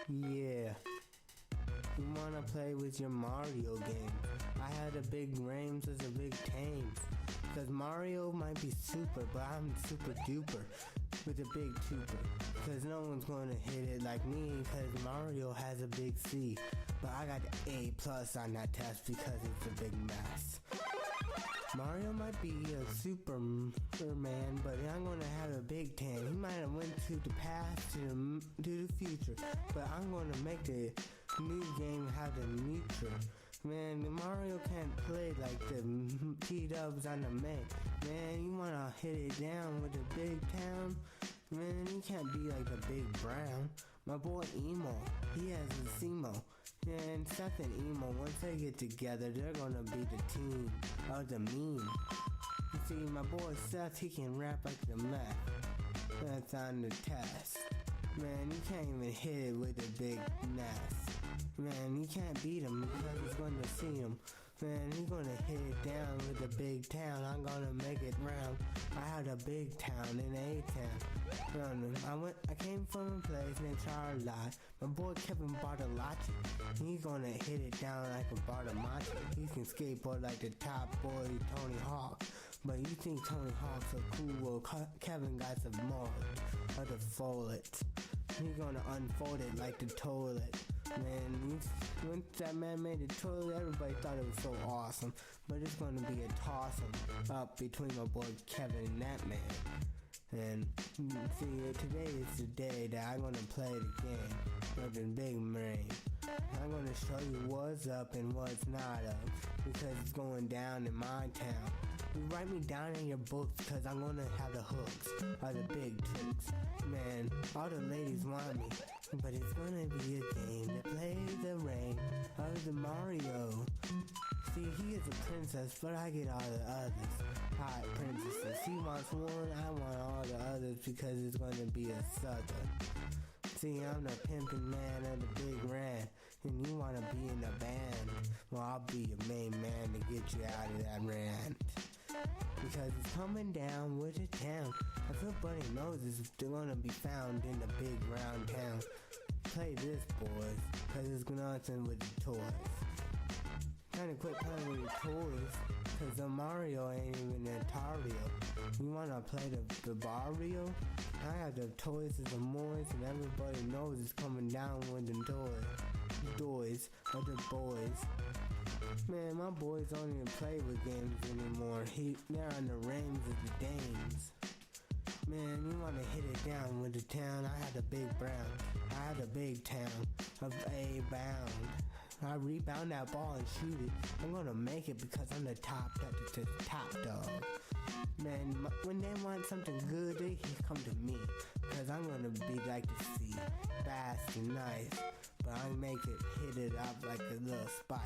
Yeah. You wanna play with your Mario game? I had a big range as a big tame. Cause Mario might be super, but I'm super duper with a big tuber. Cause no one's gonna hit it like me, cause Mario has a big C. But I got the A+ on that test because it's a big mess. Mario might be a Superman, but I'm gonna have a big tan. He might have went to the past to the future, but I'm gonna make the new game have the future. Man, Mario can't play like the T-dubs on the Mac. Man, you wanna hit it down with the big town? Man, you can't be like the big brown. My boy Emo, he has a Simo. And Seth and Emo, once they get together, they're gonna be the team of the meme. You see, my boy Seth, he can rap like the meth. That's on the test. Man, you can't even hit it with a big nest. Man, you can't beat him because he's gonna see him. Man, he's gonna hit it down with a big town. I'm gonna make it round. I had a big town in A-town. I came from a place named Charlotte. My boy Kevin Bartolacci. He's gonna hit it down like a Bartolacci. He can skateboard like the top boy Tony Hawk. But you think Tony Hawk's so cool? Well, Kevin got some more of the follets. He's gonna unfold it like the toilet. Man, once that man made the toilet, everybody thought it was so awesome. But it's gonna be a toss-em up between my boy Kevin and that man. And see, today is the day that I'm gonna play the game with the big brain. I'm gonna show you what's up and what's not up, because it's going down in my town. You write me down in your books, cause I'm gonna have the hooks, or the big tricks. Man, all the ladies want me, but it's gonna be a game that plays the rain of the Mario. See, he is a princess, but I get all the others. Hot princesses. He wants one, I want all the others, because it's gonna be a southern. See, I'm the pimpin' man of the big rant, and you wanna be in the band. Well, I'll be your main man to get you out of that rant. Because it's coming down with the town. I feel Buddy Noses is gonna be found in the big round town. Play this, boys, cause it's nothing with the toys. Kinda quit playing with your toys, cause the Mario ain't even an Atario. You wanna play the Barrio? I have the toys and the moys, and everybody knows it's coming down with the toys of the boys. Man, my boys don't even play with games anymore. They're on the reins of the dames. Man, you wanna hit it down with the town. I had a big brown. I had a big town of A-bound. I rebound that ball and shoot it. I'm gonna make it because I'm the top dog. Man, when they want something good, they come to me. Cause I'm gonna be like the sea, fast and nice. But I make it, hit it up like a little spice.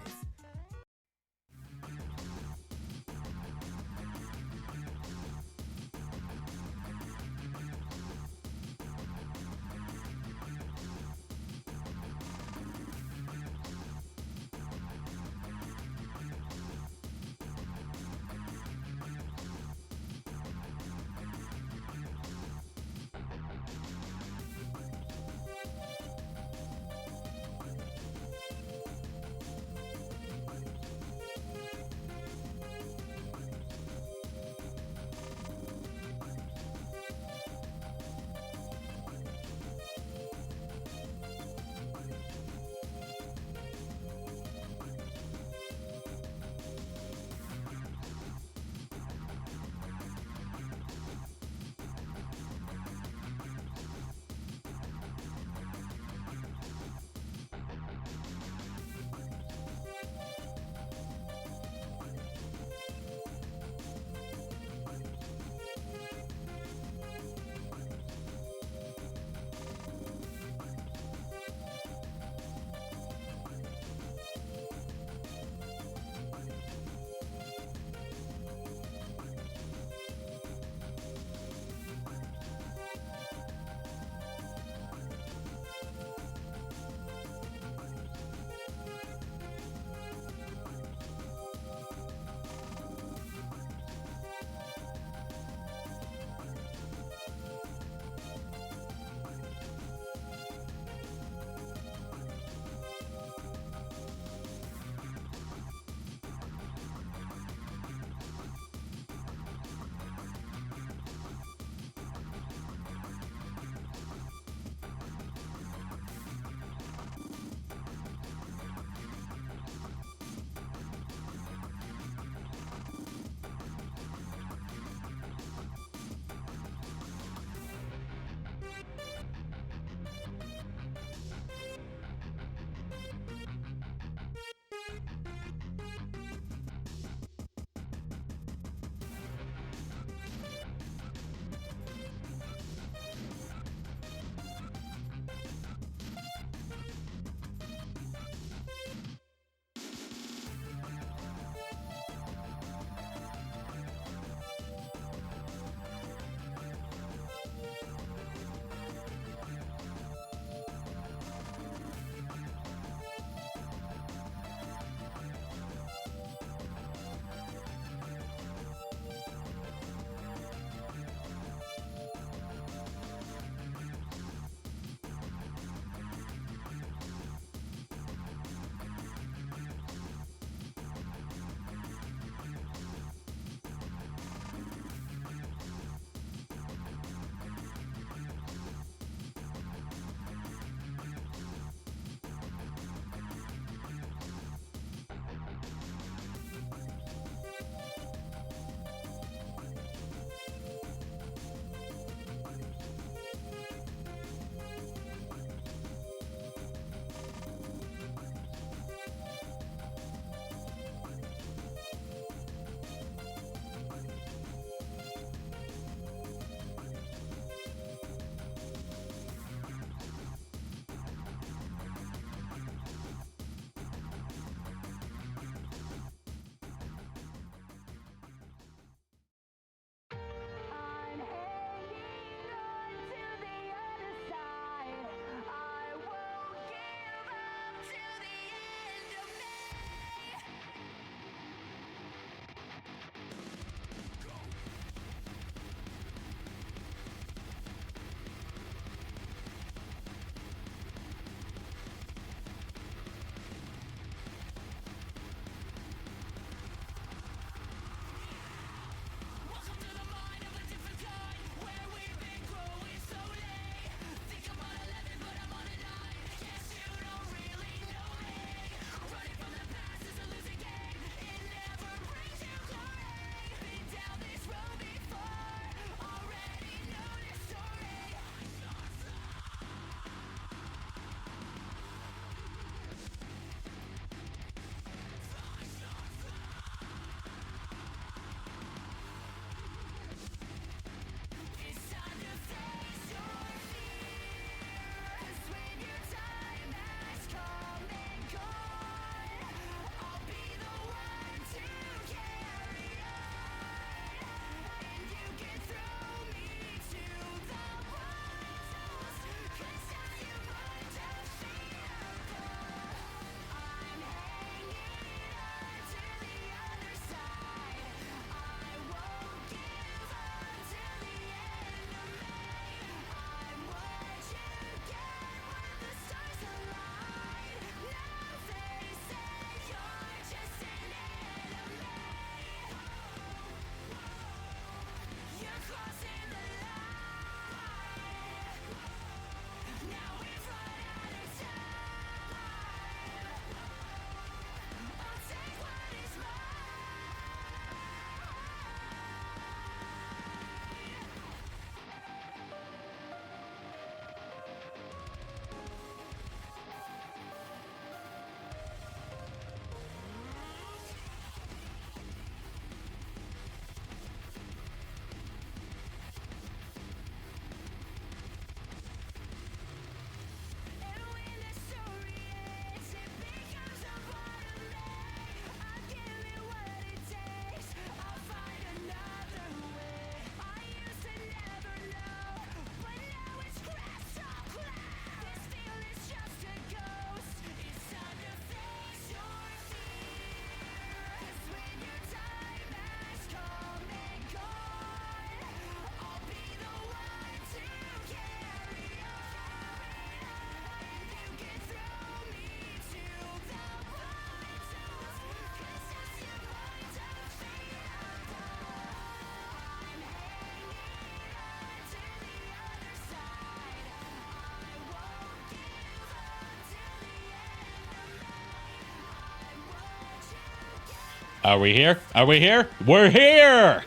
Are we here? Are we here? We're here!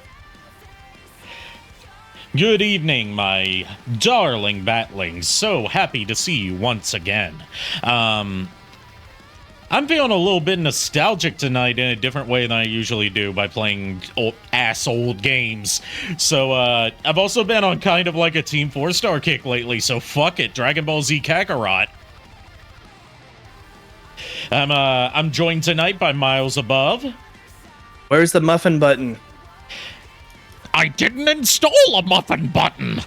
Good evening, my darling batlings. So happy to see you once again. I'm feeling a little bit nostalgic tonight in a different way than I usually do by playing old games. So, I've also been on kind of like a Team 4-star kick lately, so fuck it, Dragon Ball Z Kakarot. I'm joined tonight by Miles Above. Where's the muffin button? I didn't install a muffin button!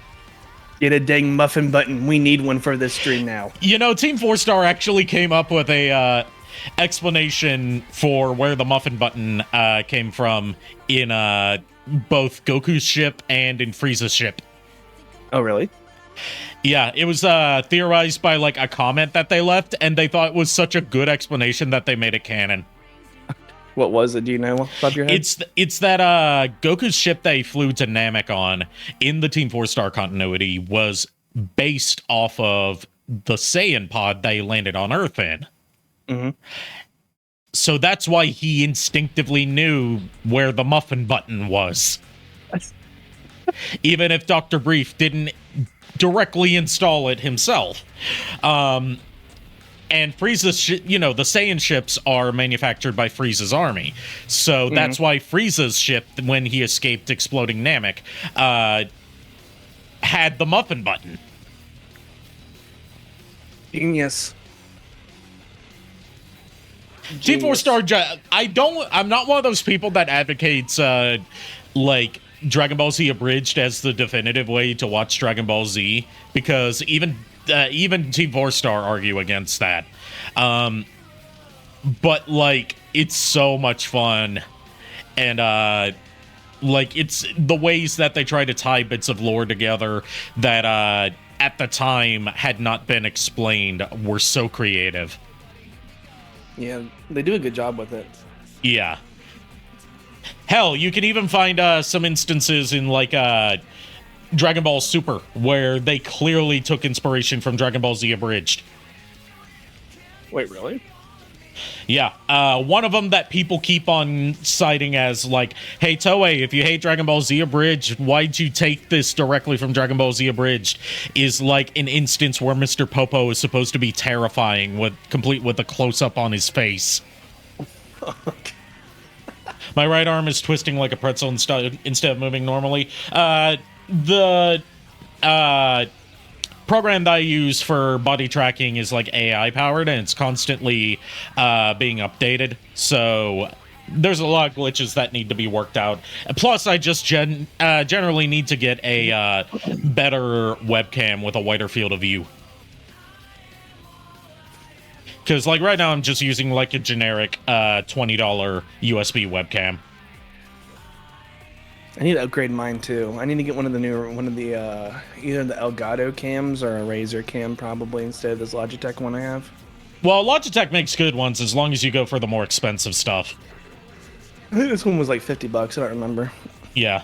Get a dang muffin button. We need one for this stream now. You know, Team 4-star actually came up with a, explanation for where the muffin button, came from in, both Goku's ship and in Frieza's ship. Oh, really? Yeah, it was, theorized by, like, a comment that they left, and they thought it was such a good explanation that they made it canon. What was it? Do you know off the top of your head? It's that Goku's ship that he flew to Namek on in the Team 4-star continuity was based off of the Saiyan pod that he landed on Earth in. Mm-hmm. So that's why he instinctively knew where the muffin button was. Even if Dr. Brief didn't directly install it himself. And Frieza's, the Saiyan ships are manufactured by Frieza's army. So that's why Frieza's ship, when he escaped exploding Namek, had the muffin button. Genius. Team 4-star, I'm not one of those people that advocates, like, Dragon Ball Z Abridged as the definitive way to watch Dragon Ball Z, because even Team 4-star argue against that. But, like, it's so much fun. And, like, it's the ways that they try to tie bits of lore together that, at the time had not been explained were so creative. Yeah, they do a good job with it. Yeah. Hell, you can even find, some instances in, like, Dragon Ball Super, where they clearly took inspiration from Dragon Ball Z Abridged. Wait, really? Yeah, one of them that people keep on citing as, like, hey, Toei, if you hate Dragon Ball Z Abridged, why'd you take this directly from Dragon Ball Z Abridged, is, like, an instance where Mr. Popo is supposed to be terrifying, complete with a close-up on his face. My right arm is twisting like a pretzel instead of moving normally. The program that I use for body tracking is like AI powered, and it's constantly being updated. So there's a lot of glitches that need to be worked out. Plus, I just generally need to get a better webcam with a wider field of view. Because, like, right now I'm just using, like, a generic $20 USB webcam. I need to upgrade mine, too. I need to get either the Elgato cams or a Razer cam, probably, instead of this Logitech one I have. Well, Logitech makes good ones as long as you go for the more expensive stuff. I think this one was like $50, I don't remember. Yeah.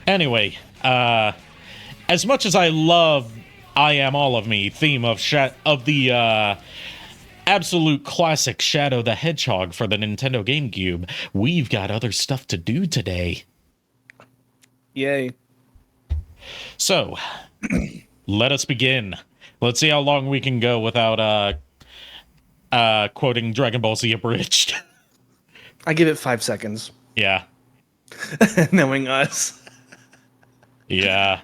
Anyway, as much as I love I Am All of Me theme of the absolute classic Shadow the Hedgehog for the Nintendo GameCube, we've got other stuff to do today. Yay. So, let us begin. Let's see how long we can go without quoting Dragon Ball Z Abridged. I give it 5 seconds. Yeah. Knowing us. Yeah.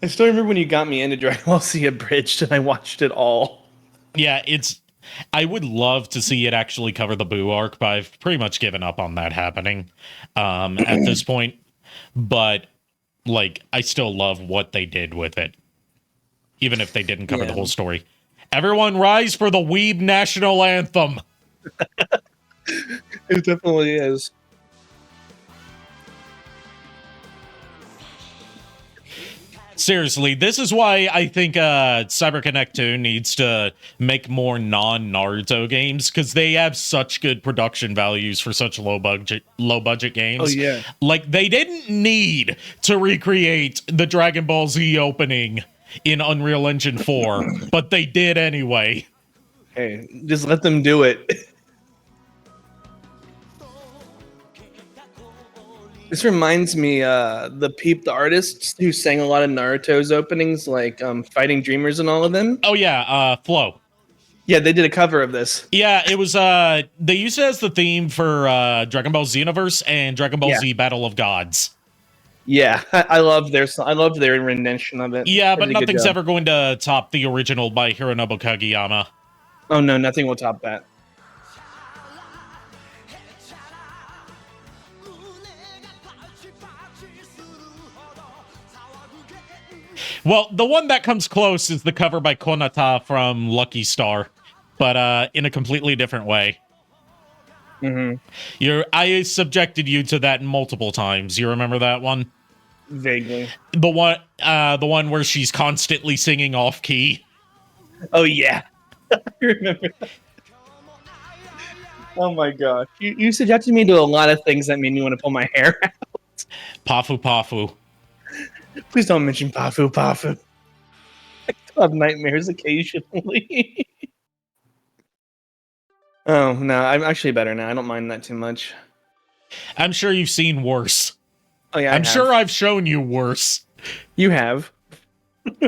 I still remember when you got me into Dragon Ball Z Abridged and I watched it all. Yeah, I would love to see it actually cover the Boo arc, but I've pretty much given up on that happening at this point. But, like, I still love what they did with it, even if they didn't cover the whole story. Everyone rise for the Weeb National Anthem! It definitely is. Seriously, this is why I think CyberConnect 2 needs to make more non-Naruto games, because they have such good production values for such low budget games. Oh, yeah. Like, they didn't need to recreate the Dragon Ball Z opening in Unreal Engine 4, but they did anyway. Hey, just let them do it. This reminds me, the artists who sang a lot of Naruto's openings, like Fighting Dreamers and all of them. Oh yeah, Flow. Yeah, they did a cover of this. Yeah, it was they used it as the theme for Dragon Ball Xenoverse and Dragon Ball Z Battle of Gods. Yeah, I loved their rendition of it. Yeah, but nothing's ever going to top the original by Hironobu Kageyama. Oh no, nothing will top that. Well, the one that comes close is the cover by Konata from Lucky Star, but in a completely different way. Mm-hmm. I subjected you to that multiple times. You remember that one? Vaguely. The one where she's constantly singing off key. Oh yeah, I remember that. Oh my gosh, you subjected me to a lot of things that made me want to pull my hair out. Pafu Pafu. Please don't mention Pafu Pafu. I still have nightmares occasionally. Oh no, I'm actually better now. I don't mind that too much. I'm sure you've seen worse. Oh yeah, I'm sure I've shown you worse. You have.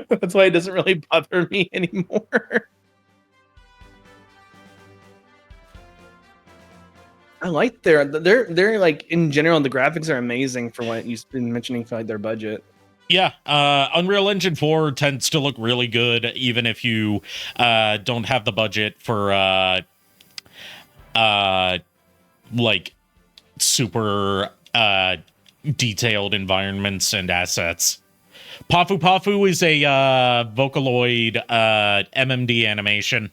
That's why it doesn't really bother me anymore. I like they're like in general the graphics are amazing for what you've been mentioning for like their budget. Yeah, Unreal Engine 4 tends to look really good even if you don't have the budget for like super detailed environments and assets. Pafu Pafu is a Vocaloid MMD animation.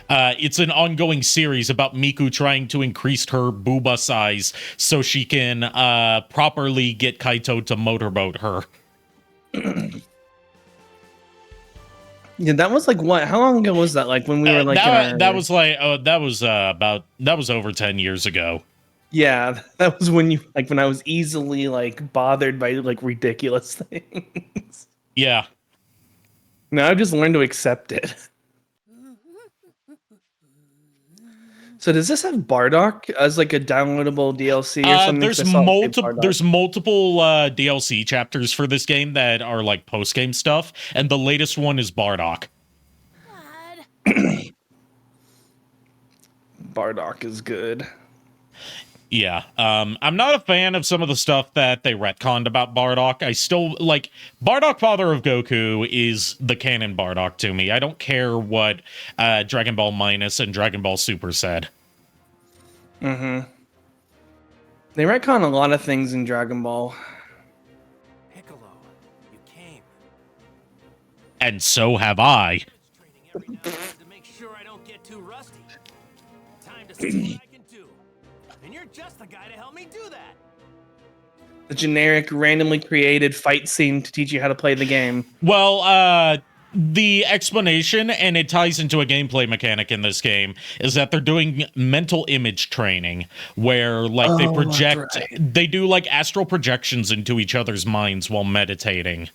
It's an ongoing series about Miku trying to increase her booba size so she can properly get Kaito to motorboat her. Yeah, that was like what? How long ago was that? Like when we were like that was over 10 years ago. Yeah, that was when when I was easily like bothered by like ridiculous things. Yeah. Now I've just learned to accept it. So does this have Bardock as like a downloadable DLC or something? There's multiple DLC chapters for this game that are like post-game stuff, and the latest one is Bardock. Bardock is good. Yeah, I'm not a fan of some of the stuff that they retconned about Bardock. I still like Bardock, Father of Goku, is the canon Bardock to me. I don't care what Dragon Ball Minus and Dragon Ball Super said. Mm-hmm. They retcon a lot of things in Dragon Ball. Piccolo, you came. And so have I. To make sure I don't get too rusty. Time to see what I can do. And you're just the guy to help me do that. The generic, randomly created fight scene to teach you how to play the game. Well, the explanation, and it ties into a gameplay mechanic in this game, is that they're doing mental image training, where like they project, they do like astral projections into each other's minds while meditating,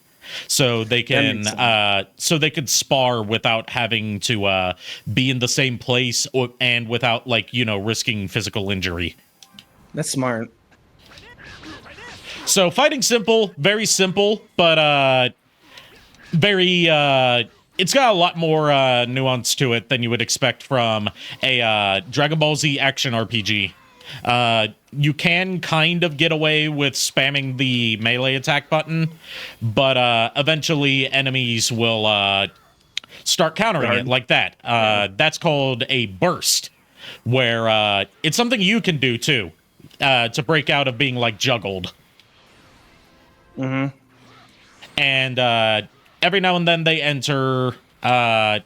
so they can could spar without having to be in the same place and without like risking physical injury. That's smart. So fighting very simple, but very it's got a lot more nuance to it than you would expect from a Dragon Ball Z action RPG. You can kind of get away with spamming the melee attack button, but eventually enemies will start countering it like that. That's called a burst, where it's something you can do too to break out of being like juggled. Mm-hmm. And every now and then they enter a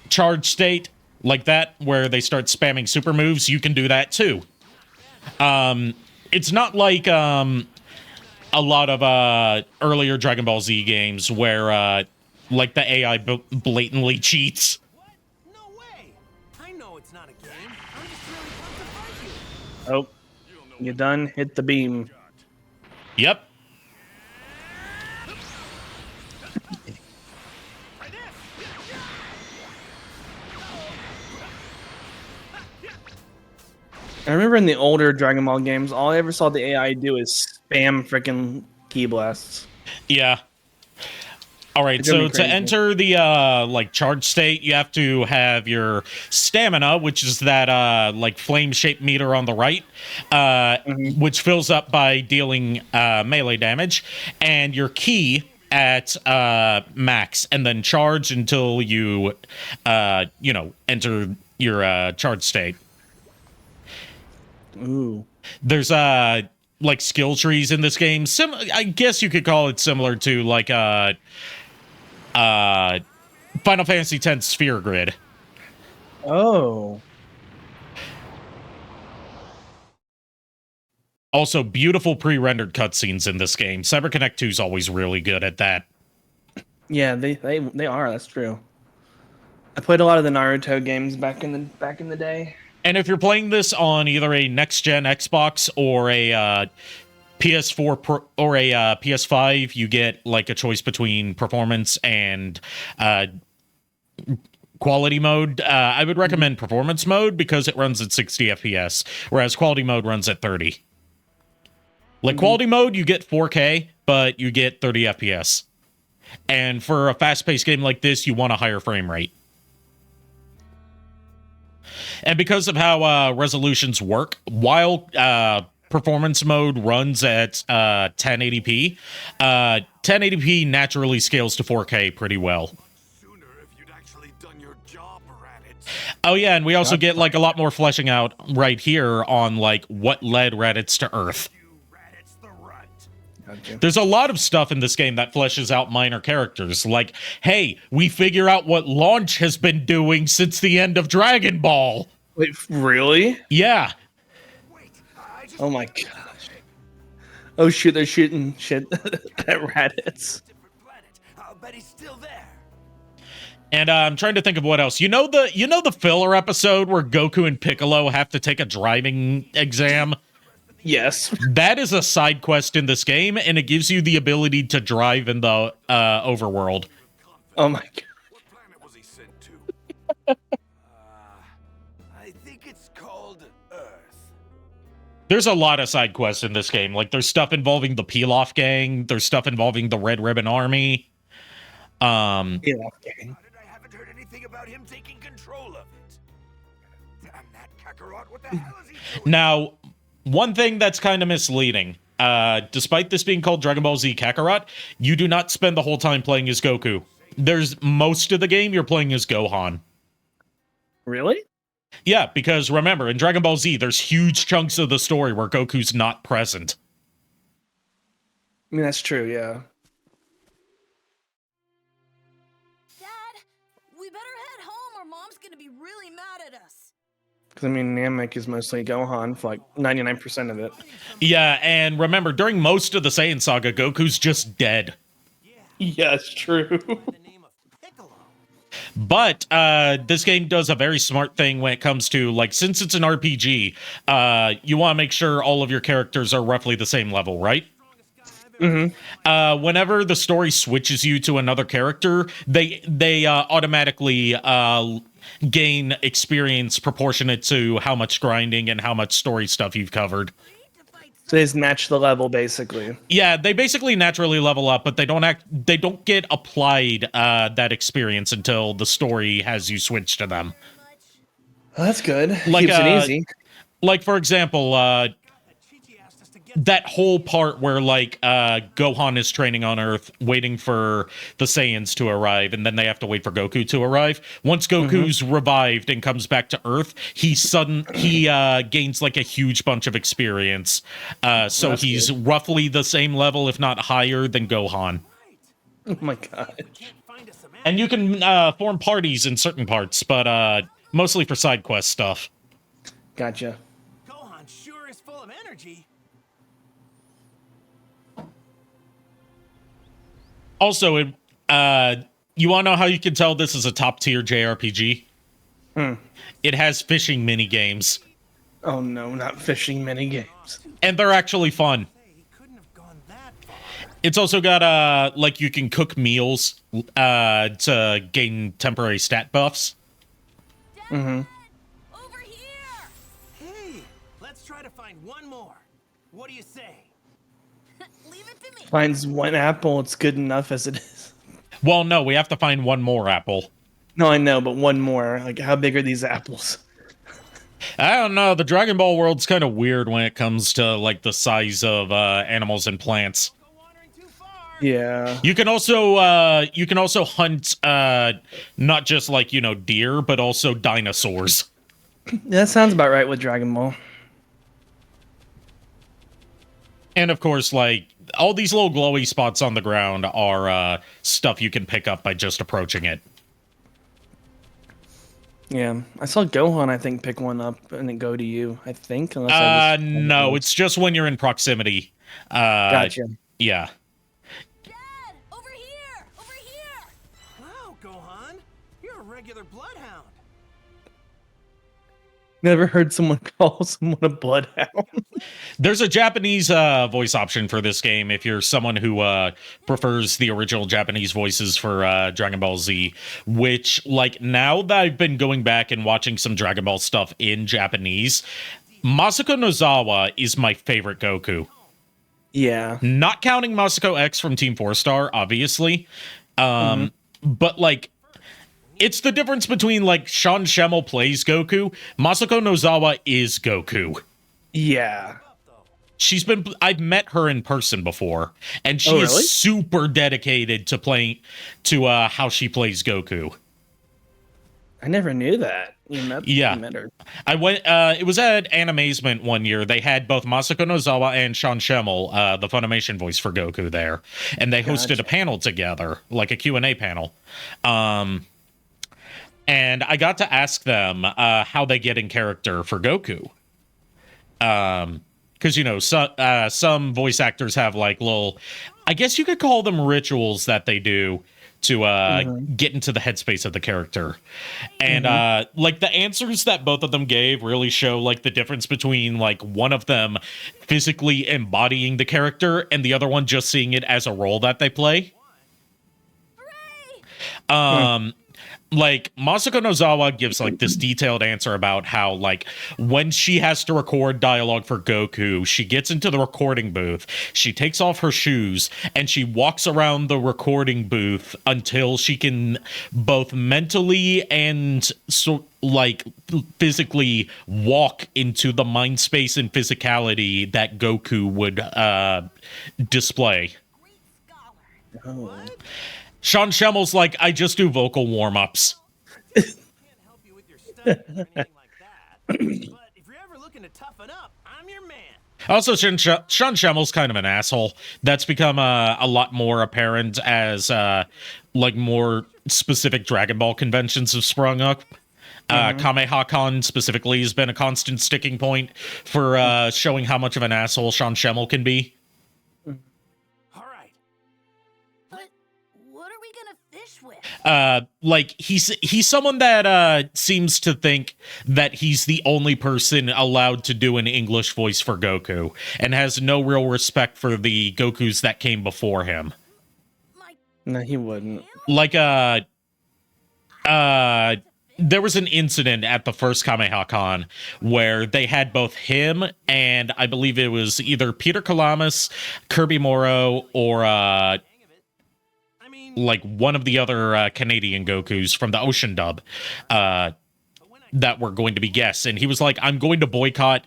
charge state like that, where they start spamming super moves. You can do that too. It's not like a lot of earlier Dragon Ball Z games where like the AI blatantly cheats. No way! I know it's not a game. I'm just really pumped to fight you. Oh, you done? Hit the beam. Yep. I remember in the older Dragon Ball games, all I ever saw the AI do is spam freaking key blasts. Yeah. All right, It's gonna so be to crazy. enter the like charge state, you have to have your stamina, which is that like flame shaped meter on the right, which fills up by dealing melee damage, and your ki at max, and then charge until you enter your charge state. Ooh. There's like skill trees in this game. I guess you could call it similar to like Final Fantasy X Sphere Grid. Oh. Also, beautiful pre-rendered cutscenes in this game. CyberConnect 2 is always really good at that. Yeah, they are. That's true. I played a lot of the Naruto games back in the day. And if you're playing this on either a next-gen Xbox or a PS4 or a PS5, you get like a choice between performance and quality mode. I would recommend performance mode because it runs at 60 FPS, whereas quality mode runs at 30. Like quality mode, you get 4K, but you get 30 FPS. And for a fast-paced game like this, you want a higher frame rate. And because of how resolutions work, while performance mode runs at 1080p, 1080p naturally scales to 4K pretty well. Sooner if you'd actually done your job, Raditz. Oh yeah, and we also get like a lot more fleshing out right here on like what led Raditz to Earth. You Raditz the runt. Gotcha. There's a lot of stuff in this game that fleshes out minor characters. Like, hey, we figure out what Launch has been doing since the end of Dragon Ball. Wait, really? Yeah. Wait, I just Oh my gosh. Oh shoot, they're shooting shit at Raditz. different planet. I'll bet he's still there. And I'm trying to think of what else. You know the filler episode where Goku and Piccolo have to take a driving exam? Yes. That is a side quest in this game, and it gives you the ability to drive in the overworld. Oh my god. What planet was he sent to? I think it's called Earth. There's a lot of side quests in this game. Like, there's stuff involving the Pilaf gang. There's stuff involving the Red Ribbon Army. Yeah, okay. How did I haven't heard anything about him taking control of it? Damn that Kakarot, what the hell is he doing? Now, one thing that's kind of misleading, despite this being called Dragon Ball Z Kakarot, you do not spend the whole time playing as Goku. There's most of the game you're playing as Gohan. Really? Yeah, because remember, in Dragon Ball Z, there's huge chunks of the story where Goku's not present. I mean, that's true, yeah. Dad, we better head home or Mom's gonna be really mad at us. Because, I mean, Namek is mostly Gohan for like 99% of it. Yeah, and remember, during most of the Saiyan saga, Goku's just dead. Yeah, it's true. The name of Piccolo. But this game does a very smart thing when it comes to, like, since it's an RPG, you want to make sure all of your characters are roughly the same level, right? Whenever the story switches you to another character, they automatically gain experience proportionate to how much grinding and how much story stuff you've covered. So they just match the level, basically. Yeah, they basically naturally level up, but they don't get applied that experience until the story has you switch to them. Oh, that's good. Like, Keeps it easy. Like, for example, Chi-Chi asked us to get that whole part where, like, Gohan is training on Earth, waiting for the Saiyans to arrive, and then they have to wait for Goku to arrive. Once Goku's revived and comes back to Earth, he gains, like, a huge bunch of experience. So That's he's good. roughly the same level, if not higher, than Gohan. Oh my god. can't find us a map. And you can form parties in certain parts, but mostly for side quest stuff. Gotcha. Gohan sure is full of energy. Also, you want to know how you can tell this is a top-tier JRPG? It has fishing mini-games, Oh no, not fishing mini games. and they're actually fun. He couldn't have gone that far. It's also got, like, you can cook meals to gain temporary stat buffs. Over here! Hey, What do you say? Leave it to me. Finds one apple, it's good enough as it is. Well, no, we have to find one more apple. No, I know, but one more. Like, how big are these apples? I don't know. The Dragon Ball world's kind of weird when it comes to like the size of animals and plants. Go wandering too far. Yeah. You can also hunt not just like, you know, deer, but also dinosaurs. That sounds about right with Dragon Ball. And of course, like all these little glowy spots on the ground are stuff you can pick up by just approaching it. Yeah. I saw Gohan, I think, pick one up and then go to you, I think. Unless I just No, it's just when you're in proximity. Gotcha. Yeah. Dad, over here! Over here! Wow, Gohan, you're a regular bloodhound. Never heard someone call someone a bloodhound. There's a Japanese voice option for this game if you're someone who prefers the original Japanese voices for Dragon Ball Z, which, like, now that I've been going back and watching some Dragon Ball stuff in Japanese, Masako Nozawa is my favorite Goku. Yeah. Not counting Masako X from Team 4-Star, obviously. But, like, it's the difference between, like, Sean Schemmel plays Goku. Masako Nozawa is Goku. Yeah. I've met her in person before, and she Oh, really? is super dedicated to how she plays Goku. I never knew that. You met her. I went, it was at Animazement one year. They had both Masako Nozawa and Sean Schemmel, the Funimation voice for Goku there, and they hosted a panel together, like a Q&A panel. And I got to ask them how they get in character for Goku. Because, you know, some voice actors have, like, little, I guess you could call them rituals that they do to get into the headspace of the character. And, like, the answers that both of them gave really show, like, the difference between, like, one of them physically embodying the character and the other one just seeing it as a role that they play. Hooray! Like, Masako Nozawa gives, like, this detailed answer about how, like, when she has to record dialogue for Goku, she gets into the recording booth, she takes off her shoes, and she walks around the recording booth until she can both mentally and, physically walk into the mind space and physicality that Goku would display. Great scholar. Oh. Sean Schemmel's like, I just do vocal warm-ups. Can't help you with your studies or anything like that. But if you're ever looking to toughen up, I'm your man. Also, Sean Schemmel's kind of an asshole. That's become a lot more apparent as, like, more specific Dragon Ball conventions have sprung up. Kamehameha specifically has been a constant sticking point for showing how much of an asshole Sean Schemmel can be. What are we gonna fish with? Like, he's someone that seems to think that he's the only person allowed to do an English voice for Goku, and has no real respect for the Gokus that came before him. No, he wouldn't. Like, there was an incident at the first Kamehameha where they had both him and I believe it was either Peter Kalamis, Kirby Morrow, or like one of the other Canadian Gokus from the Ocean dub that were going to be guests. And he was like, I'm going to boycott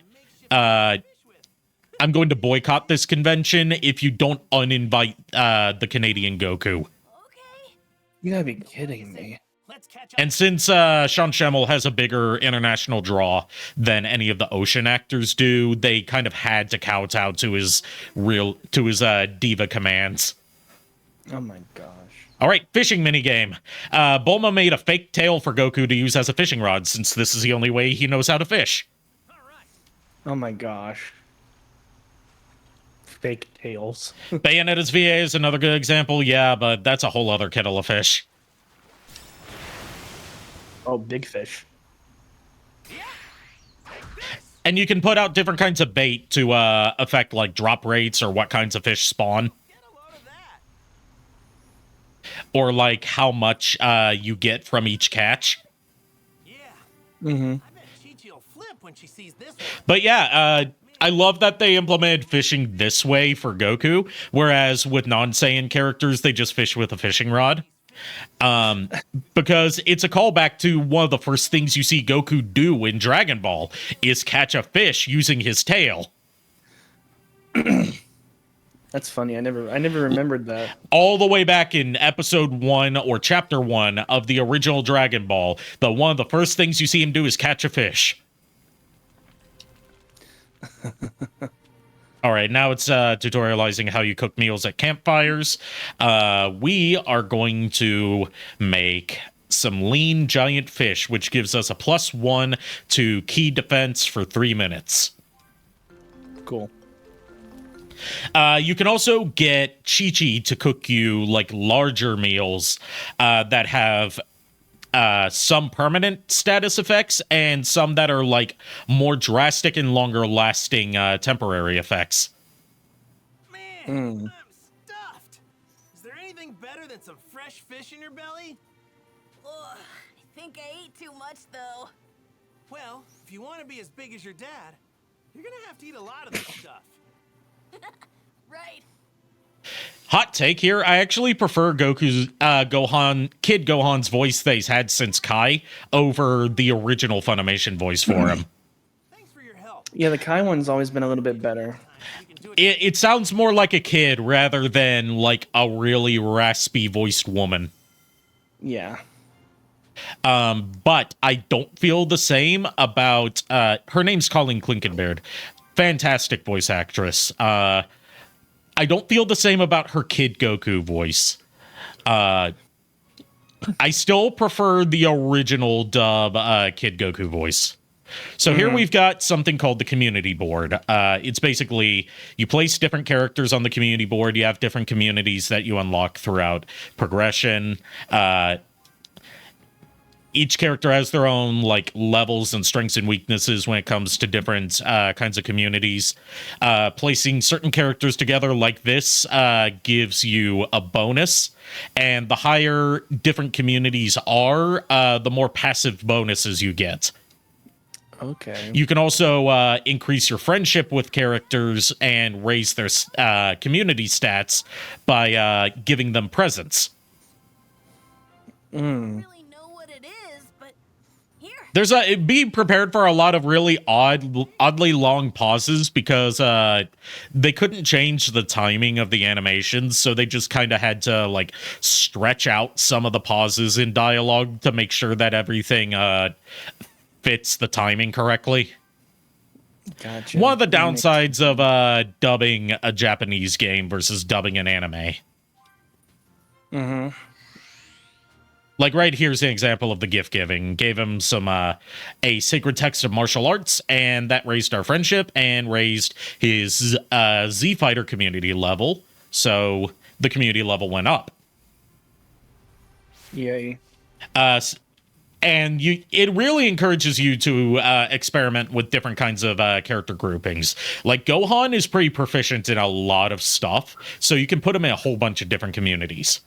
this convention if you don't uninvite the Canadian Goku. Okay. You gotta be kidding me. And since Sean Schemmel has a bigger international draw than any of the Ocean actors do, they kind of had to kowtow to his diva commands. Oh my gosh. All right, fishing minigame. Bulma made a fake tail for Goku to use as a fishing rod, since this is the only way he knows how to fish. Oh my gosh. Fake tails. Bayonetta's VA is another good example, yeah, but that's a whole other kettle of fish. Oh, big fish. And you can put out different kinds of bait to affect, like, drop rates or what kinds of fish spawn. Or, like, how much you get from each catch. Yeah. Mm-hmm. I bet Chi-Chi will flip when she sees this one. But yeah, I love that they implemented fishing this way for Goku, whereas with non-Saiyan characters, they just fish with a fishing rod. Because it's a callback to one of the first things you see Goku do in Dragon Ball is catch a fish using his tail. That's funny. I never remembered that. All the way back in episode 1 or chapter 1 of the original Dragon Ball, one of the first things you see him do is catch a fish. All right, now it's tutorializing how you cook meals at campfires. We are going to make some lean giant fish, which gives us a +1 to key defense for 3 minutes. Cool. You can also get Chi-Chi to cook you like larger meals that have some permanent status effects and some that are like more drastic and longer lasting temporary effects. Man, I'm stuffed. Is there anything better than some fresh fish in your belly? Ugh, I think I ate too much, though. Well, if you want to be as big as your dad, you're gonna have to eat a lot of this stuff. Right. Hot take here. I actually prefer Goku's Kid Gohan's voice that he's had since Kai over the original Funimation voice for him. Thanks for your help. Yeah, the Kai one's always been a little bit better. It sounds more like a kid rather than like a really raspy voiced woman. Yeah. But I don't feel the same about her name's Colleen Klinkenbeard. Fantastic voice actress. I don't feel the same about her Kid Goku voice. I still prefer the original dub Kid Goku voice. So here we've got something called the community board. It's basically you place different characters on the community board. You have different communities that you unlock throughout progression. Each character has their own like levels and strengths and weaknesses when it comes to different kinds of communities. Placing certain characters together like this gives you a bonus, and the higher different communities are, the more passive bonuses you get. Okay. You can also increase your friendship with characters and raise their community stats by giving them presents. Really know what it is, but here. Be prepared for a lot of really oddly long pauses because they couldn't change the timing of the animations, so they just kind of had to like stretch out some of the pauses in dialogue to make sure that everything fits the timing correctly. Gotcha. One of the downsides of dubbing a Japanese game versus dubbing an anime. Mm-hmm. Like right here's an example of the gift giving. Gave him some a sacred text of martial arts, and that raised our friendship and raised his Z Fighter community level. So the community level went up. Yay. And it really encourages you to experiment with different kinds of character groupings. Like Gohan is pretty proficient in a lot of stuff, so you can put him in a whole bunch of different communities.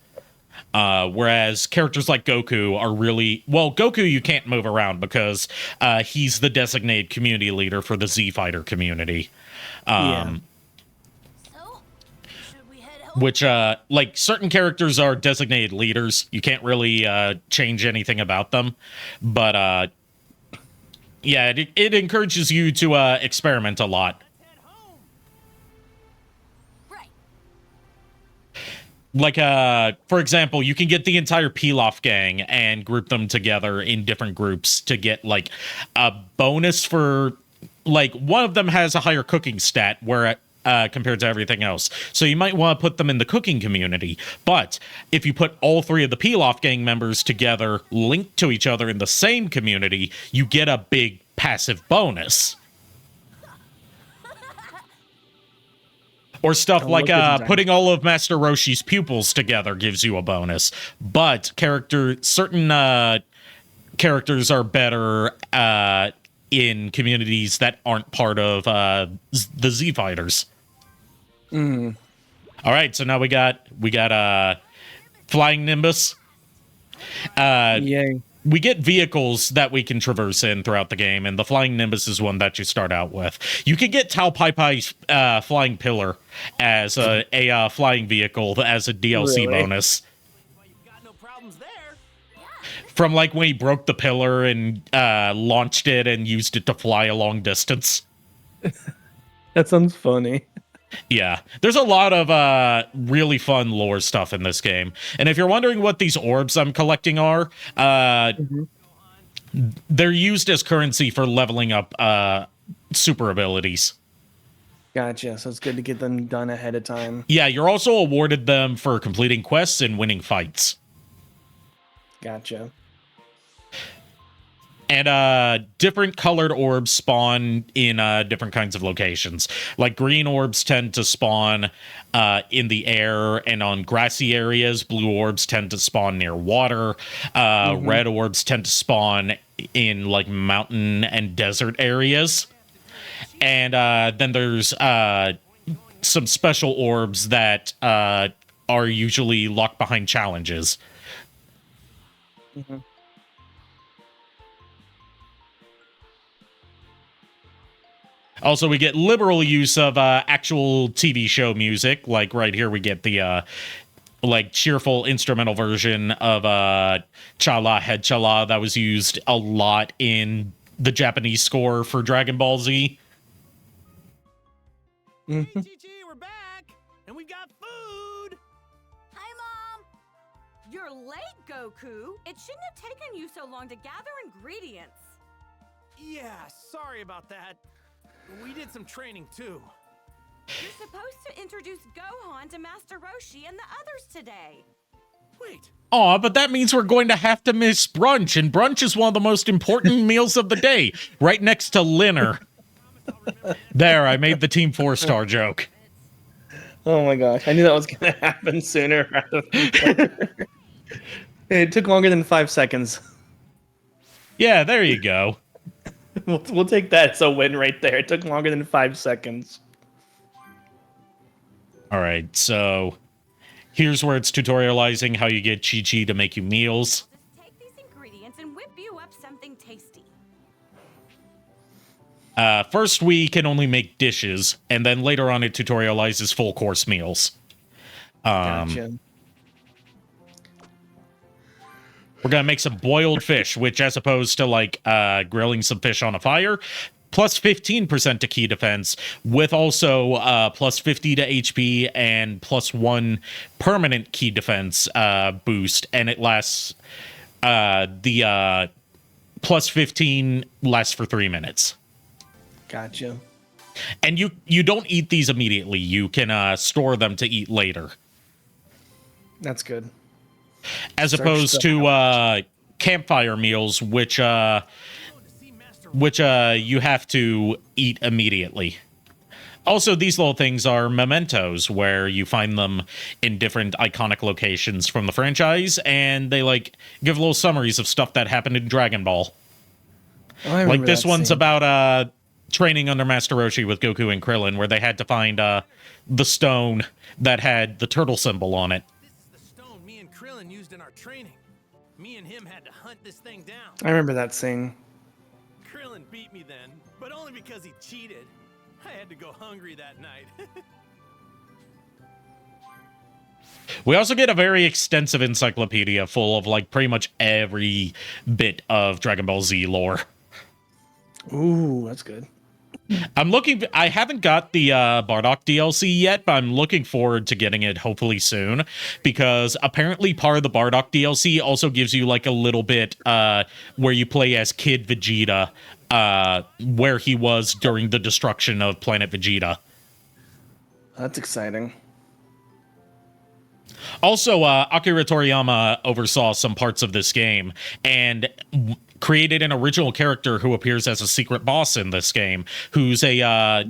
Whereas characters like Goku are really... Well, Goku you can't move around because he's the designated community leader for the Z Fighter community. So, should we head home? Which, like, certain characters are designated leaders. You can't really change anything about them. But, yeah, it encourages you to experiment a lot. Like, for example, you can get the entire Pilaf gang and group them together in different groups to get, like, a bonus for, like, one of them has a higher cooking stat where compared to everything else. So you might want to put them in the cooking community. But if you put all three of the Pilaf gang members together, linked to each other in the same community, you get a big passive bonus. Or stuff like putting all of Master Roshi's pupils together gives you a bonus. But certain characters are better in communities that aren't part of the Z Fighters. Mm. All right, so now we got Flying Nimbus. Yay. we get vehicles that we can traverse in throughout the game, and the Flying Nimbus is one that you start out with. You can get Tao Pai Pai's Flying Pillar as a flying vehicle as a DLC bonus. Well, you've got no problems there. From like when he broke the pillar and launched it and used it to fly a long distance. That sounds funny. Yeah, there's a lot of really fun lore stuff in this game. And if you're wondering what these orbs I'm collecting are, they're used as currency for leveling up super abilities. Gotcha. So it's good to get them done ahead of time. Yeah, you're also awarded them for completing quests and winning fights. Gotcha. And different colored orbs spawn in different kinds of locations. Like green orbs tend to spawn in the air and on grassy areas. Blue orbs tend to spawn near water. Red orbs tend to spawn in like mountain and desert areas. And then there's some special orbs that are usually locked behind challenges. Also, we get liberal use of actual TV show music. Like right here, we get the like cheerful instrumental version of Chala Head Chala that was used a lot in the Japanese score for Dragon Ball Z. Hey, Chi-Chi, we're back, and we've got food. Hi, Mom. You're late, Goku. It shouldn't have taken you so long to gather ingredients. Yeah, sorry about that. We did some training too. You're supposed to introduce Gohan to Master Roshi and the others today. Wait, Aw, but that means we're going to have to miss brunch, and brunch is one of the most important meals of the day, right next to dinner. There, I made the Team 4-star joke. Oh my gosh. I knew that was going to happen sooner rather than later. It took longer than 5 seconds. Yeah, there you go. We'll take that as a win right there. It took longer than 5 seconds. All right, so here's where it's tutorializing how you get Chi-Chi to make you meals. Just take these ingredients and whip you up something tasty. First, we can only make dishes, and then later on it tutorializes full course meals. Gotcha. We're going to make some boiled fish, which as opposed to like grilling some fish on a fire, plus 15% to key defense, with also plus 50 to HP and plus 1 permanent key defense boost. And it lasts, the plus 15 lasts for 3 minutes. Gotcha. And you don't eat these immediately. You can store them to eat later. That's good. As opposed to campfire meals, which you have to eat immediately. Also, these little things are mementos, where you find them in different iconic locations from the franchise, and they like give little summaries of stuff that happened in Dragon Ball. Oh, I Like this one's scene. about training under Master Roshi with Goku and Krillin, where they had to find the stone that had the turtle symbol on it. this is the stone me and Krillin used in our training. Me and him had to hunt this thing down. I remember that scene. Krillin beat me then, but only because he cheated. I had to go hungry that night. We also get a very extensive encyclopedia full of like pretty much every bit of Dragon Ball Z lore. Ooh, that's good. I haven't got the Bardock DLC yet, but I'm looking forward to getting it hopefully soon, because apparently part of the Bardock DLC also gives you like a little bit where you play as Kid Vegeta, where he was during the destruction of Planet Vegeta. That's exciting. Also, Akira Toriyama oversaw some parts of this game and created an original character who appears as a secret boss in this game, who's a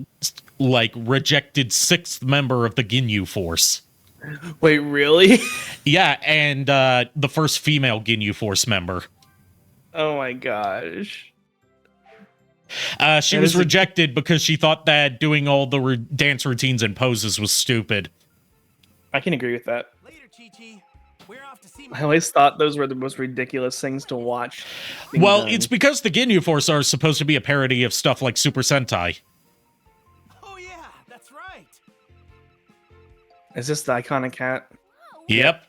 like rejected 6th member of the Ginyu Force. Wait, really? Yeah, and the first female Ginyu Force member. Oh my gosh. She was rejected because she thought that doing all the dance routines and poses was stupid. I can agree with that. Later, Chi-Chi. We're off to see I always thought those were the most ridiculous things to watch. being Well, done. it's because the Ginyu Force are supposed to be a parody of stuff like Super Sentai. Oh yeah, that's right. Is this the iconic hat? Yep.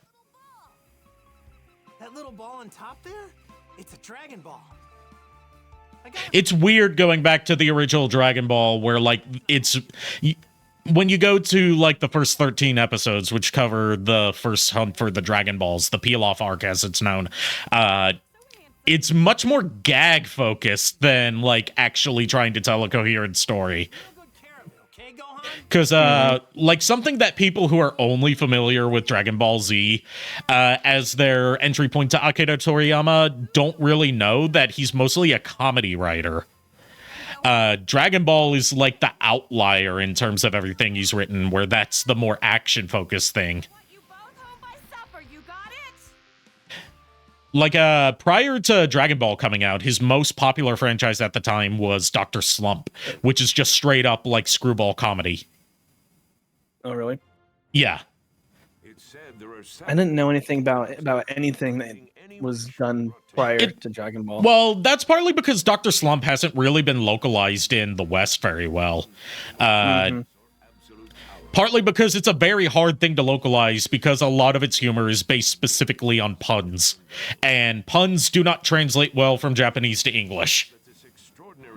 That little ball on top there? It's a Dragon Ball. It's weird going back to the original Dragon Ball where, like, when you go to, like, the first 13 episodes, which cover the first hunt for the Dragon Balls, the peel-off arc as it's known, it's much more gag-focused than, like, actually trying to tell a coherent story. Because, like, something that people who are only familiar with Dragon Ball Z as their entry point to Akira Toriyama don't really know that he's mostly a comedy writer. Dragon Ball is, like, the outlier in terms of everything he's written, where that's the more action-focused thing. You both home by supper, you got it? Like, prior to Dragon Ball coming out, his most popular franchise at the time was Dr. Slump, which is just straight up, like, screwball comedy. Oh, really? Yeah. I didn't know anything about anything that was done prior to Dragon Ball. Well, that's partly because Dr. Slump hasn't really been localized in the West very well. Partly because it's a very hard thing to localize because a lot of its humor is based specifically on puns. And puns do not translate well from Japanese to English.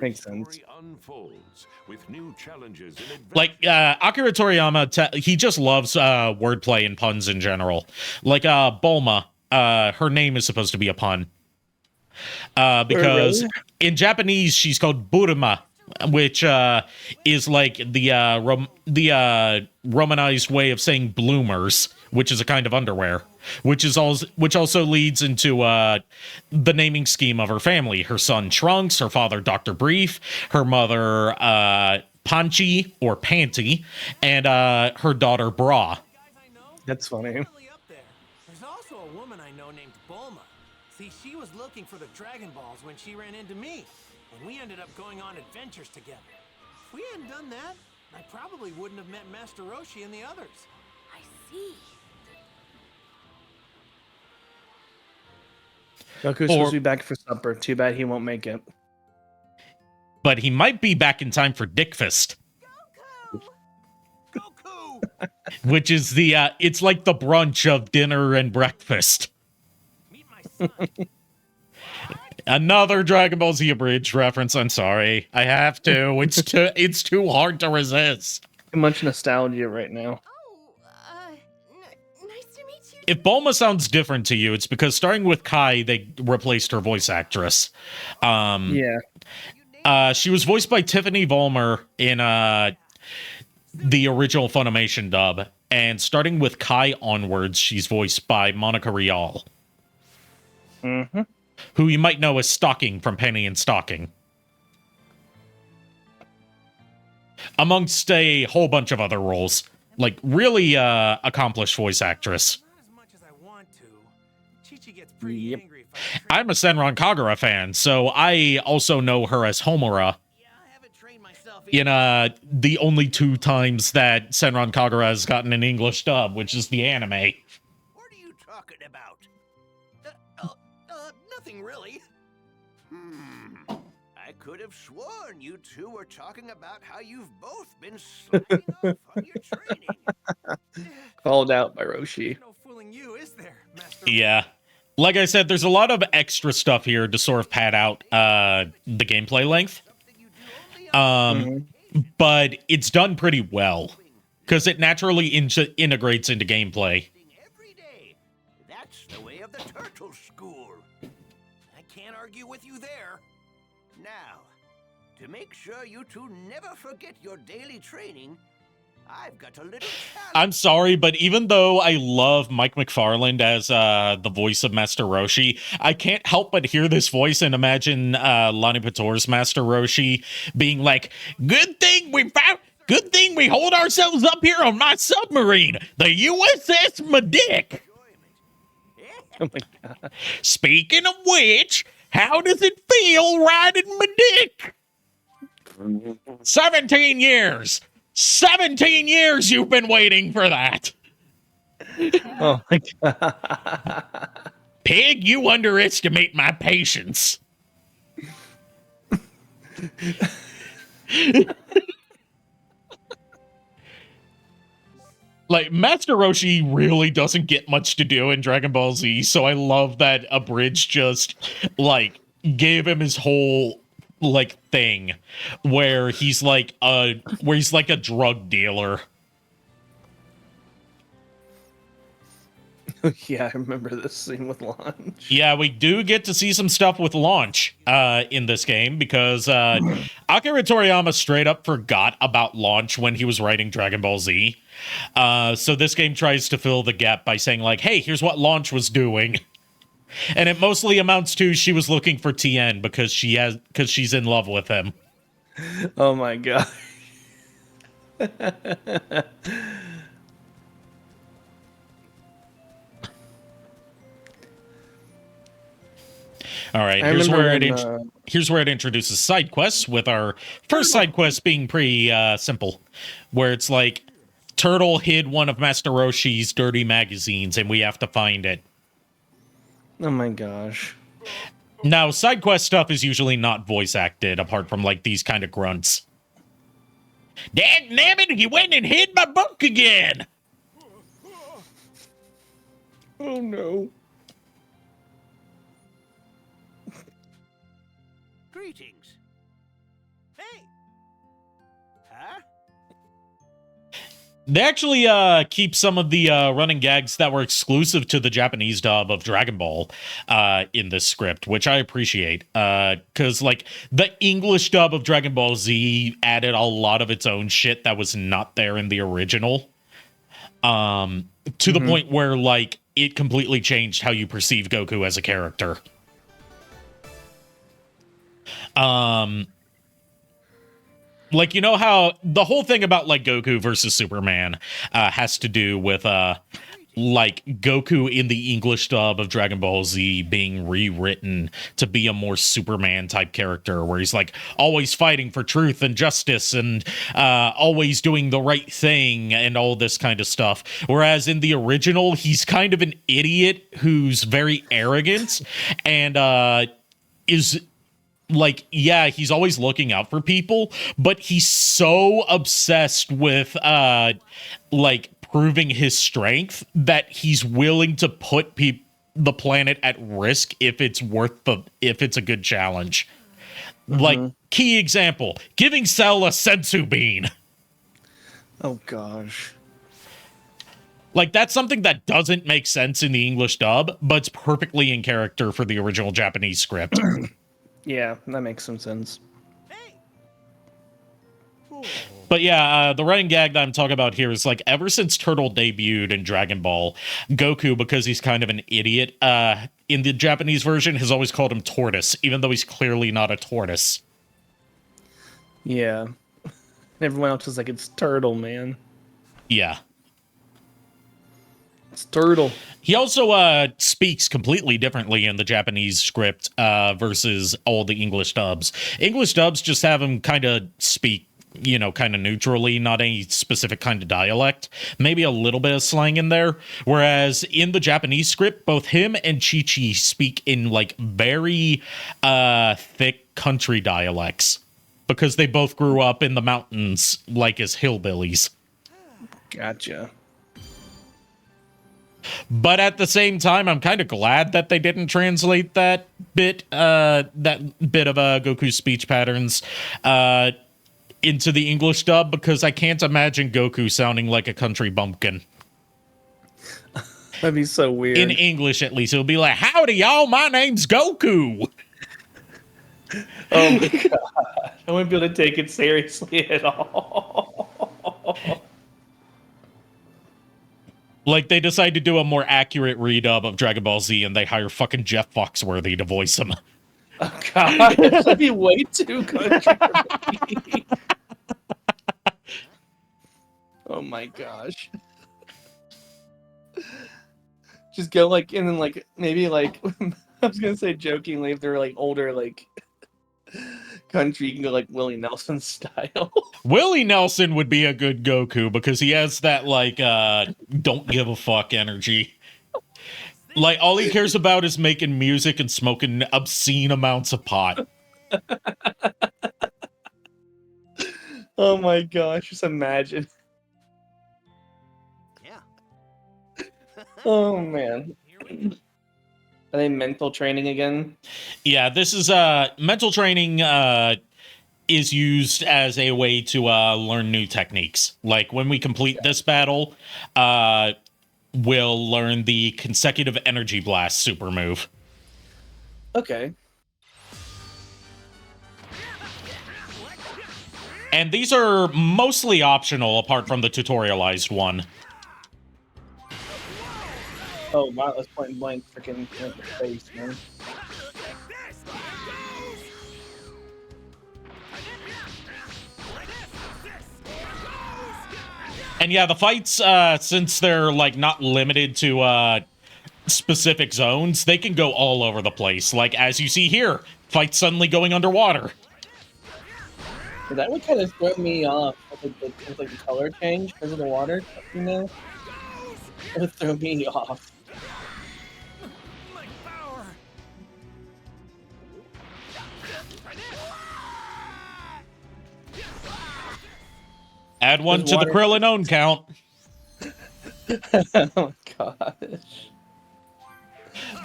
Makes sense. Like, Akira Toriyama, he just loves wordplay and puns in general. Like, Bulma, her name is supposed to be a pun. Because in Japanese, she's called Buruma, which is like the Romanized way of saying bloomers, which is a kind of underwear, which also leads into the naming scheme of her family. Her son Trunks, her father Dr. Brief, her mother Panchi or Panty, and her daughter Bra. That's funny. There's also a woman I know named Bulma. See, she was looking for the Dragon Balls when she ran into me, and we ended up going on adventures together. If we hadn't done that, I probably wouldn't have met Master Roshi and the others. I see. Goku's supposed to be back for supper. Too bad he won't make it. But he might be back in time for Dickfist. Goku! Which is it's like the brunch of dinner and breakfast. Meet my son. Another Dragon Ball Z abridged reference. I'm sorry. I have to. It's too hard to resist. Too much nostalgia right now. Oh, nice to meet you. If Bulma sounds different to you, it's because starting with Kai, they replaced her voice actress. Yeah. She was voiced by Tiffany Vollmer in the original Funimation dub, and starting with Kai onwards, she's voiced by Monica Rial, who you might know as Stocking from Penny and Stocking, amongst a whole bunch of other roles. Like, really accomplished voice actress. Not as much as I want to. Chi-Chi gets pretty angry if I I'm a Senran Kagura fan, so I also know her as Homura Yeah, I haven't trained myself in the only 2 times that Senran Kagura has gotten an English dub, which is the anime. What are you talking about? Nothing really. I could have sworn you two were talking about how you've both been slacking off on your training. Called out by Roshi. No fooling you, is there, Master? Yeah. Like I said, there's a lot of extra stuff here to sort of pad out the gameplay length. But it's done pretty well, because it naturally integrates into gameplay. Every day. That's the way of the turtle school. I can't argue with you there. Now, to make sure you two never forget your daily training, I've got a little challenge. I'm sorry, but even though I love Mike McFarland as the voice of Master Roshi, I can't help but hear this voice and imagine Lonnie Pator's Master Roshi being like, good thing we hold ourselves up here on my submarine, the USS Medic. Oh my god. Speaking of which, how does it feel riding Medic? 17 years! 17 years you've been waiting for that! Oh my god. Pig, you underestimate my patience. Like, Master Roshi really doesn't get much to do in Dragon Ball Z, so I love that Abridged just, like, gave him his whole, like, thing where he's like a drug dealer. Yeah, I remember this scene with Launch. Yeah, we do get to see some stuff with Launch in this game because Akira Toriyama straight up forgot about Launch when he was writing Dragon Ball Z. So this game tries to fill the gap by saying, like, hey, here's what Launch was doing. And it mostly amounts to she was looking for Tien because she's in love with him. Oh my god. All right, here's where it introduces side quests, with our first side quest being pretty simple, where it's like Turtle hid one of Master Roshi's dirty magazines and we have to find it. Oh my gosh. Now, side quest stuff is usually not voice acted, apart from like these kind of grunts. Dagnabbit, he went and hid my book again! Oh no. Greetings. Hey. Huh? They actually keep some of the running gags that were exclusive to the Japanese dub of Dragon Ball in this script, which I appreciate. Because, like, the English dub of Dragon Ball Z added a lot of its own shit that was not there in the original. To the point where, like, it completely changed how you perceive Goku as a character. Like, you know how the whole thing about, like, Goku versus Superman has to do with, like, Goku in the English dub of Dragon Ball Z being rewritten to be a more Superman-type character, where he's, like, always fighting for truth and justice and always doing the right thing and all this kind of stuff. Whereas in the original, he's kind of an idiot who's very arrogant and is... like, yeah, he's always looking out for people, but he's so obsessed with, like, proving his strength that he's willing to put the planet at risk if it's if it's a good challenge. Like, key example, giving Cell a sensu bean. Oh gosh. Like, that's something that doesn't make sense in the English dub, but it's perfectly in character for the original Japanese script. Yeah, that makes some sense. But yeah, the running gag that I'm talking about here is, like, ever since Turtle debuted in Dragon Ball, Goku, because he's kind of an idiot, in the Japanese version, has always called him Tortoise, even though he's clearly not a tortoise. Yeah. Everyone else is like, it's Turtle, man. Yeah. It's Turtle. He also speaks completely differently in the Japanese script versus all the English dubs. English dubs just have him kind of speak, you know, kind of neutrally, not any specific kind of dialect. Maybe a little bit of slang in there. Whereas in the Japanese script, both him and Chi-Chi speak in, like, very thick country dialects. Because they both grew up in the mountains, like, as hillbillies. Gotcha. But at the same time, I'm kind of glad that they didn't translate that bit of Goku's speech patterns into the English dub, because I can't imagine Goku sounding like a country bumpkin. That'd be so weird. In English, at least. It'll be like, howdy, y'all, my name's Goku. Oh my god. I wouldn't be able to take it seriously at all. Like, they decide to do a more accurate redub of Dragon Ball Z, and they hire fucking Jeff Foxworthy to voice him. Oh god, that'd be way too country for me. Oh my gosh. Just go, like, and then, like, maybe, like, I was gonna say jokingly, if they're, like, older, like, country, you can go like Willie Nelson style. Willie Nelson would be a good Goku because he has that, like, don't give a fuck energy. Like, all he cares about is making music and smoking obscene amounts of pot. Oh my gosh, just imagine. Yeah. Oh man. Are they mental training again? Yeah, this is mental training is used as a way to learn new techniques. Like when we complete this battle, we'll learn the consecutive energy blast super move. Okay. And these are mostly optional apart from the tutorialized one. Oh wow, that's point blank freaking face, man. And yeah, the fights, since they're like not limited to specific zones, they can go all over the place. Like as you see here, fights suddenly going underwater. That would kind of throw me off with the color change because of the water, you know? It would throw me off. Add one to the Krillin own count. Oh my gosh.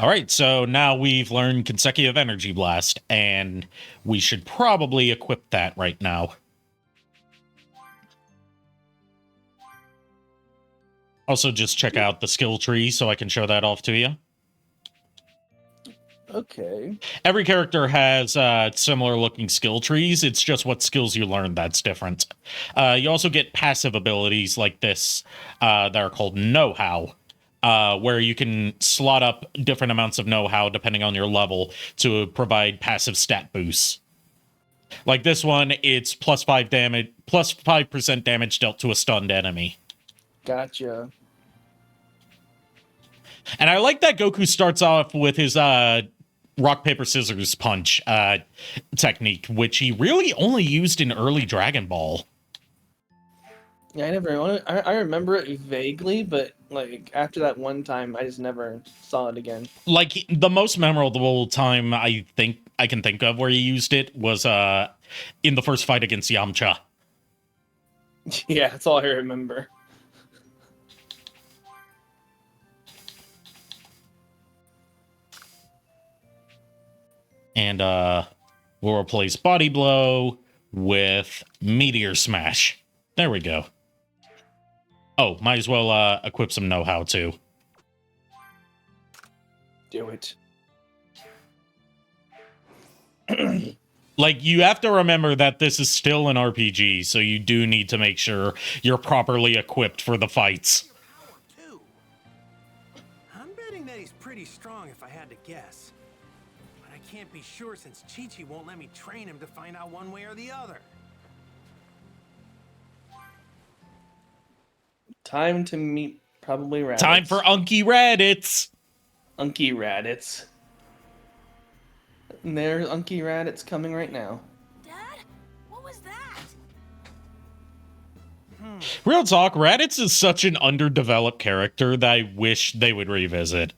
All right, so now we've learned consecutive energy blast, and we should probably equip that right now. Also, just check out the skill tree so I can show that off to you. Okay. Every character has similar looking skill trees. It's just what skills you learn that's different. You also get passive abilities like this that are called know-how, where you can slot up different amounts of know-how depending on your level to provide passive stat boosts. Like this one, it's plus 5% damage dealt to a stunned enemy. Gotcha. And I like that Goku starts off with his rock, paper, scissors punch technique, which he really only used in early Dragon Ball. Yeah, I remember it vaguely, but like after that one time, I just never saw it again. Like the most memorable time I think I can think of where he used it was in the first fight against Yamcha. Yeah, that's all I remember. And we'll replace Body Blow with Meteor Smash. There we go. Oh, might as well equip some know-how too. Do it. Like, you have to remember that this is still an RPG, so you do need to make sure you're properly equipped for the fights. I'm betting that he's pretty strong if I had to guess. But I can't be sure since Chi-Chi won't let me train him to find out one way or the other. Time to meet probably Raditz. Time for Unky Raditz! Unky Raditz. And there's Unky Raditz coming right now. Dad, what was that? Real talk, Raditz is such an underdeveloped character that I wish they would revisit.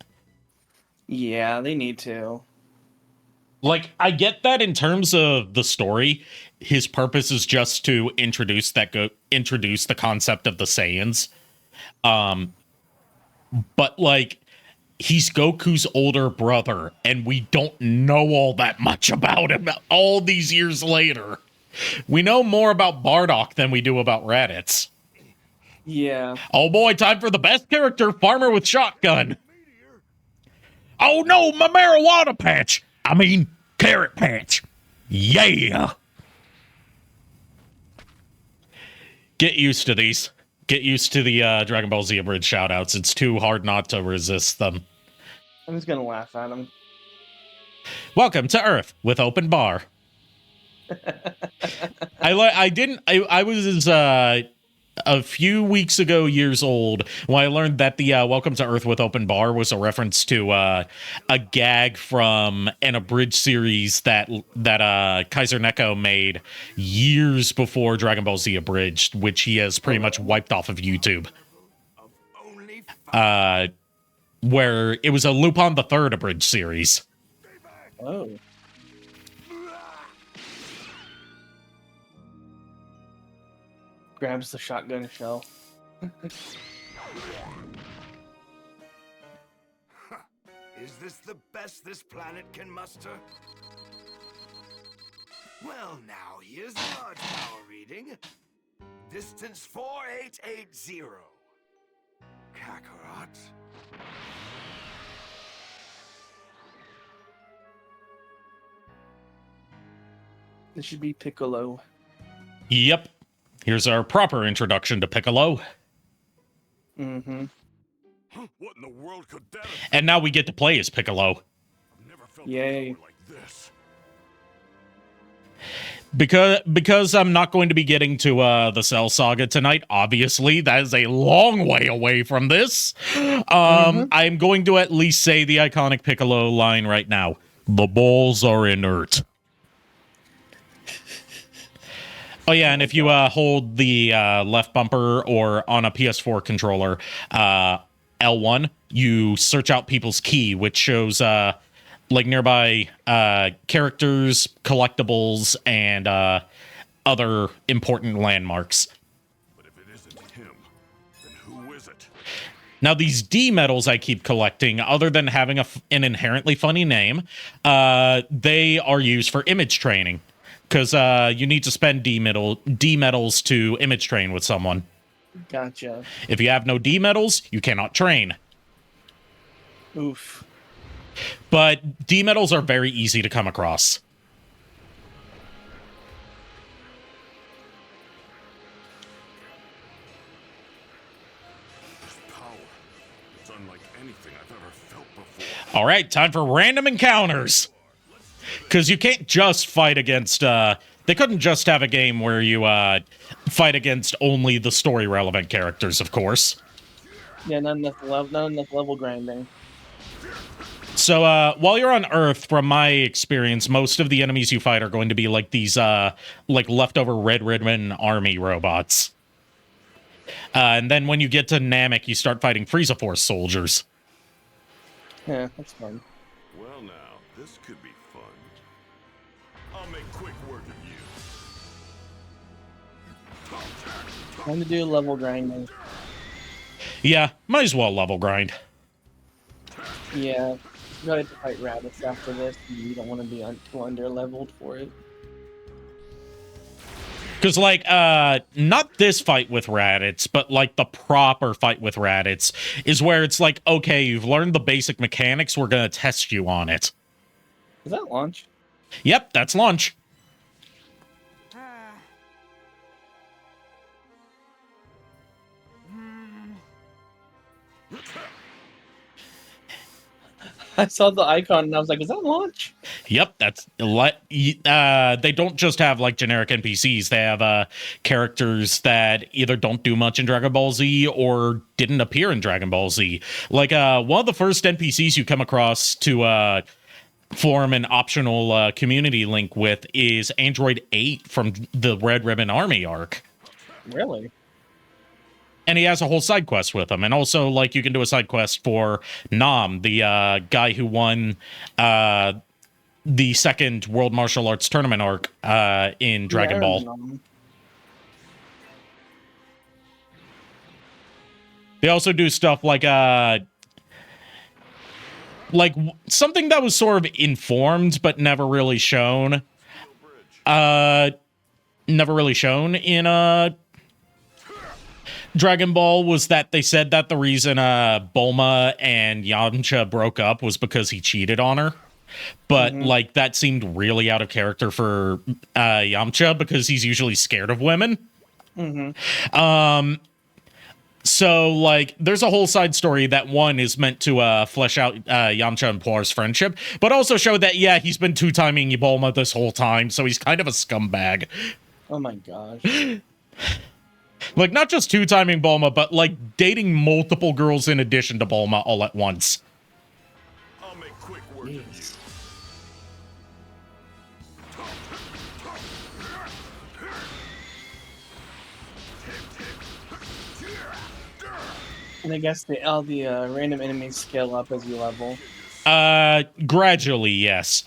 Yeah, they need to. Like, I get that in terms of the story, his purpose is just to introduce the concept of the Saiyans. But like, he's Goku's older brother, and we don't know all that much about him all these years later. We know more about Bardock than we do about Raditz. Yeah. Oh boy, time for the best character, Farmer with Shotgun. Oh no, my marijuana patch! I mean, carrot patch. Yeah! Get used to these. Get used to the Dragon Ball Z Abridged shoutouts. It's too hard not to resist them. I'm just gonna laugh at him. Welcome to Earth with open bar. I was a few weeks ago, years old, when I learned that the Welcome to Earth with Open Bar was a reference to a gag from an abridged series that Kaiser Neko made years before Dragon Ball Z Abridged, which he has pretty much wiped off of YouTube. Where it was a Lupin the Third abridged series. Oh. Grabs the shotgun shell. Is this the best this planet can muster? Well, now, here's the large power reading. Distance 4880. Kakarot. This should be Piccolo. Yep. Here's our proper introduction to Piccolo. Mm-hmm. What in the world could that have And now we get to play as Piccolo. never felt Yay. before like this? Because I'm not going to be getting to the Cell Saga tonight, obviously. That is a long way away from this. I'm going to at least say the iconic Piccolo line right now. The balls are inert. Oh, yeah, and if you hold the left bumper or on a PS4 controller, L1, you search out people's key, which shows like nearby characters, collectibles, and other important landmarks. But if it isn't him, then who is it? Now, these D medals I keep collecting, other than having an inherently funny name, they are used for image training. Because you need to spend D medals to image train with someone. Gotcha. If you have no D medals, you cannot train. Oof. But D medals are very easy to come across. This power. It's unlike anything I've ever felt before. All right, time for random encounters. Because you can't just fight against... they couldn't just have a game where you fight against only the story-relevant characters, of course. Yeah, not enough level grinding. So, while you're on Earth, from my experience, most of the enemies you fight are going to be like these, like leftover Red Ribbon Army robots. And then when you get to Namek, you start fighting Frieza Force soldiers. Yeah, that's fun. Well, now, this could be fun. I'll make quick work of you. Time to do level grinding. Yeah, might as well level grind. Yeah. You gotta have to fight rabbits after this, and you don't want to be too under-leveled for it. Because, like, not this fight with Raditz, but, like, the proper fight with Raditz is where it's like, okay, you've learned the basic mechanics, we're gonna test you on it. Is that launch? Yep, that's launch. I saw the icon and I was like, is that launch? Yep, that's they don't just have like generic NPCs. They have characters that either don't do much in Dragon Ball Z or didn't appear in Dragon Ball Z. Like one of the first NPCs you come across to form an optional community link with is Android 8 from the Red Ribbon Army arc. Really? And he has a whole side quest with him. And also, like, you can do a side quest for Nam, the guy who won the second World Martial Arts Tournament arc in Dragon Ball. They also do stuff like something that was sort of informed but never really shown. Never really shown in Dragon Ball was that they said that the reason Bulma and Yamcha broke up was because he cheated on her. But, like, that seemed really out of character for Yamcha because he's usually scared of women. So, like, there's a whole side story that, one, is meant to flesh out Yamcha and Poir's friendship, but also show that, yeah, he's been two-timing Bulma this whole time, so he's kind of a scumbag. Oh my gosh. Like, not just two-timing Bulma, but, like, dating multiple girls in addition to Bulma all at once. I'll make quick work of you. And I guess all the random enemies scale up as you level. Gradually, yes.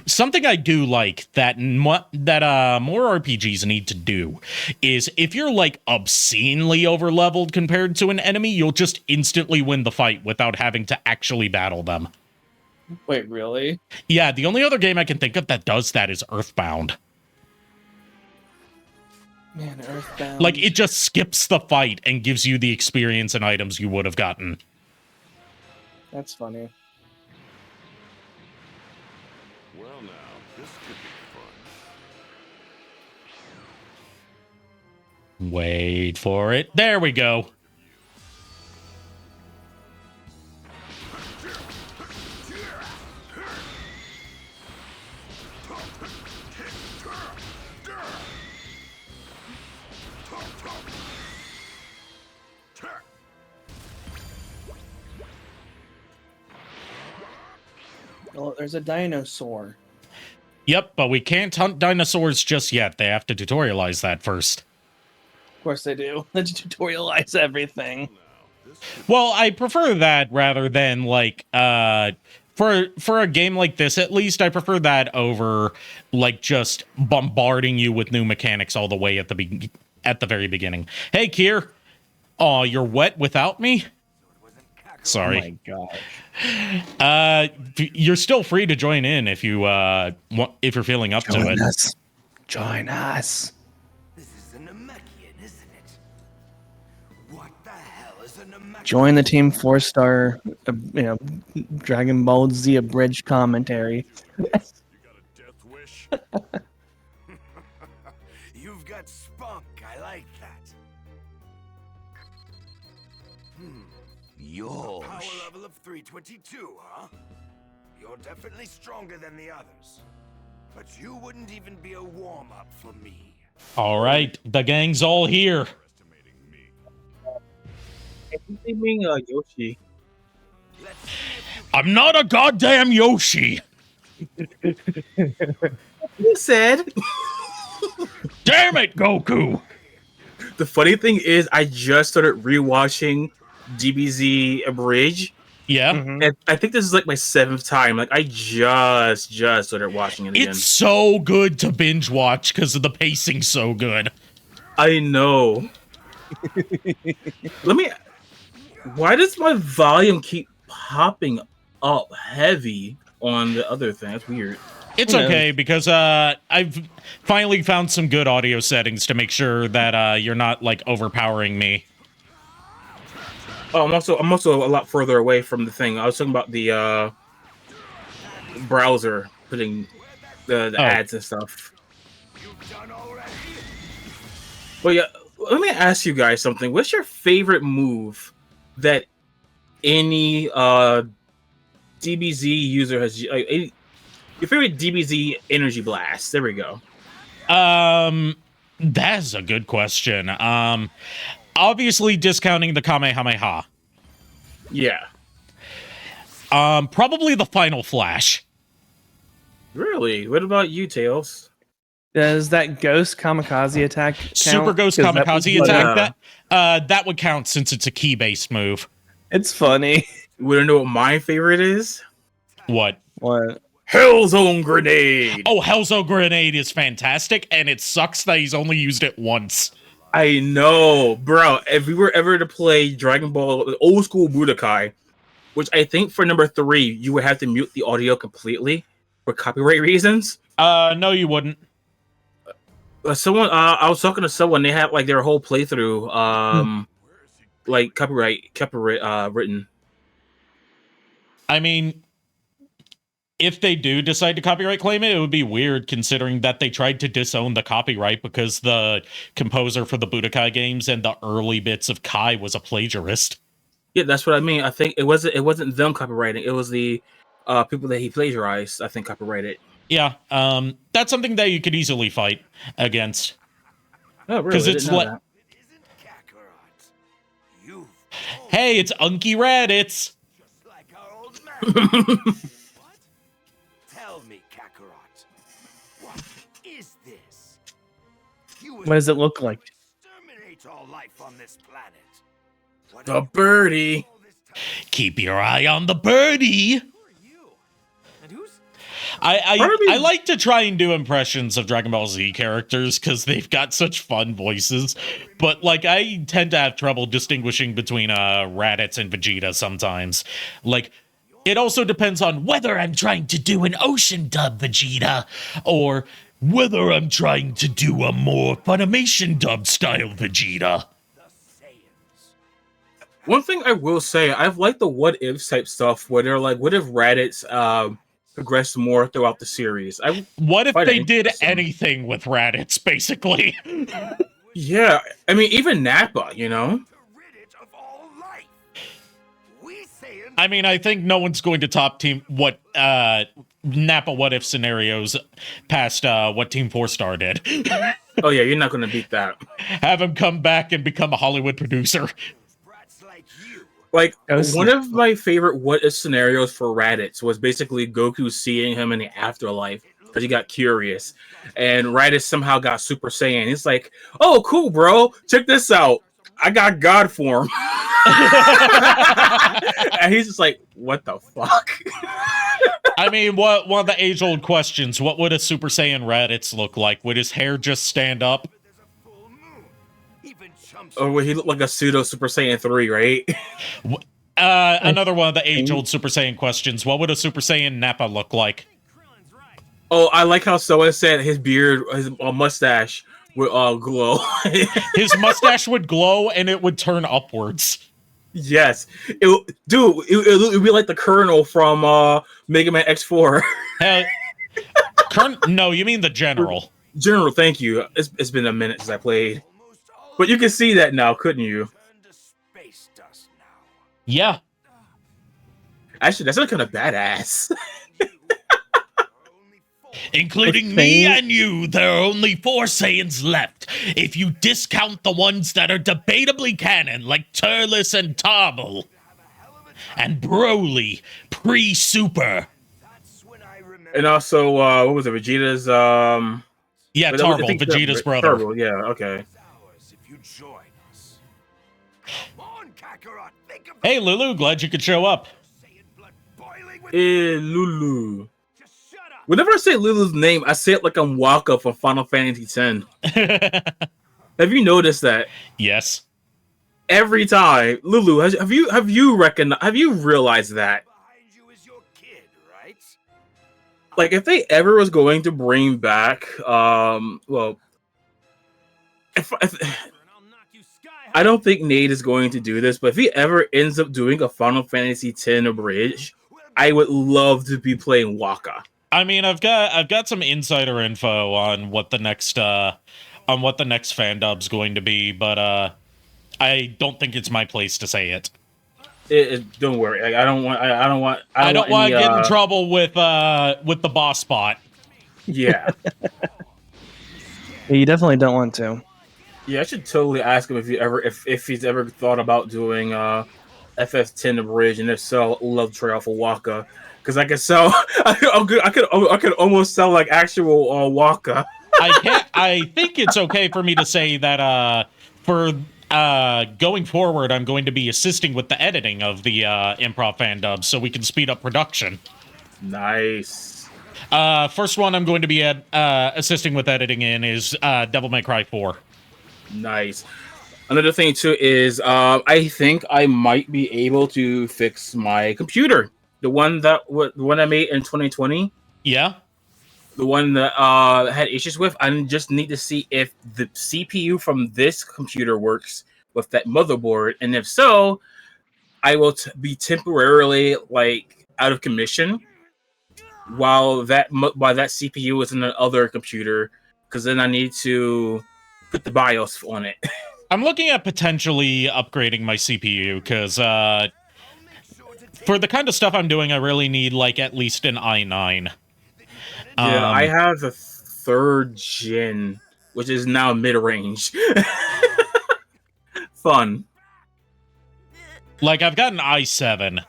Something I do like that more RPGs need to do is if you're like obscenely overleveled compared to an enemy, you'll just instantly win the fight without having to actually battle them. Wait, really? Yeah, the only other game I can think of that does that is Earthbound. Man, Earthbound. Like, it just skips the fight and gives you the experience and items you would have gotten. That's funny. Well, now, this could be fun. Wait for it. There we go. Oh, there's a dinosaur. Yep, but we can't hunt dinosaurs just yet. They have to tutorialize that first. Of course they do. Let's tutorialize everything. Well, I prefer that rather than, like, for a game like this, at least, I prefer that over, like, just bombarding you with new mechanics all the way at the very beginning. Hey, Kier. Aw, you're wet without me? Sorry. Oh my gosh. You're still free to join in if you if you're feeling up to it. Join us. This is a Namekian, isn't it? What the hell is a Namekian? Join the Team 4-star, Dragon Ball Z abridged commentary. You got a death wish? You've got spunk. I like that. Yours. Power level of 322, huh? You're definitely stronger than the others. But you wouldn't even be a warm-up for me. All right, the gang's all here. Estimating me. He's naming Yoshi. Let's see if you I'm not a goddamn Yoshi. He said. Damn it, Goku. The funny thing is, I just started rewatching DBZ Abridged. Yeah. And I think this is like my 7th time. Like, I just started watching it again. It's so good to binge watch because of the pacing so good. I know. Why does my volume keep popping up heavy on the other thing? That's weird. It's okay because I've finally found some good audio settings to make sure that you're not like overpowering me. Oh, I'm also a lot further away from the thing. I was talking about the browser putting the ads and stuff. But yeah, let me ask you guys something. What's your favorite move that any DBZ user has? Your favorite DBZ energy blast? There we go. That's a good question. Obviously discounting the Kamehameha. Yeah. Probably the Final Flash. Really? What about you, Tails? Does that ghost kamikaze attack count? Super Ghost 'Cause that Kamikaze was- attack? That would count since it's a key-based move. It's funny. You want to know what my favorite is? What? What? Hellzone Grenade! Oh, Hellzone Grenade is fantastic, and it sucks that he's only used it once. I know, bro. If we were ever to play Dragon Ball old school Budokai, which I think for number 3, you would have to mute the audio completely for copyright reasons. No, you wouldn't. Someone, I was talking to someone. They had like their whole playthrough, like copyright written. I mean, if they do decide to copyright claim it, it would be weird considering that they tried to disown the copyright because the composer for the Budokai games and the early bits of Kai was a plagiarist. Yeah, that's what I mean. I think it wasn't them copywriting. It was the people that he plagiarized. I think copyrighted. Yeah, that's something that you could easily fight against. Oh, really? Because I it's didn't know like that. Hey, it's Unky Raditz. Just like our old man. What? Tell me, Kakarot. What is this? What does it look like? Exterminate all life on this planet. What The birdie. Keep your eye on the birdie. Who are you? And who's... I like to try and do impressions of Dragon Ball Z characters because they've got such fun voices, but like I tend to have trouble distinguishing between Raditz and Vegeta sometimes. Like, it also depends on whether I'm trying to do an ocean dub Vegeta or whether I'm trying to do a more Funimation dub style Vegeta. One thing I will say, I've liked the what if type stuff where they're like, what if Raditz progressed more throughout the series? What if find they it did interesting. anything with Raditz, basically? Yeah, I mean, even Nappa, you know? rid it of all life? We Saiyans I mean, I think no one's going to top Team what Nappa what if scenarios past what Team 4 Star did. Oh yeah, you're not gonna beat that. Have him come back and become a Hollywood producer. brats like you. Like, Ghost- one of my favorite what if scenarios for Raditz was basically Goku seeing him in the afterlife because he got curious. And Raditz somehow got Super Saiyan. He's like, oh, cool, bro. Check this out. I got God form. And he's just like, what the fuck? I mean, one of the age-old questions, what would a Super Saiyan Raditz look like? Would his hair just stand up? There's a full moon. Even chumps Or would he look like a pseudo Super Saiyan 3, right? Another one of the age-old Super Saiyan questions, what would a Super Saiyan Nappa look like? Krillin's right. Oh, I like how someone said his beard, his mustache would glow. His mustache would glow and it would turn upwards. Yes. It would be like the Colonel from Mega Man X4. Hell, no, you mean the General. General, thank you. It's been a minute since I played. almost all But you can see that now, couldn't you? turn to space dust now. Yeah. Actually, that's kind of badass. Only four. Including me and you, there are only 4 Saiyans left. If you discount the ones that are debatably canon, like Turles and Tobble, and Broly, pre-Super. That's when I remember. And also, what was it? Vegeta's Yeah, I Tarble, think Vegeta's brother. Tarble, yeah, okay. Ours if you join us. Come on, Kakarot. Think of Hey, Lulu, glad you could show up. Saiyan blood boiling with Lulu. Just shut up. Whenever I say Lulu's name, I say it like I'm Waka from Final Fantasy X. Have you noticed that? Yes. Every time, Lulu, have you realized that? Behind you is your kid, right? Like, if they ever was going to bring back, well, if And I'll knock you sky high. I don't think Nate is going to do this, but if he ever ends up doing a Final Fantasy X abridged, I would love to be playing Waka. I mean, I've got some insider info on what the next fan dub's going to be, but I don't think it's my place to say it. Don't worry, like, I don't want to get in trouble with the boss spot. Yeah, You definitely don't want to. yeah. I should totally ask him if he's ever thought about doing FF10 abridged, and if so, love trail for Waka. Because I could sell, I could almost sell like actual Waka. I think it's okay for me to say that for going forward, I'm going to be assisting with the editing of the improv fan dubs so we can speed up production. Nice. First one I'm going to be assisting with editing in is Devil May Cry 4. Nice. Another thing too is I think I might be able to fix my computer. The one I made in 2020. Yeah? The one that had issues with. I just need to see if the CPU from this computer works with that motherboard, and if so, I will be temporarily like out of commission while that CPU is in the other computer, because then I need to put the BIOS on it. I'm looking at potentially upgrading my CPU because for the kind of stuff I'm doing, I really need like at least an i9. Yeah, I have a 3rd gen, which is now mid-range. Fun. Like, I've got an i7,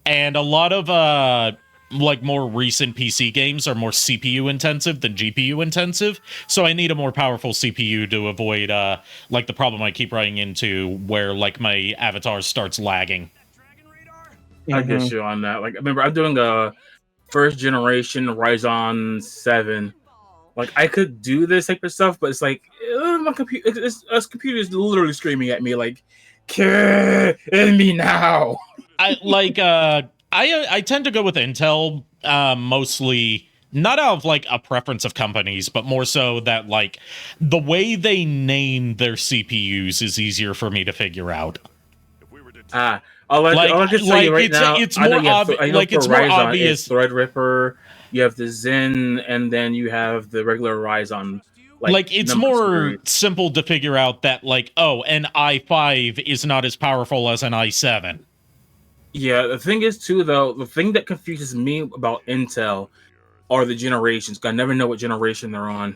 and a lot of, like, more recent PC games are more CPU intensive than GPU intensive, so I need a more powerful CPU to avoid, like, the problem I keep running into where, like, my avatar starts lagging. I get you on that. Like, remember, I'm doing a first generation Ryzen 7. Like, I could do this type of stuff, but it's like, my computer, this computer is literally screaming at me, like, kill me now. I tend to go with Intel, mostly not out of like a preference of companies, but more so that like the way they name their CPUs is easier for me to figure out. I'll just tell you right now. It's more obvious. Like it's more obvious. It's Threadripper, you have the Zen, and then you have the regular Ryzen. Like it's more simple to figure out that like, oh, an i5 is not as powerful as an i7. Yeah, the thing is too though, the thing that confuses me about Intel are the generations. I never know what generation they're on.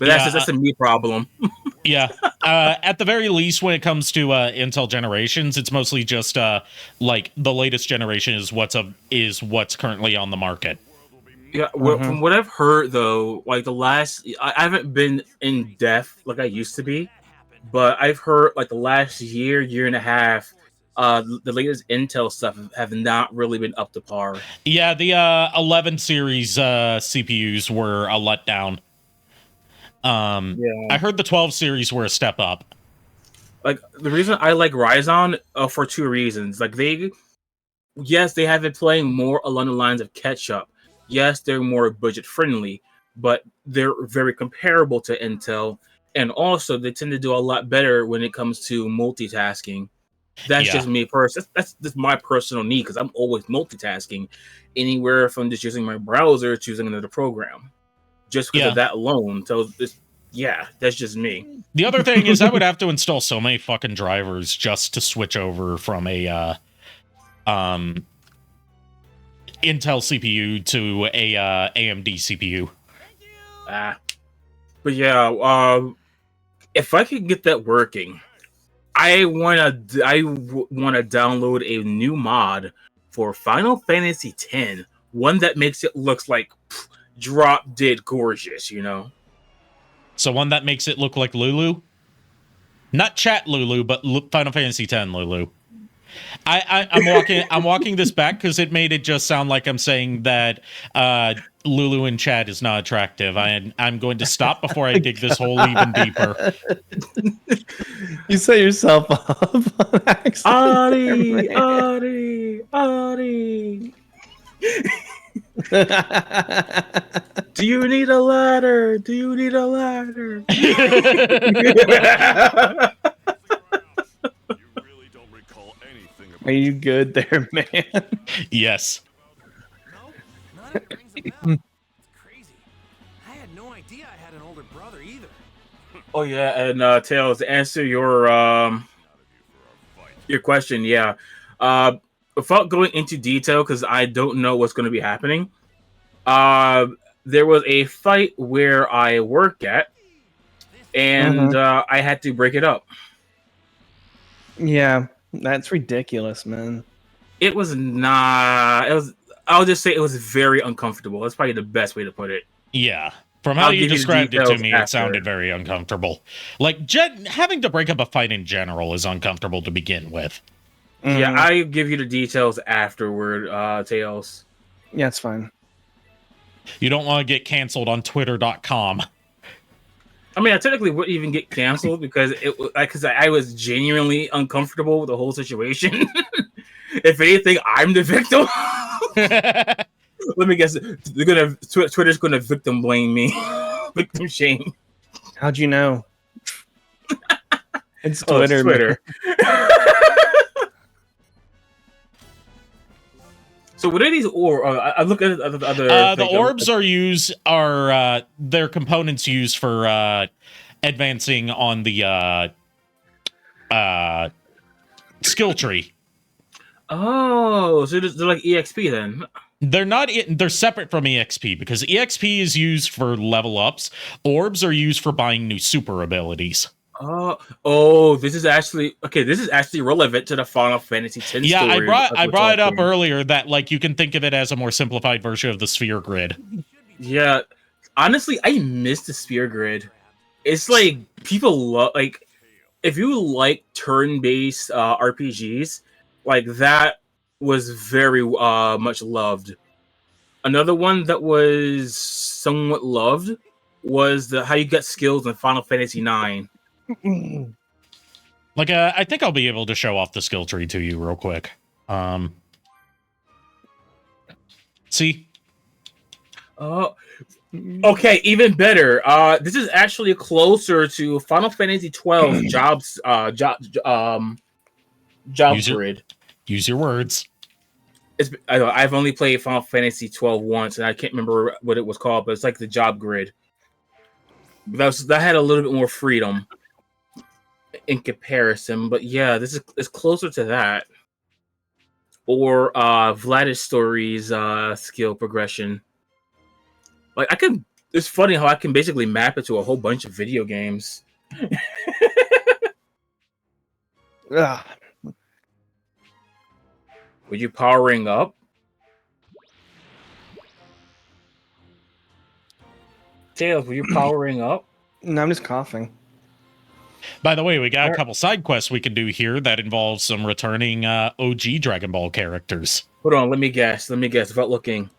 But that's a me problem. Yeah. At the very least, when it comes to Intel generations, it's mostly just like the latest generation is what's currently on the market. Yeah, from what I've heard though, like I haven't been in depth like I used to be, but I've heard like the last year and a half, the latest Intel stuff have not really been up to par. Yeah, the 11 series CPUs were a letdown. I heard the 12 series were a step up. Like the reason I like Ryzen for two reasons. Like they have been playing more along the lines of catch up. Yes, they're more budget friendly, but they're very comparable to Intel, and also they tend to do a lot better when it comes to multitasking. That's just me personally. That's just my personal need because I'm always multitasking, anywhere from just using my browser to using another program, just because of that alone. So that's just me. The other thing is I would have to install so many fucking drivers just to switch over from a Intel CPU to a AMD CPU. But yeah, if I could get that working, I wanna download a new mod for Final Fantasy X, one that makes it looks like drop dead gorgeous, you know. So one that makes it look like Lulu, not Chat Lulu, but Final Fantasy X Lulu. I'm walking this back because it made it just sound like I'm saying that Lulu in chat is not attractive. I'm going to stop before I dig this hole even deeper. You set yourself up on accident. Ari. Do you need a ladder? Are you good there, man? Yes. No, none of it rings a bell. It's crazy. I had no idea I had an older brother either. Oh yeah, and Tails, to answer your question, without going into detail because I don't know what's going to be happening. There was a fight where I work at, and I had to break it up. Yeah. That's ridiculous, man. It was not. It was. I'll just say it was very uncomfortable. That's probably the best way to put it. Yeah. From how you described it to me, it sounded very uncomfortable. Like, having to break up a fight in general is uncomfortable to begin with. Yeah, I'll give you the details afterward, Tails. Yeah, it's fine. You don't want to get canceled on Twitter.com. I mean, I technically wouldn't even get canceled because I was genuinely uncomfortable with the whole situation. If anything, I'm the victim. Let me guess. Twitter's gonna victim blame me. Victim shame. How'd you know? It's Twitter. It's Twitter. So what are these orbs? I look at other. The orbs are their components used for advancing on the skill tree. Oh, so they're like EXP then? They're not. They're separate from EXP because EXP is used for level ups. Orbs are used for buying new super abilities. Oh, this is actually okay. This is actually relevant to the Final Fantasy X Yeah, story. I brought it up earlier that like you can think of it as a more simplified version of the sphere grid. Yeah, honestly, I miss the sphere grid. It's like people love like if you like turn-based RPGs, like that was very much loved. Another one that was somewhat loved was the how you get skills in Final Fantasy IX. Like, I think I'll be able to show off the skill tree to you real quick. See? Oh, okay, even better. This is actually closer to Final Fantasy 12 job grid. Use your words. I've only played Final Fantasy 12 once, and I can't remember what it was called, but it's like the job grid. That had a little bit more freedom in comparison, but yeah, this is closer to that. Or Vladis Story's skill progression. Like it's funny how I can basically map it to a whole bunch of video games. Ugh. Were you powering up? Tails, were you powering up? No, I'm just coughing. By the way, we got a couple side quests we can do here that involve some returning OG Dragon Ball characters. Hold on, let me guess without looking.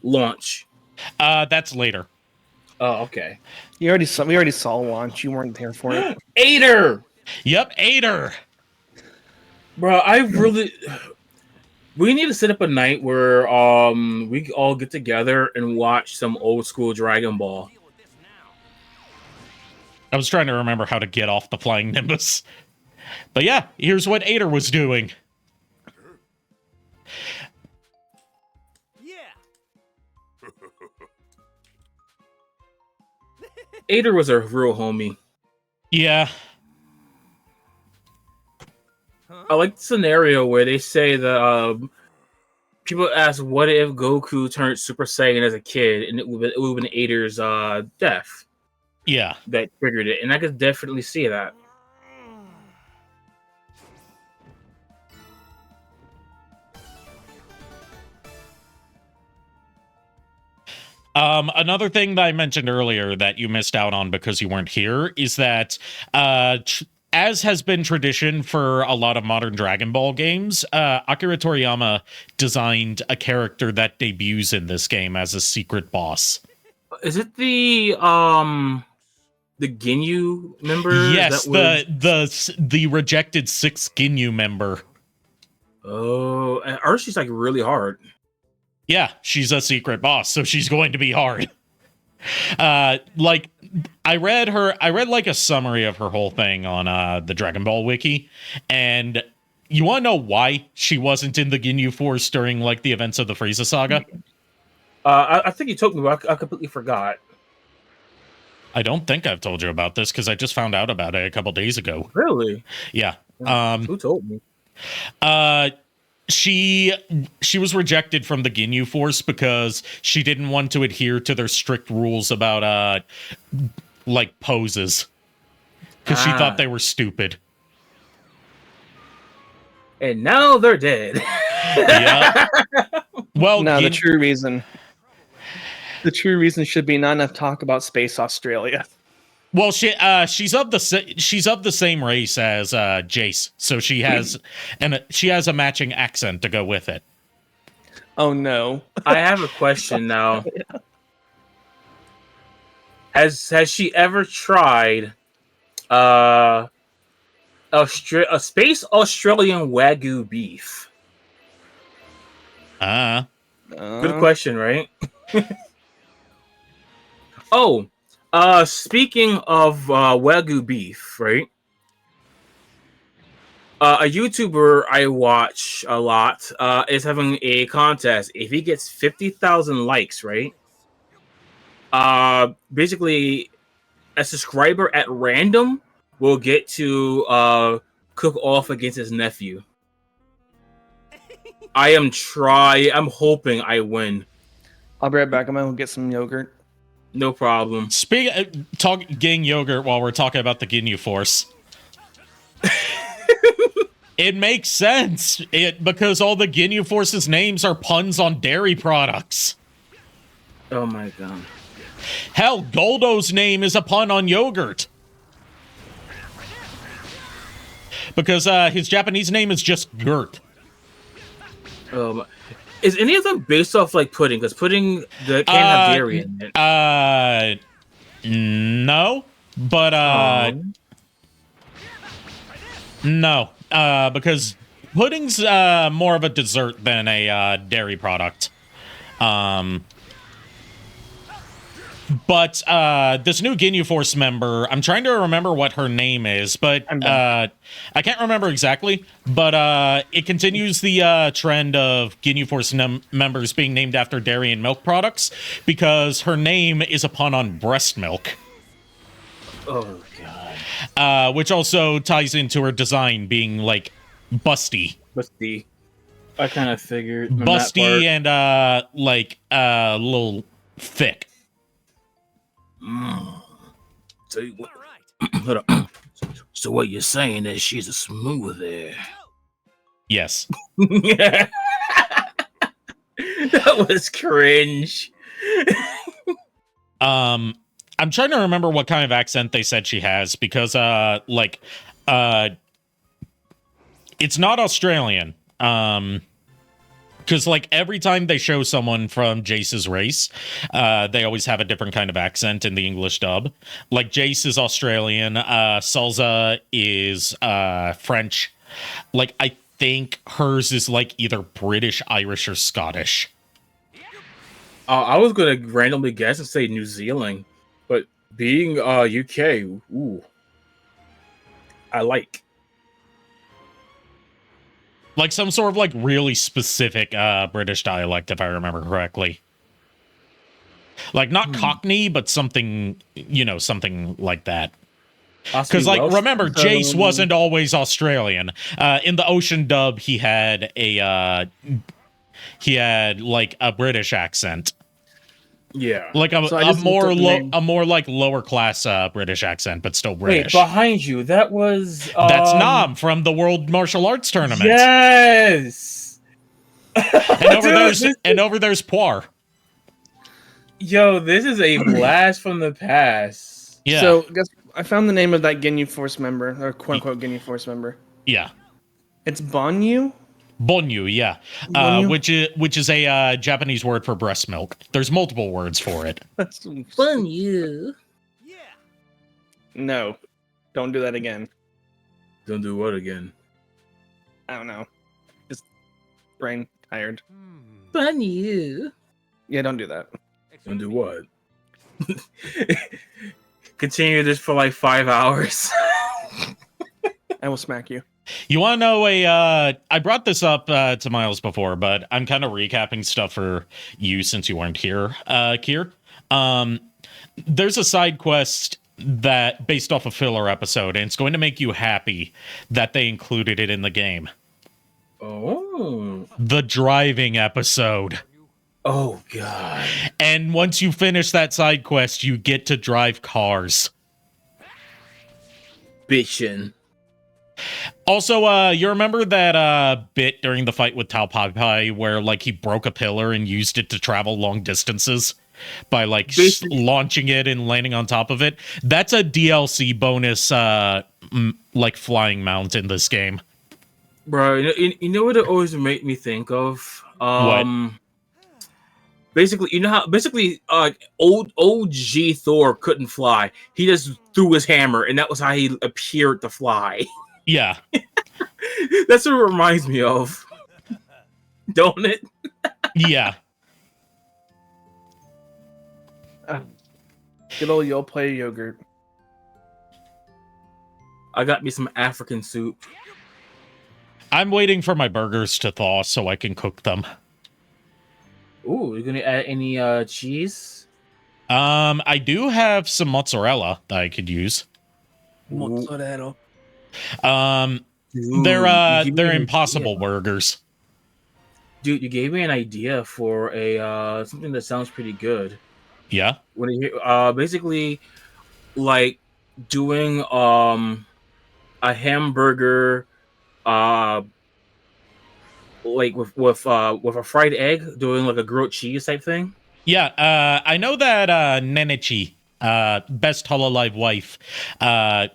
Launch. That's later. Oh, okay. We already saw launch. You weren't there for it. Aider! Yep, Aider! Bro, we need to set up a night where we all get together and watch some old school Dragon Ball. I was trying to remember how to get off the flying Nimbus. But yeah, here's what Aider was doing. Aider was a real homie. Yeah. I like the scenario where they say that people ask, what if Goku turned Super Saiyan as a kid, and it would have been Aider's death. Yeah. That triggered it, and I could definitely see that. Another thing that I mentioned earlier that you missed out on because you weren't here is that, as has been tradition for a lot of modern Dragon Ball games, Akira Toriyama designed a character that debuts in this game as a secret boss. Is it the Ginyu member? Yes, the rejected 6th Ginyu member. Oh, and Archie's like really hard. Yeah, she's a secret boss, so she's going to be hard. Like I read like a summary of her whole thing on the Dragon Ball wiki, and you want to know why she wasn't in the Ginyu Force during like the events of the Frieza saga? I think you told me, but I completely forgot. I don't think I've told you about this because I just found out about it a couple days ago. Really? Yeah. Who told me? She was rejected from the Ginyu Force because she didn't want to adhere to their strict rules about like poses, because she thought they were stupid. And now they're dead. Yeah. Well, no, the true reason should be not enough talk about Space Australia. Well, she's of the same race as Jace, so she has a matching accent to go with it. Oh no! I have a question now. Yeah. Has she ever tried a Space Australian Wagyu beef? Good question, right? Oh. Speaking of Wagyu beef, right? A YouTuber I watch a lot is having a contest. If he gets 50,000 likes, right? Basically, a subscriber at random will get to cook off against his nephew. I'm hoping I win. I'll be right back. I'm gonna get some yogurt. No problem. Getting yogurt while we're talking about the Ginyu Force. It makes sense. Because all the Ginyu Force's names are puns on dairy products. Oh my god. Hell, Goldo's name is a pun on yogurt. Because his Japanese name is just Gert. Is any of them based off like pudding? Because pudding can't have dairy in it. No. But no. Because pudding's more of a dessert than a dairy product. But this new Ginyu Force member, I'm trying to remember what her name is, but I can't remember exactly. But it continues the trend of Ginyu Force members being named after dairy and milk products because her name is a pun on breast milk. Oh god. Which also ties into her design being like busty. Busty. I kind of figured. Busty and like a little thick. So, hold up. So what you're saying is she's a smoothie. Yes. That was cringe. I'm trying to remember what kind of accent they said she has because it's not Australian. Because, like, every time they show someone from Jace's race, they always have a different kind of accent in the English dub. Like, Jace is Australian, Salza is French. Like, I think hers is, like, either British, Irish, or Scottish. I was going to randomly guess and say New Zealand, but being UK, ooh, I like. Like some sort of like really specific British dialect, if I remember correctly. Like not Cockney, but something, something like that. Because like remember, Jace wasn't always Australian. In the Ocean dub, he had like a British accent. Yeah, like a more like lower class British accent, but still British. Wait, behind you, that was that's Nam from the World Martial Arts Tournament. Yes. And over there's Poir. Yo, this is a blast from the past. Yeah. So guess I found the name of that Ginyu Force member, or quote unquote Ginyu Force member. Yeah. It's Bonyu. Bonyu, yeah. Which is a Japanese word for breast milk. There's multiple words for it. That's Bonyu. Yeah. No. Don't do that again. Don't do what again? I don't know. Just brain tired. Bonyu. Yeah, don't do that. Don't do what? Continue this for like 5 hours. I will smack you. You want to know I brought this up to Miles before, but I'm kind of recapping stuff for you since you weren't here, Kier. There's a side quest that based off a filler episode, and it's going to make you happy that they included it in the game. Oh. The driving episode. Oh, God. And once you finish that side quest, you get to drive cars. Bitchin'. Also, you remember that bit during the fight with Tao Pai Pai where, like, he broke a pillar and used it to travel long distances by, like, launching it and landing on top of it? That's a DLC bonus, like, flying mount in this game. Bro, you know what it always made me think of? What? Basically, you know how old G Thor couldn't fly. He just threw his hammer, and that was how he appeared to fly. Yeah. That's what it reminds me of. Don't it? Yeah. Good old You'll Play yogurt. I got me some African soup. I'm waiting for my burgers to thaw so I can cook them. Ooh, you gonna add any cheese? I do have some mozzarella that I could use. Mozzarella. They're Impossible burgers. Dude, you gave me an idea for a something that sounds pretty good. Yeah. When you basically like doing a hamburger like with a fried egg, doing like a grilled cheese type thing. Yeah, I know that Nenichi, best Hololive wife,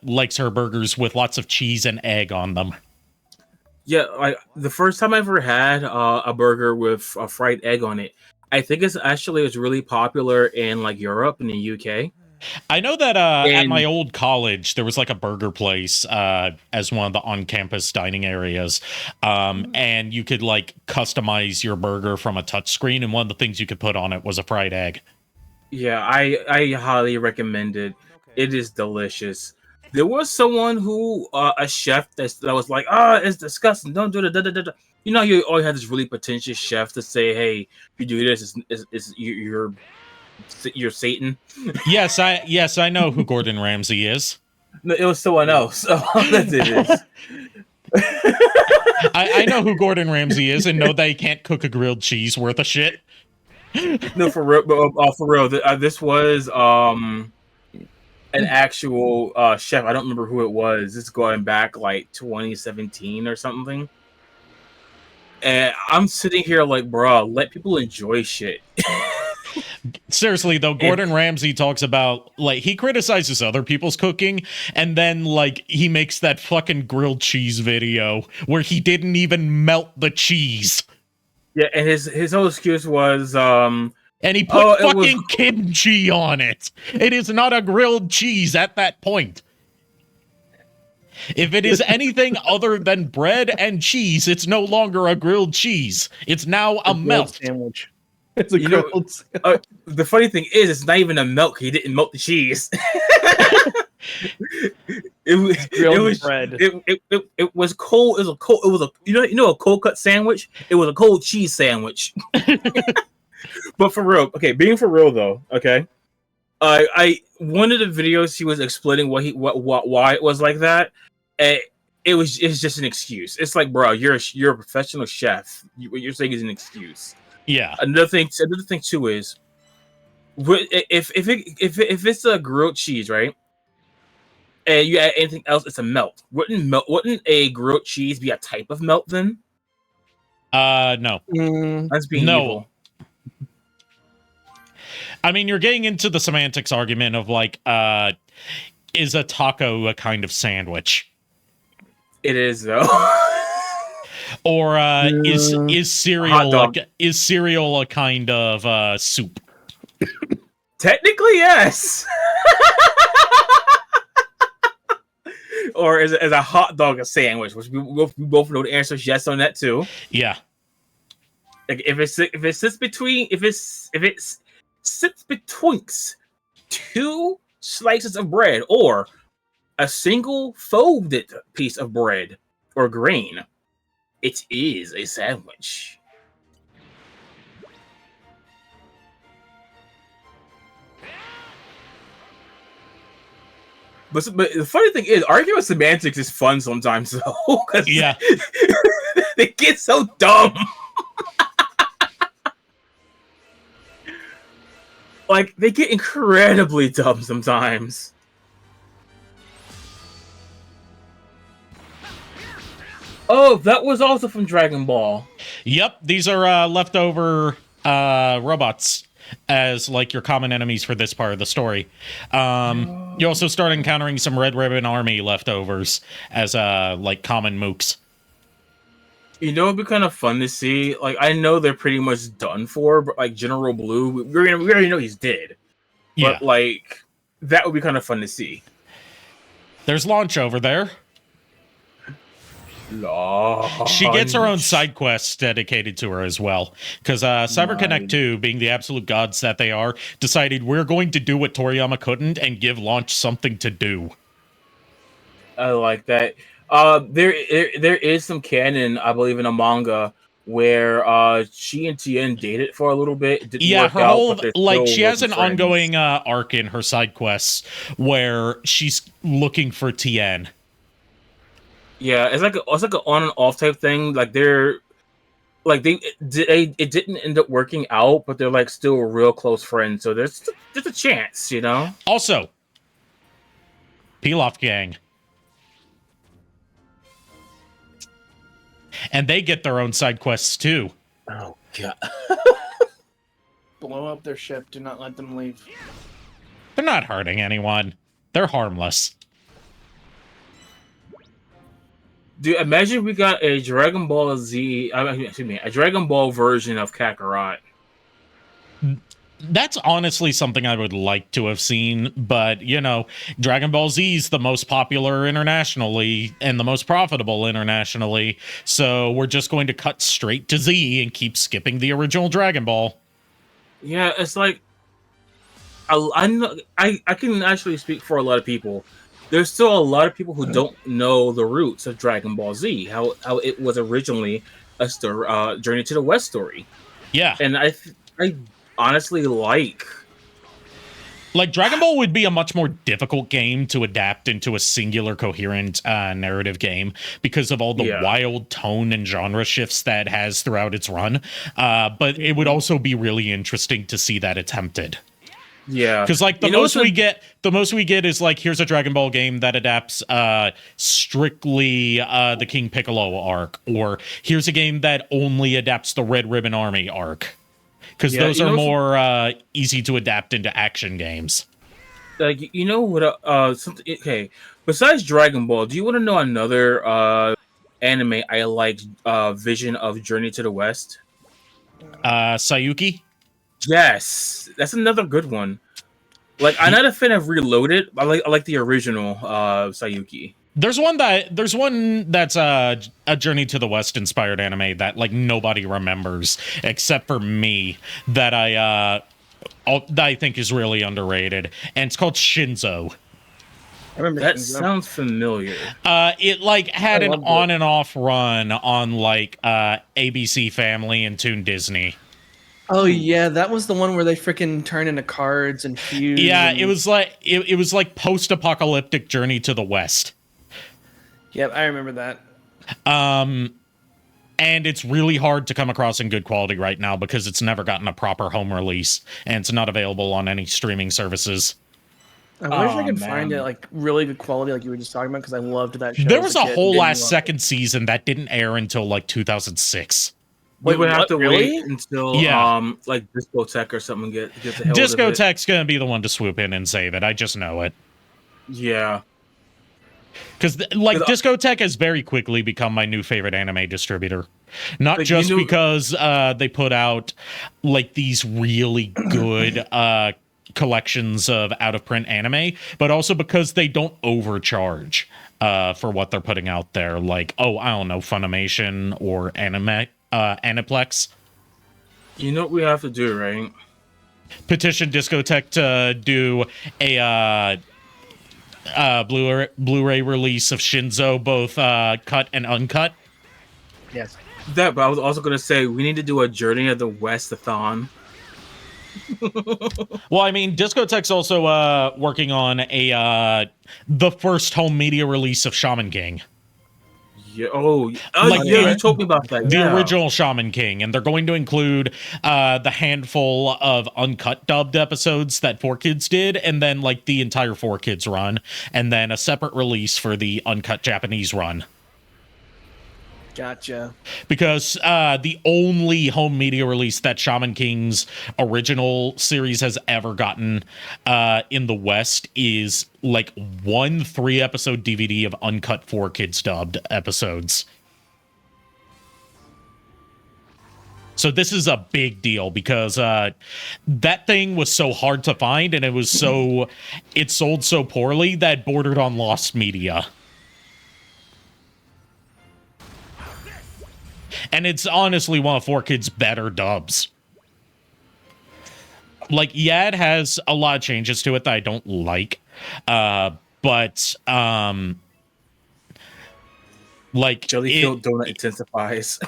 likes her burgers with lots of cheese and egg on them. Yeah, like the first time I ever had a burger with a fried egg on it, I think it's really popular in like Europe and the UK. I know that at my And old college, there was like a burger place as one of the on-campus dining areas, and you could like customize your burger from a touchscreen, and one of the things you could put on it was a fried egg. yeah, I highly recommend it. It is delicious. There was someone who a chef that was like, it's disgusting. Don't do it. Da, da, da, da." You know, you always have this really pretentious chef to say, "Hey, if you do this, you're Satan." Yes, I know who Gordon Ramsay is. No, it was someone else. Oh, that's it is. I know who Gordon Ramsay is, and know that he can't cook a grilled cheese worth of shit. No, for real. For real. This was an actual chef. I don't remember who it was. It's going back like 2017 or something. And I'm sitting here like, bro, let people enjoy shit. Seriously though, Gordon Ramsay talks about like he criticizes other people's cooking, and then like he makes that fucking grilled cheese video where he didn't even melt the cheese. Yeah, and his whole excuse was and he put fucking kimchi on it. It is not a grilled cheese at that point. If it is anything other than bread and cheese, it's no longer a grilled cheese. It's now a melt sandwich. It's a grilled. The funny thing is, it's not even a melt. He didn't melt the cheese. It was grilled bread. It was cold. It was a cold. It was a a cold cut sandwich. It was a cold cheese sandwich. But for real, okay. Being for real though, okay. I one of the videos he was explaining why it was like that. It's just an excuse. It's like, bro, you're a professional chef. What you're saying is an excuse. Yeah. Another thing too is, if it's a grilled cheese, right? And you add anything else, it's a melt. Wouldn't a grilled cheese be a type of melt then? No. That's being evil. I mean, you're getting into the semantics argument of like, is a taco a kind of sandwich? It is though. Or is cereal a kind of soup? Technically, yes. Or is a hot dog a sandwich? Which we both know the answer is yes on that too. Yeah. Like if it sits between two slices of bread or a single folded piece of bread or grain, it is a sandwich. But the funny thing is, arguing semantics is fun sometimes, though. Yeah. They get so dumb. Like, they get incredibly dumb sometimes. Oh, that was also from Dragon Ball. Yep, these are leftover robots as like your common enemies for this part of the story. You also start encountering some Red Ribbon Army leftovers as like common mooks. You know, it'd be kind of fun to see. Like, I know they're pretty much done for, but like General Blue, we already know he's dead. Yeah. But like, that would be kind of fun to see. There's Launch over there. Launch. She gets her own side quests dedicated to her as well. Because CyberConnect 2, being the absolute gods that they are, decided we're going to do what Toriyama couldn't and give Launch something to do. I like that. There is some canon, I believe, in a manga where she and Tien dated for a little bit. It didn't work her out, whole but like she has an friends. ongoing arc in her side quests where she's looking for Tien. Yeah, it's like an on and off type thing. Like like it didn't end up working out, but they're like still real close friends. So there's a chance, you know. Also, Pilaf Gang. And they get their own side quests too. Oh god. Blow up their ship. Do not let them leave. They're not hurting anyone. They're harmless. Dude, imagine we got a Dragon Ball Z, excuse me, a Dragon Ball version of Kakarot. That's honestly something I would like to have seen, but, you know, Dragon Ball Z is the most popular internationally and the most profitable internationally, so we're just going to cut straight to Z and keep skipping the original Dragon Ball. Yeah, it's like, I can actually speak for a lot of people. There's still a lot of people who don't know the roots of Dragon Ball Z, how it was originally a Journey to the West story. Yeah. And I honestly like Dragon Ball would be a much more difficult game to adapt into a singular coherent narrative game because of all the wild tone and genre shifts that it has throughout its run. But it would also be really interesting to see that attempted. Yeah, because like the most we get is like, here's a Dragon Ball game that adapts strictly the King Piccolo arc, or here's a game that only adapts the Red Ribbon Army arc, because those are more easy to adapt into action games. Like, you know what? Something. Okay, besides Dragon Ball, do you want to know another anime I like? Vision of Journey to the West. Sayuki. Yes, that's another good one. Like, I'm not a fan of Reloaded. I like the original Sayuki. There's one that's a Journey to the West inspired anime that like nobody remembers except for me, that I think is really underrated, and it's called Shinzo. I remember that. Shinzo. Sounds familiar. It like had an on and off run on like ABC Family and Toon Disney. Oh yeah, that was the one where they freaking turn into cards and fuse. Yeah, and... it was like post-apocalyptic Journey to the West. Yep, I remember that. And it's really hard to come across in good quality right now because it's never gotten a proper home release, and it's not available on any streaming services. I wish I could find it like really good quality, like you were just talking about, because I loved that show. There was a whole last second season that didn't air until like 2006. We would have to wait until like Discotech or something gets a hold Discotech's gonna be the one to swoop in and save it. I just know it. Yeah. Because Discotech has very quickly become my new favorite anime distributor. Not just because they put out like these really good collections of out-of-print anime, but also because they don't overcharge for what they're putting out there. Like, I don't know, Funimation or Aniplex. You know what we have to do, right? Petition Discotech to do a Blu-ray release of Shinzo, both cut and uncut. Yes. But I was also going to say we need to do a Journey of the West-a-thon. Well, I mean, Discotech's also working on the first home media release of Shaman King. Yeah. You told me about that. The original Shaman King, and they're going to include the handful of uncut dubbed episodes that 4Kids did, and then like the entire 4Kids run, and then a separate release for the uncut Japanese run. Gotcha. Because the only home media release that Shaman King's original series has ever gotten in the West is like one 3-episode DVD of uncut 4Kids dubbed episodes. So this is a big deal because that thing was so hard to find, and it sold so poorly that it bordered on lost media. And it's honestly one of 4Kids' better dubs. Like, yeah, it has a lot of changes to it that I don't like. But like Jellyfield Donut intensifies.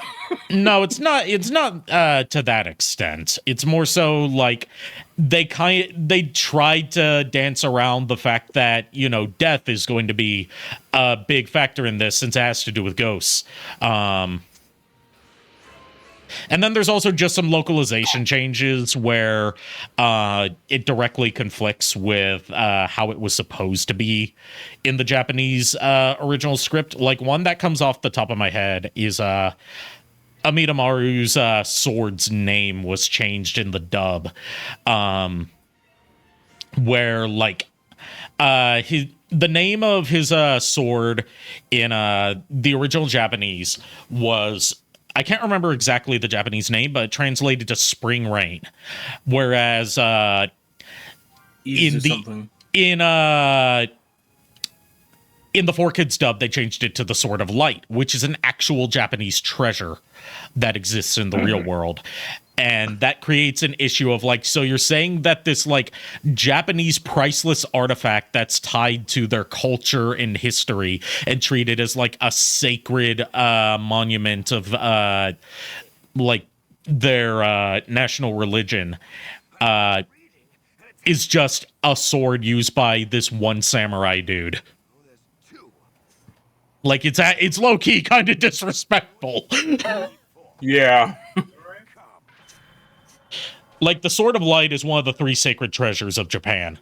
No, it's not to that extent. It's more so like they tried to dance around the fact that, you know, death is going to be a big factor in this since it has to do with ghosts. And then there's also just some localization changes where it directly conflicts with how it was supposed to be in the Japanese original script. Like, one that comes off the top of my head is Amidamaru's sword's name was changed in the dub, where like the name of his sword in the original Japanese was, I can't remember exactly the Japanese name, but it translated to Spring Rain, whereas in the 4Kids dub they changed it to the Sword of Light, which is an actual Japanese treasure that exists in the real world. And that creates an issue of like, so you're saying that this like Japanese priceless artifact that's tied to their culture and history and treated as like a sacred monument of like their national religion is just a sword used by this one samurai dude. Like, it's low-key kind of disrespectful. Yeah. Like, the Sword of Light is one of the 3 sacred treasures of Japan.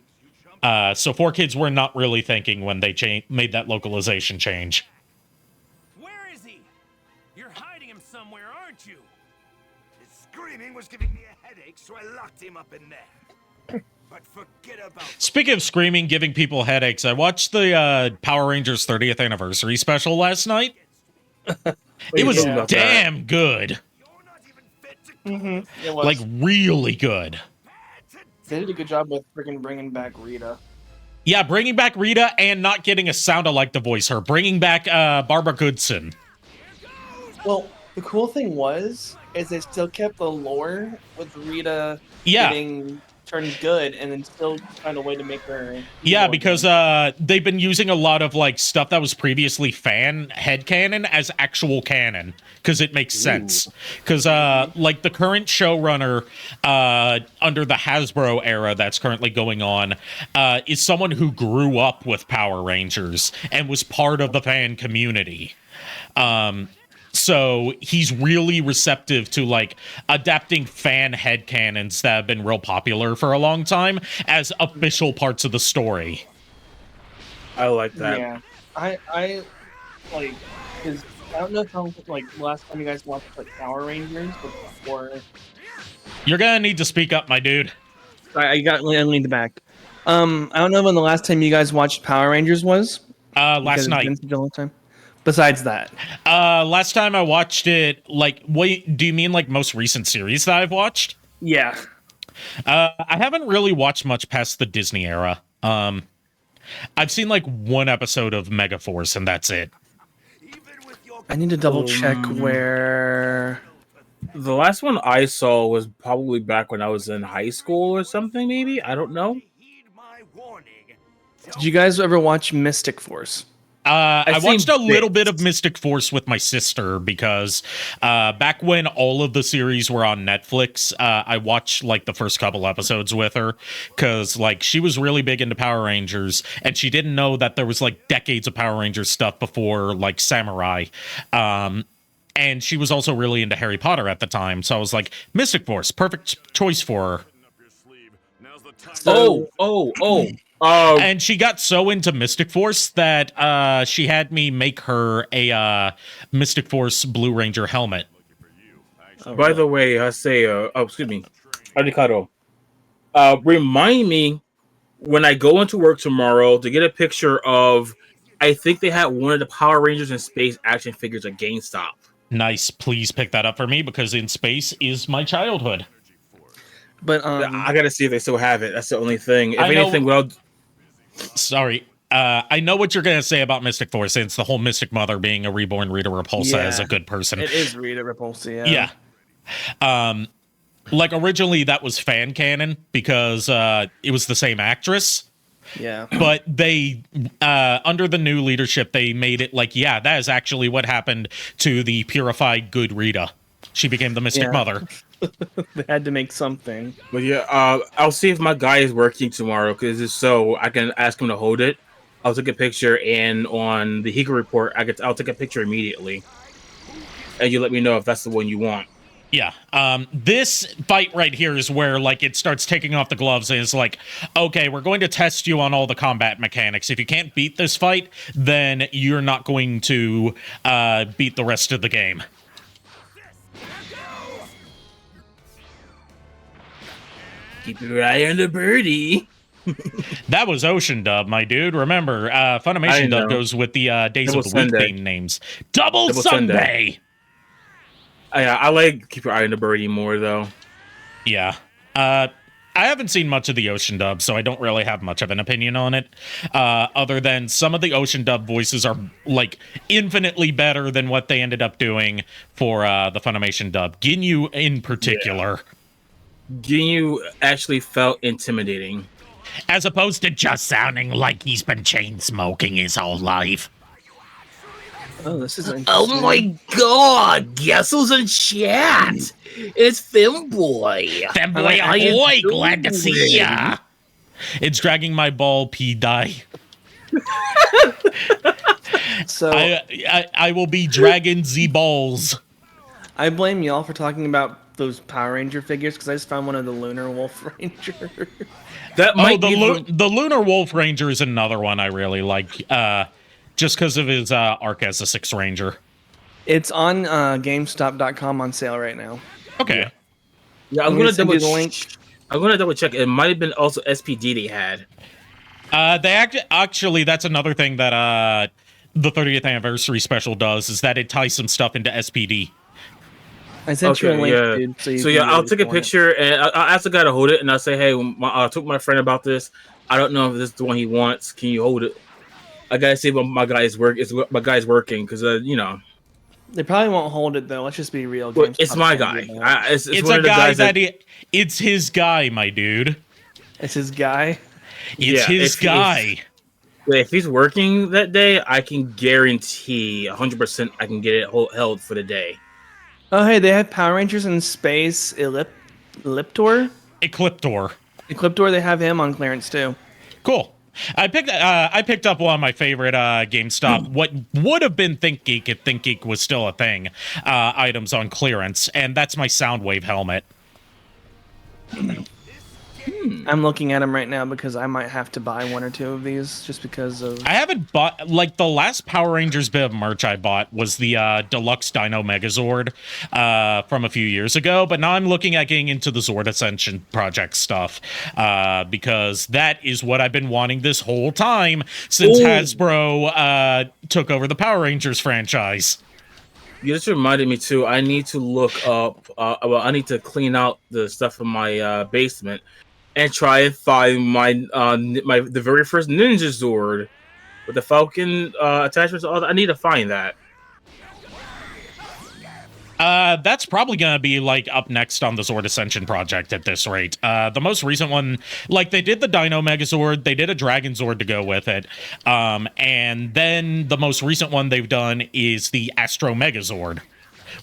So 4Kids were not really thinking when they made that localization change. Where is he? You're hiding him somewhere, aren't you? His screaming was giving me a headache, so I locked him up in there. But forget about... Speaking of screaming, giving people headaches, I watched the Power Rangers 30th anniversary special last night. It was damn good. It was. Like, really good. They did a good job with freaking bringing back Rita. Yeah, bringing back Rita and not getting a sound-alike to voice her. Bringing back Barbara Goodson. Well, the cool thing is they still kept the lore with Rita getting turned good and then still found a way to make her... Yeah, because they've been using a lot of like stuff that was previously fan headcanon as actual canon, because it makes sense. Because like the current showrunner under the Hasbro era that's currently going on is someone who grew up with Power Rangers and was part of the fan community. So he's really receptive to like adapting fan headcanons that have been real popular for a long time as official parts of the story. I like that. Yeah, I like, because I don't know if like last time you guys watched like Power Rangers before. You're gonna need to speak up, my dude. I leaned back. I don't know when the last time you guys watched Power Rangers was. Last night. It's been a long time. Besides that, last time I watched it, like, wait, do you mean like most recent series that I've watched? Yeah. I haven't really watched much past the Disney era. I've seen like one episode of Megaforce and that's it. I need to double check where. The last one I saw was probably back when I was in high school or something, maybe? I don't know. Did you guys ever watch Mystic Force? I watched a little bit of Mystic Force with my sister because back when all of the series were on Netflix, I watched like the first couple episodes with her because like she was really big into Power Rangers and she didn't know that there was like decades of Power Rangers stuff before like Samurai. And she was also really into Harry Potter at the time. So I was like, Mystic Force, perfect choice for her. And she got so into Mystic Force that she had me make her a Mystic Force Blue Ranger helmet. By the way, I say, excuse me, Arikado, remind me when I go into work tomorrow to get a picture of, I think they had one of the Power Rangers in Space action figures at GameStop. Nice. Please pick that up for me because In Space is my childhood. But I gotta see if they still have it. That's the only thing. If anything, well... Sorry. I know what you're going to say about Mystic Force. It's the whole Mystic Mother being a reborn Rita Repulsa as a good person. It is Rita Repulsa, yeah. Yeah. Like, originally, that was fan canon because it was the same actress. Yeah. But they, under the new leadership, they made it like, yeah, that is actually what happened to the purified good Rita. She became the Mystic Mother. They had to make something. But yeah, I'll see if my guy is working tomorrow, because if so, I can ask him to hold it. I'll take a picture, and on the Hika report, I'll take a picture immediately. And you let me know if that's the one you want. Yeah. This fight right here is where like it starts taking off the gloves and it's like, okay, we're going to test you on all the combat mechanics. If you can't beat this fight, then you're not going to beat the rest of the game. Keep your eye on the birdie. That was Ocean Dub, my dude. Remember, Funimation Dub goes with the Days Double of the Week Sunday. theme names. Double Sunday! I like Keep Your Eye on the Birdie more, though. Yeah. I haven't seen much of the Ocean Dub, so I don't really have much of an opinion on it. Other than some of the Ocean Dub voices are, like, infinitely better than what they ended up doing for the Funimation Dub. Ginyu in particular. Yeah. Ginyu actually felt intimidating. As opposed to just sounding like he's been chain smoking his whole life. Oh, this is interesting. Oh my god! Guess who's in chat? It's Femboy. Femboy, ahoy! Glad to see ya! It's dragging my ball, P. Die. So I will be dragging the balls. I blame y'all for talking about those Power Ranger figures because I just found one of the Lunar Wolf Ranger. That might be the Lunar Wolf Ranger is another one I really like. Just because of his arc as a Sixth Ranger. It's on GameStop.com on sale right now. Okay. Yeah, I'm gonna double the link. I'm gonna double check. It might have been also SPD they had. Actually, that's another thing that the 30th anniversary special does is that it ties some stuff into SPD. I sent you a link, dude. So I'll take a picture and I ask the guy to hold it, and I'll say, "Hey, I took my friend about this. I don't know if this is the one he wants. Can you hold it?" I gotta see what my guy's working because you know. They probably won't hold it though. Let's just be real. Well, it's my guy. It's a guy that it's his guy, my dude. It's his guy. It's his guy. If he's working that day, I can guarantee 100% I can get it held for the day. Oh, hey, they have Power Rangers in Space Ecliptor. Ecliptor. They have him on clearance too. Cool. I picked up one of my favorite GameStop. What would have been ThinkGeek if ThinkGeek was still a thing. Items on clearance, and that's my Soundwave helmet. I'm looking at them right now because I might have to buy one or two of these just because of. I haven't bought like the last Power Rangers bit of merch I bought was the Deluxe Dino Megazord from a few years ago, but now I'm looking at getting into the Zord Ascension project stuff because that is what I've been wanting this whole time since Hasbro took over the Power Rangers franchise. You just reminded me too. I need to look up. I need to clean out the stuff in my basement and try and find my the very first Ninja Zord with the Falcon attachments. I need to find that. That's probably gonna be like up next on the Zord Ascension project at this rate. The most recent one, like they did the Dino Megazord, they did a Dragon Zord to go with it, and then the most recent one they've done is the Astro Megazord,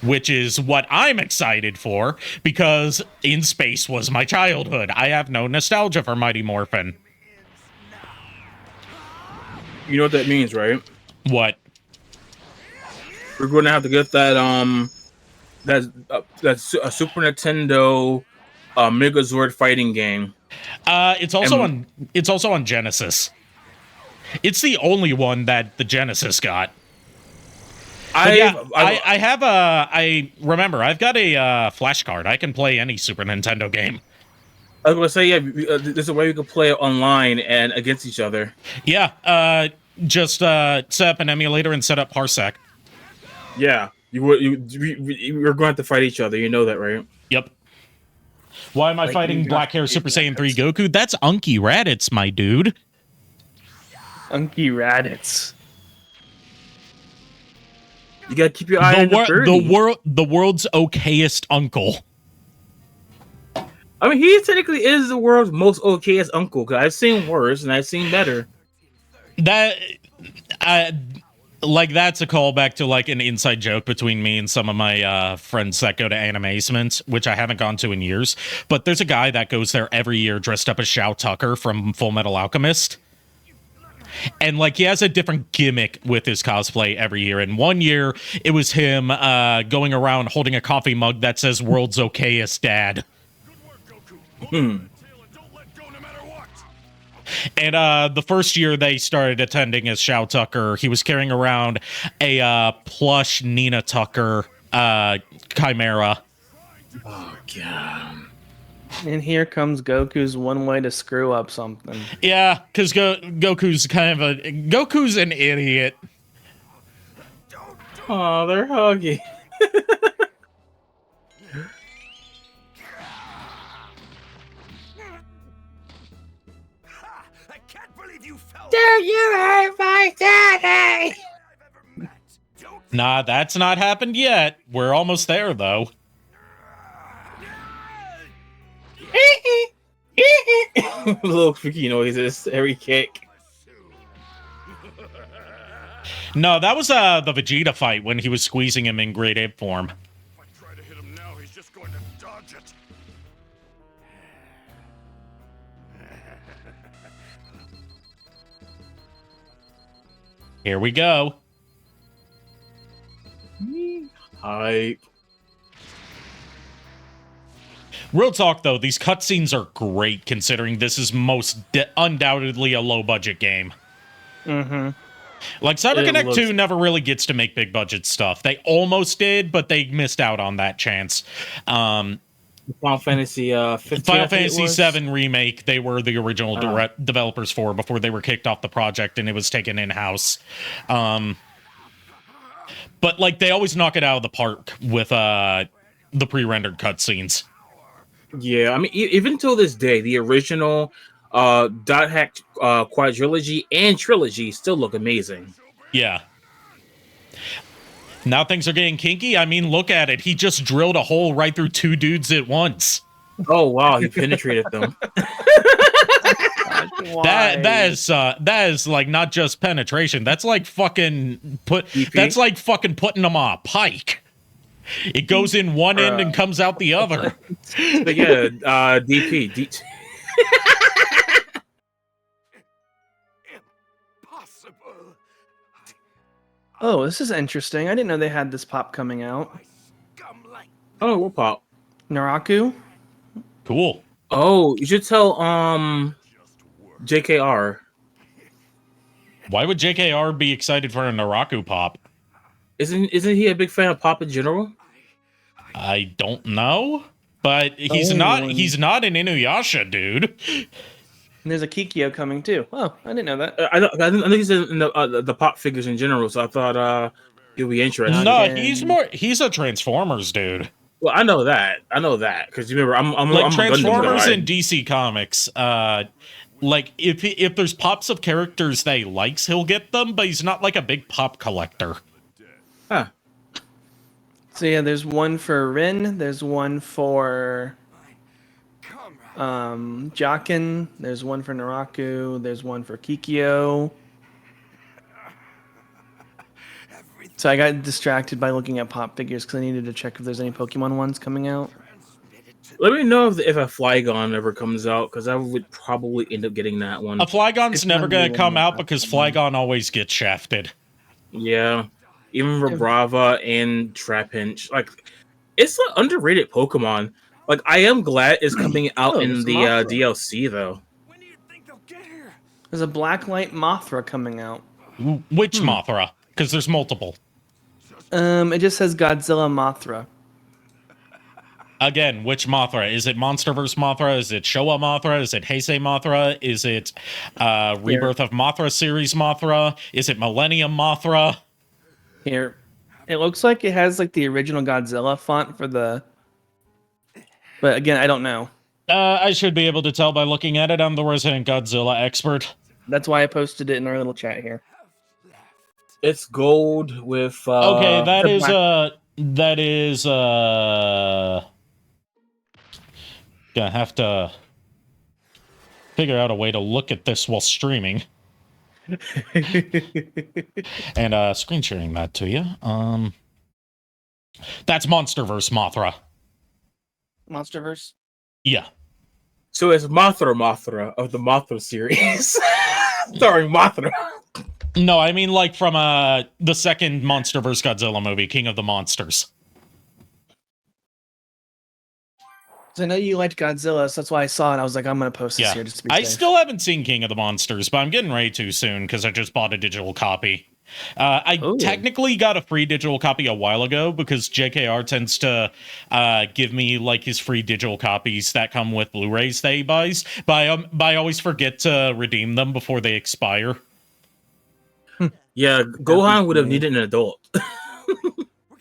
which is what I'm excited for because In Space was my childhood. I have no nostalgia for Mighty Morphin. You know what that means, right? What? We're going to have to get that that's a Super Nintendo Megazord fighting game. It's also on Genesis. It's the only one that the Genesis got. I remember I've got a flash card. I can play any Super Nintendo game. I was gonna say, there's a way we could play it online and against each other. Yeah, just set up an emulator and set up Parsec. Yeah, we're going to have to fight each other. You know that, right? Yep. Why am I fighting Black Hair Super Saiyan 3 Goku? That's Unky Raditz, my dude. Unky Raditz. You gotta keep your eye on the birdie. The world's okayest uncle. I mean, he technically is the world's most okayest uncle. Cause I've seen worse and I've seen better. That's a callback to like an inside joke between me and some of my friends that go to Animazement, which I haven't gone to in years. But there's a guy that goes there every year dressed up as Shao Tucker from Full Metal Alchemist. And like he has a different gimmick with his cosplay every year. And one year it was him going around holding a coffee mug that says "World's Okayest, Dad." And the first year they started attending as Shao Tucker, he was carrying around a plush Nina Tucker chimera. Oh god. And here comes Goku's one way to screw up something. Yeah, because Goku's Goku's an idiot. Oh, they're hugging. I can't believe you fell. Do you hurt my daddy? Nah, that's not happened yet. We're almost there, though. Little freaky noises every kick. No, that was the Vegeta fight when he was squeezing him in Great Ape form. If I try to hit him now, he's just going to dodge it. Here we go. Hype. Real talk, though, these cutscenes are great considering this is undoubtedly a low-budget game. Mm-hmm. Like, CyberConnect 2 never really gets to make big-budget stuff. They almost did, but they missed out on that chance. Final Fantasy 15, Final Fantasy 7 Remake, they were the original developers for before they were kicked off the project and it was taken in-house. But, like, they always knock it out of the park with the pre-rendered cutscenes. Yeah, I mean, even till this day, the original Dot Hack quadrilogy and trilogy still look amazing. Yeah. Now things are getting kinky. I mean, look at it. He just drilled a hole right through two dudes at once. Oh wow, he penetrated them. That is like not just penetration. That's like fucking That's like fucking putting them on a pike. It goes in one end and comes out the other. But yeah, DP. Impossible. Oh, this is interesting. I didn't know they had this pop coming out. Oh, what pop? Naraku? Cool. Oh, you should tell JKR. Why would JKR be excited for a Naraku pop? Isn't he a big fan of pop in general? I don't know, but he's not an Inuyasha dude. And there's a Kikyo coming too. Oh, I didn't know that. I think he's in the pop figures in general, so I thought he'll be interesting. No, he's a Transformers dude. Well, I know that because you remember I'm like I'm Transformers in DC Comics. Like if there's pops of characters that he likes, he'll get them, but he's not like a big pop collector. Huh. So yeah, there's one for Rin, there's one for Jaken, there's one for Naraku, there's one for Kikyo. So I got distracted by looking at pop figures because I needed to check if there's any Pokemon ones coming out. Let me know if a Flygon ever comes out, because I would probably end up getting that one. A Flygon's never going to come out because Flygon always gets shafted. Yeah. Even Vibrava and Trapinch. Like, it's an underrated Pokemon. Like, I am glad it's coming out in the DLC, though. When do you think they'll get here? There's a Blacklight Mothra coming out. Which Mothra? Because there's multiple. It just says Godzilla Mothra. Again, which Mothra? Is it Monsterverse Mothra? Is it Showa Mothra? Is it Heisei Mothra? Is it Rebirth of Mothra series Mothra? Is it Millennium Mothra? Here. It looks like it has like the original Godzilla font for the... But again, I don't know. I should be able to tell by looking at it. I'm the resident Godzilla expert. That's why I posted it in our little chat here. It's gold with... okay, that is gonna have to figure out a way to look at this while streaming. And screen sharing that to you. That's Monsterverse Mothra. Monsterverse? Yeah. So it's Mothra of the Mothra series. Starring Mothra. No, I mean like from the second Monster vs. Godzilla movie, King of the Monsters. So I know you liked Godzilla, so that's why I saw it. I was like, I'm gonna post this here just to be I safe. still haven't seen King of the Monsters, but I'm getting ready to soon because I just bought a digital copy. I technically got a free digital copy a while ago because JKR tends to give me like his free digital copies that come with Blu-rays that he buys, but I always forget to redeem them before they expire. Yeah, Gohan would have needed an adult.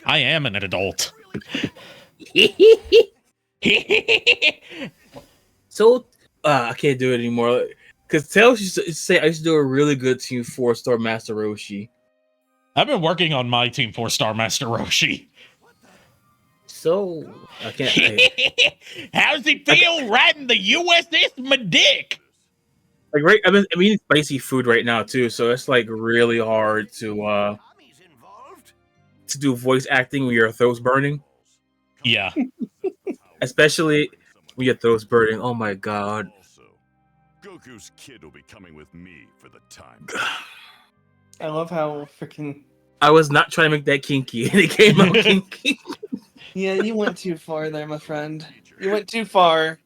I am an adult. So I can't do it anymore because Tails used to say I used to do a really good Team 4-star Master Roshi. I've been working on my Team 4-star Master Roshi. So I can't. How's it feel riding the USS Medic? Like right, I'm eating spicy food right now too, so it's like really hard to do voice acting when your throat's burning. Yeah, especially when your throat's burning. Oh my god! Also, Goku's kid will be coming with me for the time. I love how freaking. I was not trying to make that kinky, and it came out kinky. Yeah, you went too far there, my friend. You went too far.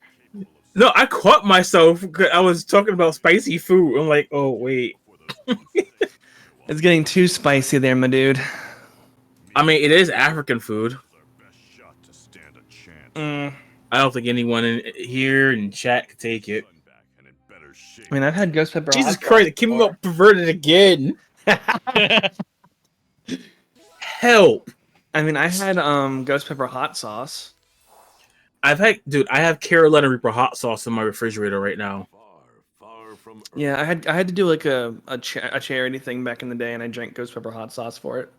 No, I caught myself because I was talking about spicy food. I'm like, oh wait, it's getting too spicy there, my dude. I mean, it is African food. Mm. I don't think anyone in here in chat could take it. I mean, I've had ghost pepper. Jesus Christ, it came out perverted again. Help! I mean, I had ghost pepper hot sauce. I have Carolina Reaper hot sauce in my refrigerator right now. Yeah, I had to do like a charity thing back in the day, and I drank ghost pepper hot sauce for it.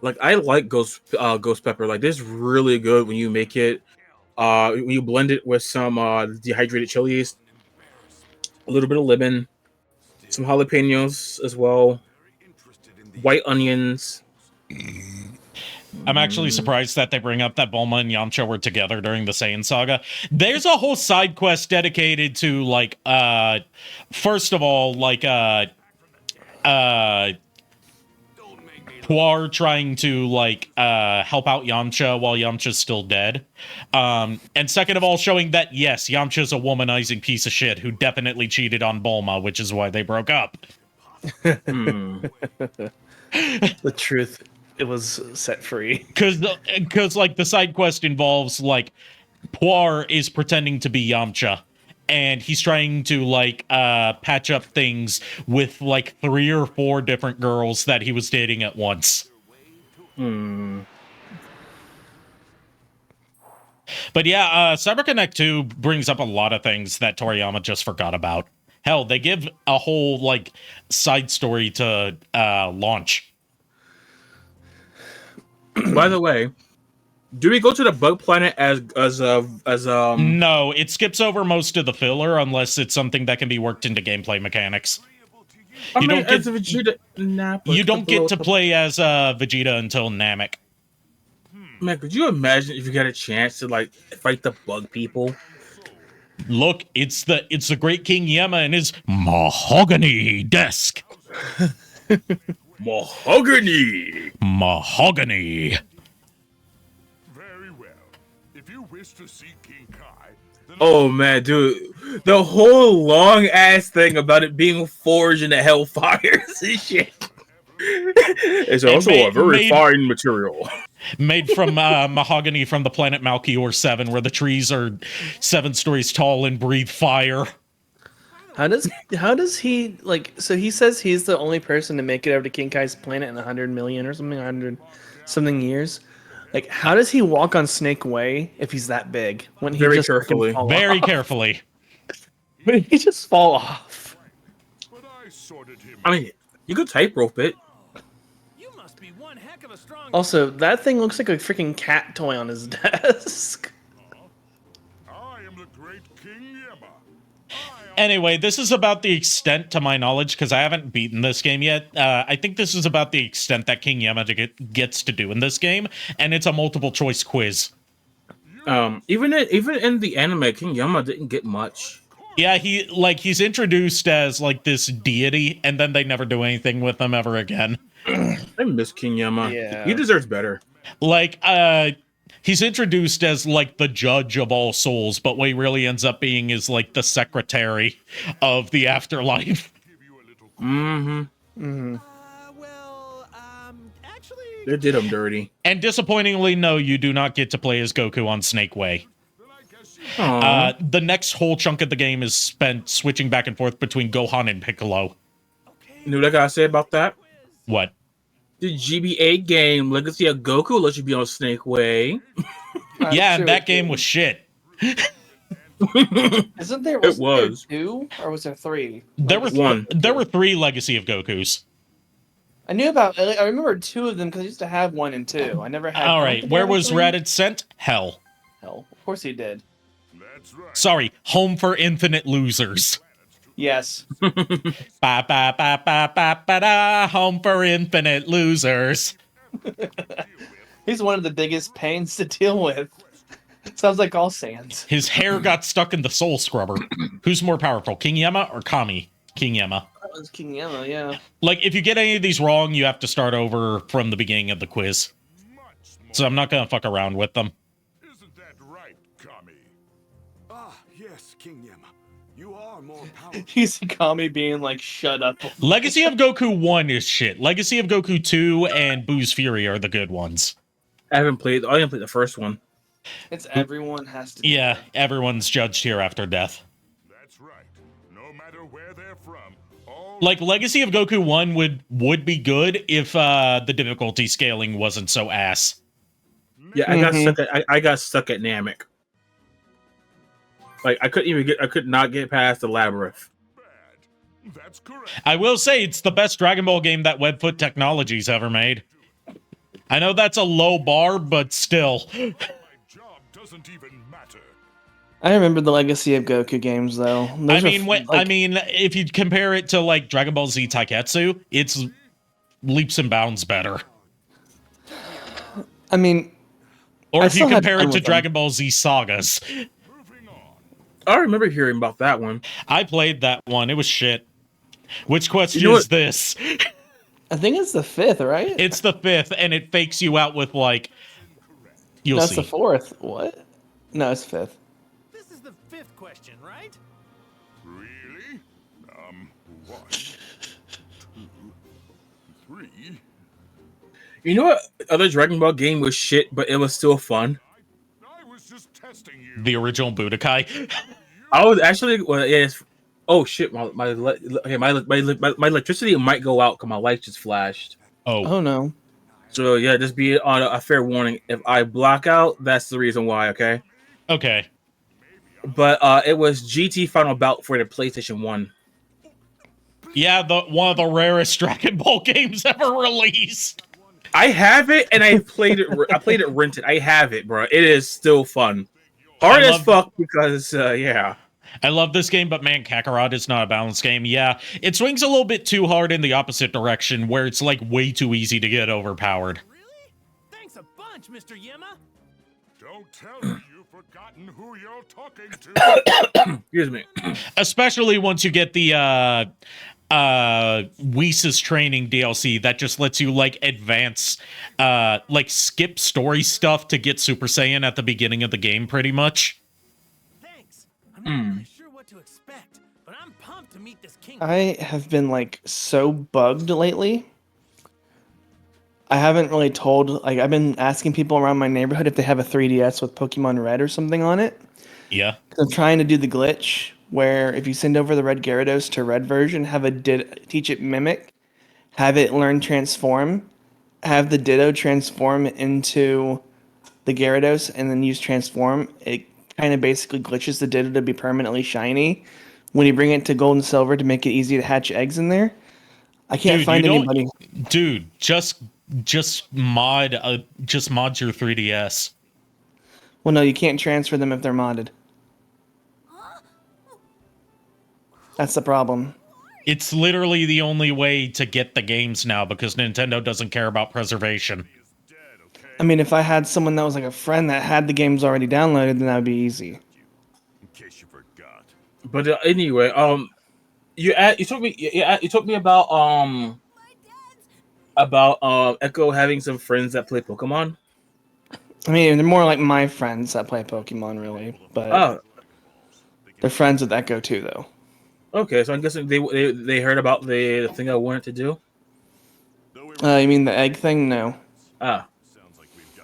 Like I like ghost pepper. Like this is really good when you make it. When you blend it with some dehydrated chilies, a little bit of lemon, some jalapenos as well, white onions. I'm actually surprised that they bring up that Bulma and Yamcha were together during the Saiyan saga. There's a whole side quest dedicated to like first of all, like Puar trying to like help out Yamcha while Yamcha's still dead. And second of all, showing that yes, Yamcha's a womanizing piece of shit who definitely cheated on Bulma, which is why they broke up. The truth. It was set free because like the side quest involves like Puar is pretending to be Yamcha and he's trying to like patch up things with like 3 or 4 different girls that he was dating at once. But yeah, Cyber Connect 2 brings up a lot of things that Toriyama just forgot about. Hell, they give a whole like side story to launch. By the way, do we go to the bug planet as No, it skips over most of the filler unless it's something that can be worked into gameplay mechanics. You don't get to play as Vegeta until Namek. Man, could you imagine if you got a chance to like fight the bug people? Look, it's the Great King Yema and his mahogany desk. Mahogany. Very well. If you wish to see King Kai, then oh man, dude, the whole long ass thing about it being forged in the hellfires and shit. It's also a very fine material. Made from mahogany from the planet Malchior 7, where the trees are 7 stories tall and breathe fire. How does he like? So he says he's the only person to make it over to King Kai's planet in 100 million or something, 100 something years. Like, how does he walk on Snake Way if he's that big? When he very just carefully, very carefully. When he just fall off. I mean, you could tightrope it. Also, that thing looks like a freaking cat toy on his desk. I am the great King Yema. Anyway, this is about the extent, to my knowledge, because I haven't beaten this game yet. I think this is about the extent that King Yama gets to do in this game, and it's a multiple choice quiz. Even in the anime, King Yama didn't get much. Yeah, he's introduced as like this deity, and then they never do anything with him ever again. I miss King Yama. Yeah. He deserves better. Like, he's introduced as like the judge of all souls, but what he really ends up being is like the secretary of the afterlife. Mm-hmm. Mm-hmm. Actually, They did him dirty. And disappointingly, no, you do not get to play as Goku on Snake Way. Aw. The next whole chunk of the game is spent switching back and forth between Gohan and Piccolo. You know what I gotta say about that? What? The GBA game Legacy of Goku lets you be on Snake Way. Yeah, and that game was shit. Isn't there? It was. There 2 or was there 3? There were One. There were 3 Legacy of Gokus. I knew about. I remember 2 of them because I used to have 1 and 2. I never had. All right, where was 3? Raditz sent? Hell. Hell, of course he did. That's right. Sorry, home for infinite losers. Yes. Ba ba ba ba ba ba da, home for infinite losers. He's one of the biggest pains to deal with. Sounds like all Saiyans. His hair got stuck in the soul scrubber. Who's more powerful, King Yama or Kami? King Yama. That was King Yama, yeah. Like, if you get any of these wrong, you have to start over from the beginning of the quiz. So I'm not gonna fuck around with them. Isn't that right, Kami? Ah, yes, King Yama. You are more powerful. He's Kami being like, shut up. Legacy of Goku 1 is shit. Legacy of Goku 2 and Boo's Fury are the good ones. I haven't played the first one. It's everyone has to. Yeah, everyone's judged here after death. That's right. No matter where they're from, all Like, Legacy of Goku 1 would be good if the difficulty scaling wasn't so ass. Yeah, I got stuck at Namek. Like I could not get past the labyrinth. bad. That's correct. I will say it's the best Dragon Ball game that Webfoot Technologies ever made. I know that's a low bar, but still. My job doesn't even matter. I remember the Legacy of Goku games though. Those I mean, if you compare it to like Dragon Ball Z Taiketsu, it's leaps and bounds better. I mean, Or I if you still had compare fun it to with them. Dragon Ball Z Sagas. Moving on. I remember hearing about that one. I played that one. It was shit. Which question You know is what- this? I think it's the 5th, right? It's the 5th, and it fakes you out with like. You'll no, it's see. the 4th. What? No, it's 5th. this is the 5th question, right? Really? 1, 2, 3. You know what other Dragon Ball game was shit, but it was still fun? I was just testing you. The original Budokai. I was actually yes. Oh shit! My electricity might go out because my light just flashed. Oh, Oh no. So yeah, just be on a fair warning. If I block out, that's the reason why. Okay. okay. But it was GT Final Bout for the PlayStation 1. Yeah, one of the rarest Dragon Ball games ever released. I have it and I played it. I played it rented. I have it, bro. It is still fun. Hard I as love- fuck because yeah. I love this game, but man, Kakarot is not a balanced game. Yeah, it swings a little bit too hard in the opposite direction, where it's like way too easy to get overpowered. Really? Thanks a bunch, Mr. Yama. Don't tell me you've forgotten who you're talking to. Excuse me. Especially once you get the Whis' training DLC that just lets you like advance, like skip story stuff to get Super Saiyan at the beginning of the game, pretty much. Thanks. I'm not really sure what to expect, but I'm pumped to meet this king. I have been like so bugged lately. I haven't really told, like, I've been asking people around my neighborhood if they have a 3DS with Pokemon Red or something on it. Yeah. 'Cause I'm trying to do the glitch where if you send over the red Gyarados to red version, have a teach it mimic, have it learn transform, have the Ditto transform into the Gyarados, and then use transform. It kind of basically glitches the Ditto to be permanently shiny. When you bring it to gold and silver to make it easy to hatch eggs in there, I can't Dude, find you don't- anybody. Dude, just mod your 3DS. Well, no, you can't transfer them if they're modded. That's the problem. It's literally the only way to get the games now because Nintendo doesn't care about preservation. I mean, if I had someone that was like a friend that had the games already downloaded, then that would be easy. case you forgot. But anyway, you told me you told me about Echo having some friends that play Pokemon. I mean, they're more like my friends that play Pokemon, really, but Oh, they're friends with Echo too, though. okay. So I'm guessing they heard about the thing I wanted to do. You mean the egg thing? No. Ah,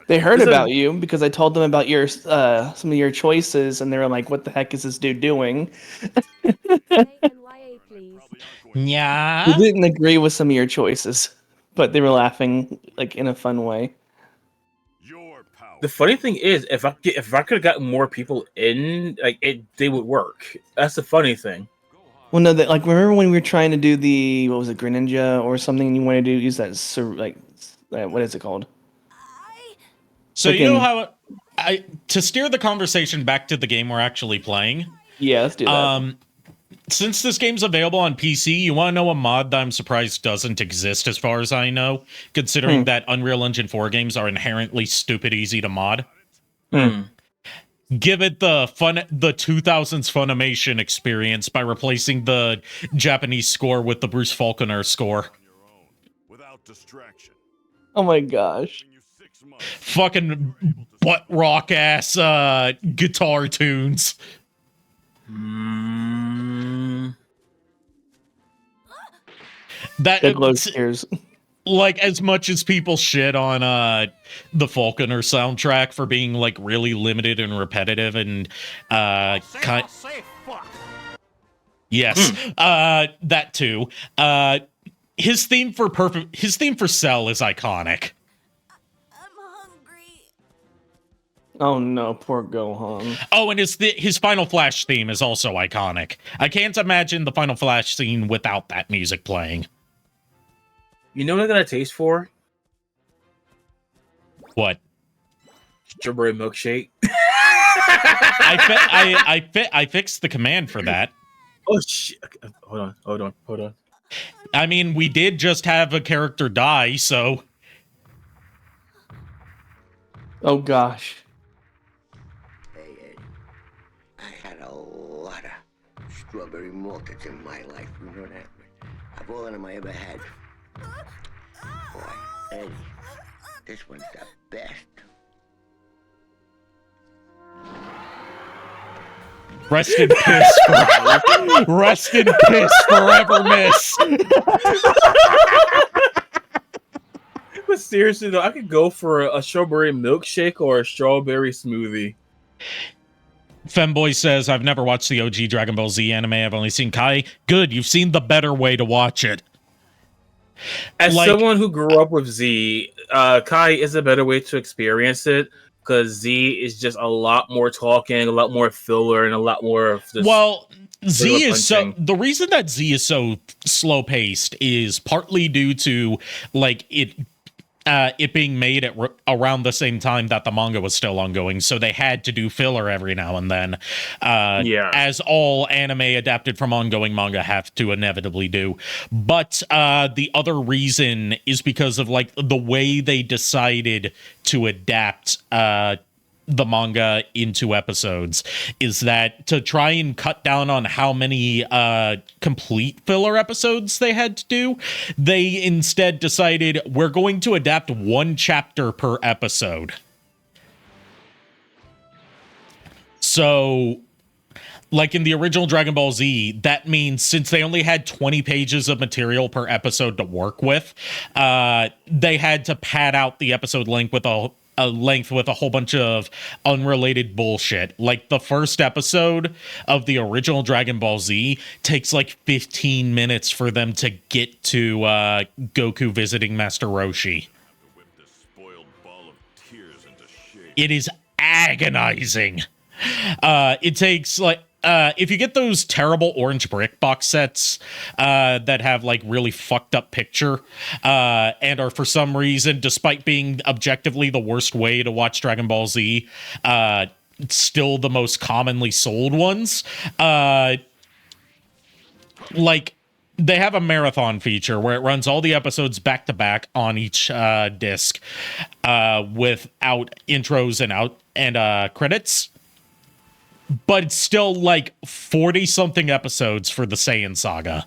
They heard This is- about you because I told them about your some of your choices, and they were like, "What the heck is this dude doing?" Yeah. They didn't agree with some of your choices, but they were laughing like in a fun way. the funny thing is, if I could have gotten more people in, like they would work. That's the funny thing. Well, no, that like remember when we were trying to do the what was it, Greninja or something, and you wanted to use that what is it called? So you know Freaking- how to steer the conversation back to the game we're actually playing. Yeah, let's do that. Since this game's available on PC, you want to know a mod that I'm surprised doesn't exist as far as I know, considering that Unreal Engine 4 games are inherently stupid easy to mod. Give it the 2000s Funimation experience by replacing the Japanese score with the Bruce Faulconer score. Without distraction. Oh my gosh. Fucking butt rock ass guitar tunes. That Big low tears. Like, as much as people shit on the Falconer soundtrack for being like really limited and repetitive and yes, that too. His theme for Cell is iconic. Oh no, poor Gohan. Oh, and his Final Flash theme is also iconic. I can't imagine the Final Flash scene without that music playing. You know what I got a taste for? What? Strawberry milkshake. I fixed the command for that. Oh shit! Hold on. I mean, we did just have a character die, so. Oh gosh. Hey, Eddie, I had a lot of strawberry malteds in my life. You know that? Of all of them I ever had. Boy, Eddie, this one's the best. Rest in piss. Rest in piss forever, miss. But seriously though, I could go for a strawberry milkshake or a strawberry smoothie. Femboy says, I've never watched the OG Dragon Ball Z anime. I've only seen Kai. Good, you've seen the better way to watch it. As someone who grew up with Z, Kai is a better way to experience it because Z is just a lot more talking, a lot more filler, and a lot more of this. Well, Z is punching. so. The reason that Z is so slow paced is partly due to like it being made at around the same time that the manga was still ongoing, so they had to do filler every now and then. As all anime adapted from ongoing manga have to inevitably do. But the other reason is because of like the way they decided to adapt the manga into episodes is that to try and cut down on how many complete filler episodes they had to do, they instead decided we're going to adapt one chapter per episode. So like in the original Dragon Ball Z, that means since they only had 20 pages of material per episode to work with, they had to pad out the episode length with a whole bunch of unrelated bullshit. Like the first episode of the original Dragon Ball Z takes like 15 minutes for them to get to Goku visiting Master Roshi. It is agonizing. It takes like if you get those terrible orange brick box sets that have like really fucked up picture and are for some reason, despite being objectively the worst way to watch Dragon Ball Z, still the most commonly sold ones, like they have a marathon feature where it runs all the episodes back to back on each disc without intros and credits. but it's still like 40-something episodes for the Saiyan saga.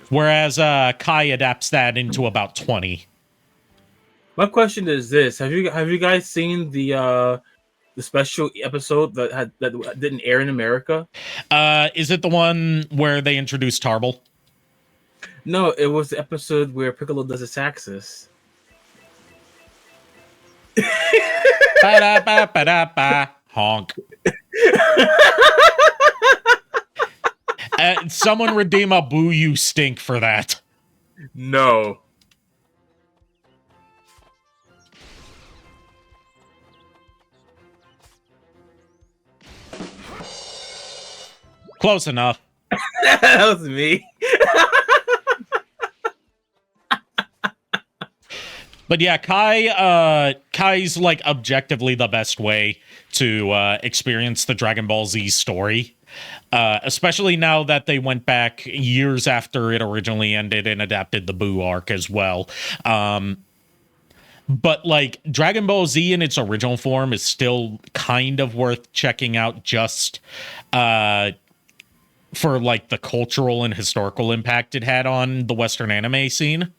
Whereas Kai adapts that into about 20. My question is this: Have you guys seen the special episode that didn't air in America? Is it the one where they introduced Tarble? No, it was the episode where Piccolo does a Saxus. Ba-da-ba-ba-da-ba. Honk. Someone redeem a Boo You Stink for that. No. Close enough. That was me. But yeah, Kai's like objectively the best way to experience the Dragon Ball Z story. Especially now that they went back years after it originally ended and adapted the Boo arc as well. But like Dragon Ball Z in its original form is still kind of worth checking out just for like the cultural and historical impact it had on the Western anime scene.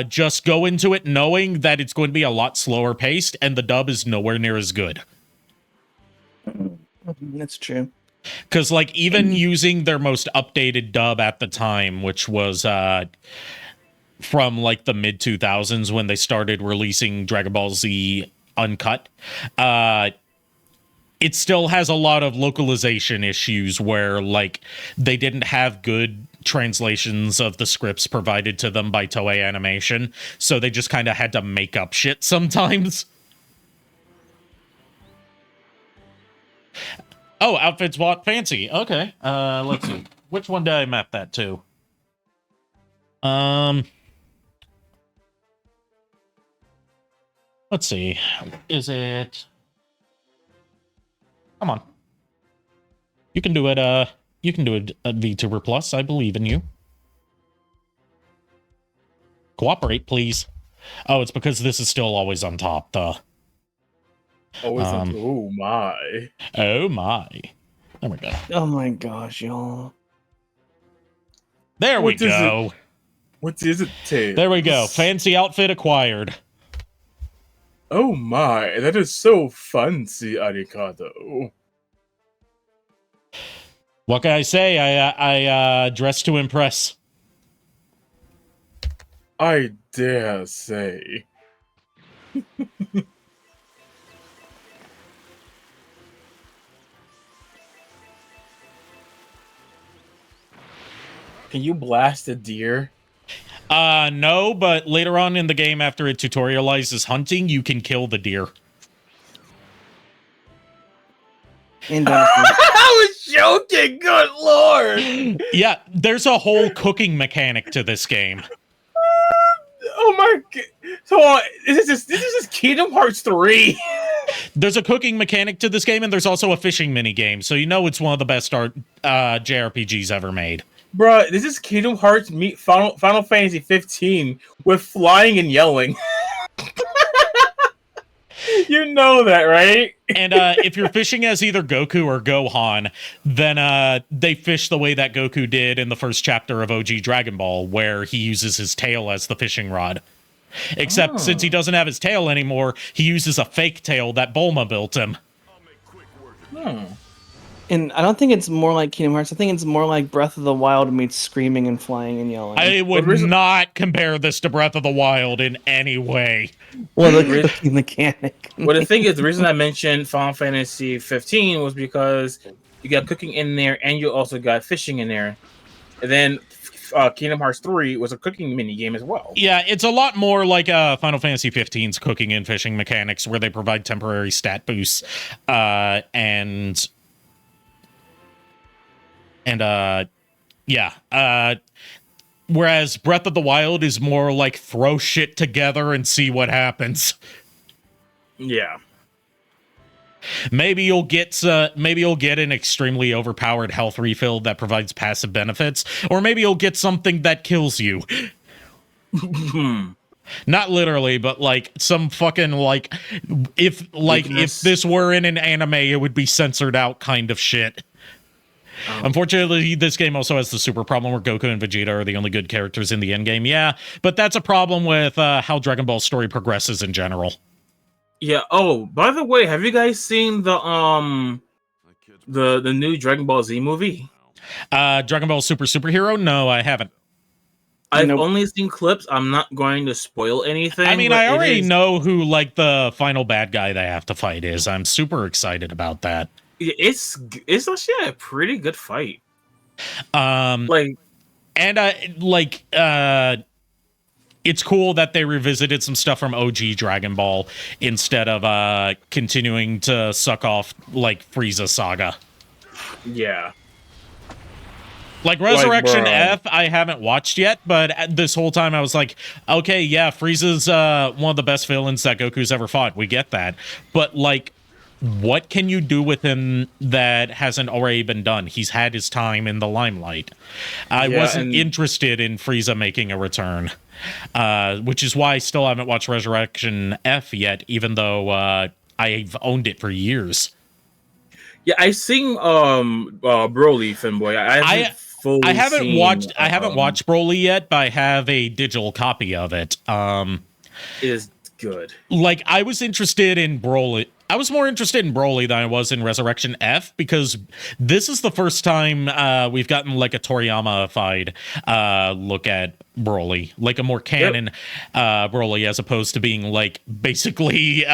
Just go into it knowing that it's going to be a lot slower paced and the dub is nowhere near as good. That's true. Because like even using their most updated dub at the time, which was from like the mid 2000s when they started releasing Dragon Ball Z uncut, it still has a lot of localization issues where like they didn't have good translations of the scripts provided to them by Toei Animation, so they just kind of had to make up shit sometimes. Oh, outfits bought fancy. Okay. Let's see. Which one did I map that to? Let's see. Is it... Come on. You can do it, you can do it, VTuber Plus. I believe in you. Cooperate, please. Oh, it's because this is still always on top, duh. Always oh my. Oh my. There we go. Oh my gosh, y'all. There we go. What is it, Tails? There we go. Fancy outfit acquired. Oh my, that is so fancy, Arikado. What can I say? I dress to impress. I dare say. Can you blast a deer? No, but later on in the game, after it tutorializes hunting, you can kill the deer. I was joking, good lord! Yeah, there's a whole cooking mechanic to this game. Oh my god. So, this is just Kingdom Hearts 3. There's a cooking mechanic to this game, and there's also a fishing mini game, so you know it's one of the best JRPGs ever made. Bruh, this is Kingdom Hearts meet Final Fantasy 15 with flying and yelling. You know that, right? And if you're fishing as either Goku or Gohan, then they fish the way that Goku did in the first chapter of OG Dragon Ball, where he uses his tail as the fishing rod. Except since he doesn't have his tail anymore, he uses a fake tail that Bulma built him. And I don't think it's more like Kingdom Hearts. I think it's more like Breath of the Wild meets screaming and flying and yelling. I would not compare this to Breath of the Wild in any way. Well, the cooking mechanic. Well, the thing is, the reason I mentioned Final Fantasy 15 was because you got cooking in there and you also got fishing in there. And then Kingdom Hearts 3 was a cooking mini game as well. Yeah, it's a lot more like Final Fantasy 15's cooking and fishing mechanics, where they provide temporary stat boosts whereas Breath of the Wild is more like throw shit together and see what happens. Yeah. Maybe you'll get an extremely overpowered health refill that provides passive benefits, or maybe you'll get something that kills you. Not literally, but like some fucking like if this were in an anime, it would be censored out kind of shit. Unfortunately, this game also has the super problem where Goku and Vegeta are the only good characters in the endgame. Yeah, but that's a problem with how Dragon Ball story progresses in general. Yeah. Oh, by the way, have you guys seen the new Dragon Ball Z movie? Dragon Ball Superhero? No, I haven't. I've only seen clips. I'm not going to spoil anything. I mean, I already know who like the final bad guy they have to fight is. I'm super excited about that. It's actually a pretty good fight. It's cool that they revisited some stuff from OG Dragon Ball instead of continuing to suck off like Frieza saga. Yeah. Like Resurrection F, I haven't watched yet, but this whole time I was like, okay, yeah, Frieza's one of the best villains that Goku's ever fought. We get that. But like, what can you do with him that hasn't already been done? He's had his time in the limelight. I wasn't interested in Frieza making a return, which is why I still haven't watched Resurrection F yet, even though I've owned it for years. Yeah, I've seen Broly Fanboy. I haven't watched Broly yet, but I have a digital copy of it. It is good. Like, I was interested in Broly. I was more interested in Broly than I was in Resurrection F, because this is the first time we've gotten like a Toriyama-fied look at Broly, like a more canon Broly, as opposed to being like basically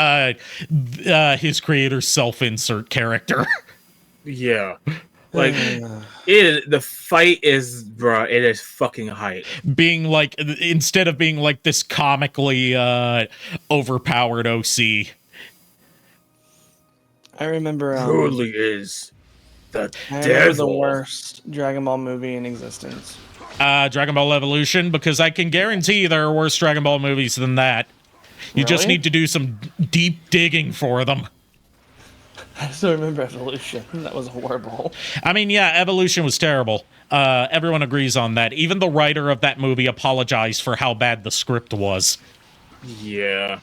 his creator's self-insert character. Yeah. Like, the fight is, bro, it is fucking hype. Being like, instead of being like this comically overpowered OC. I remember truly is the the worst Dragon Ball movie in existence. Dragon Ball Evolution, because I can guarantee there are worse Dragon Ball movies than that. You just need to do some deep digging for them. I still remember Evolution. That was horrible. I mean, yeah, Evolution was terrible. Everyone agrees on that. Even the writer of that movie apologized for how bad the script was. Yeah.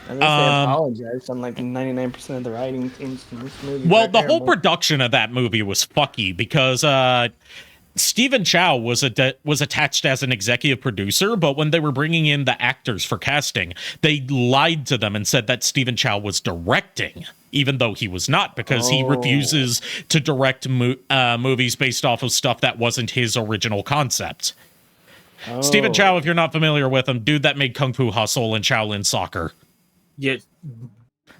I guess they apologized on like 99% of the writing teams in this movie. Well, the whole production of that movie was fucky because Stephen Chow was attached as an executive producer, but when they were bringing in the actors for casting, they lied to them and said that Stephen Chow was directing, even though he was not, because he refuses to direct movies based off of stuff that wasn't his original concept. Stephen Chow, if you're not familiar with him, dude that made Kung Fu Hustle and Shaolin Soccer. Yeah,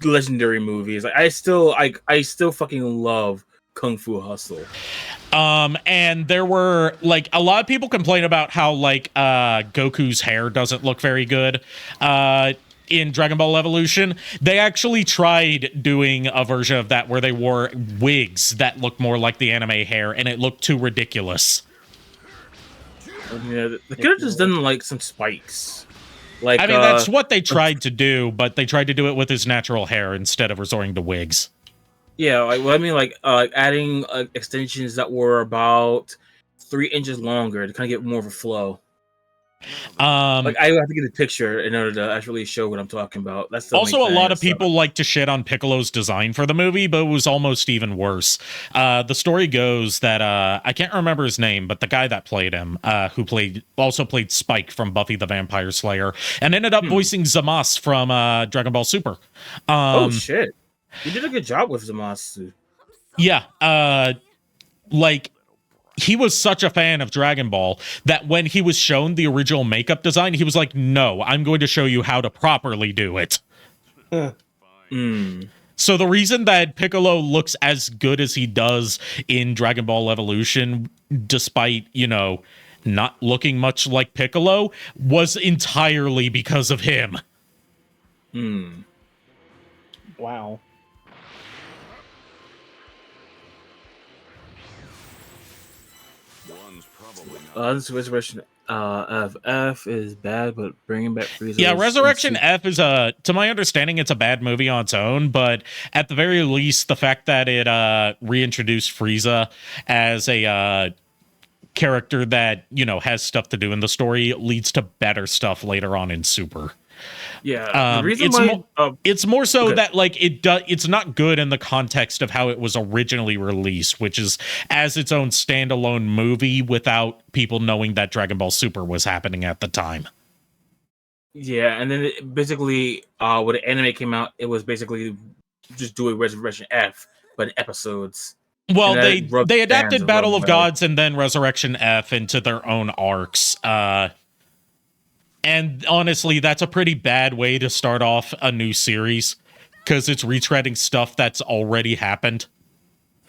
legendary movies. Like, I still fucking love Kung Fu Hustle. And there were like a lot of people complain about how like Goku's hair doesn't look very good in Dragon Ball Evolution. They actually tried doing a version of that where they wore wigs that looked more like the anime hair, and it looked too ridiculous. Yeah, they could have just done like some spikes. Like, I mean, that's what they tried to do, but they tried to do it with his natural hair instead of resorting to wigs. Yeah, like, well, I mean, like adding extensions that were about 3 inches longer to kind of get more of a flow. Like, I have to get a picture in order to actually show what I'm talking about. That's the also a lot of people like to shit on Piccolo's design for the movie, but it was almost even worse. The story goes that I can't remember his name, but the guy that played him, who also played Spike from Buffy the Vampire Slayer, and ended up voicing Zamasu from Dragon Ball Super. Oh shit! You did a good job with Zamasu. Yeah, like. He was such a fan of Dragon Ball that when he was shown the original makeup design, he was like, no, I'm going to show you how to properly do it. So the reason that Piccolo looks as good as he does in Dragon Ball Evolution, despite, you know, not looking much like Piccolo, was entirely because of him. Wow. This Resurrection of F is bad, but bringing back Frieza. Yeah, Resurrection F is to my understanding, it's a bad movie on its own, but at the very least, the fact that it reintroduced Frieza as a character that, you know, has stuff to do in the story leads to better stuff later on in Super. Yeah, the reason why it's more so okay. that like it's not good in the context of how it was originally released, which is as its own standalone movie without people knowing that Dragon Ball Super was happening at the time. Yeah, and then basically, when the anime came out, it was basically just doing Resurrection F, but in episodes. Well, And they adapted Battle of way. Gods and then Resurrection F into their own arcs. And honestly, that's a pretty bad way to start off a new series because it's retreading stuff that's already happened.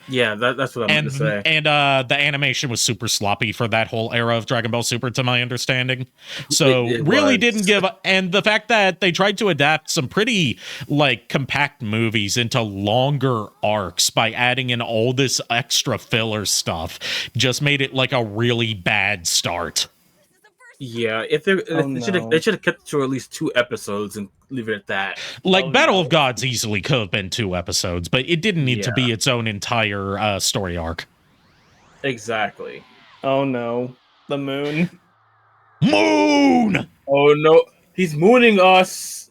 Yeah, that's what I meant to say. And the animation was super sloppy for that whole era of Dragon Ball Super, to my understanding. So it really was. didn't give. And the fact that they tried to adapt some pretty like compact movies into longer arcs by adding in all this extra filler stuff just made it like a really bad start. Yeah, if they should have kept it to at least 2 episodes and leave it at that. Like Battle of Gods easily could have been 2 episodes, but it didn't need to be its own entire story arc. Exactly. Oh no, the moon. Moon! Oh no, he's mooning us.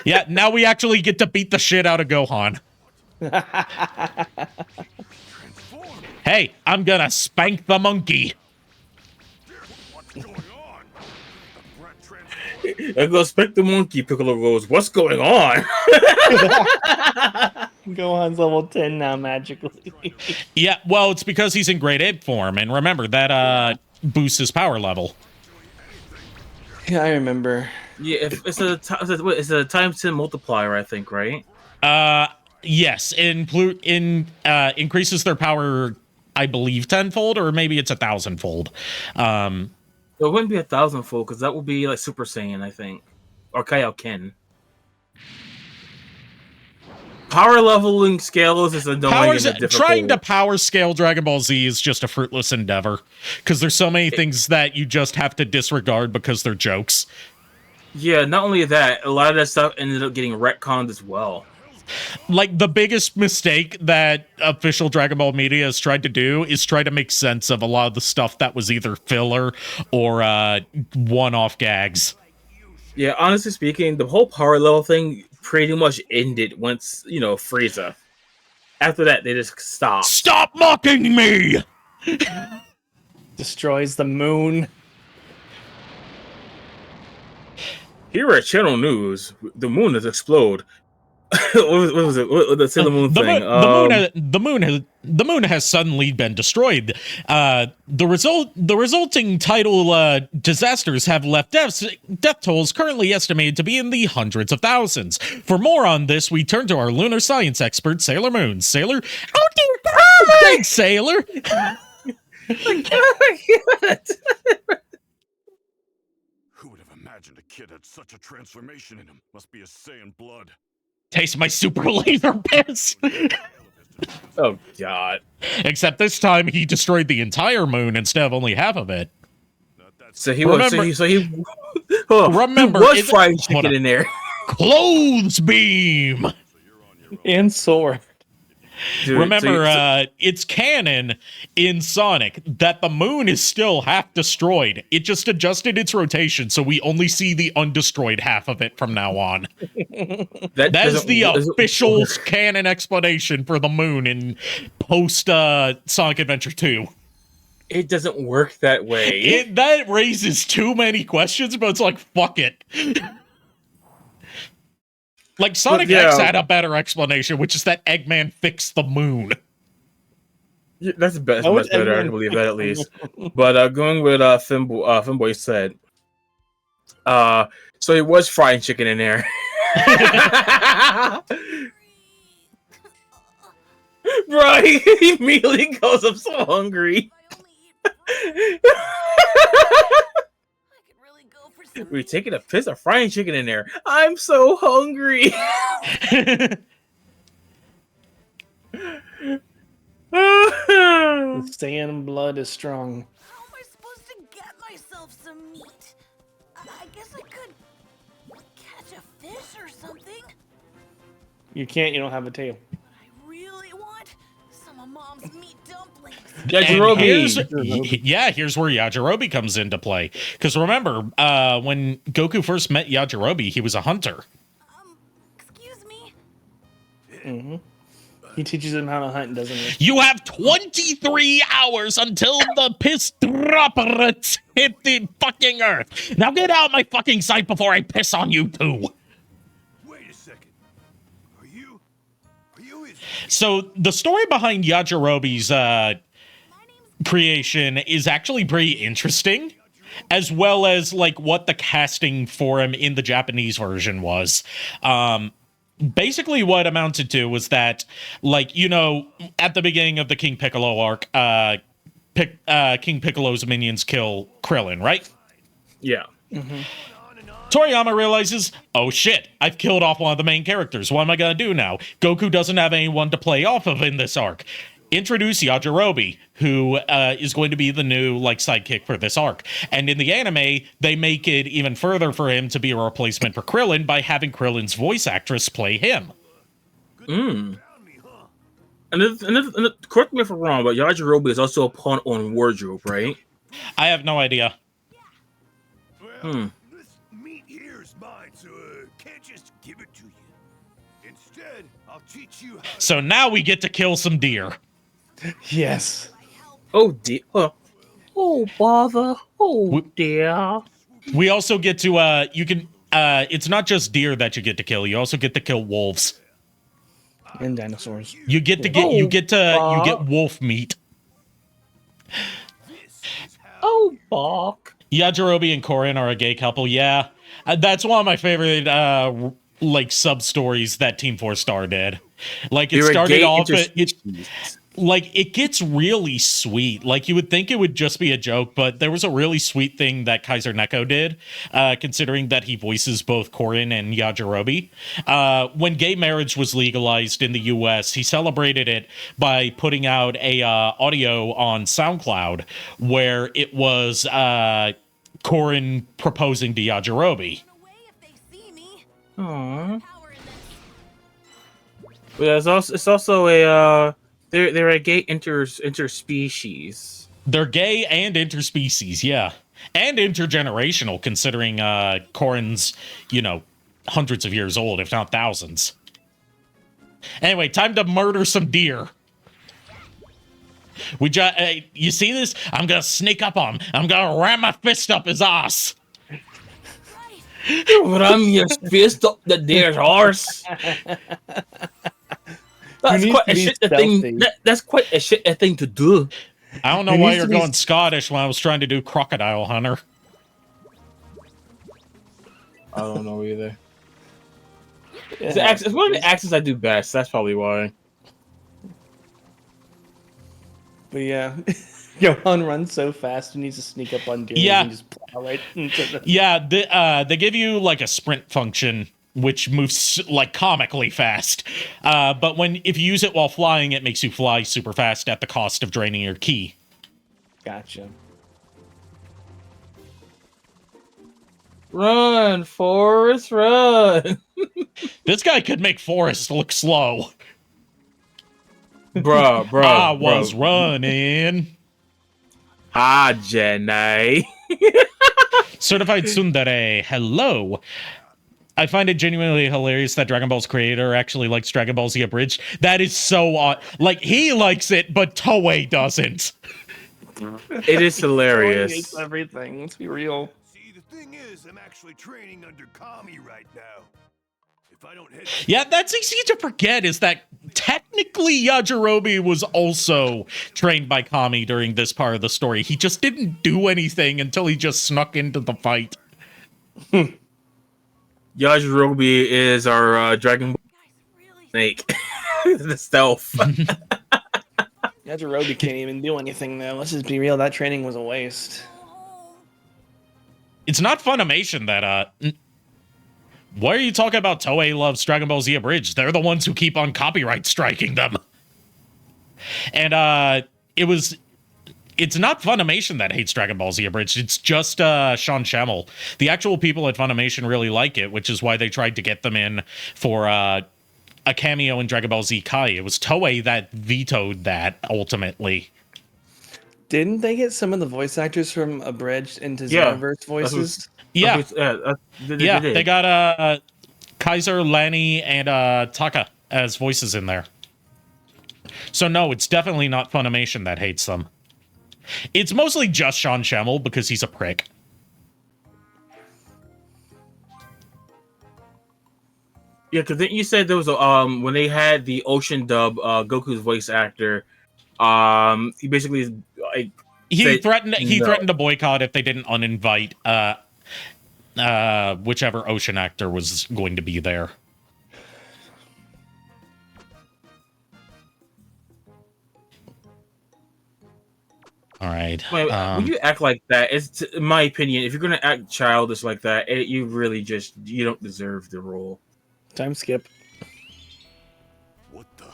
Yeah, now we actually get to beat the shit out of Gohan. Hey, I'm gonna spank the monkey. I go spank the monkey, Piccolo Rose. What's going on? Gohan's level 10 now magically. Yeah, well, it's because he's in Great Ape form, and remember, that boosts his power level. Yeah, I remember. Yeah, it's a times 10 multiplier, I think, right? Yes, increases their power, I believe, 10-fold, or maybe it's 1,000-fold. It wouldn't be 1,000-fold because that would be like Super Saiyan, I think, or Kaioken. Power leveling scales is annoying and difficult. Trying to power scale Dragon Ball Z is just a fruitless endeavor because there's so many things that you just have to disregard because they're jokes. Yeah, not only that, a lot of that stuff ended up getting retconned as well. Like, the biggest mistake that official Dragon Ball media has tried to do is try to make sense of a lot of the stuff that was either filler or one-off gags. Yeah, honestly speaking, the whole power level thing pretty much ended once, Frieza. After that, they just stopped. Stop mocking me! Destroys the moon. Here at Channel News, the moon has exploded. What was it? The Sailor Moon thing. The moon has suddenly been destroyed. The resulting tidal disasters have left death tolls currently estimated to be in the hundreds of thousands. For more on this, we turn to our lunar science expert, Sailor Moon. Sailor, how do you thanks, Sailor? Who would have imagined a kid had such a transformation in him? Must be a Saiyan blood. Taste my super laser piss. Oh God! Except this time he destroyed the entire moon instead of only half of it. So he remember, was. So he remember he was fried chicken in there. Clothes beam and sword. Dude, remember, it's canon in Sonic that the moon is still half destroyed. It just adjusted its rotation, so we only see the undestroyed half of it from now on. That is the official canon explanation for the moon in post Sonic Adventure 2. It doesn't work that way. That raises too many questions, but it's like, fuck it. Like, Sonic X had a better explanation, which is that Eggman fixed the moon. Yeah, that's much better. I can believe that at least. But going with Finboy said, so he was frying chicken in there. Bro, he immediately goes, I'm so hungry. We're taking a piss of frying chicken in there. I'm so hungry. The Saiyan blood is strong. How am I supposed to get myself some meat? I guess I could catch a fish or something. You can't. You don't have a tail. I really want some Grandma Mom's meat dumplings. Yajirobe. Here's where Yajirobe comes into play. Because remember, when Goku first met Yajirobe, he was a hunter. Excuse me? Mm-hmm. He teaches him how to hunt, doesn't he? You have 23 hours until the piss droppers hit the fucking earth. Now get out my fucking sight before I piss on you too. Wait a second. Are you his... So the story behind Yajirobe's creation is actually pretty interesting, as well as like what the casting for him in the Japanese version was. Basically what it amounted to was that, like, you know, at the beginning of the King Piccolo arc, King Piccolo's minions kill Krillin, right? Yeah. Mm-hmm. Toriyama realizes, oh shit, I've killed off one of the main characters. What am I gonna do now? Goku doesn't have anyone to play off of in this arc. Introduce Yajirobe, who is going to be the new like sidekick for this arc. And in the anime, they make it even further for him to be a replacement for Krillin by having Krillin's voice actress play him. And correct me if I'm wrong, but Yajirobe is also a pawn on wardrobe, right? I have no idea. Well, this meat here is mine, so can't just give it to you. Instead, I'll teach you how. So now we get to kill some deer. Yes. Oh dear. Oh bother. Oh dear. We also get to you can it's not just deer that you get to kill. You also get to kill wolves and dinosaurs. You get to get you get wolf meat. Oh bark. Yajirobe and Korin are a gay couple. Yeah, that's one of my favorite like sub stories that Team 4 Star did. Like it started off like it gets really sweet. Like you would think it would just be a joke, but there was a really sweet thing that Kaiser Neko did, considering that he voices both Korin and Yajirobe. When gay marriage was legalized in the US, he celebrated it by putting out a audio on SoundCloud where it was Korin proposing to Yajirobe. Aww. But it's also a they're a gay interspecies. They're gay and interspecies, yeah. And intergenerational, considering Korin's, you know, hundreds of years old, if not thousands. Anyway, time to murder some deer. You see this? I'm gonna sneak up on him. I'm gonna ram my fist up his ass. Ram your fist up the deer's arse. That's quite a shit thing. That's quite a shit thing to do. I don't know why you're going Scottish when I was trying to do Crocodile Hunter. I don't know either. It's one of the accents I do best. That's probably why. But yeah, Gohan runs so fast and needs to sneak up on deer. Yeah, and just plow right into the... yeah. They give you like a sprint function, which moves like comically fast. But if you use it while flying, it makes you fly super fast at the cost of draining your ki. Gotcha. Run, Forrest, run! This guy could make Forrest look slow. Bro. I was running. Jenny. Certified Tsundere, hello. I find it genuinely hilarious that Dragon Ball's creator actually likes Dragon Ball Z Abridged. That is so odd. Like, he likes it, but Toei doesn't. It is hilarious. Toei hates everything. Let's be real. See, the thing is, I'm actually training under Kami right now. If I don't head... Yeah, that's easy to forget, is that technically Yajirobe was also trained by Kami during this part of the story. He just didn't do anything until he just snuck into the fight. Yajirobe is our Dragon Ball snake. The stealth. Yajirobe can't even do anything, though. Let's just be real. That training was a waste. It's not Funimation that, why are you talking about Toei loves Dragon Ball Z Abridged? They're the ones who keep on copyright striking them. And, it's not Funimation that hates Dragon Ball Z Abridged. It's just Sean Schemmel. The actual people at Funimation really like it, which is why they tried to get them in for a cameo in Dragon Ball Z Kai. It was Toei that vetoed that ultimately. Didn't they get some of the voice actors from Abridged into Yeah, Xenoverse voices? Yeah, they did. they got Kaiser, Lanny, and Taka as voices in there. So no, it's definitely not Funimation that hates them. It's mostly just Sean Schemmel because he's a prick. Yeah, because you said there was a when they had the Ocean dub, Goku's voice actor, he basically like he threatened to boycott if they didn't uninvite whichever Ocean actor was going to be there. All right. When you act like that, it's in my opinion, if you're gonna act childish like that, you really you don't deserve the role. Time skip. What the?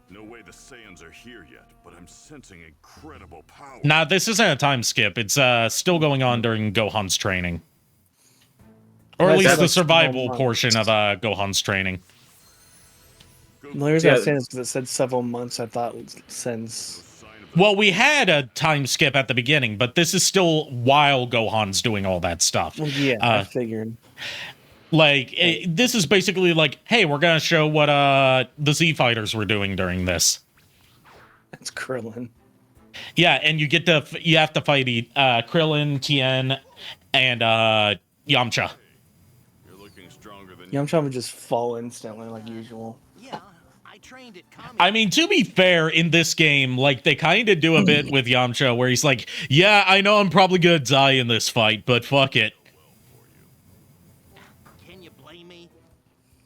No way the Saiyans are here yet, but I'm sensing incredible power. Nah, this isn't a time skip. It's still going on during Gohan's training. Or at least the survival portion of Gohan's training. The only reason I was saying is because it said several months. I thought since. Well, we had a time skip at the beginning, but this is still while Gohan's doing all that stuff. Well, yeah, I figured. Like, this is basically like, hey, we're gonna show what the Z Fighters were doing during this. That's Krillin. Yeah, and you have to fight Krillin, Tien, and Yamcha. You're looking stronger than Yamcha would just fall instantly like usual. Yeah, I trained at Kami. I mean, to be fair, in this game, like, they kind of do a bit with Yamcha where he's like, yeah, I know I'm probably gonna die in this fight, but fuck it. Can you blame me?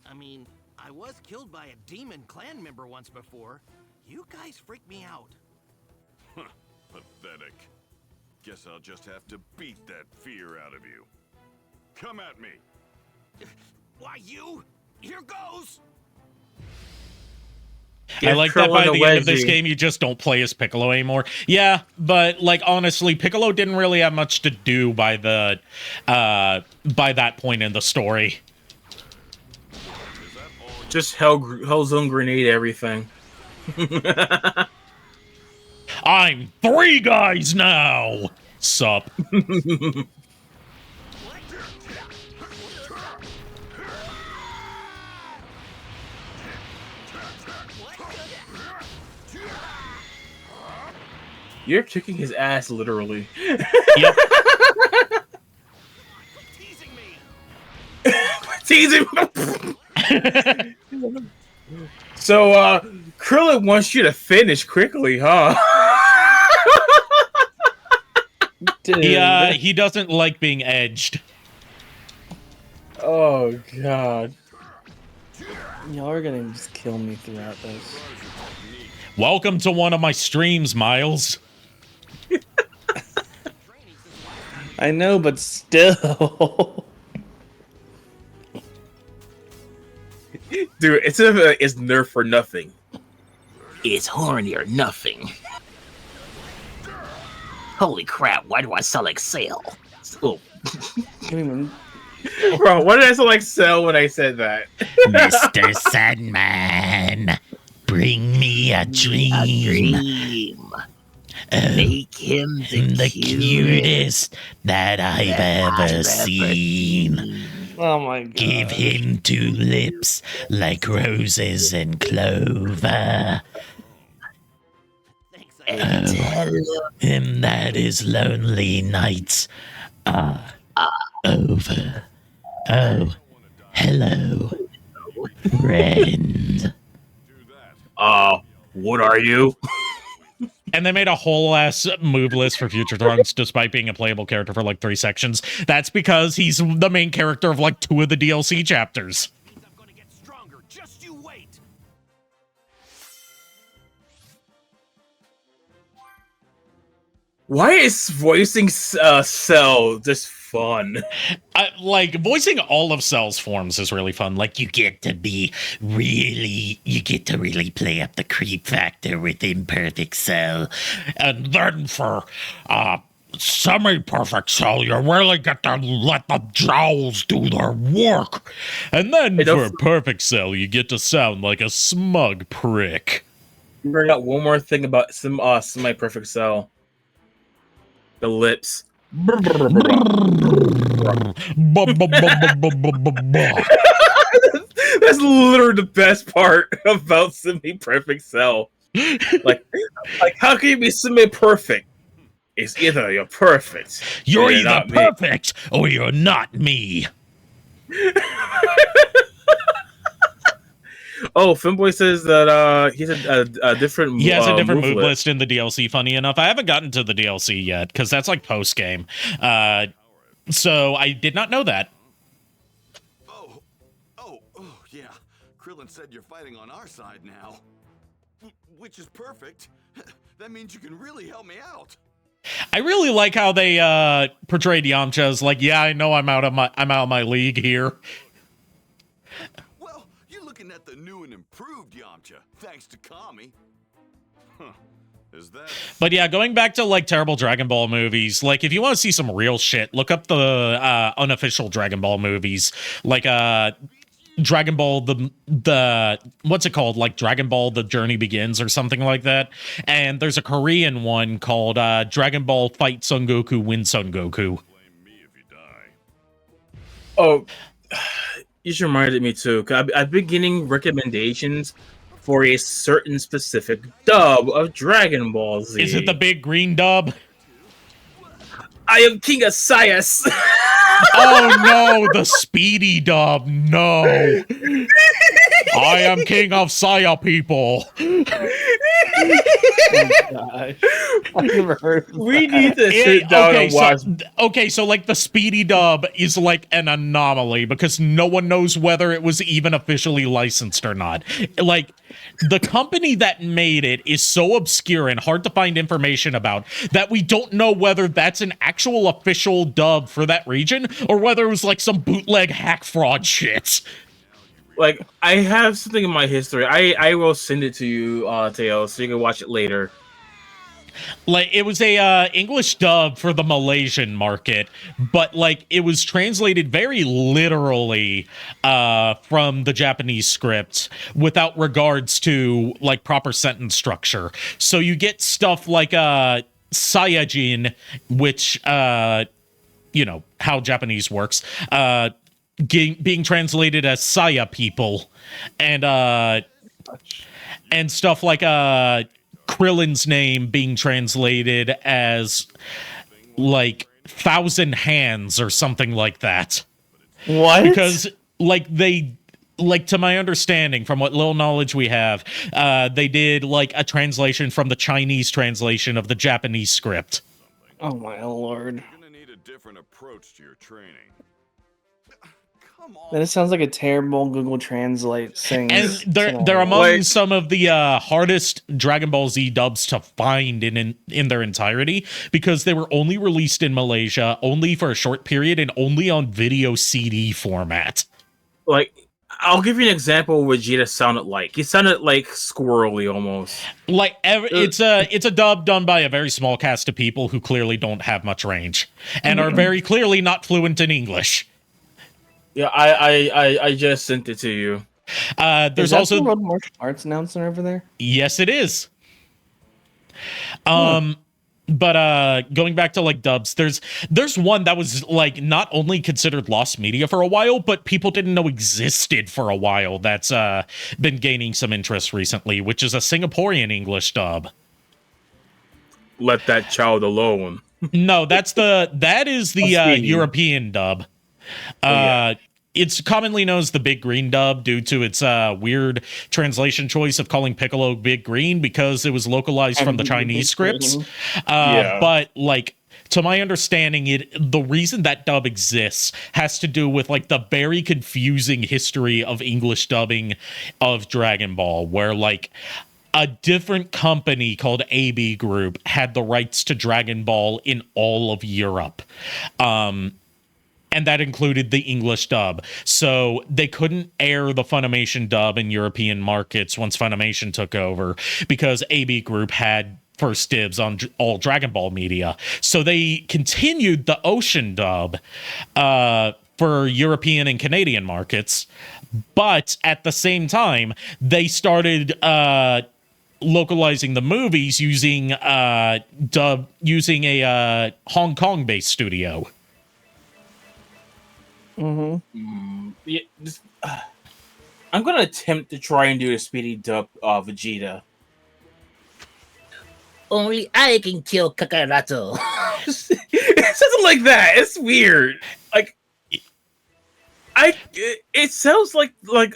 I mean, I was killed by a demon clan member once before. You guys freaked me out. pathetic. Guess I'll just have to beat that fear out of you. Come at me. Why, you? Here goes! I like that by the end of this game, you just don't play as Piccolo anymore. Yeah, but, like, honestly, Piccolo didn't really have much to do by that point in the story. Just Hellzone grenade everything. I'm 3 guys now! Sup. You're kicking his ass, literally. Yep. Teasing So, Krillin wants you to finish quickly, huh? He doesn't like being edged. Oh, God. Y'all are gonna just kill me throughout this. Welcome to one of my streams, Miles. I know, but still. Dude, it's nerf for nothing. It's horny or nothing. Holy crap, why do I sound like Cell? Oh. Bro, why did I sound like Cell when I said that? Mr. Sandman, bring me a dream. Make him the cutest that I've ever seen. Oh my God. Give him 2 lips like roses and clover. And tell him that his lonely nights are over. Oh, hello, friend. What are you? And they made a whole ass move list for Future Trunks despite being a playable character for like 3 sections. That's because he's the main character of like 2 of the DLC chapters. I'm gonna get stronger. Just you wait. Why is voicing Cell just fun? Like, voicing all of Cell's forms is really fun. Like, you get to really play up the creep factor with Imperfect Cell. And then for Semi-perfect cell, you really get to let the jowls do their work. And then for perfect cell, you get to sound like a smug prick. Bring out one more thing about semi-perfect cell. The lips. That's literally the best part about semi-perfect cell. Like how can you be semi-perfect? It's either you're perfect. You're either perfect or you're not me. Oh, Finboy says that he's a different. He has a different move list in the DLC. Funny enough, I haven't gotten to the DLC yet because that's like post game. So I did not know that. Oh, yeah. Krillin said you're fighting on our side now, which is perfect. That means you can really help me out. I really like how they portrayed Yamcha as like, yeah, I know I'm out of my league here. Well, you're looking at the new and improved Yamcha, thanks to Kami. Huh. Is that? But yeah, going back to like terrible Dragon Ball movies, like if you want to see some real shit, look up the unofficial Dragon Ball movies, like Dragon Ball the what's it called, like Dragon Ball The Journey Begins or something like that. And there's a Korean one called Dragon Ball Fight Son Goku Win Son Goku. Oh, you just reminded me too. I've been getting recommendations for a certain specific dub of Dragon Ball Z. Is it the big green dub? I am King of Saias. Oh no, the speedy dub. No. I am King of Saya, people. Oh, I've never heard of We need to sit down and watch. Okay, so like the speedy dub is like an anomaly because no one knows whether it was even officially licensed or not. Like the company that made it is so obscure and hard to find information about that we don't know whether that's an actual official dub for that region or whether it was like some bootleg hack fraud shit. Like, I have something in my history. I will send it to you, Teo, so you can watch it later. Like, it was a English dub for the Malaysian market, but like it was translated very literally from the Japanese script without regards to like proper sentence structure. So you get stuff like Saiyajin, which you know how Japanese works, being translated as Saya people, and stuff like Krillin's name being translated as like Thousand Hands or something like that. What? Because like they, like to my understanding from what little knowledge we have, they did like a translation from the Chinese translation of the Japanese script. Oh my lord. You're gonna need a different approach to your training. Then it sounds like a terrible Google Translate thing. And they're among some of the hardest Dragon Ball Z dubs to find in their entirety because they were only released in Malaysia, only for a short period, and only on video CD format. Like, I'll give you an example of what Vegeta sounded like. He sounded like squirrely almost. Like it's a dub done by a very small cast of people who clearly don't have much range and are very clearly not fluent in English. Yeah, I just sent it to you. There's also the World Martial Arts announcer over there. Yes, it is. But going back to like dubs, there's one that was like not only considered lost media for a while, but people didn't know existed for a while. That's been gaining some interest recently, which is a Singaporean English dub. Let that child alone. No, that is the European dub. It's commonly known as the Big Green dub due to its weird translation choice of calling Piccolo Big Green because it was localized from the Chinese scripts. But like to my understanding, the reason that dub exists has to do with like the very confusing history of English dubbing of Dragon Ball, where like a different company called AB Group had the rights to Dragon Ball in all of Europe. And that included the English dub. So they couldn't air the Funimation dub in European markets once Funimation took over because AB Group had first dibs on all Dragon Ball media. So they continued the Ocean dub for European and Canadian markets. But at the same time, they started localizing the movies using a Hong Kong-based studio. Yeah, I'm gonna attempt to try and do a speedy dub of Vegeta. Only I can kill Kakarot. It sounds like that. It's weird. Like, it sounds like the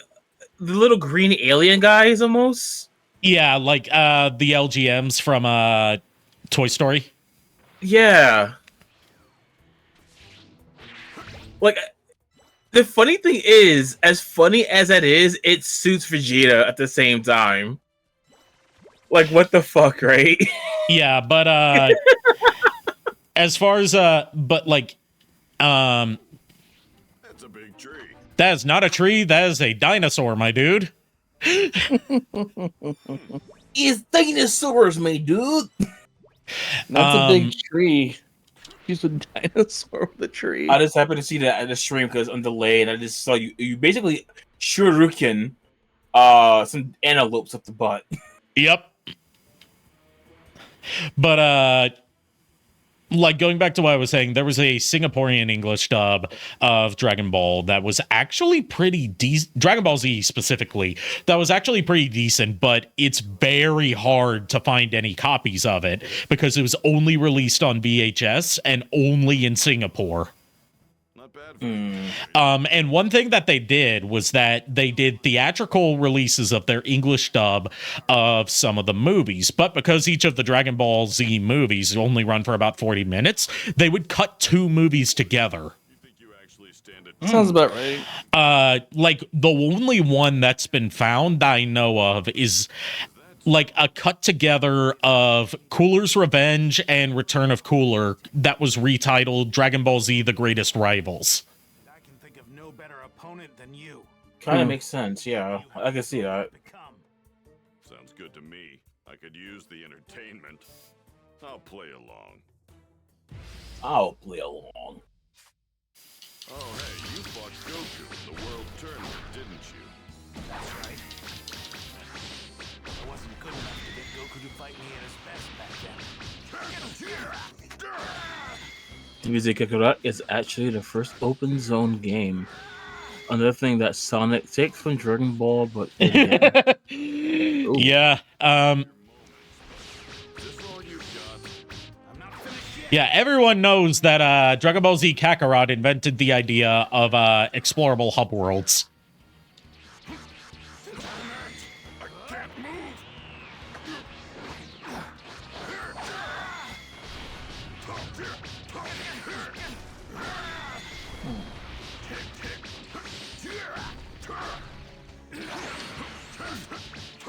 little green alien guys almost. Yeah, like the LGMs from Toy Story. Yeah. Like, the funny thing is, as funny as that is, it suits Vegeta at the same time. Like, what the fuck, right? Yeah, but as far as but like That's a big tree. that is not a tree, that is a dinosaur, my dude. It's dinosaurs, my dude. That's a big tree. He's a dinosaur with a tree. I just happened to see that at the stream because on delay, and I just saw you basically shuriken some antelopes up the butt. Yep. But like going back to what I was saying, there was a Singaporean English dub of Dragon Ball that was actually pretty decent. Dragon Ball Z specifically, that was actually pretty decent, but it's very hard to find any copies of it because it was only released on VHS and only in Singapore. And one thing that they did was that they did theatrical releases of their English dub of some of the movies, but because each of the Dragon Ball Z movies only run for about 40 minutes, they would cut two movies together. Sounds about right. Like the only one that's been found that I know of is like a cut together of Cooler's Revenge and Return of Cooler that was retitled Dragon Ball Z: The Greatest Rivals. I can think of no better opponent than you. Kind of makes sense, yeah. I can see that. Sounds good to me. I could use the entertainment. I'll play along. I'll play along. Oh, hey, you fought Goku in the World Tournament, didn't you? That's right. I wasn't good enough to get Goku to fight me at his best back then. DBZ Kakarot is actually the first open zone game. Another thing that Sonic takes from Dragon Ball, but yeah, yeah, everyone knows that Dragon Ball Z Kakarot invented the idea of explorable hub worlds.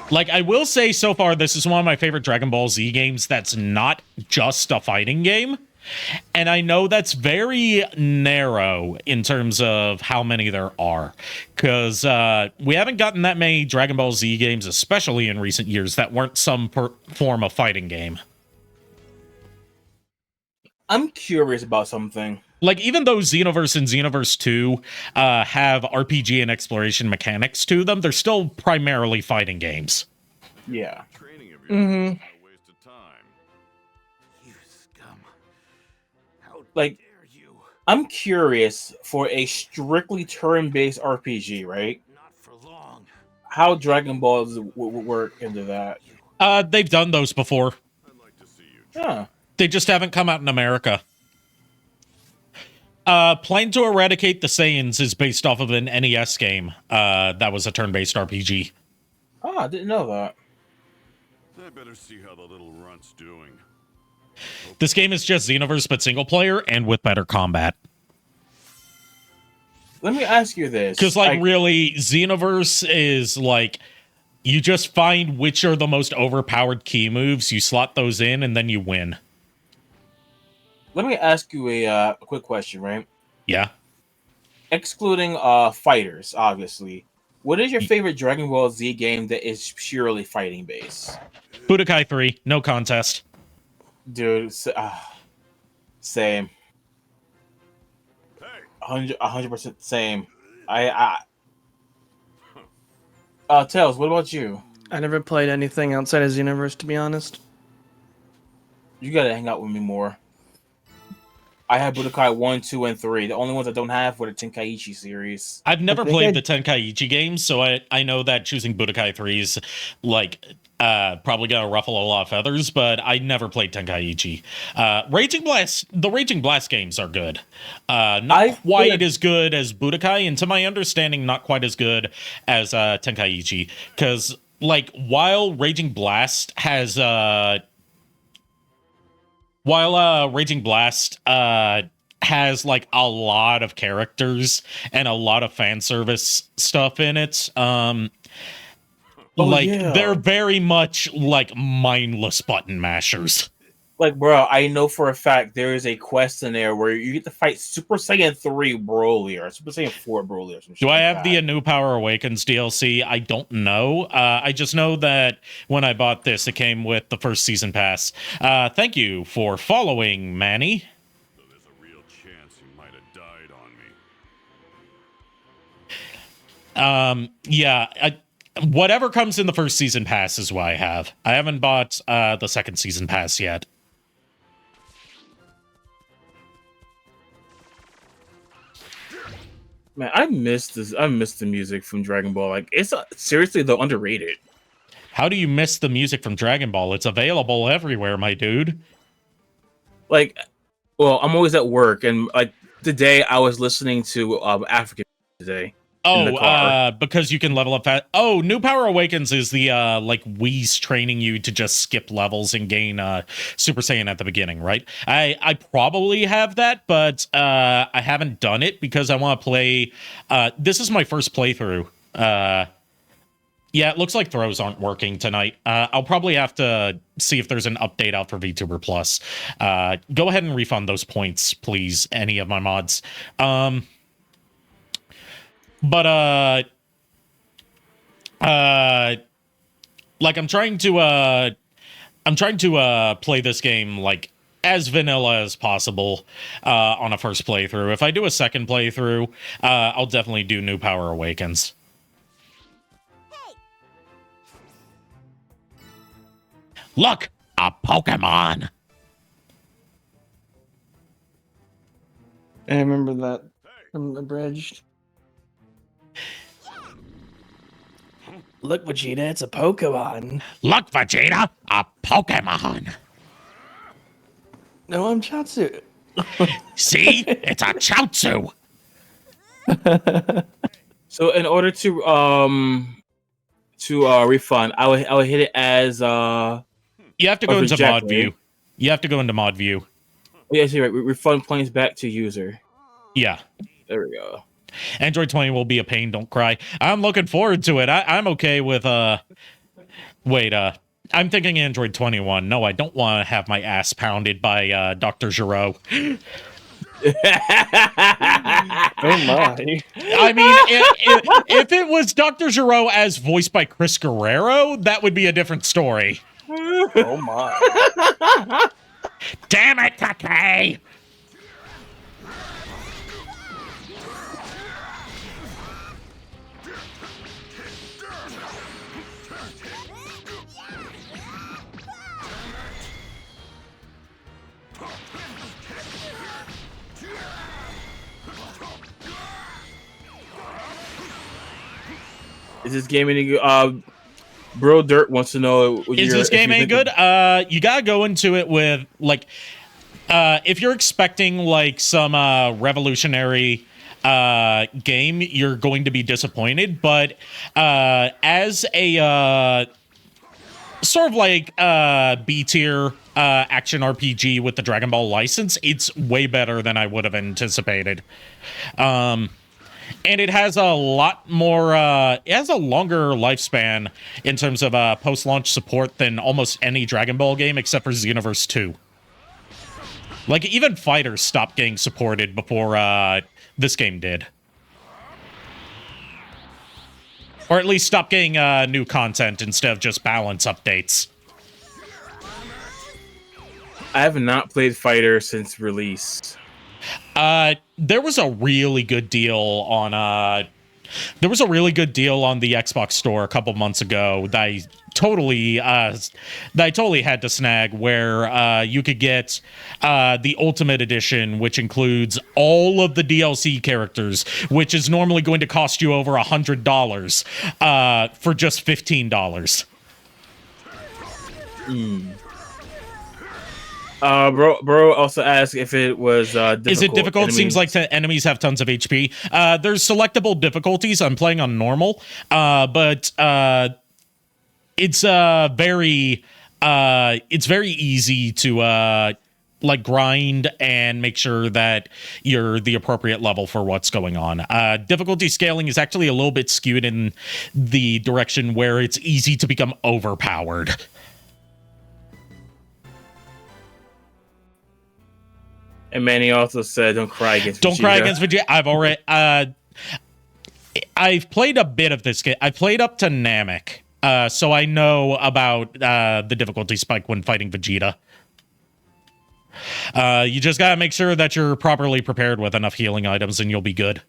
Like, I will say so far, this is one of my favorite Dragon Ball Z games that's not just a fighting game. And I know that's very narrow in terms of how many there are. Because we haven't gotten that many Dragon Ball Z games, especially in recent years, that weren't some form of fighting game. I'm curious about something. Like, even though Xenoverse and Xenoverse 2 have RPG and exploration mechanics to them, they're still primarily fighting games. Yeah. Mm-hmm. Like, I'm curious for a strictly turn-based RPG, right? Not for long. How Dragon Balls would work into that? They've done those before. Huh. They just haven't come out in America. Plan to Eradicate the Saiyans is based off of an NES game that was a turn-based RPG. Oh, I didn't know that. I better see how the little runt's doing. This game is just Xenoverse, but single player and with better combat. Let me ask you this. Because, like, really, Xenoverse is, like, you just find which are the most overpowered key moves, you slot those in, and then you win. Let me ask you a quick question, right? Yeah. Excluding fighters, obviously. What is your favorite Dragon Ball Z game that is purely fighting based? Budokai 3, no contest. Dude, same. 100% same. Tails, what about you? I never played anything outside of Xenoverse, to be honest. You gotta hang out with me more. I have Budokai 1, 2, and 3. The only ones I don't have were the Tenkaichi series. I've never played the Tenkaichi games, so I know that choosing Budokai 3 is like probably gonna ruffle a lot of feathers, but I never played Tenkaichi. The Raging Blast games are good. Not quite as good as Budokai, and to my understanding, not quite as good as Tenkaichi. Because like while Raging Blast has like a lot of characters and a lot of fan service stuff in it. They're very much like mindless button mashers. Like, bro, I know for a fact there is a quest in there where you get to fight Super Saiyan 3 Broly or Super Saiyan 4 Broly or some shit. Do I have the New Power Awakens DLC? I don't know. I just know that when I bought this, it came with the first season pass. Thank you for following, Manny. So there's a real chance you might have died on me. Yeah, whatever comes in the first season pass is what I have. I haven't bought the second season pass yet. Man, I miss the music from Dragon Ball. Like, it's seriously though underrated. How do you miss the music from Dragon Ball? It's available everywhere, my dude. Like, well, I'm always at work, and like today I was listening to African today. Oh, because you can level up fast. Oh, New Power Awakens is the like Whis training you to just skip levels and gain Super Saiyan at the beginning, right? I probably have that, but I haven't done it because I want to play. This is my first playthrough. Yeah, it looks like throws aren't working tonight. I'll probably have to see if there's an update out for VTuber Plus. Go ahead and refund those points, please, any of my mods. But like I'm trying to play this game like as vanilla as possible on a first playthrough. If I do a second playthrough, I'll definitely do New Power Awakens. Look, a Pokemon. I remember that from Abridged. Look, Vegeta, it's a Pokemon. Look, Vegeta, a Pokemon. No, I'm Chatsu. See? It's a Chaozu. So in order to refund, I would hit it as you have to go into mod view. You have to go into mod view. Oh, yeah, see, right. Refund points back to user. Yeah. There we go. Android 20 will be a pain, don't cry. I'm looking forward to it. I'm okay with wait, I'm thinking Android 21. No, I don't want to have my ass pounded by Dr. Giro. Oh my. I mean, if it was Dr. Giro as voiced by Chris Guerrero, that would be a different story. Oh my. Damn it, Take! Is this game any good? Bro Dirt wants to know. Is this game any good? You gotta go into it with like, if you're expecting like some revolutionary game, you're going to be disappointed. But as a sort of like B tier action RPG with the Dragon Ball license, it's way better than I would have anticipated. And it has a lot more, it has a longer lifespan in terms of post-launch support than almost any Dragon Ball game except for Xenoverse 2. Like, even Fighters stopped getting supported before this game did. Or at least stopped getting new content instead of just balance updates. I have not played Fighter since release. There was a really good deal on the Xbox store a couple months ago that I totally had to snag, where you could get the Ultimate Edition, which includes all of the DLC characters, which is normally going to cost you over $100 for just $15. Bro also asked if it was difficult. Is it difficult? Enemies. Seems like the enemies have tons of HP. There's selectable difficulties. I'm playing on normal, but it's very easy to like grind and make sure that you're the appropriate level for what's going on. Difficulty scaling is actually a little bit skewed in the direction where it's easy to become overpowered. And Manny also said, "Don't cry against Don't Vegeta." cry against Vegeta." I've already I've played a bit of this game. I played up to Namek, so I know about the difficulty spike when fighting Vegeta. You just gotta make sure that you're properly prepared with enough healing items, and you'll be good.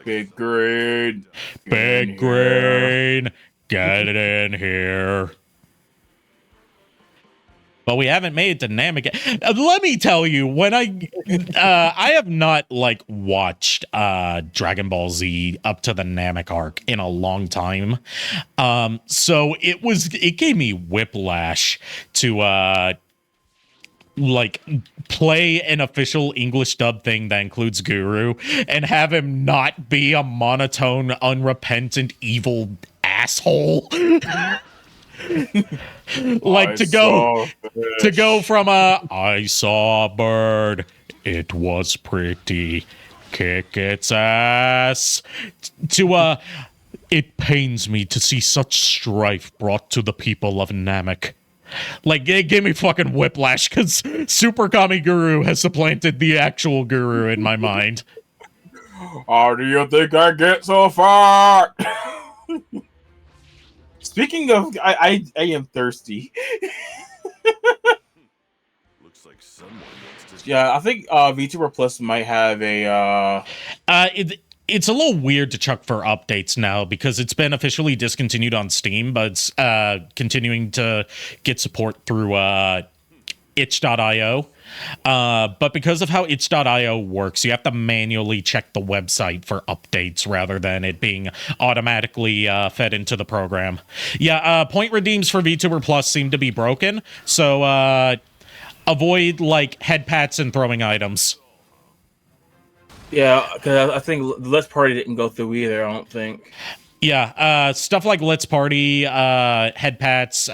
Big green. Big green. Get it in here. But we haven't made it to Namek yet. Let me tell you, when I have not like watched Dragon Ball Z up to the Namek arc in a long time. So it gave me whiplash to like play an official English dub thing that includes Guru and have him not be a monotone, unrepentant, evil asshole. Like to go from I saw a bird, it was pretty, kick its ass, to it pains me to see such strife brought to the people of Namek. Like, it gave me fucking whiplash because Super Kami Guru has supplanted the actual Guru in my mind. How do you think I get so far? Speaking of, I am thirsty. Looks like someone wants to. Yeah, I think VTuber Plus might have a. It's a little weird to chuck for updates now because it's been officially discontinued on Steam, but it's continuing to get support through itch.io. But because of how itch.io works, you have to manually check the website for updates rather than it being automatically fed into the program. Yeah, point redeems for VTuber Plus seem to be broken, so avoid like head pats and throwing items. Yeah, because I think the Let's Party didn't go through either, I don't think. Yeah, stuff like Let's Party, head pats,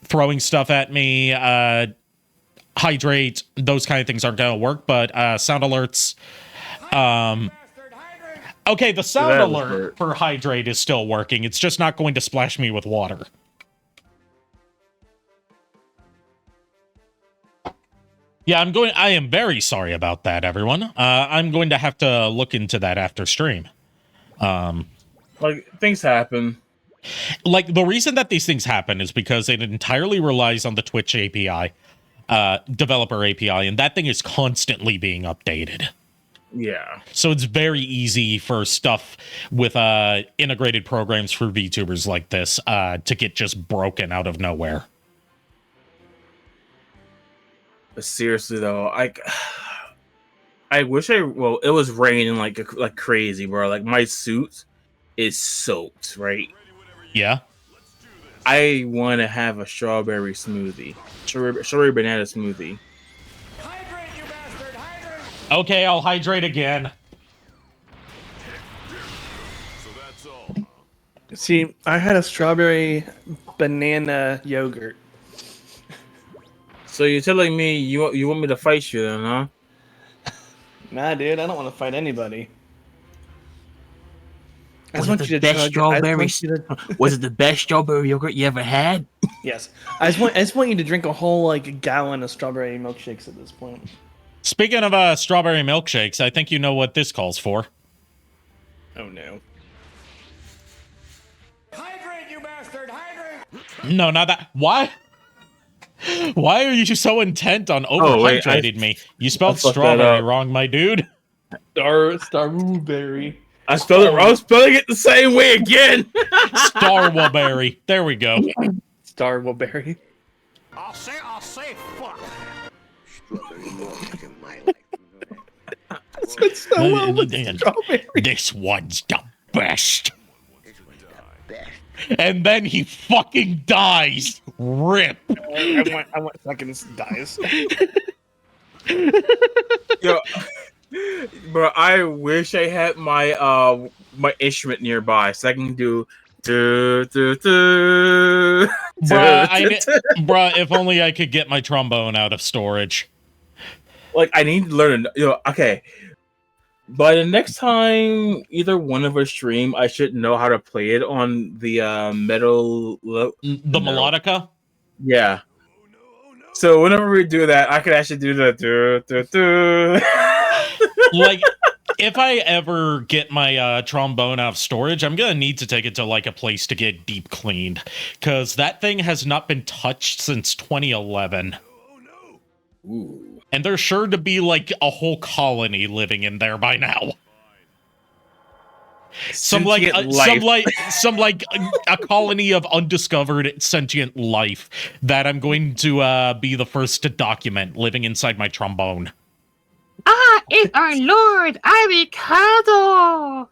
throwing stuff at me, hydrate, those kind of things aren't going to work, but sound alerts. Okay, the sound alert for hydrate is still working. It's just not going to splash me with water. Yeah, I am very sorry about that, everyone. I'm going to have to look into that after stream. Like, things happen. Like, the reason that these things happen is because it entirely relies on the Twitch API, developer API, and that thing is constantly being updated. Yeah. So it's very easy for stuff with integrated programs for VTubers like this to get just broken out of nowhere. But seriously though, I wish it was raining like crazy, bro. Like my suit is soaked, right? Yeah. I want to have a strawberry smoothie, strawberry banana smoothie. Hydrate, you bastard! Hydrate! Okay, I'll hydrate again. So that's all. See, I had a strawberry banana yogurt. So you're telling me you want me to fight you then, huh? Nah, dude, I don't want to fight anybody. Was it the best strawberry yogurt you ever had? Yes, I just want you to drink a whole like gallon of strawberry milkshakes at this point. Speaking of strawberry milkshakes, I think you know what this calls for. Oh no. Hydrate, you bastard! Hydrate! No, not that. Why? Why are you so intent on wait, overhydrating me? You spelled fucked that strawberry up. wrong, my dude. Starberry. I spelled it wrong. I was spelling it the same way again. Starwellberry. There we go. Starberry. I'll say fuck. Strawberry milk in my life. You know that? It's so well with strawberry. This one's the best. This one's the best. And then he fucking dies. Rip. I want seconds dies. Yo, bro, I wish I had my my instrument nearby so I can do. Bruh, if only I could get my trombone out of storage. Like, I need to learn. Okay. By the next time either one of us stream, I should know how to play it on the metal. The melodica? Yeah. So whenever we do that, I could actually do the. Like, if I ever get my trombone out of storage, I'm gonna need to take it to like a place to get deep cleaned, because that thing has not been touched since 2011. Ooh. And there's sure to be like a whole colony living in there by now. Some like a colony of undiscovered sentient life that I'm going to be the first to document living inside my trombone. It's our Lord Arikado,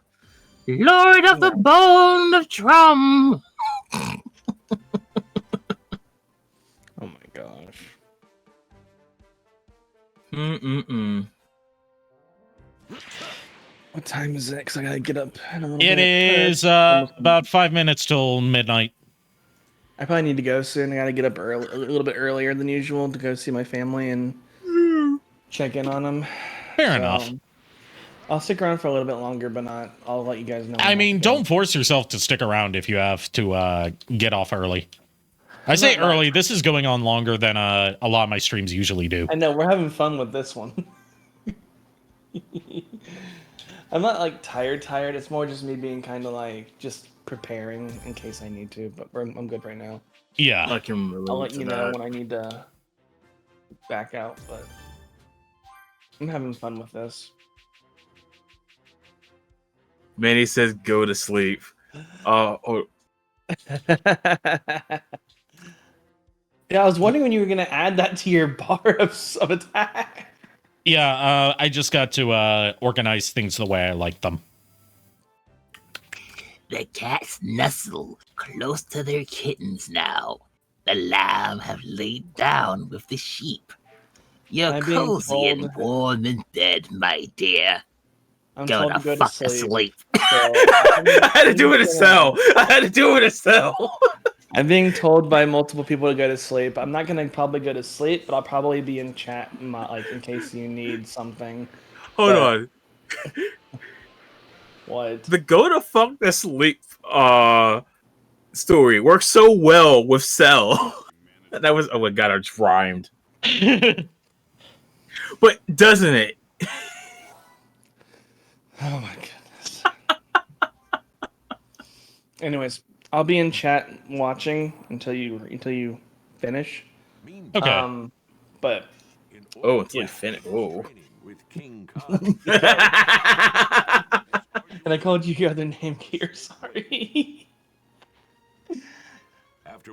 Lord of the Bone of Drum. Oh my gosh. What time is it? Because I gotta get up in a little bit. It is about 5 minutes till midnight. I probably need to go soon. I gotta get up early, a little bit earlier than usual to go see my family and check in on them. Fair enough. I'll stick around for a little bit longer, but not. I'll let you guys know. I mean, don't force yourself to stick around if you have to get off early. I say early. This is going on longer than a lot of my streams usually do. I know, we're having fun with this one. I'm not like tired. It's more just me being kind of like just preparing in case I need to. But I'm good right now. Yeah, I can relate I'll let to you know that. when I need to back out. But I'm having fun with this. Manny says go to sleep. Yeah, I was wondering when you were gonna add that to your bar of attack. Yeah, I just got to organize things the way I like them. The cats nestle close to their kittens now. The lamb have laid down with the sheep. You're I'm being cozy and told- warm in bed, my dear. I'm Go told to to go to fuck to sleep. sleep. I had to do it a cell. I'm being told by multiple people to go to sleep. I'm not gonna probably go to sleep, but I'll probably be in chat, like in case you need something. Hold on. What? The go to fuck to sleep story works so well with Cell. That was, oh my god, I just rhymed. But doesn't it? Oh my goodness. Anyways, I'll be in chat watching until you finish. Okay. But until you finish. Oh. And I called you your other name here. Sorry.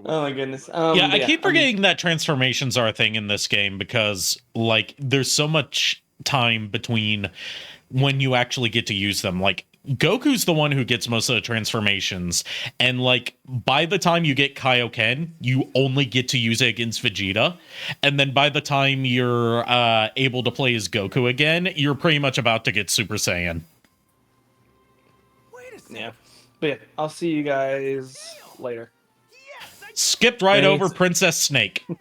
Oh my goodness. Yeah, I keep forgetting that transformations are a thing in this game because, like, there's so much time between when you actually get to use them. Like, Goku's the one who gets most of the transformations, and, like, by the time you get Kaioken, you only get to use it against Vegeta, and then by the time you're able to play as Goku again, you're pretty much about to get Super Saiyan. Yeah. But yeah, I'll see you guys later. Skipped right Thanks. over Princess Snake. Of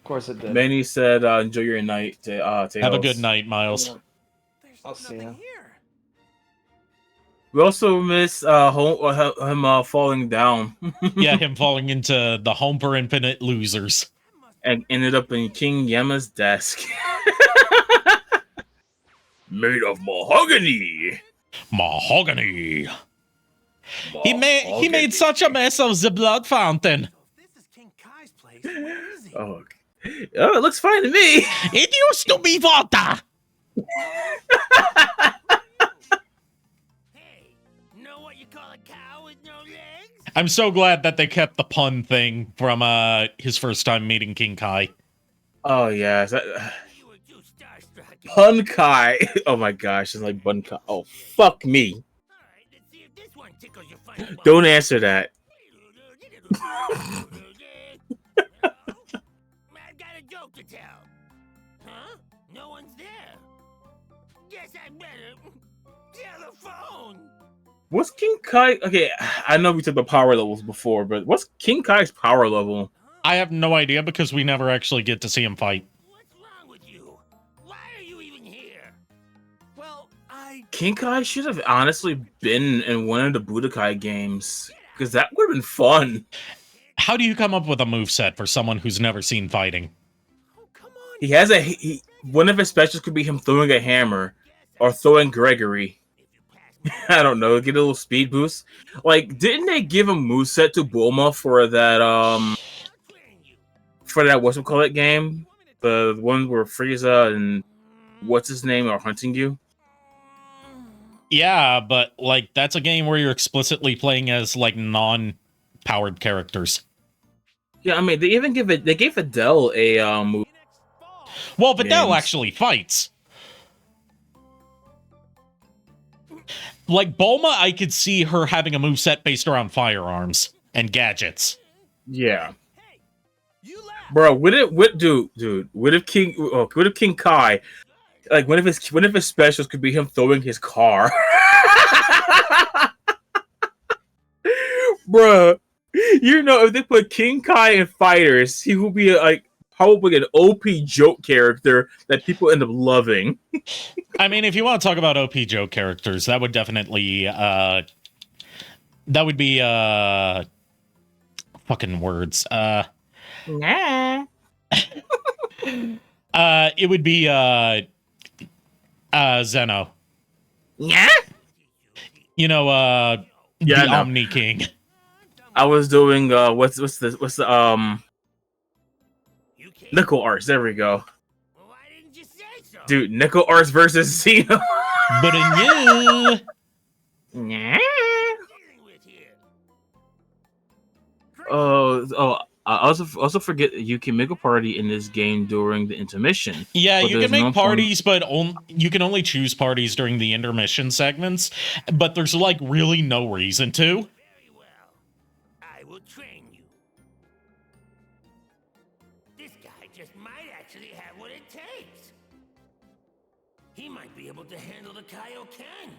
course it did. Manny said, enjoy your night. Tails. Have a good night, Miles. I'll see you. We also miss him falling down. Yeah, him falling into the home for infinite losers. And ended up in King Yama's desk. made of mahogany. Mahogany. He made such a mess of the blood fountain. Oh, it looks fine to me. It used to be water. I'm so glad that they kept the pun thing from his first time meeting King Kai. Oh yes, Pun Kai. Oh my gosh, it's like Bun Kai. Oh fuck me. Don't answer that. I've got a joke to tell. Huh? No one's there. Guess I better tell the phone. What's King Kai? Okay, I know we took the power levels before, but what's King Kai's power level? I have no idea because we never actually get to see him fight. What's wrong with you? Why are you even here? Well, King Kai should have honestly been in one of the Budokai games, because that would have been fun. How do you come up with a moveset for someone who's never seen fighting? He has one of his specials could be him throwing a hammer or throwing Gregory. I don't know, get a little speed boost. Like, didn't they give a moveset to Bulma for that whatchamacallit game? The one where Frieza and what's his name are hunting you? Yeah, but like that's a game where you're explicitly playing as like non-powered characters. Yeah, I mean they gave Adele a move. Well, Videl actually fights. Like Bulma, I could see her having a moveset based around firearms and gadgets. Yeah. Bro, what if King Kai, like one of his specials could be him throwing his car. Bro, you know, if they put King Kai in fighters, he will be like probably an OP joke character that people end up loving. I mean, if you want to talk about OP joke characters, that would definitely fucking words. Nah. It would be Zeno. Yeah. You know, the I know. Omni King. I was doing what's the Nickel Arts. There we go. Dude, Nickel Arts versus Zeno. But in you. Nah. I also forget you can make a party in this game during the intermission. Yeah, but you can there's make no parties, but you can only choose parties during the intermission segments. But there's like really no reason to. I will train you. This guy just might actually have what it takes. He might be able to handle the Kaioken.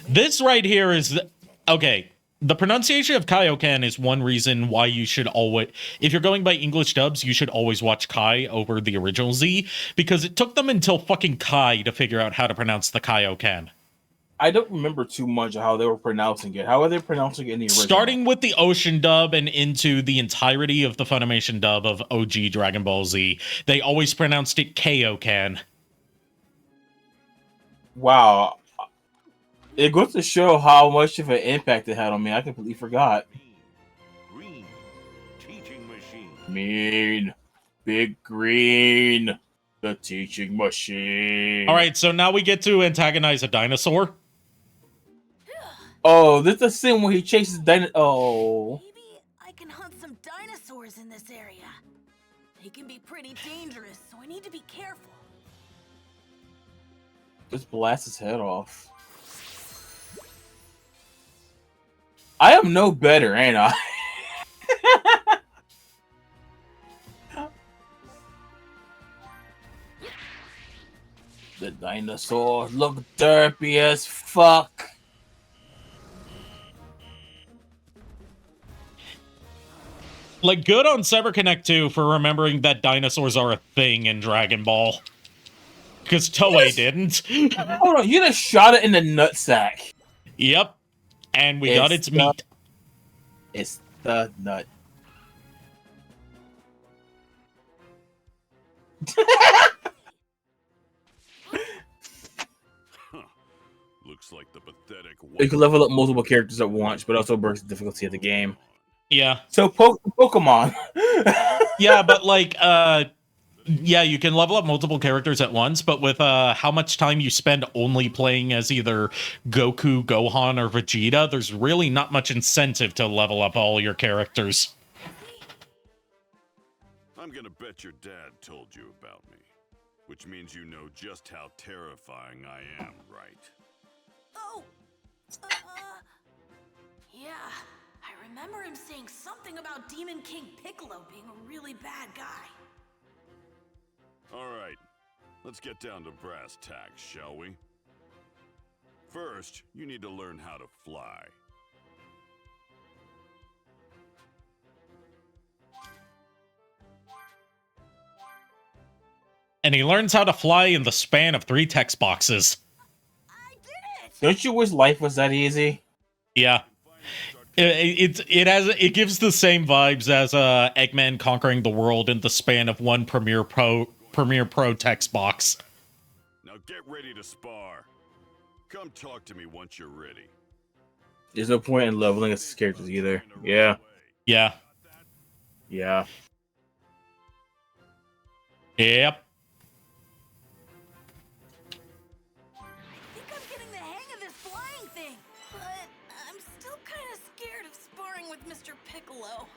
This right here is okay. The pronunciation of Kaioken is one reason why you should always, if you're going by English dubs, you should always watch Kai over the original Z, because it took them until fucking Kai to figure out how to pronounce the Kaioken. I don't remember too much of how they were pronouncing it. How are they pronouncing it in the original? Starting with the Ocean dub and into the entirety of the Funimation dub of OG Dragon Ball Z, they always pronounced it Kaioken. Wow. It goes to show how much of an impact it had on me. I completely forgot. Green, teaching machine. Mean. Big Green. The teaching machine. Alright, so now we get to antagonize a dinosaur. Oh, this is the scene where he chases dinosaur. Oh. Maybe I can hunt some dinosaurs in this area. They can be pretty dangerous, so I need to be careful. Just blast his head off. I am no better, ain't I? The dinosaurs look derpy as fuck. Like, good on CyberConnect 2 for remembering that dinosaurs are a thing in Dragon Ball. Because Toei didn't. Hold on, you just shot it in the nutsack. Yep. And we got its meat. It's the nut. Looks like the pathetic. You can level up multiple characters at once, but also bursts the difficulty of the game. Yeah. So Pokemon. Yeah, but like, yeah, you can level up multiple characters at once, but with how much time you spend only playing as either Goku, Gohan, or Vegeta, there's really not much incentive to level up all your characters. I'm gonna bet your dad told you about me, which means you know just how terrifying I am, right? Oh! Yeah, I remember him saying something about Demon King Piccolo being a really bad guy. All right, let's get down to brass tacks, shall we? First, you need to learn how to fly. And he learns how to fly in the span of 3 text boxes. Don't you wish life was that easy? Yeah. It gives the same vibes as Eggman conquering the world in the span of 1 Premiere Pro text box. Now get ready to spar. Come talk to me once you're ready. There's no point in leveling as characters either. Yeah. Yeah. Yeah. Yep. I think I'm getting the hang of this flying thing, but I'm still kind of scared of sparring with Mr. Piccolo.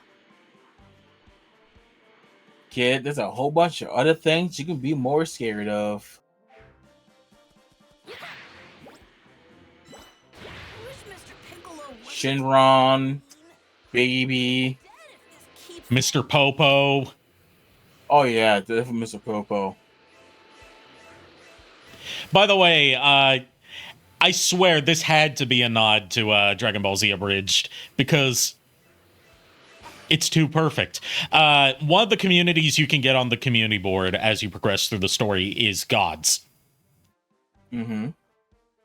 Kid, there's a whole bunch of other things you can be more scared of. Shinron, Baby, Mr. Popo. Oh yeah, definitely Mr. Popo. By the way, I swear this had to be a nod to Dragon Ball Z Abridged, because it's too perfect. One of the communities you can get on the community board as you progress through the story is gods. Mm-hmm.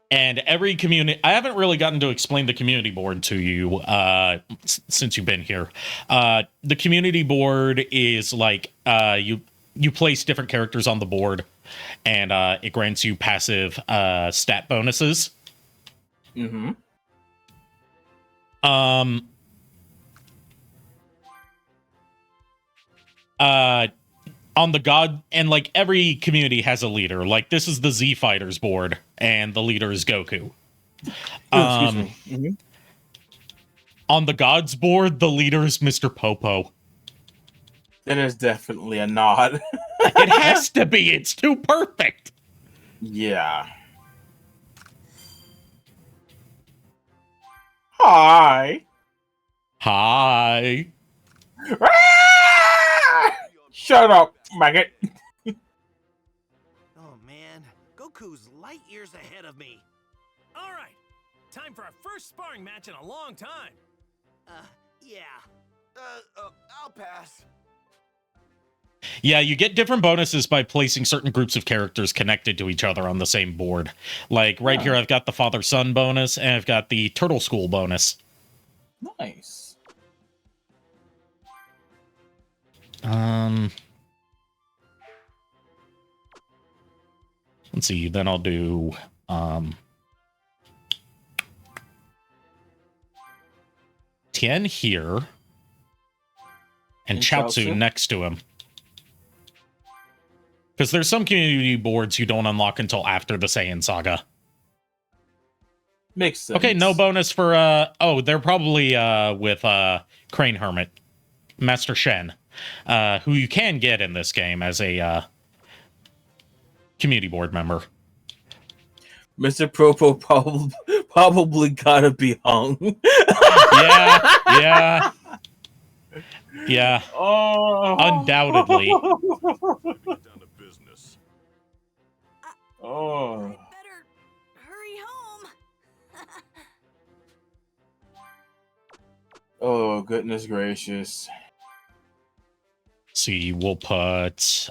And every community, I haven't really gotten to explain the community board to you since you've been here. The community board is like you place different characters on the board, and it grants you passive stat bonuses. Mm-hmm. On the god, and like every community has a leader. Like this is the Z Fighters board, and the leader is Goku. Excuse me. Mm-hmm. On the gods board, the leader is Mr. Popo. Then there's definitely a nod. It has to be. It's too perfect. Yeah. Hi. Hi. Shut up, maggot. Oh man, Goku's light years ahead of me. All right, time for our first sparring match in a long time. Yeah. I'll pass. Yeah, you get different bonuses by placing certain groups of characters connected to each other on the same board. Like right here, I've got the father-son bonus, and I've got the Turtle School bonus. Nice. Let's see, then I'll do Tien here and Chaozu next to him. Because there's some community boards you don't unlock until after the Saiyan Saga. Makes sense. Okay, no bonus for oh, they're probably with Crane Hermit, Master Shen, who you can get in this game as a community board member. Mr. Popo probably gotta be hung. Yeah. Oh. Undoubtedly. Oh. Hurry home. Oh, goodness gracious. See, we'll put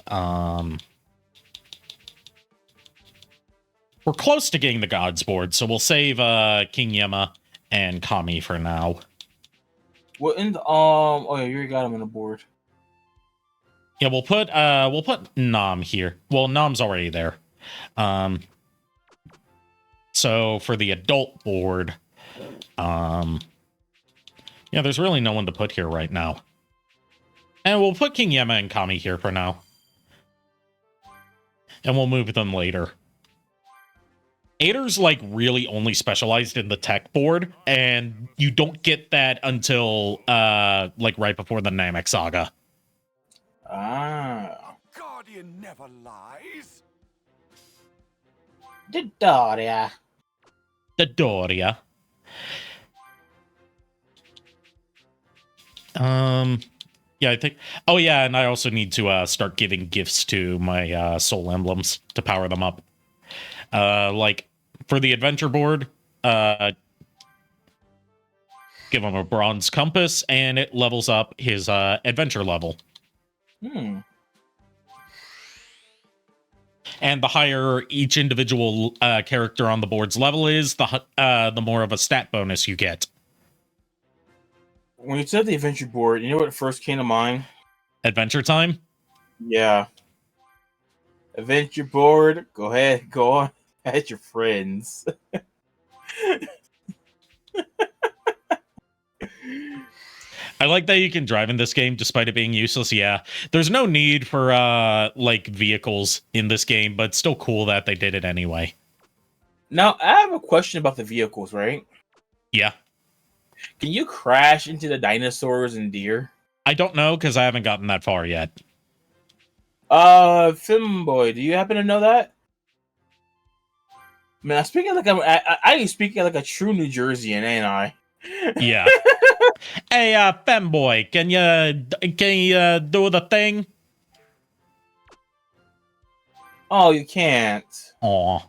we're close to getting the gods board, so we'll save King Yema and Kami for now. What in the oh yeah, you already got him on the board. Yeah, we'll put Nam here. Well, Nam's already there. So for the adult board, yeah, there's really no one to put here right now. And we'll put King Yema and Kami here for now. And we'll move them later. Ader's, like, really only specialized in the tech board, and you don't get that until, like, right before the Namek Saga. Ah. Guardian never lies. Dodoria. Dodoria. Yeah, I think... Oh, yeah, and I also need to start giving gifts to my soul emblems to power them up. Like, for the adventure board, give him a bronze compass, and it levels up his adventure level. Hmm. And the higher each individual character on the board's level is, the more of a stat bonus you get. When you said the adventure board, you know what first came to mind? Adventure Time? Yeah. Adventure board, go ahead, go on. Add your friends. I like that you can drive in this game despite it being useless. Yeah, there's no need for like vehicles in this game, but it's still cool that they did it anyway. Now, I have a question about the vehicles, right? Yeah. Can you crash into the dinosaurs and deer? I don't know, because I haven't gotten that far yet. Femboy, do you happen to know that? Man, speaking like I speaking like a true New Jerseyan, ain't I? Yeah. Hey, femboy, can you do the thing? Oh, you can't. Aw.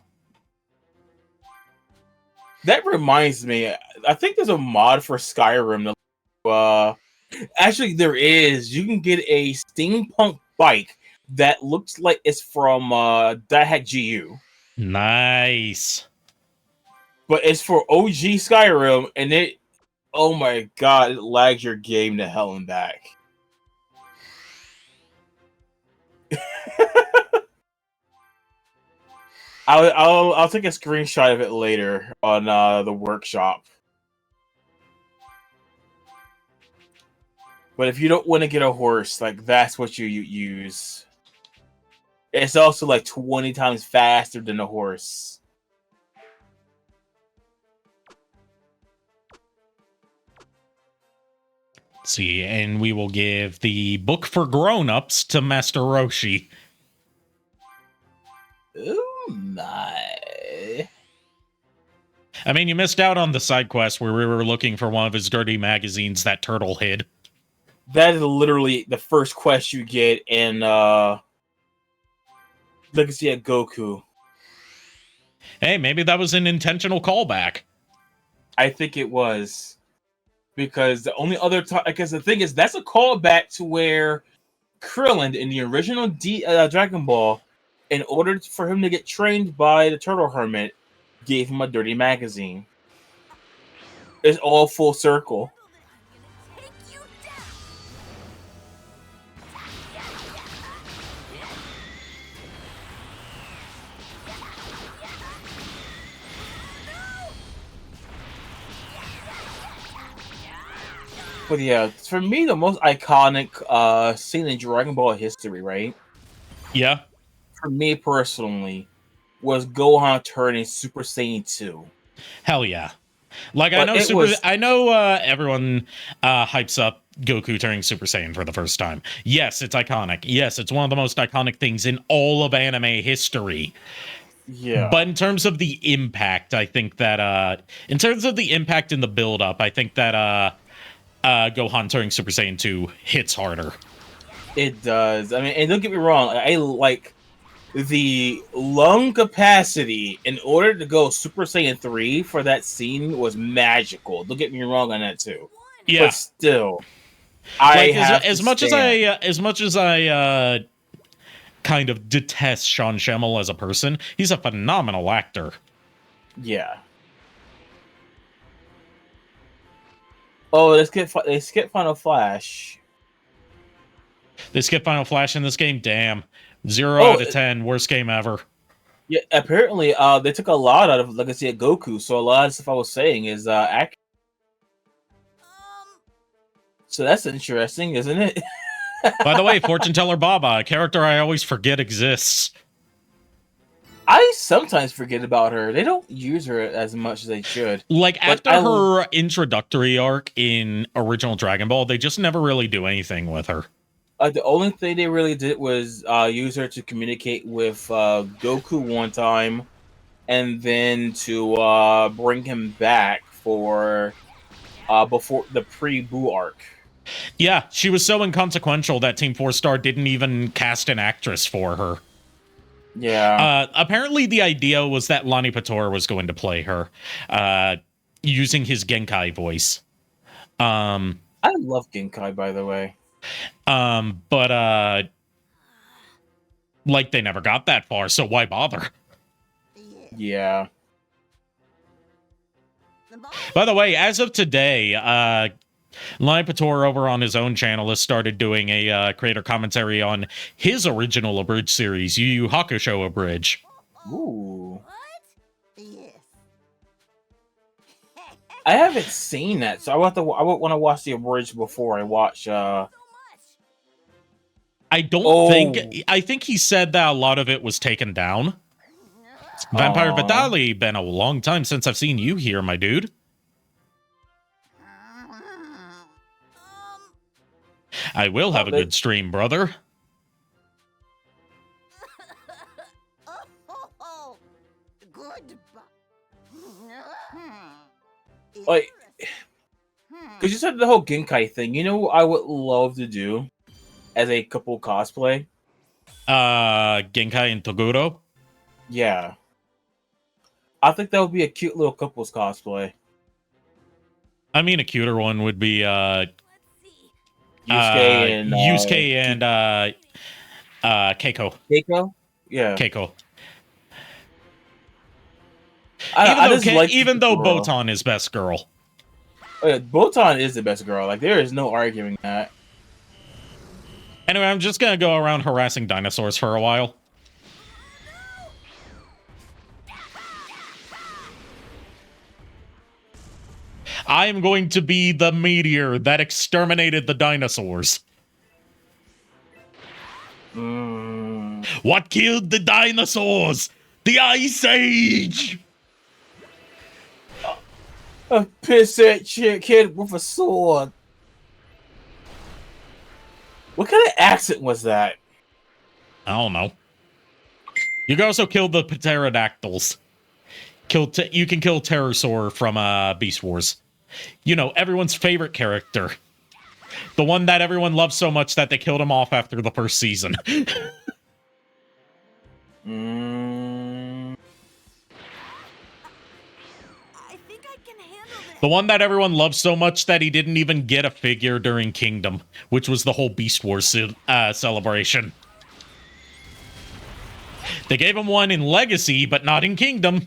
That reminds me, I think there's a mod for Skyrim. Actually, there is. You can get a steampunk bike that looks like it's from Daihat GU. Nice. But it's for OG Skyrim, and it, oh my god, it lags your game to hell and back. I'll take a screenshot of it later on the workshop. But if you don't want to get a horse, like that's what you use. It's also like 20 times faster than a horse. Let's see, and we will give the book for grown-ups to Master Roshi. Oh my. I mean, you missed out on the side quest where we were looking for one of his dirty magazines that Turtle hid. That is literally the first quest you get in Legacy of Goku. Hey, maybe that was an intentional callback. I think it was. Because the only other time, because the thing is, that's a callback to where Krillin in the original Dragon Ball, in order for him to get trained by the Turtle Hermit, gave him a dirty magazine. It's all full circle. But yeah, for me, the most iconic scene in Dragon Ball history, right? Yeah. For me personally, was Gohan turning Super Saiyan 2. Hell yeah. Like, I know everyone hypes up Goku turning Super Saiyan for the first time. Yes, it's iconic. Yes, it's one of the most iconic things in all of anime history. Yeah. But in terms of the impact, I think that in terms of the impact in the build-up, I think that Gohan turning Super Saiyan 2 hits harder. It does. I mean, and don't get me wrong, I like the lung capacity in order to go Super Saiyan 3 for that scene was magical. Don't get me wrong on that too. Yeah. But still, as much as I kind of detest Sean Schemmel as a person, he's a phenomenal actor. Yeah. Oh, they skip Final Flash. They skip Final Flash in this game? Damn. 0 out of 10. Worst game ever. Yeah, apparently, they took a lot out of Legacy of Goku, so a lot of stuff I was saying is accurate. So that's interesting, isn't it? By the way, Fortune Teller Baba, a character I always forget exists. I sometimes forget about her. They don't use her as much as they should. Like, after her introductory arc in original Dragon Ball, they just never really do anything with her. The only thing they really did was use her to communicate with Goku one time, and then to bring him back for before the pre-Buu arc. Yeah, she was so inconsequential that Team 4 Star didn't even cast an actress for her. Yeah. Apparently, the idea was that Lonnie Pator was going to play her, using his Genkai voice. I love Genkai, by the way. But like, they never got that far, so why bother? Yeah. By the way, as of today, Lonnie Pator over on his own channel has started doing a creator commentary on his original abridged series, Yu Yu Hakusho Abridged. Ooh. I haven't seen that, so I would want to watch the abridged before I watch. I think he said that a lot of it was taken down. Vampire Vitali, been a long time since I've seen you here, my dude. I will have a good stream, brother. Like, because you said the whole Genkai thing, you know what I would love to do as a couple cosplay? Genkai and Toguro? Yeah. I think that would be a cute little couples cosplay. I mean, a cuter one would be Yusuke and Keiko. Keiko? Yeah. Keiko. Even though Botan is best girl. Oh, yeah, Botan is the best girl. Like, there is no arguing that. Anyway, I'm just gonna go around harassing dinosaurs for a while. I am going to be the meteor that exterminated the dinosaurs. What killed the dinosaurs? The Ice Age! A pissant kid with a sword. What kind of accent was that? I don't know. You can also kill the pterodactyls. You can kill Pterosaur from Beast Wars. You know, everyone's favorite character. The one that everyone loves so much that they killed him off after the first season. The one that everyone loves so much that he didn't even get a figure during Kingdom, which was the whole Beast Wars celebration. They gave him one in Legacy, but not in Kingdom.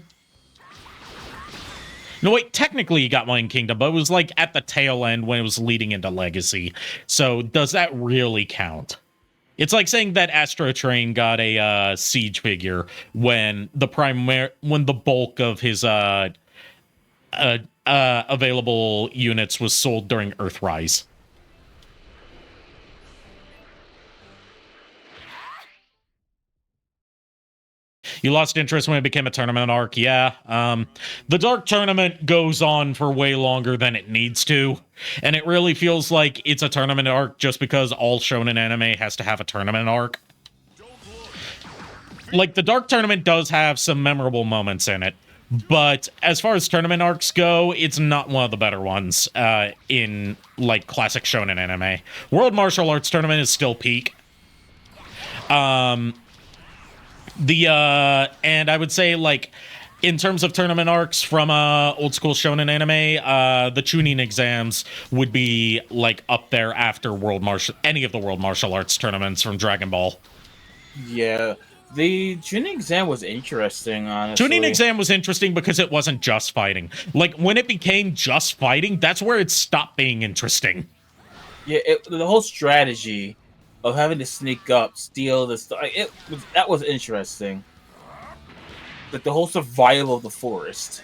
No, wait, technically he got one in Kingdom, but it was like at the tail end when it was leading into Legacy. So does that really count? It's like saying that Astro Train got a Siege figure when the bulk of his available units was sold during Earthrise. You lost interest when it became a tournament arc, yeah. The Dark Tournament goes on for way longer than it needs to, and it really feels like it's a tournament arc just because all shonen anime has to have a tournament arc. Like, the Dark Tournament does have some memorable moments in it, but as far as tournament arcs go, it's not one of the better ones in, like, classic shonen anime. World Martial Arts Tournament is still peak. And I would say, like, in terms of tournament arcs from old school shonen anime, the Chunin exams would be, like, up there after any of the World Martial Arts tournaments from Dragon Ball. Yeah. The Chunin exam was interesting, honestly. Chunin exam was interesting because it wasn't just fighting. Like, when it became just fighting, that's where it stopped being interesting. Yeah, the whole strategy of having to sneak up, steal the stuff, that was interesting. like the whole survival of the forest.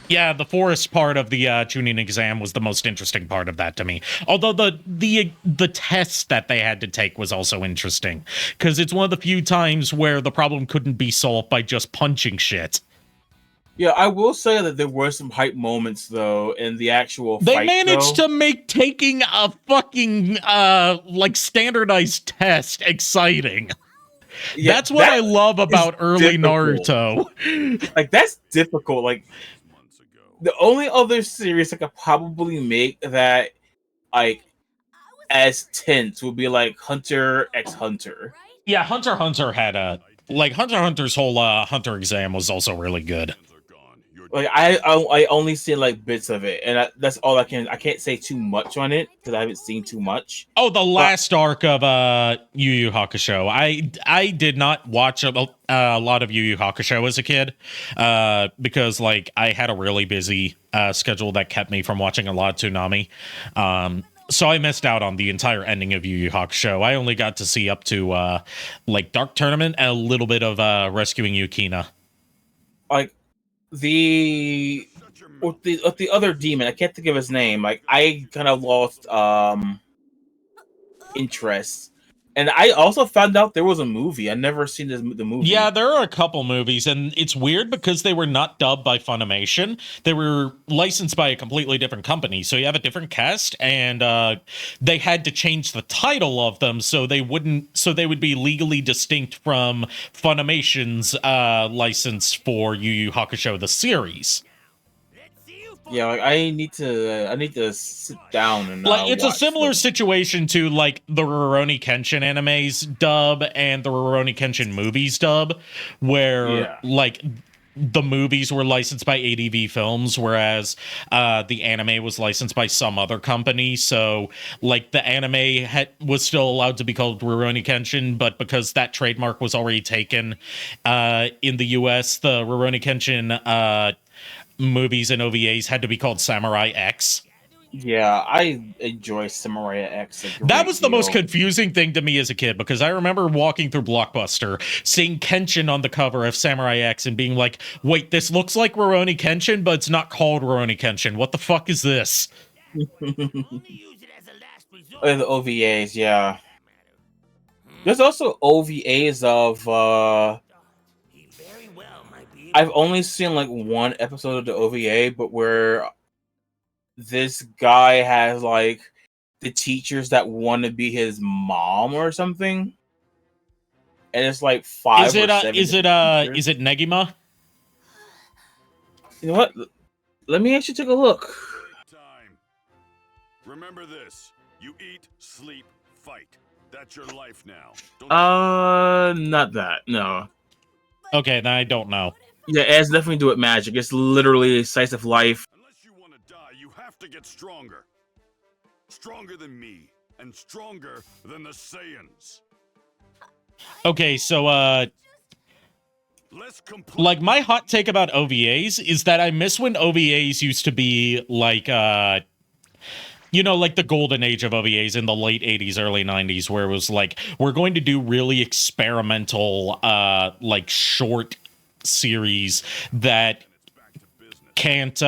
Yeah, the forest part of the tuning exam was the most interesting part of that to me. Although the test that they had to take was also interesting, because it's one of the few times where the problem couldn't be solved by just punching shit. Yeah, I will say that there were some hype moments though in the actual They fight. managed to make taking a fucking like standardized test exciting. Yeah, that's what I love about early difficult. Naruto. Like that's difficult. Like the only other series I could probably make that like as tense would be like Hunter x Hunter. Yeah, Hunter x Hunter had a Hunter x Hunter's whole Hunter exam was also really good. Like I only seen like bits of it, and that's all I can't say too much on it because I haven't seen too much. Oh, the last arc of Yu Yu Hakusho. I did not watch a lot of Yu Yu Hakusho as a kid because like I had a really busy schedule that kept me from watching a lot of Toonami. So I missed out on the entire ending of Yu Yu Hakusho. I only got to see up to like Dark Tournament and a little bit of Rescuing Yukina. Like the other demon, I can't think of his name. Like I kind of lost interest, and I also found out there was a movie. I never seen the movie. Yeah, there are a couple movies, and it's weird because they were not dubbed by Funimation. They were licensed by a completely different company, so you have a different cast, and they had to change the title of them so they would be legally distinct from Funimation's license for Yu Yu Hakusho the series. Yeah, like I need to sit down and like it's a watch similar them. situation to like the Rurouni Kenshin animes dub and the Rurouni Kenshin movies dub, where like the movies were licensed by ADV Films, whereas the anime was licensed by some other company. So like the anime was still allowed to be called Rurouni Kenshin, but because that trademark was already taken in the US, the Rurouni Kenshin movies and OVAs had to be called Samurai X. Yeah, I enjoy Samurai X. That was the most confusing thing to me as a kid, because I remember walking through Blockbuster, seeing Kenshin on the cover of Samurai X and being like, wait, this looks like Rurouni Kenshin, but it's not called Rurouni Kenshin. What the fuck is this? The OVAs, yeah. There's also OVAs of I've only seen like one episode of the OVA, but where this guy has like the teachers that want to be his mom or something, and it's like 5 is it, or 7 is it Negima? You know what? Let me actually take a look. Remember this: you eat, sleep, fight. That's your life now. Not that. No. Okay, then I don't know. Yeah, it has nothing to do with magic. It's literally a slice of life. Unless you want to die, you have to get stronger. Stronger than me, and stronger than the Saiyans. Okay, so like my hot take about OVAs is that I miss when OVAs used to be like you know, like the golden age of OVAs in the late 80s, early 90s, where it was like, we're going to do really experimental like short series that can't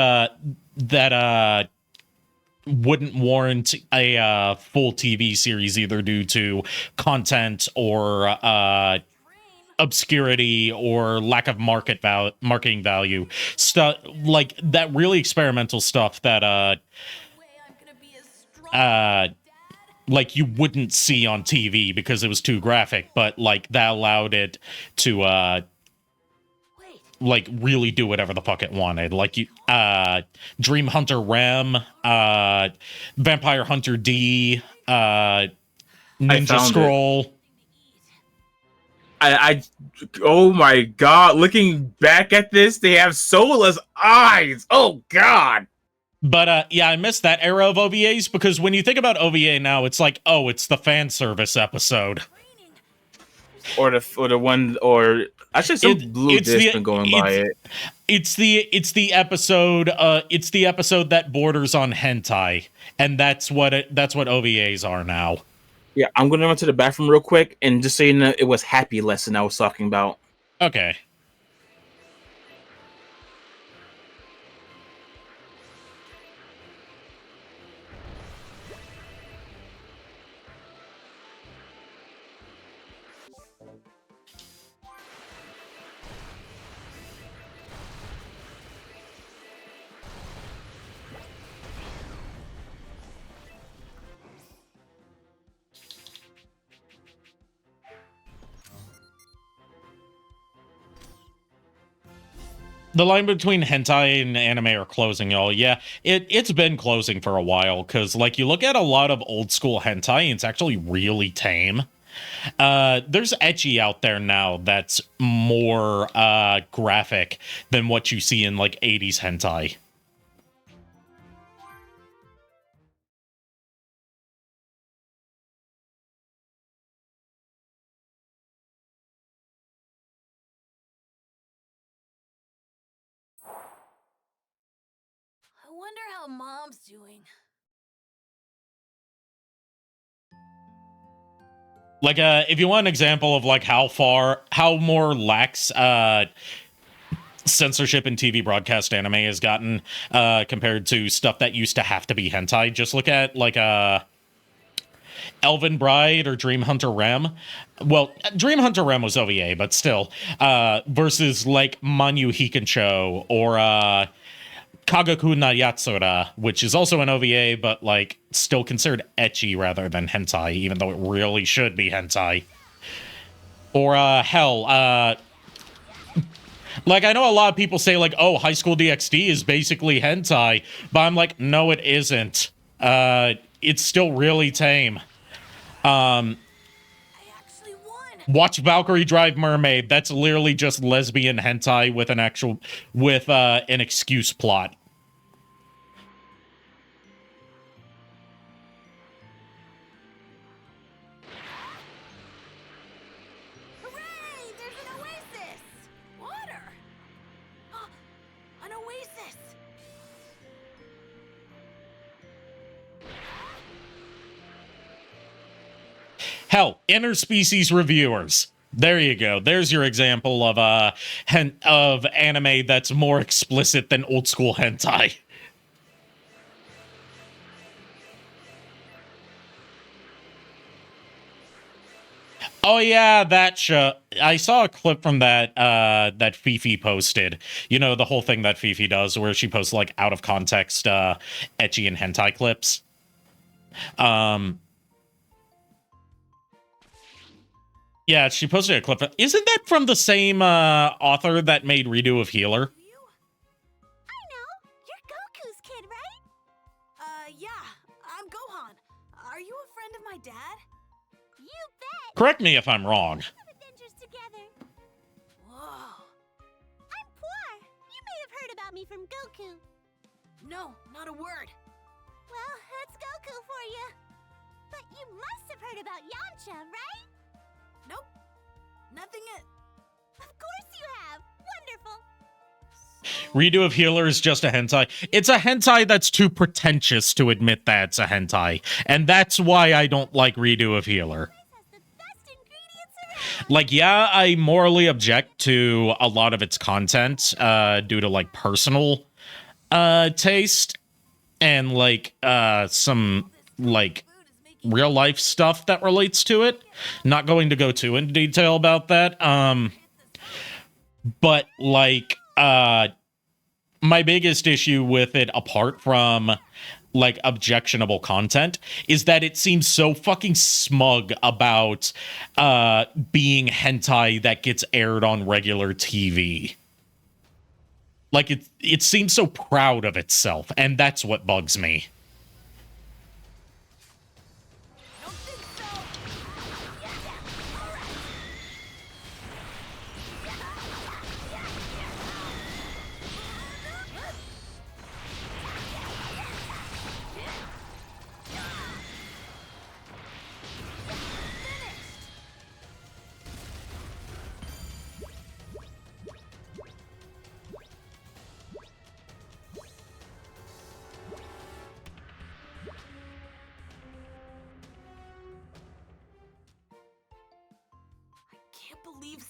wouldn't warrant a full TV series, either due to content or obscurity or lack of marketing value, stuff like that. Really experimental stuff that like you wouldn't see on TV because it was too graphic, but like that allowed it to like really do whatever the fuck it wanted. Like you Dream Hunter Rem, Vampire Hunter D, Ninja Scroll. I oh my god, looking back at this, they have soulless eyes. Oh god. But yeah, I missed that era of OVAs, because when you think about OVA now, it's like, oh, it's the fan service episode. Or the one, or actually some blue disc been going by it. It's the episode that borders on hentai, and that's what OVAs are now. Yeah, I'm gonna run to the bathroom real quick, and just so you know, it was Happy Lesson I was talking about. Okay. The line between hentai and anime are closing, y'all. Yeah, it's been closing for a while, because, like, you look at a lot of old school hentai, and it's actually really tame. There's ecchi out there now that's more graphic than what you see in, like, 80s hentai. I wonder how Mom's doing. Like, if you want an example of, like, how more lax, censorship in TV broadcast anime has gotten, compared to stuff that used to have to be hentai, just look at, like, Elven Bride or Dream Hunter Rem. Well, Dream Hunter Rem was OVA, but still, versus, like, Manyu Hikencho or, Kagaku na Yatsura, which is also an OVA, but, like, still considered ecchi rather than hentai, even though it really should be hentai. Or, hell, like, I know a lot of people say, like, oh, High School DxD is basically hentai, but I'm like, no, it isn't. It's still really tame. Watch Valkyrie Drive Mermaid. That's literally just lesbian hentai with an an excuse plot. Hooray! There's an oasis! Water! An oasis! Hell, interspecies reviewers. There you go. There's your example of anime that's more explicit than old school hentai. Oh yeah, that show. I saw a clip from that that Fifi posted. You know, the whole thing that Fifi does where she posts, like, out of context ecchi and hentai clips. Yeah, she posted a clip. Isn't that from the same author that made Redo of Healer? I know! You're Goku's kid, right? Yeah. I'm Gohan. Are you a friend of my dad? You bet! Correct me if I'm wrong. Adventures together. Whoa. I'm Poir. You may have heard about me from Goku. No, not a word. Well, that's Goku for you. But you must have heard about Yamcha, right? Nope. Nothing yet. Of course you have. Wonderful. Redo of Healer is just a hentai. It's a hentai that's too pretentious to admit that it's a hentai. And that's why I don't like Redo of Healer. Like, yeah, I morally object to a lot of its content due to, like, personal taste and, like, some, like, real life stuff that relates to it. Not going to go too into detail about that. But, like, my biggest issue with it, apart from, like, objectionable content, is that it seems so fucking smug about being hentai that gets aired on regular TV. Like, it seems so proud of itself, and that's what bugs me.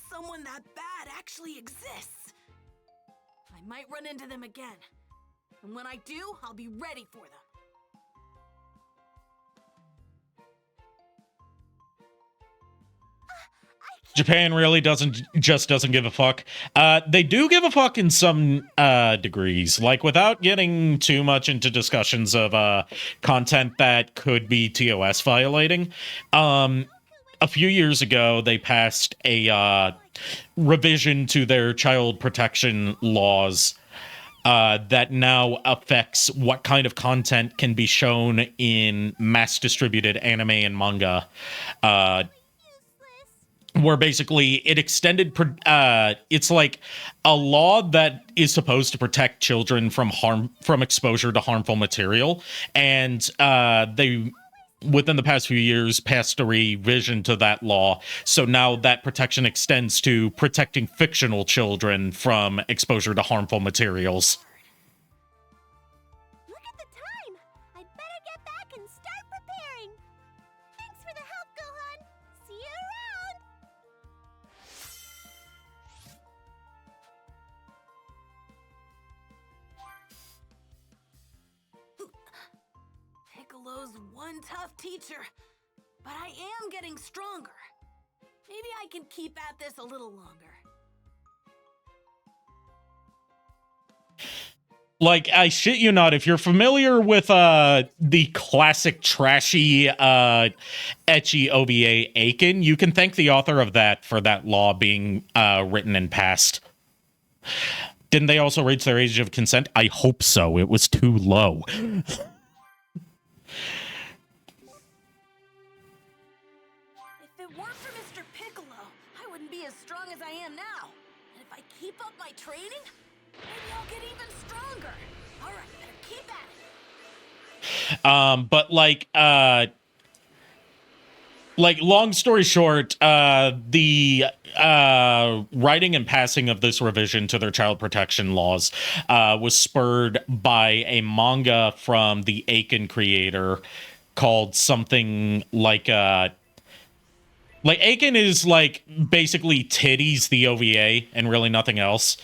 Someone that bad actually exists. I might run into them again. And when I do, I'll be ready for them. Japan really doesn't give a fuck. They do give a fuck in some degrees. Like, without getting too much into discussions of content that could be TOS violating, a few years ago, they passed a revision to their child protection laws that now affects what kind of content can be shown in mass-distributed anime and manga. Where basically it extended, it's like a law that is supposed to protect children from exposure to harmful material, and they, within the past few years, passed a revision to that law. So now that protection extends to protecting fictional children from exposure to harmful materials. Look at the time! I'd better get back and start preparing. Thanks for the help, Gohan. See you around! Piccolo's one tough teacher, but I am getting stronger. Maybe I can keep at this a little longer. Like, I shit you not, if you're familiar with the classic trashy ecchi OVA Aiken, you can thank the author of that for that law being written and passed. Didn't they also reach their age of consent? I hope so. It was too low. If it weren't for Mr. Piccolo, I wouldn't be as strong as I am now. And if I keep up my training, maybe I'll get even stronger. All right, better keep at it. But long story short, the writing and passing of this revision to their child protection laws was spurred by a manga from the Aiken creator called something like Aiken is like basically Titties the OVA and really nothing else.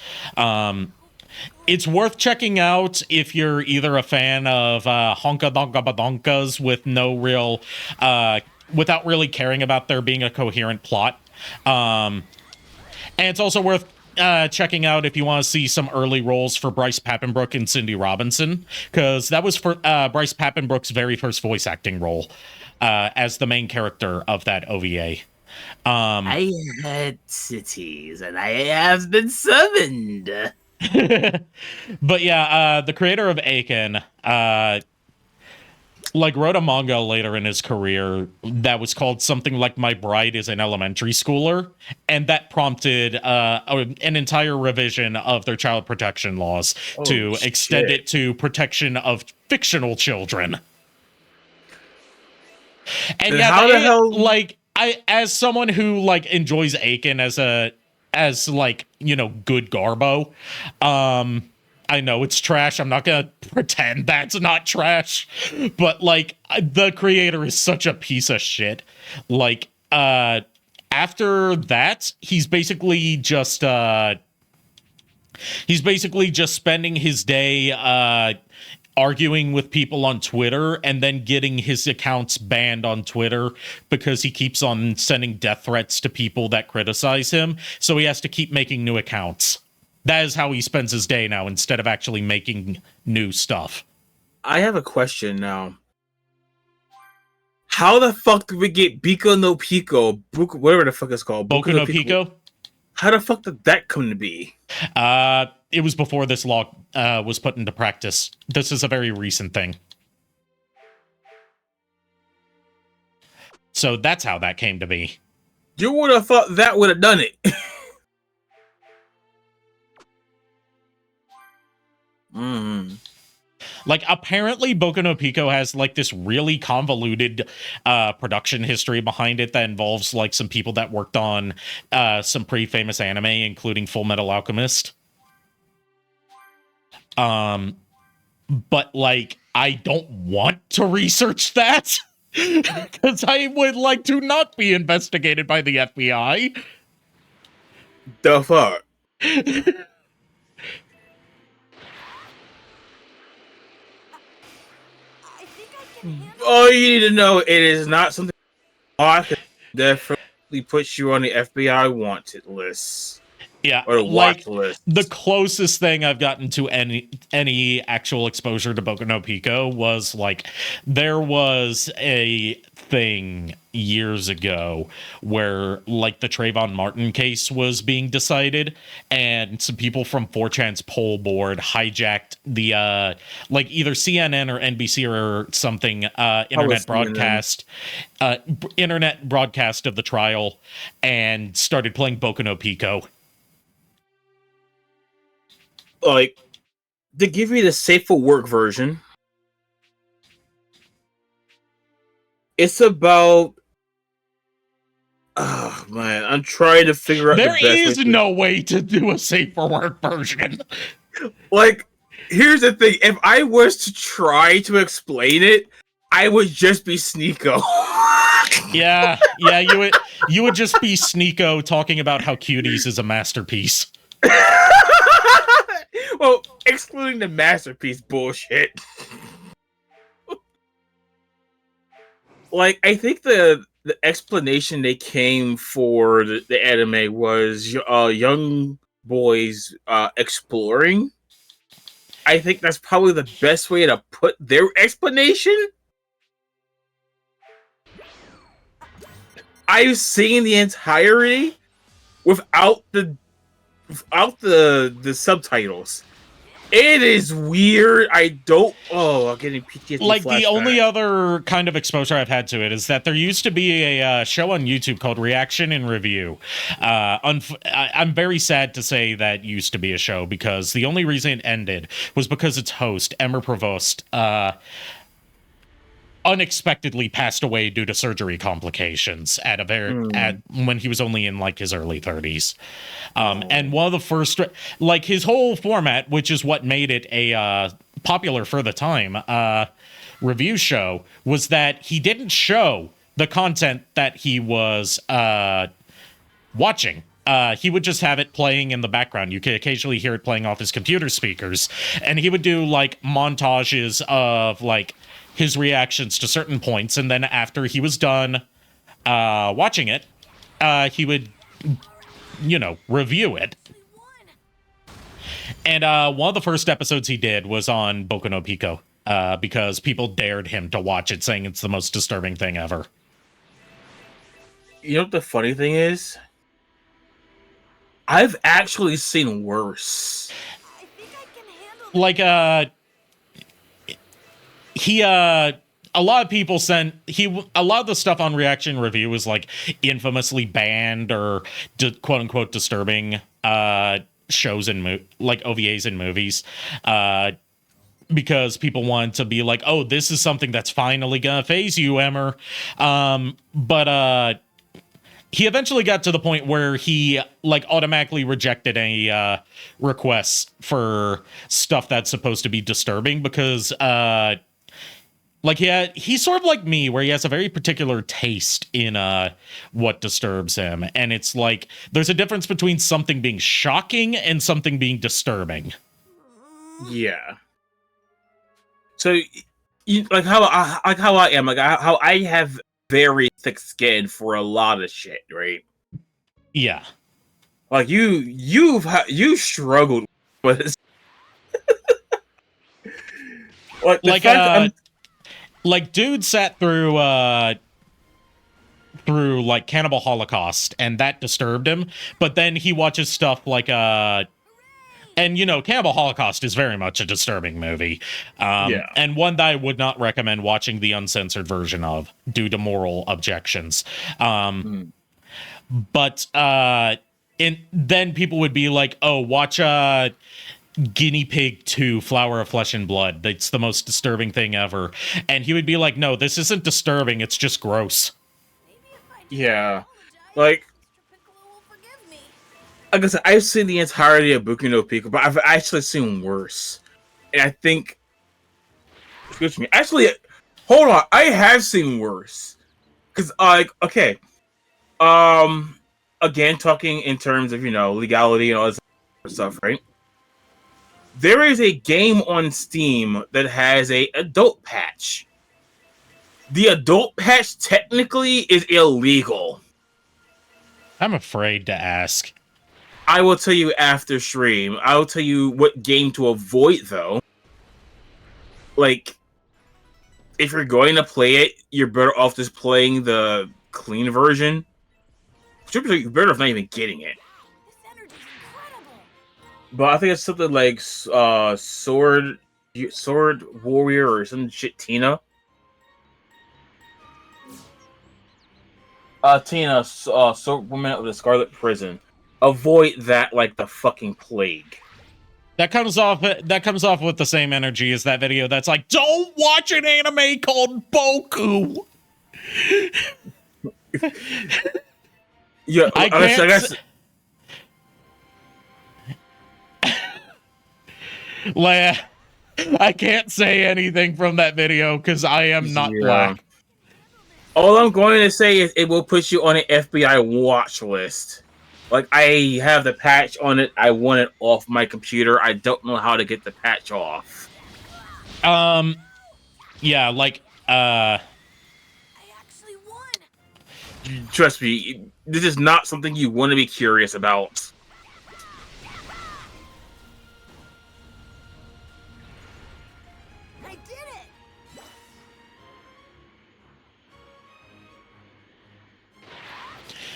It's worth checking out if you're either a fan of honka donka badonkas with no real without really caring about there being a coherent plot. And it's also worth checking out if you want to see some early roles for Bryce Papenbrook and Cindy Robinson, because that was for Bryce Papenbrook's very first voice acting role as the main character of that OVA. I had cities, and I have been summoned. But yeah, the creator of Aiken wrote a manga later in his career that was called something like My Bride is an Elementary Schooler, and that prompted an entire revision of their child protection laws to extend it to protection of fictional children. And yeah, how the hell, as someone who enjoys Aiken as good Garbo, I know it's trash. I'm not gonna pretend that's not trash, but the creator is such a piece of shit. After that, he's basically just spending his day arguing with people on Twitter and then getting his accounts banned on Twitter because he keeps on sending death threats to people that criticize him. So he has to keep making new accounts. That is how he spends his day now, instead of actually making new stuff. I have a question now. How the fuck did we get Biko no Pico, whatever the fuck it's called? Boku no Pico? How the fuck did that come to be? It was before this law was put into practice. This is a very recent thing. So that's how that came to be. You would have thought that would have done it. Apparently Boku no Pico has this really convoluted production history behind it that involves some people that worked on some pretty famous anime, including Full Metal Alchemist. But I don't want to research that because I would like to not be investigated by the FBI. The fuck? Oh, you need to know it is not something I could definitely put you on the FBI wanted list. Yeah, or the like watch list. the closest thing I've gotten to any actual exposure to Boku no Pico was like there was a thing years ago where like the Trayvon Martin case was being decided, and some people from 4chan's poll board hijacked the like either CNN or NBC or something internet broadcast of the trial and started playing Boku no Pico. Like, to give you the safe for work version, it's about. Oh man, I'm trying to figure out. There the best is no way to do a safe for work version. Like, here's the thing: if I was to try to explain it, I would just be Sneeko. yeah, you would just be Sneeko talking about how Cuties is a masterpiece. Well, excluding the masterpiece bullshit. Like, I think the explanation they came for the anime was young boys exploring. I think that's probably the best way to put their explanation. I've seen the entirety without the subtitles. It is weird. I'm getting PTSD. Like, flashback. the only other kind of exposure I've had to it is that there used to be a show on YouTube called Reaction and Review. I'm very sad to say that used to be a show, because the only reason it ended was because its host, Emmer Provost, unexpectedly passed away due to surgery complications at when he was only in like his early 30s. And one of the first, like, his whole format, which is what made it a popular for the time review show, was that he didn't show the content that he was watching. He would just have it playing in the background. You could occasionally hear it playing off his computer speakers, and he would do like montages of like his reactions to certain points, and then after he was done watching it, he would, review it. And one of the first episodes he did was on Boku no Pico, because people dared him to watch it, saying it's the most disturbing thing ever. You know what the funny thing is? I've actually seen worse. Like, a lot of people a lot of the stuff on Reaction Review was like infamously banned or quote unquote disturbing shows and like OVAs in movies, because people wanted to be like, oh, this is something that's finally gonna phase you, Emmer. But he eventually got to the point where he like automatically rejected any requests for stuff that's supposed to be disturbing, because like, he's sort of like me, where he has a very particular taste in what disturbs him. And it's like, there's a difference between something being shocking and something being disturbing. Yeah. So, like how I am, like how I have very thick skin for a lot of shit, right? Yeah. Like you struggled with this. Like, dude sat through like Cannibal Holocaust, and that disturbed him. But then he watches stuff like and Cannibal Holocaust is very much a disturbing movie, and one that I would not recommend watching the uncensored version of due to moral objections. But then people would be like, oh, watch Guinea Pig 2, Flower of Flesh and Blood. That's the most disturbing thing ever. And he would be like, no, this isn't disturbing, it's just gross. Yeah. Like I said, I've seen the entirety of Boku no Pico, but I've actually seen worse. And I think... Excuse me. Actually, hold on. I have seen worse. Because, okay. Again, talking in terms of, legality and all this stuff, right? There is a game on Steam that has a adult patch. The adult patch technically is illegal. I'm afraid to ask. I will tell you after stream. I will tell you what game to avoid, though. Like, if you're going to play it, you're better off just playing the clean version. You're better off not even getting it. But I think it's something like Sword Warrior or some shit. Tina, Sword Woman of the Scarlet Prison. Avoid that like the fucking plague. That comes off with the same energy as that video that's like, don't watch an anime called Boku. Yeah, I guess. I can't say anything from that video because I am not black. All I'm going to say is it will put you on an FBI watch list. Like, I have the patch on it. I want it off my computer. I don't know how to get the patch off. Yeah, like, I actually won. Trust me, this is not something you want to be curious about. I did it.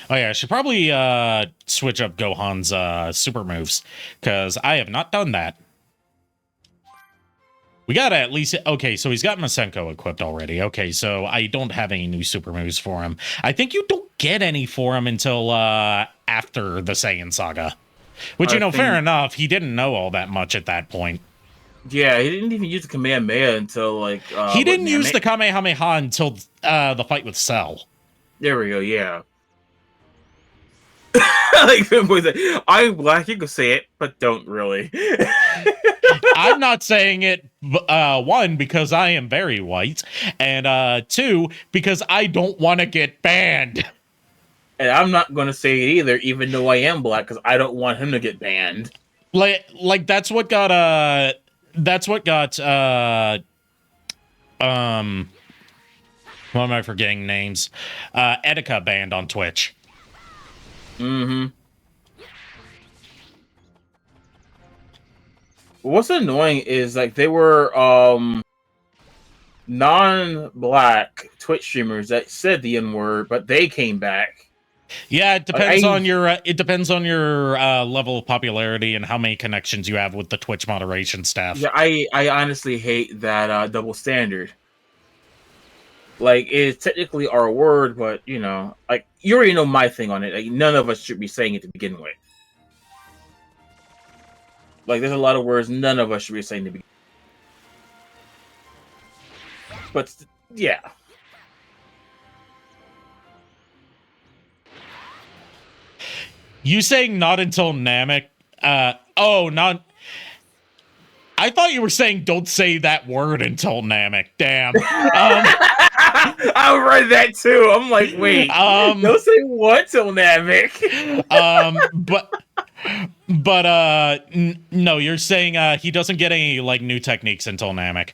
Oh yeah, I should probably switch up Gohan's super moves, because I have not done that. We gotta at least... Okay, so he's got Masenko equipped already. Okay, so I don't have any new super moves for him. I think you don't get any for him until after the Saiyan Saga. Which, you know, fair enough. He didn't know all that much at that point. Yeah, he didn't even use the Kamehameha until, like... he didn't use the Kamehameha until the fight with Cell. There we go, yeah. Like, I'm black, you can say it, but don't really. I'm not saying it, one, because I am very white, and two, because I don't want to get banned. And I'm not going to say it either, even though I am black, because I don't want him to get banned. Like that's what got, what am I forgetting names? Etika banned on Twitch. Mm-hmm. What's annoying is, like, they were, non-black Twitch streamers that said the N-word, but they came back. Yeah, it depends on your level of popularity and how many connections you have with the Twitch moderation staff. Yeah, I honestly hate that double standard. Like, it's technically our word, but, you know, like, you already know my thing on it. Like, none of us should be saying it to begin with. Like, there's a lot of words none of us should be saying to begin with. But, yeah. You saying not until Namek? Not... I thought you were saying don't say that word until Namek. Damn. I read that too. I'm like, wait. Don't say what till Namek. No, you're saying he doesn't get any like new techniques until Namek.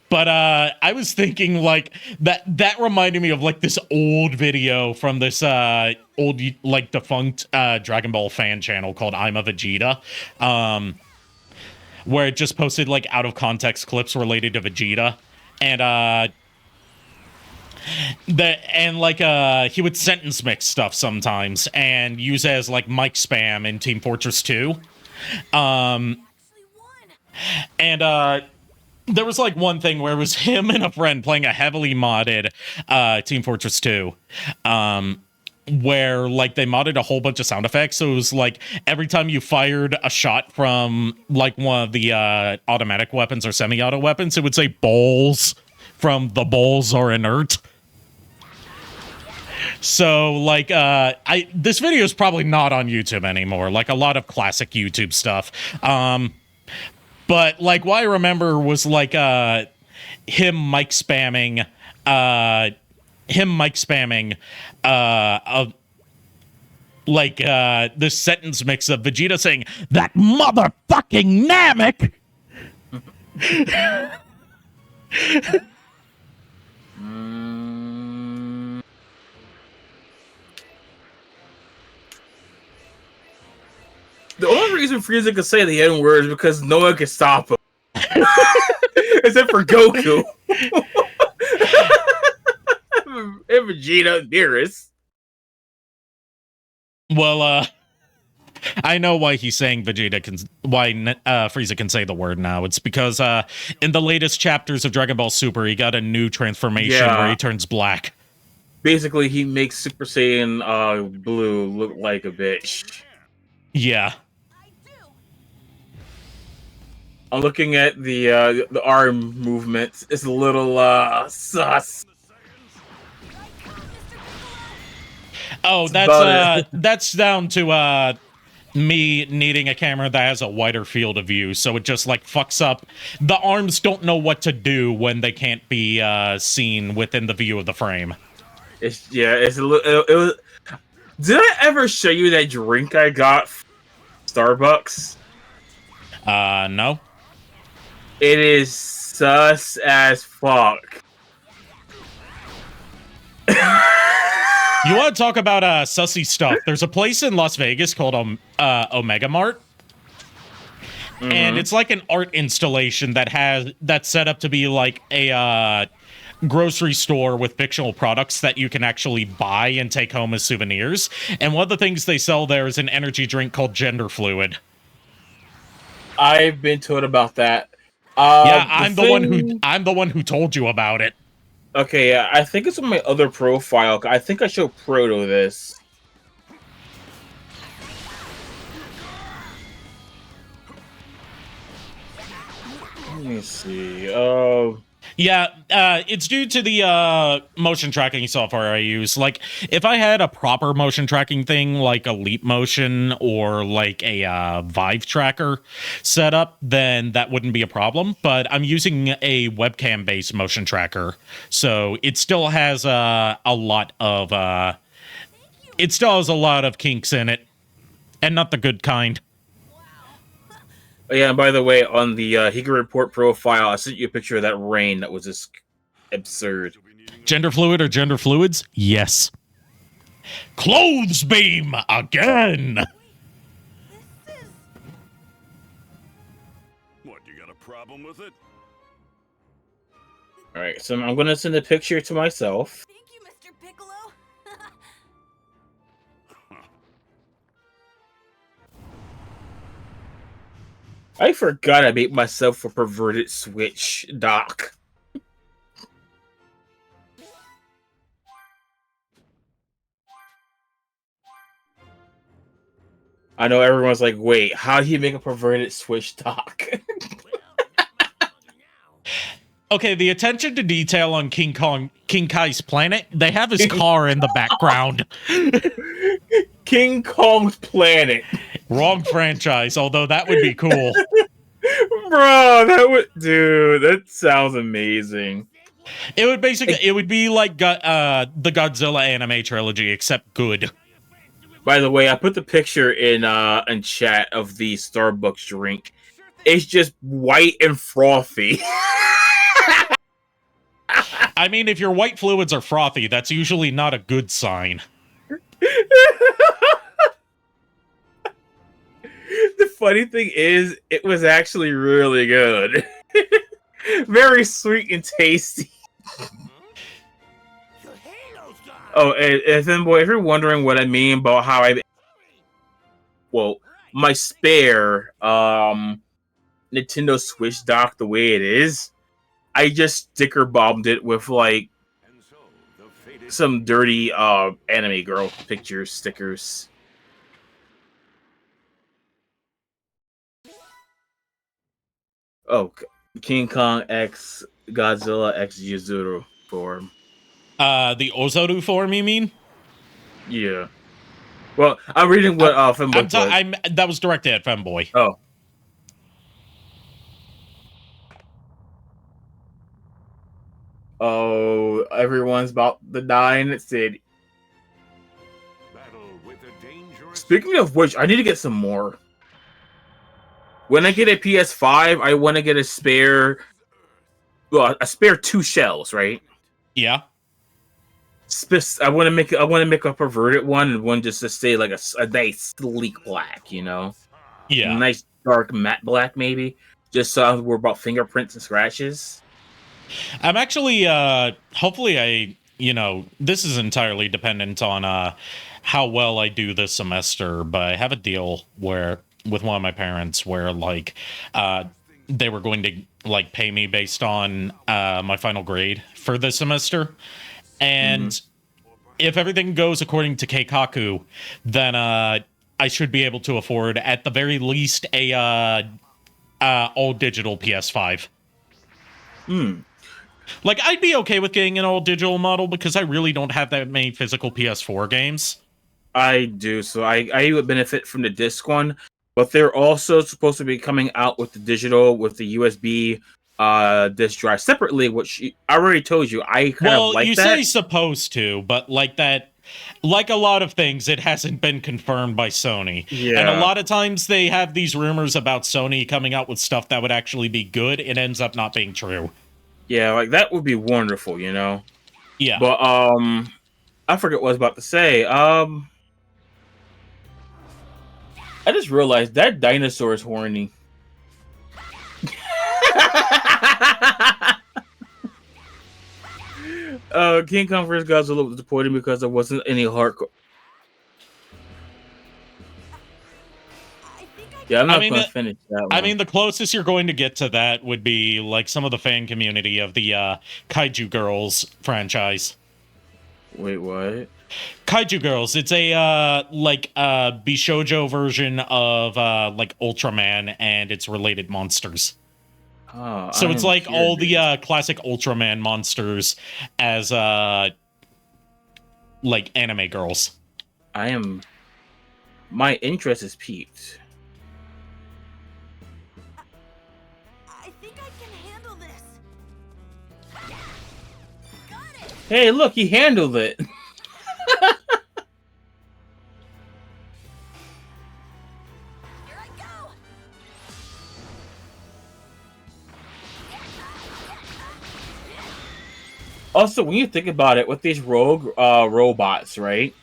But I was thinking like that reminded me of like this old video from this old like defunct Dragon Ball fan channel called I'm a Vegeta. Where it just posted like out of context clips related to Vegeta, and he would sentence mix stuff sometimes and use it as like mic spam in Team Fortress 2. And there was like one thing where it was him and a friend playing a heavily modded Team Fortress 2. Where like they modded a whole bunch of sound effects, so it was like every time you fired a shot from like one of the automatic weapons or semi-auto weapons, it would say "balls" from "the balls are inert." So like this video is probably not on YouTube anymore, like a lot of classic YouTube stuff. But like what I remember was like him mic spamming this sentence mix of Vegeta saying that motherfucking Namek. reason Frieza could say the N word is because no one can stop him. Except for Goku. And Vegeta, Beerus. Well, I know why he's saying Frieza can say the word now. It's because in the latest chapters of Dragon Ball Super, he got a new transformation where he turns black. Basically, he makes Super Saiyan Blue look like a bitch. Yeah. I'm looking at the arm movements. It's a little sus. Oh, that's down to me needing a camera that has a wider field of view, so it just like fucks up. The arms don't know what to do when they can't be seen within the view of the frame. It's a little. It was. Did I ever show you that drink I got from Starbucks? No. It is sus as fuck. You want to talk about sussy stuff? There's a place in Las Vegas called Omega Mart. And it's like an art installation that's set up to be like a grocery store with fictional products that you can actually buy and take home as souvenirs. And one of the things they sell there is an energy drink called Gender Fluid. I've been told about that. Yeah, I'm the one who told you about it. Okay, yeah, I think it's on my other profile. I think I showed Proto this. Let me see. Yeah, it's due to the motion tracking software I use. Like, if I had a proper motion tracking thing, like a Leap Motion or like a Vive tracker set up, then that wouldn't be a problem. But I'm using a webcam-based motion tracker, so it still has a lot of kinks in it, and not the good kind. Yeah, and by the way, on the Higa Report profile, I sent you a picture of that rain that was just absurd. Gender fluid or gender fluids? Yes. Clothes beam again! What, you got a problem with it? Alright, so I'm gonna send a picture to myself. Thank you, Mr. Piccolo. I forgot I made myself a perverted Switch dock. I know everyone's like, wait, how do you make a perverted Switch dock? Okay, the attention to detail on King Kai's planet, they have his car in the background. King Kong's planet. Wrong franchise, although that would be cool. Bro, dude, that sounds amazing. It would be like the Godzilla anime trilogy, except good. By the way, I put the picture in chat of the Starbucks drink. It's just white and frothy. I mean, if your white fluids are frothy, that's usually not a good sign. The funny thing is, it was actually really good. Very sweet and tasty. Oh, and then, boy, if you're wondering what I mean about how my spare Nintendo Switch dock the way it is, I just sticker bombed it with like some dirty anime girl pictures, stickers. Oh, King Kong X Godzilla X Yuzuru form. The Ozoru form, you mean? Yeah. Well, I'm reading what Femboy put. That was directed at Femboy. Oh. Oh, everyone's about to die in the city. Speaking of which, I need to get some more. When I get a PS5, I want to get a spare 2 shells, right? Yeah. I want to make a perverted one and one just to stay like a nice sleek black, you know. Yeah. Nice dark matte black, maybe. Just so we're about fingerprints and scratches. I'm actually, hopefully this is entirely dependent on how well I do this semester, but I have a deal with one of my parents where, like, they were going to, like, pay me based on my final grade for this semester. And if everything goes according to Keikaku, then I should be able to afford, at the very least, a all-digital PS5. Like, I'd be okay with getting an all-digital model because I really don't have that many physical PS4 games. I do, so I would benefit from the disc one, but they're also supposed to be coming out with the digital, with the USB disc drive separately, which I already told you, I kind of like that. Well, you say supposed to, but like a lot of things, it hasn't been confirmed by Sony. Yeah. And a lot of times they have these rumors about Sony coming out with stuff that would actually be good. It ends up not being true. Yeah, like that would be wonderful, you know? Yeah. But I forget what I was about to say. I just realized that dinosaur is horny. King Kong vs. Godzilla was disappointing because there wasn't any hardcore. Yeah, I'm not going to finish that one. I mean, the closest you're going to get to that would be like some of the fan community of the Kaiju Girls franchise. Wait, what? Kaiju Girls. It's a Bishoujo version of like Ultraman and its related monsters. Oh, so it's like all the classic Ultraman monsters as like anime girls. My interest is peaked. I think I can handle this. Got it. Hey, look, he handled it. Also, when you think about it, with these rogue robots, right?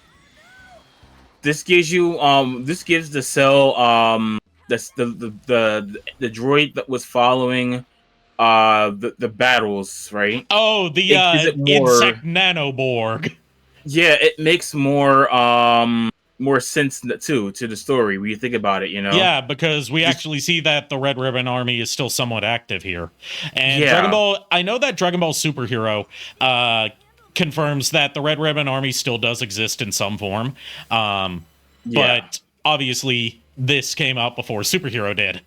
This gives you this gives the cell the droid that was following the battles, right? Oh, the insect nanoborg. Yeah, it makes more sense too to the story when you think about it, you know? Yeah, because we actually see that the Red Ribbon Army is still somewhat active here. And Yeah. Dragon Ball, I know that Dragon Ball Superhero confirms that the Red Ribbon Army still does exist in some form. But obviously this came out before Superhero did.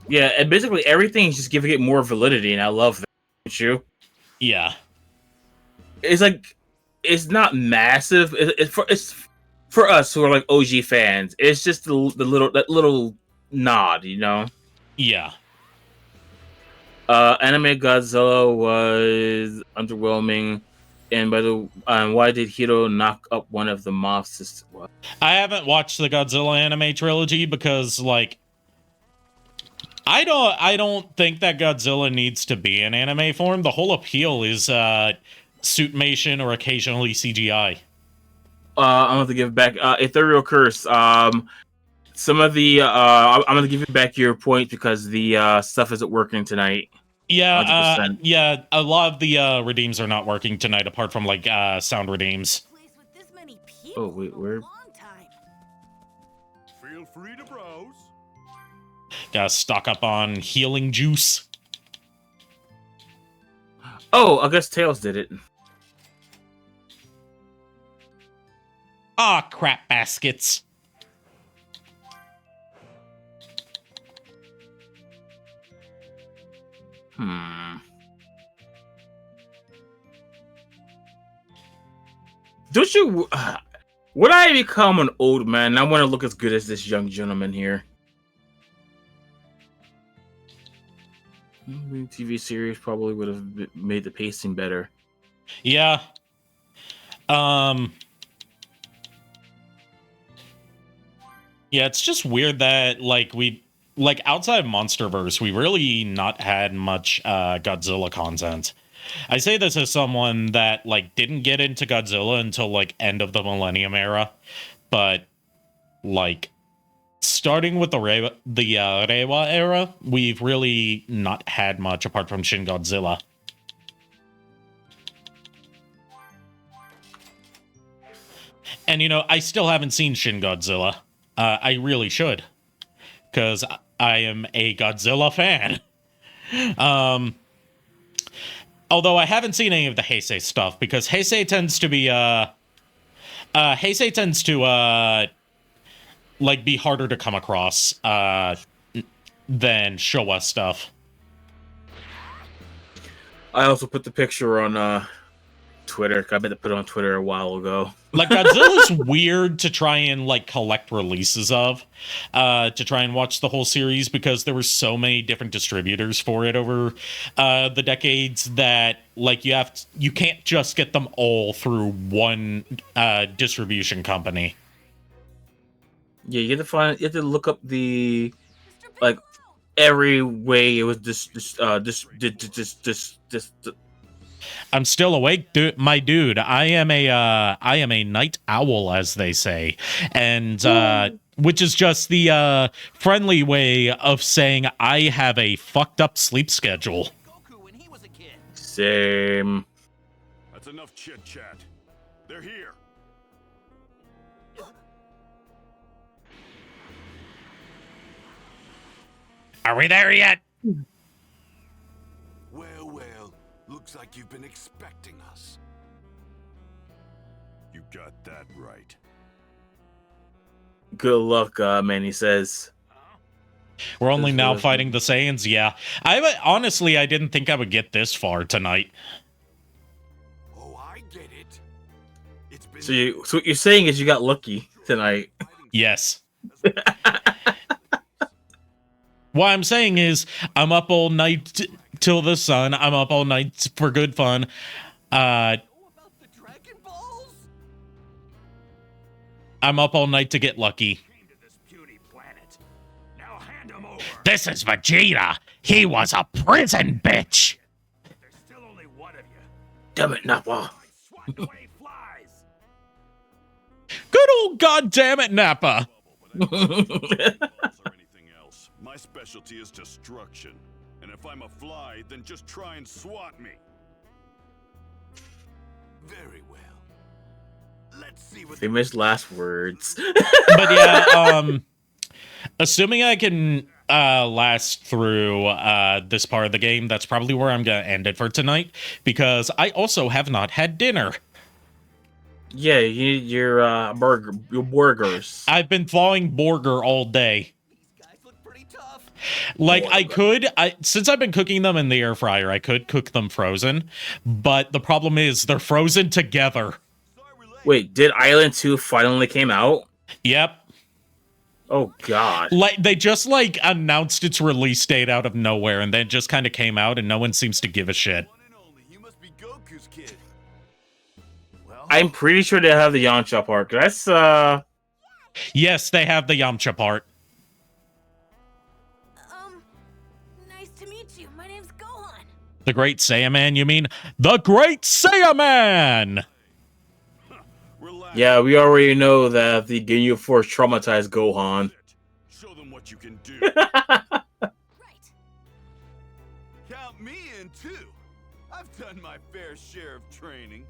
Yeah, and basically everything's just giving it more validity, and I love that. Don't you? Yeah. It's like, it's not massive. It's for us who are like OG fans. It's just that little nod, you know? Yeah. Anime Godzilla was underwhelming. And why did Hiro knock up one of the Moth's? What? I haven't watched the Godzilla anime trilogy because, like, I don't think that Godzilla needs to be in anime form. The whole appeal is suitmation or occasionally CGI. I'm going to give back Ethereal Curse. Some of the I'm going to give you back your point because the stuff isn't working tonight. Yeah, yeah. A lot of the redeems are not working tonight, apart from like sound redeems. Oh wait, where? Feel free to browse. Gotta stock up on healing juice. Oh, I guess Tails did it. Ah, crap baskets. Don't you? Would I become an old man? I want to look as good as this young gentleman here. TV series probably would have made the pacing better. Yeah. Yeah, it's just weird that like outside of MonsterVerse, we really not had much Godzilla content. I say this as someone that like didn't get into Godzilla until like end of the Millennium era, but like starting with the Reiwa era, we've really not had much apart from Shin Godzilla. And, you know, I still haven't seen Shin Godzilla. I really should, because I am a Godzilla fan. Although I haven't seen any of the Heisei stuff, because Heisei tends to be, like, be harder to come across, than Showa stuff. I also put the picture on, Twitter. I meant to put it on Twitter a while ago. Like, Godzilla's weird to try and, like, collect releases of, to try and watch the whole series, because there were so many different distributors for it over the decades that, like, you can't just get them all through one distribution company. Yeah, you have to look up the, like, every way it was this. I'm still awake, my dude. I am a night owl, as they say, and which is just the friendly way of saying I have a fucked up sleep schedule. Same. That's enough chit chat. They're here. Are we there yet? Well, well. Looks like you've been expecting us. You got that right. Good luck, man, he says. We're only now fighting the Saiyans, yeah. Honestly, I didn't think I would get this far tonight. Oh, I get it. It's been So what you're saying is you got lucky tonight. Yes. What I'm saying is, I'm up all night till the sun. I'm up all night for good fun. I'm up all night to get lucky. This is Vegeta. He was a prison bitch. Damn it, Nappa. Good old goddamn it, Nappa. My specialty is destruction. And if I'm a fly, then just try and swat me. Very well. Let's see what Famous last words. But yeah, assuming I can last through this part of the game, that's probably where I'm gonna end it for tonight, because I also have not had dinner. Yeah, your burgers. I've been thawing burger all day. Like, since I've been cooking them in the air fryer, I could cook them frozen, but the problem is they're frozen together. Wait, did Island 2 finally came out? Yep. Oh, God. Like, they just, like, announced its release date out of nowhere, and then it just kind of came out, and no one seems to give a shit. I'm pretty sure they have the Yamcha part. That's, Yes, they have the Yamcha part. Nice to meet you. My name's Gohan. The Great Saiyaman, you mean? The Great Saiyaman! Yeah, we already know that the Ginyu Force traumatized Gohan. Show them what you can do. Right. Count me in too. I've done my fair share of training.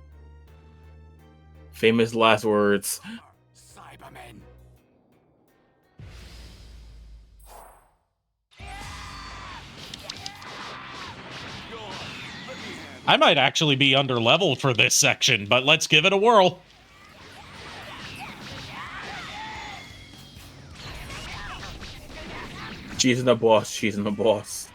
Famous last words. Cybermen. I might actually be under level for this section, but let's give it a whirl. She's in the boss. She's in the boss.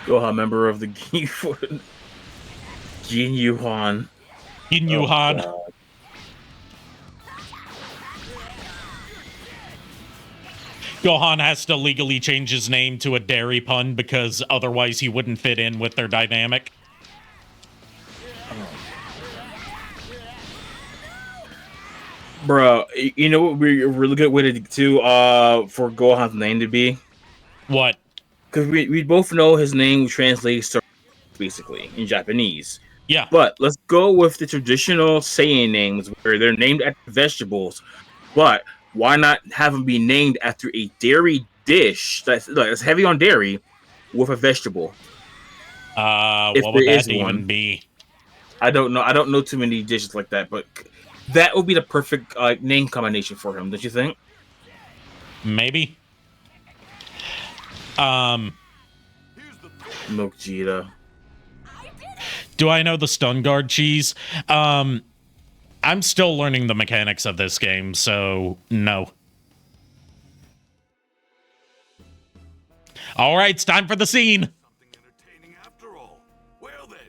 Gohan, member of the Ginyu Ginyu-Han. Ginyu-Han. Oh, Gohan has to legally change his name to a dairy pun because otherwise he wouldn't fit in with their dynamic. Bro, you know what would be a really good way for Gohan's name to be? What? Because we both know his name translates to basically in Japanese. Yeah. But let's go with the traditional Saiyan names where they're named after vegetables. But why not have them be named after a dairy dish that's heavy on dairy with a vegetable? What would that even be? I don't know. I don't know too many dishes like that, but that would be the perfect name combination for him. Don't you think? Maybe. Milk Jita. Do I know the stun guard cheese? I'm still learning the mechanics of this game, so no. All right, it's time for the scene. Something entertaining after all. Well then,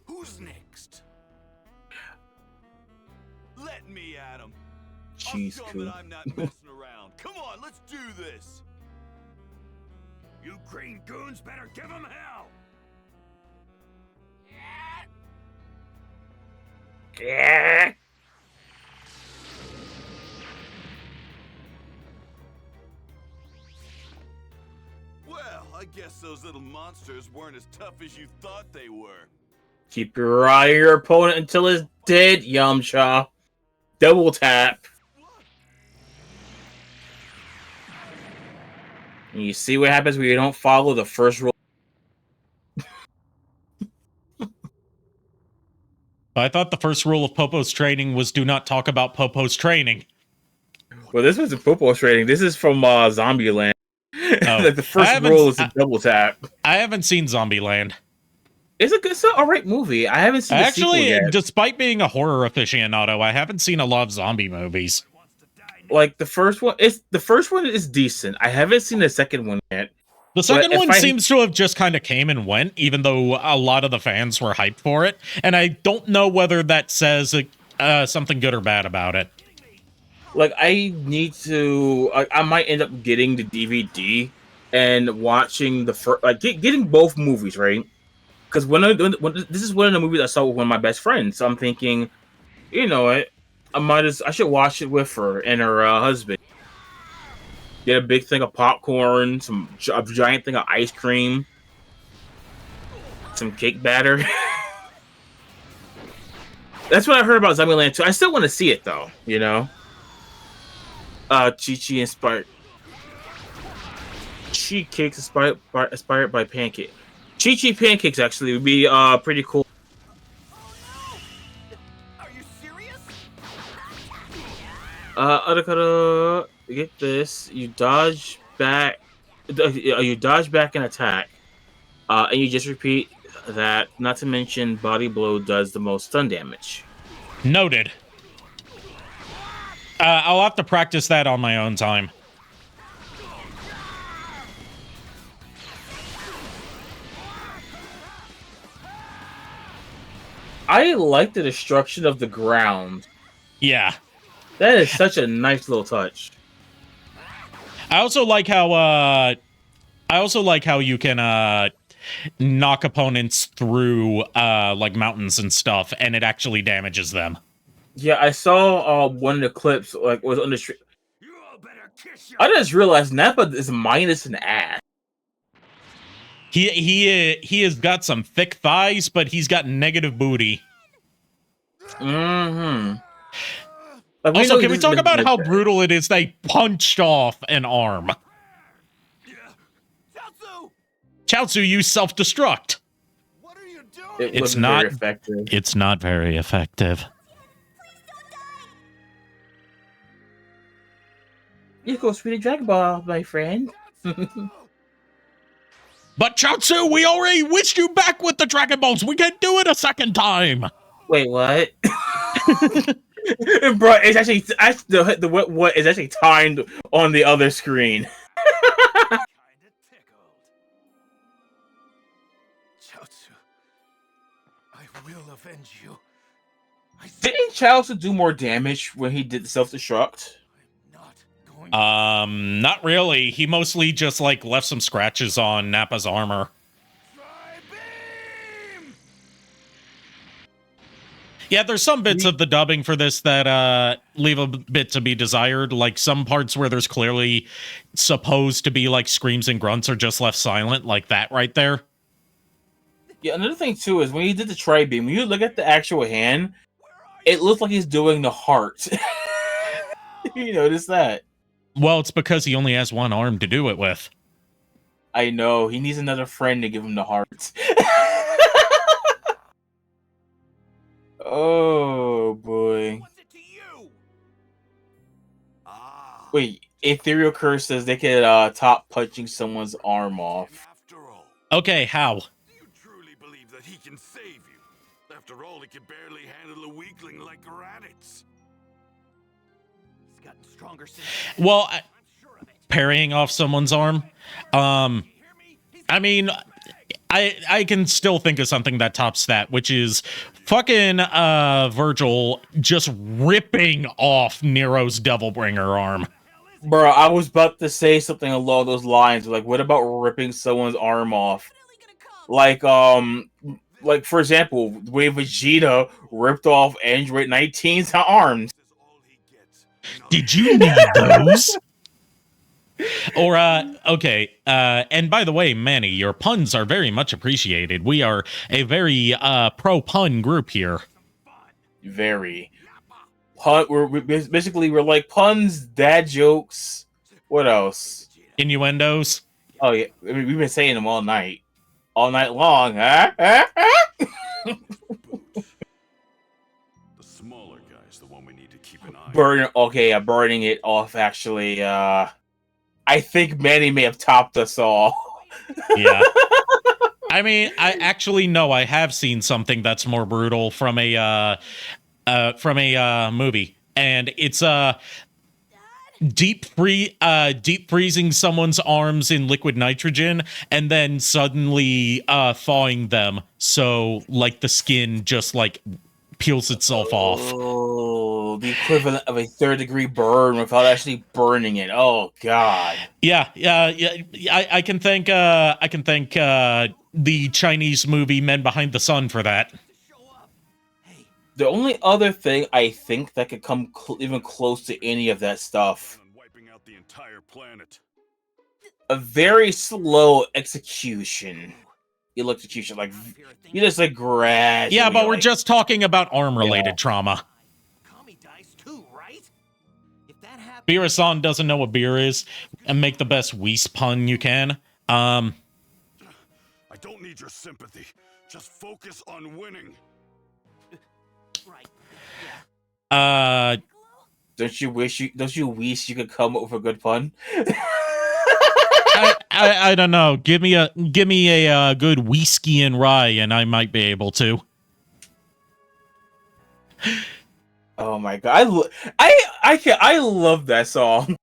who's next? Let me at him. Cheese I'll show cool. that I'm not messing around. Come on, let's do this. You green goons better give him hell. Yeah. Well, I guess those little monsters weren't as tough as you thought they were. Keep your eye on your opponent until it's dead, Yamcha. Double tap. And you see what happens when you don't follow the first rule. I thought the first rule of Popo's training was do not talk about Popo's training. Well, this wasn't Popo's training. This is from Zombieland. Oh, Like the first rule is a double tap. I haven't seen Zombieland. It's an alright movie. I haven't seen the sequel Actually, yet. despite being a horror aficionado, I haven't seen a lot of zombie movies. Like the first one is decent. I haven't seen the second one yet. The second one seems to have just kind of came and went, even though a lot of the fans were hyped for it. And I don't know whether that says something good or bad about it. Like, I need to... I might end up getting the DVD and watching the first... Like, getting both movies, right? Because when this is one of the movies I saw with one of my best friends. So I'm thinking, you know what? I should watch it with her and her husband. Get a big thing of popcorn, a giant thing of ice cream, some cake batter. That's what I heard about Zombieland 2. I still want to see it though, you know. Chi-Chi inspired. Cheesecakes inspired by pancake. Chi-Chi pancakes actually would be pretty cool. Are you serious? Arikado, get this. You dodge back. You dodge back and attack. And you just repeat that. Not to mention, body blow does the most stun damage. Noted. I'll have to practice that on my own time. I like the destruction of the ground. Yeah. That is such a nice little touch. I also like how you can knock opponents through like mountains and stuff, and it actually damages them. Yeah, I saw one of the clips like was on the street. I just realized Nappa is minus an ass. He has got some thick thighs, but he's got negative booty. Mm-hmm. Also, can we talk about how brutal it is they punched off an arm? Chaozu, you self-destruct. What are you doing? It's not very effective. It's not very effective. You go sweet Dragon Ball, my friend. But Chaozu, we already wished you back with the Dragon Balls. We can do it a second time. Wait, what? Bro, it's actually the what is actually timed on the other screen. Chaozu, I will avenge you. Didn't Chaozu do more damage when he did the self-destruct? Not really. He mostly just like left some scratches on Nappa's armor. Yeah, there's some bits of the dubbing for this that leave a bit to be desired. Like some parts where there's clearly supposed to be like screams and grunts are just left silent, like that right there. Yeah, another thing too is when he did the tri-beam, when you look at the actual hand, it looks like he's doing the heart. You notice that? Well, it's because he only has one arm to do it with. I know. He needs another friend to give him the heart. Oh, boy. Wait, Ethereal Curse says they could top punching someone's arm off. Okay, how? You truly believe that he can save you? After all, he can barely handle a weakling like Raditz. He's gotten stronger since. Well, parrying off someone's arm. I mean, I can still think of something that tops that, which is fucking Virgil just ripping off Nero's Devilbringer arm. Bro, I was about to say something along those lines. Like, what about ripping someone's arm off? Like for example, the way Vegeta ripped off Android 19's arms. Did you need those? Or, okay, and by the way, Manny, your puns are very much appreciated. We are a very, pro-pun group here. Very. We're like puns, dad jokes. What else? Innuendos. Oh, yeah, I mean, we've been saying them all night long, huh? The smaller guy's the one we need to keep an eye on. Burning it off, actually, I think Manny may have topped us all. Yeah. I mean, I actually know I have seen something that's more brutal from a movie, and it's deep freezing someone's arms in liquid nitrogen and then suddenly thawing them, so like the skin just like peels itself off. Oh, the equivalent of a 3rd-degree burn without actually burning it. Oh God. Yeah. I can thank the Chinese movie Men Behind the Sun for that. The only other thing I think that could come even close to any of that stuff, wiping out the entire planet. A very slow execution. Electrocution, like you just like gradually. Yeah, but we're just talking about arm-related trauma. Beer-san doesn't know what beer is, and make the best Whis pun you can. I don't need your sympathy. Just focus on winning. Don't you wish you could come up with a good pun? I don't know. Give me a good whiskey and rye, and I might be able to. Oh my God! I love that song.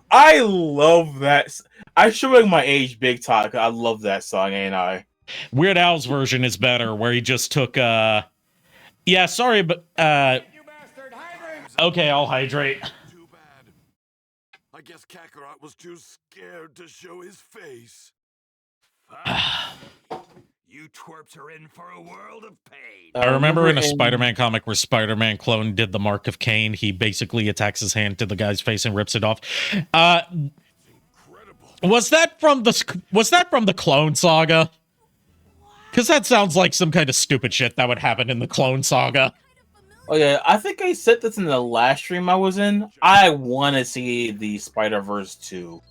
I love that. I'm showing my age big time. I love that song, ain't I? Weird Al's version is better, where he just took yeah, sorry, but okay, I'll hydrate. Too bad. I guess Kakarot was too scared to show his face. You twerps are in for a world of pain. I remember in a Spider-Man comic where Spider-Man clone did the Mark of Cain. He basically attacks his hand to the guy's face and rips it off. Was that from the Clone Saga? Because that sounds like some kind of stupid shit that would happen in the Clone Saga. Oh yeah, I think I said this in the last stream I was in. I want to see the Spider-Verse 2.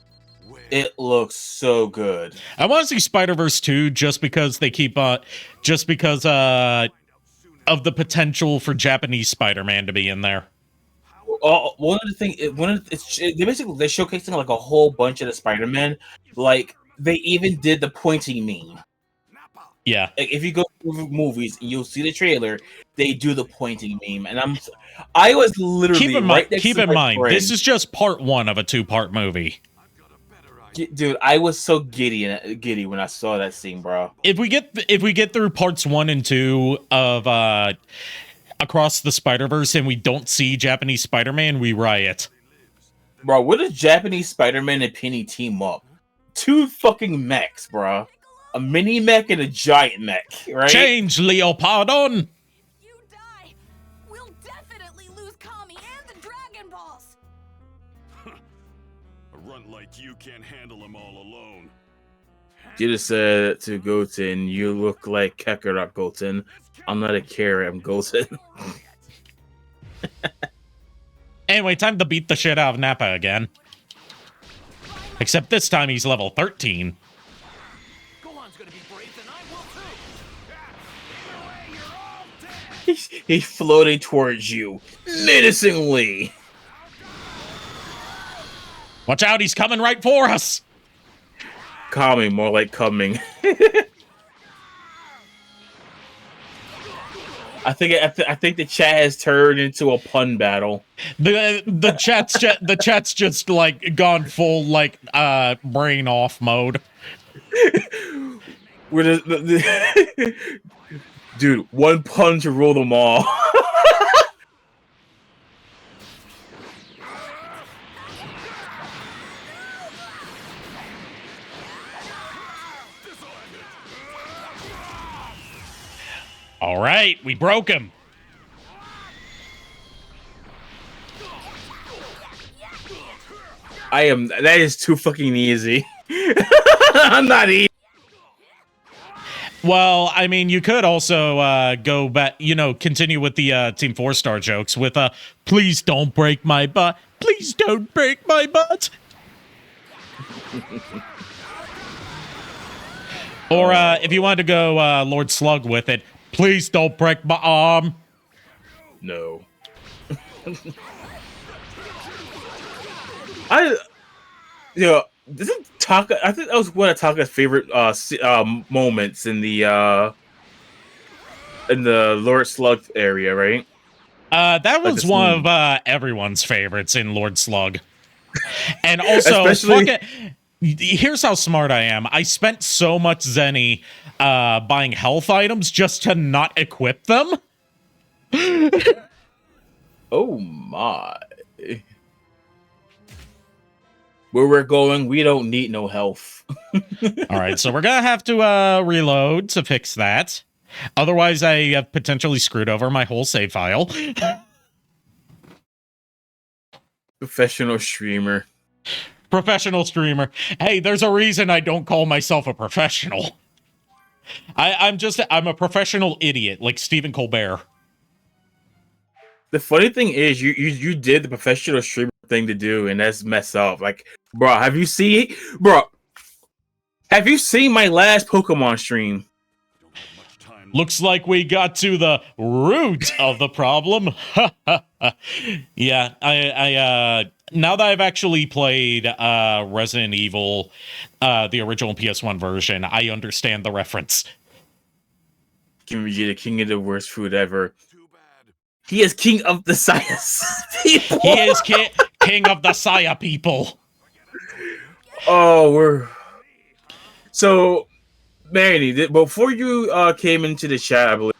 It looks so good. I want to see Spider-Verse 2 just because they keep just because of the potential for Japanese Spider-Man to be in there. One of the things, they're showcasing like a whole bunch of the Spider-Man. Like they even did the pointing meme. Yeah. Like if you go through movies and you'll see the trailer, they do the pointing meme, and I was literally keep in mind this is just part 1 of a 2-part movie. Dude, I was so giddy when I saw that scene, bro. If we get through parts 1 and 2 of Across the Spider-Verse and we don't see Japanese Spider-Man, we riot. Bro, what if Japanese Spider-Man and Penny team up? 2 fucking mechs, bro. a mini mech and a giant mech, right? Change, Leopardon! You die, we'll definitely lose Kami and the Dragon Balls. A runt like you can't handle them all alone. You just said to Goten, you look like Kakarot, Goten. I'm not a carrot, I'm Goten. Anyway, time to beat the shit out of Nappa again. Except this time he's level 13. Gohan's gonna be brave, then I will too. Either way, you're all dead. He's floating towards you, menacingly. Watch out, he's coming right for us! Coming, more like coming. I think the chat has turned into a pun battle. The chat's just like gone full like brain off mode. Dude, one pun to rule them all. All right, we broke him. That is too fucking easy. I'm not easy. Well, I mean, you could also go back, continue with the Team 4-star jokes with please don't break my butt. Please don't break my butt. Or if you wanted to go Lord Slug with it, please don't break my arm. No. Doesn't Taka? I think that was one of Taka's favorite moments in the Lord Slug area, right? That was like one of everyone's favorites in Lord Slug. And also, here's how smart I am. I spent so much Zenny buying health items just to not equip them. Oh my. Where we're going, we don't need no health. All right, so we're going to have to reload to fix that. Otherwise, I have potentially screwed over my whole save file. Professional streamer. Professional streamer. Hey, there's a reason I don't call myself a professional. I'm a professional idiot, like Stephen Colbert. The funny thing is, you did the professional streamer thing to do, and that's messed up. Like, bro, have you seen my last Pokemon stream? Looks like we got to the root of the problem. Yeah, I now that I've actually played Resident Evil, the original PS1 version, I understand the reference. Kim the king of the worst food ever. He is king of the science people. He is king of the Saya people. Oh, so, Manny. Before you came into the chat, I believe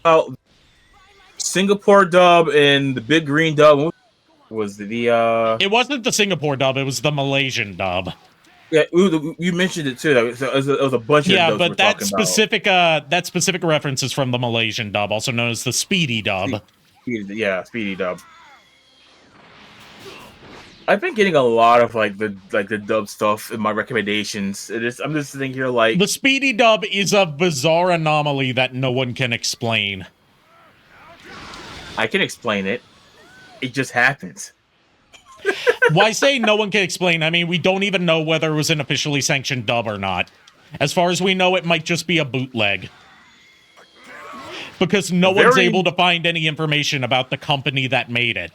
about Singapore dub and the big green dub. Was the It wasn't the Singapore dub. It was the Malaysian dub. Yeah, you mentioned it too. It was a bunch of dubs but we're that talking specific reference is from the Malaysian dub, also known as the Speedy dub. Yeah, Speedy dub. I've been getting a lot of the dub stuff in my recommendations. I'm just sitting here like the Speedy dub is a bizarre anomaly that no one can explain. I can explain it. It just happens. Why say no one can explain? I mean, we don't even know whether it was an officially sanctioned dub or not. As far as we know, it might just be a bootleg. Because no one's able to find any information about the company that made it.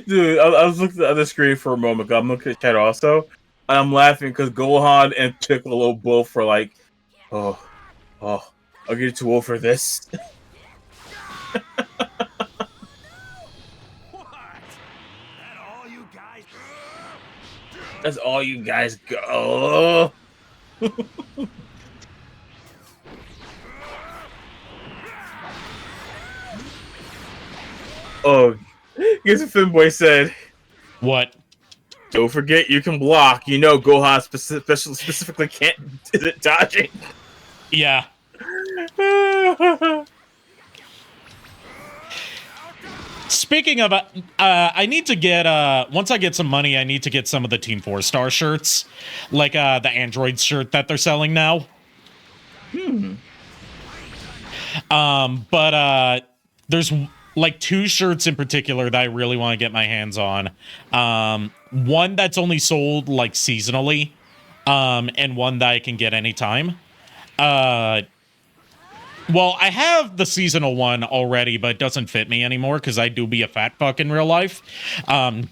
Dude, I was looking at the screen for a moment. I'm looking at chat also. And I'm laughing because Gohan and Piccolo both were like, oh, I'll get too old for this. That's all you guys go. Oh, guess what Finboy said? What? Don't forget you can block. You know Gohan specifically can't is it dodging. Yeah. Speaking of, I need to get, once I get some money, I need to get some of the Team 4-Star shirts. Like, the Android shirt that they're selling now. But there's, like, 2 shirts in particular that I really want to get my hands on. One that's only sold, like, seasonally. And one that I can get anytime. Well, I have the seasonal one already, but it doesn't fit me anymore because I do be a fat fuck in real life. Like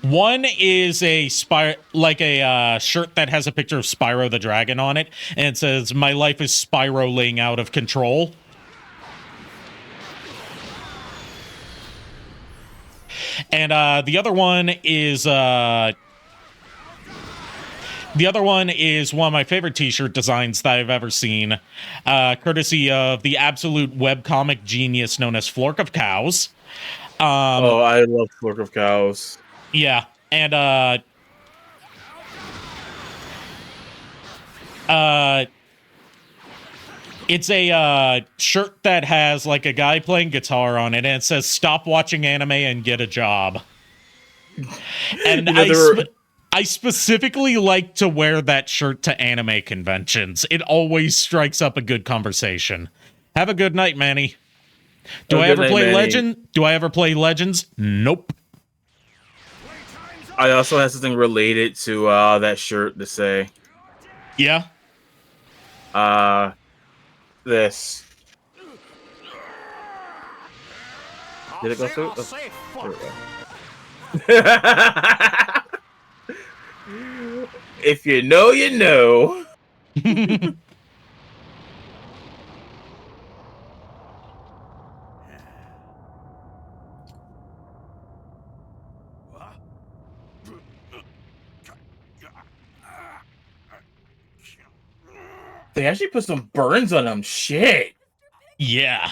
one is a shirt that has a picture of Spyro the Dragon on it, and it says, "My life is spiraling out of control." And the other one is one of my favorite t-shirt designs that I've ever seen, courtesy of the absolute webcomic genius known as Flork of Cows. Oh, I love Flork of Cows. Yeah, and it's a shirt that has like a guy playing guitar on it, and it says, "Stop watching anime and get a job." And I specifically like to wear that shirt to anime conventions. It always strikes up a good conversation. Have a good night, Manny. Do I ever play Legend? Do I ever play Legends? Nope. I also have something related to that shirt to say. Yeah. This. Did it go through? There we go. If you know, you know. They actually put some burns on them. Shit. Yeah.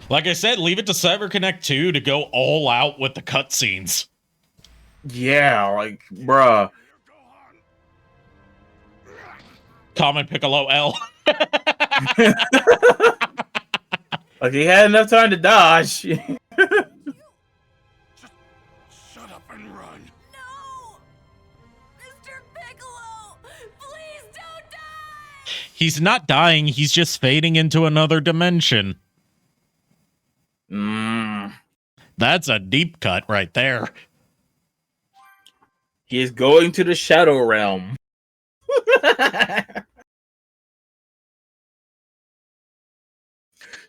Like I said, leave it to CyberConnect 2 to go all out with the cutscenes. Yeah, like, bruh. Common Piccolo L. Like, he had enough time to dodge. Shut up and run. No! Mr. Piccolo! Please don't die! He's not dying, he's just fading into another dimension. That's a deep cut right there. He is going to the Shadow Realm.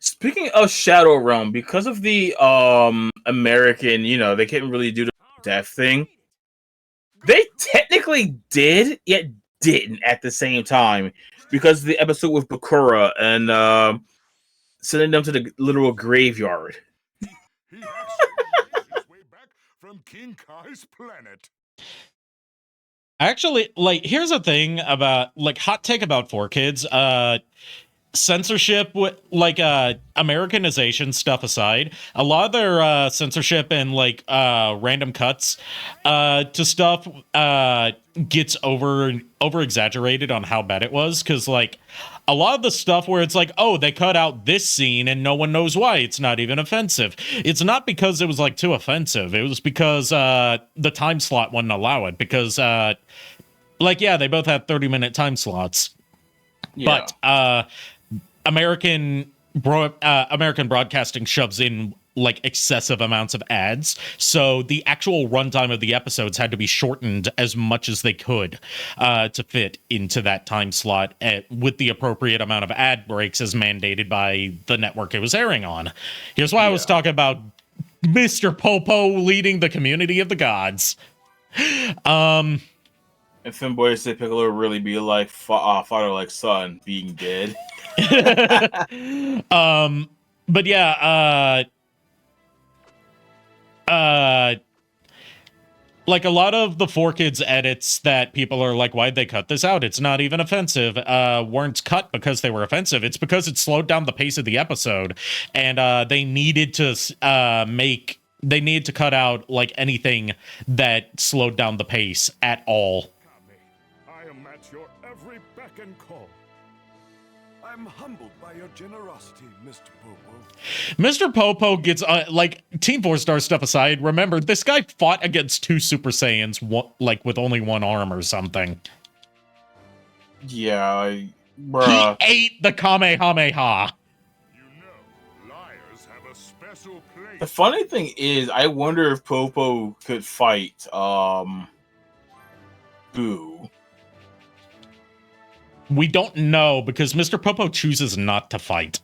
Speaking of Shadow Realm, because of the American, they can't really do the death thing. They technically did, yet didn't at the same time. Because of the episode with Bakura and sending them to the literal graveyard. He actually made his way back from King Kai's planet. Actually, like, here's a thing about, like, hot take about 4Kids. Censorship, like, Americanization stuff aside, a lot of their censorship and, like, random cuts to stuff gets over exaggerated on how bad it was. Because, like, a lot of the stuff where it's like, oh, they cut out this scene and no one knows why it's not even offensive. It's not because it was, like, too offensive. It was because the time slot wouldn't allow it. Because, like, yeah, they both had 30-minute time slots. Yeah. But American broadcasting shoves in, like, excessive amounts of ads, so the actual runtime of the episodes had to be shortened as much as they could to fit into that time slot with the appropriate amount of ad breaks as mandated by the network it was airing on. Here's why I was talking about Mr. Popo leading the community of the gods. And Finboy said Piccolo would really be like father like son being dead. But yeah, Like a lot of the 4Kids edits that people are like, why'd they cut this out? It's not even offensive. Weren't cut because they were offensive. It's because it slowed down the pace of the episode, and they needed to cut out like anything that slowed down the pace at all. I am at your every beck and call. I'm humbled by your generosity, Mr. Popo. Mr. Popo gets, like, Team 4-Star stuff aside, remember, this guy fought against 2 Super Saiyans, like, with only 1 arm or something. Yeah, bruh. He ate the Kamehameha. Liars have a special place. The funny thing is, I wonder if Popo could fight, Boo. We don't know, because Mr. Popo chooses not to fight.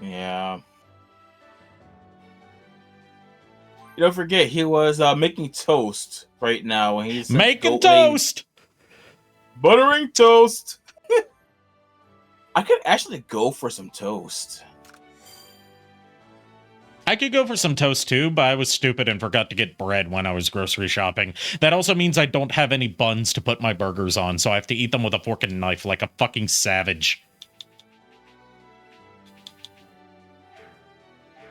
Yeah. You don't forget, he was making toast right now when he's making toast, buttering toast. I could actually go for some toast. I could go for some toast too, but I was stupid and forgot to get bread when I was grocery shopping. That also means I don't have any buns to put my burgers on, so I have to eat them with a fork and knife like a fucking savage.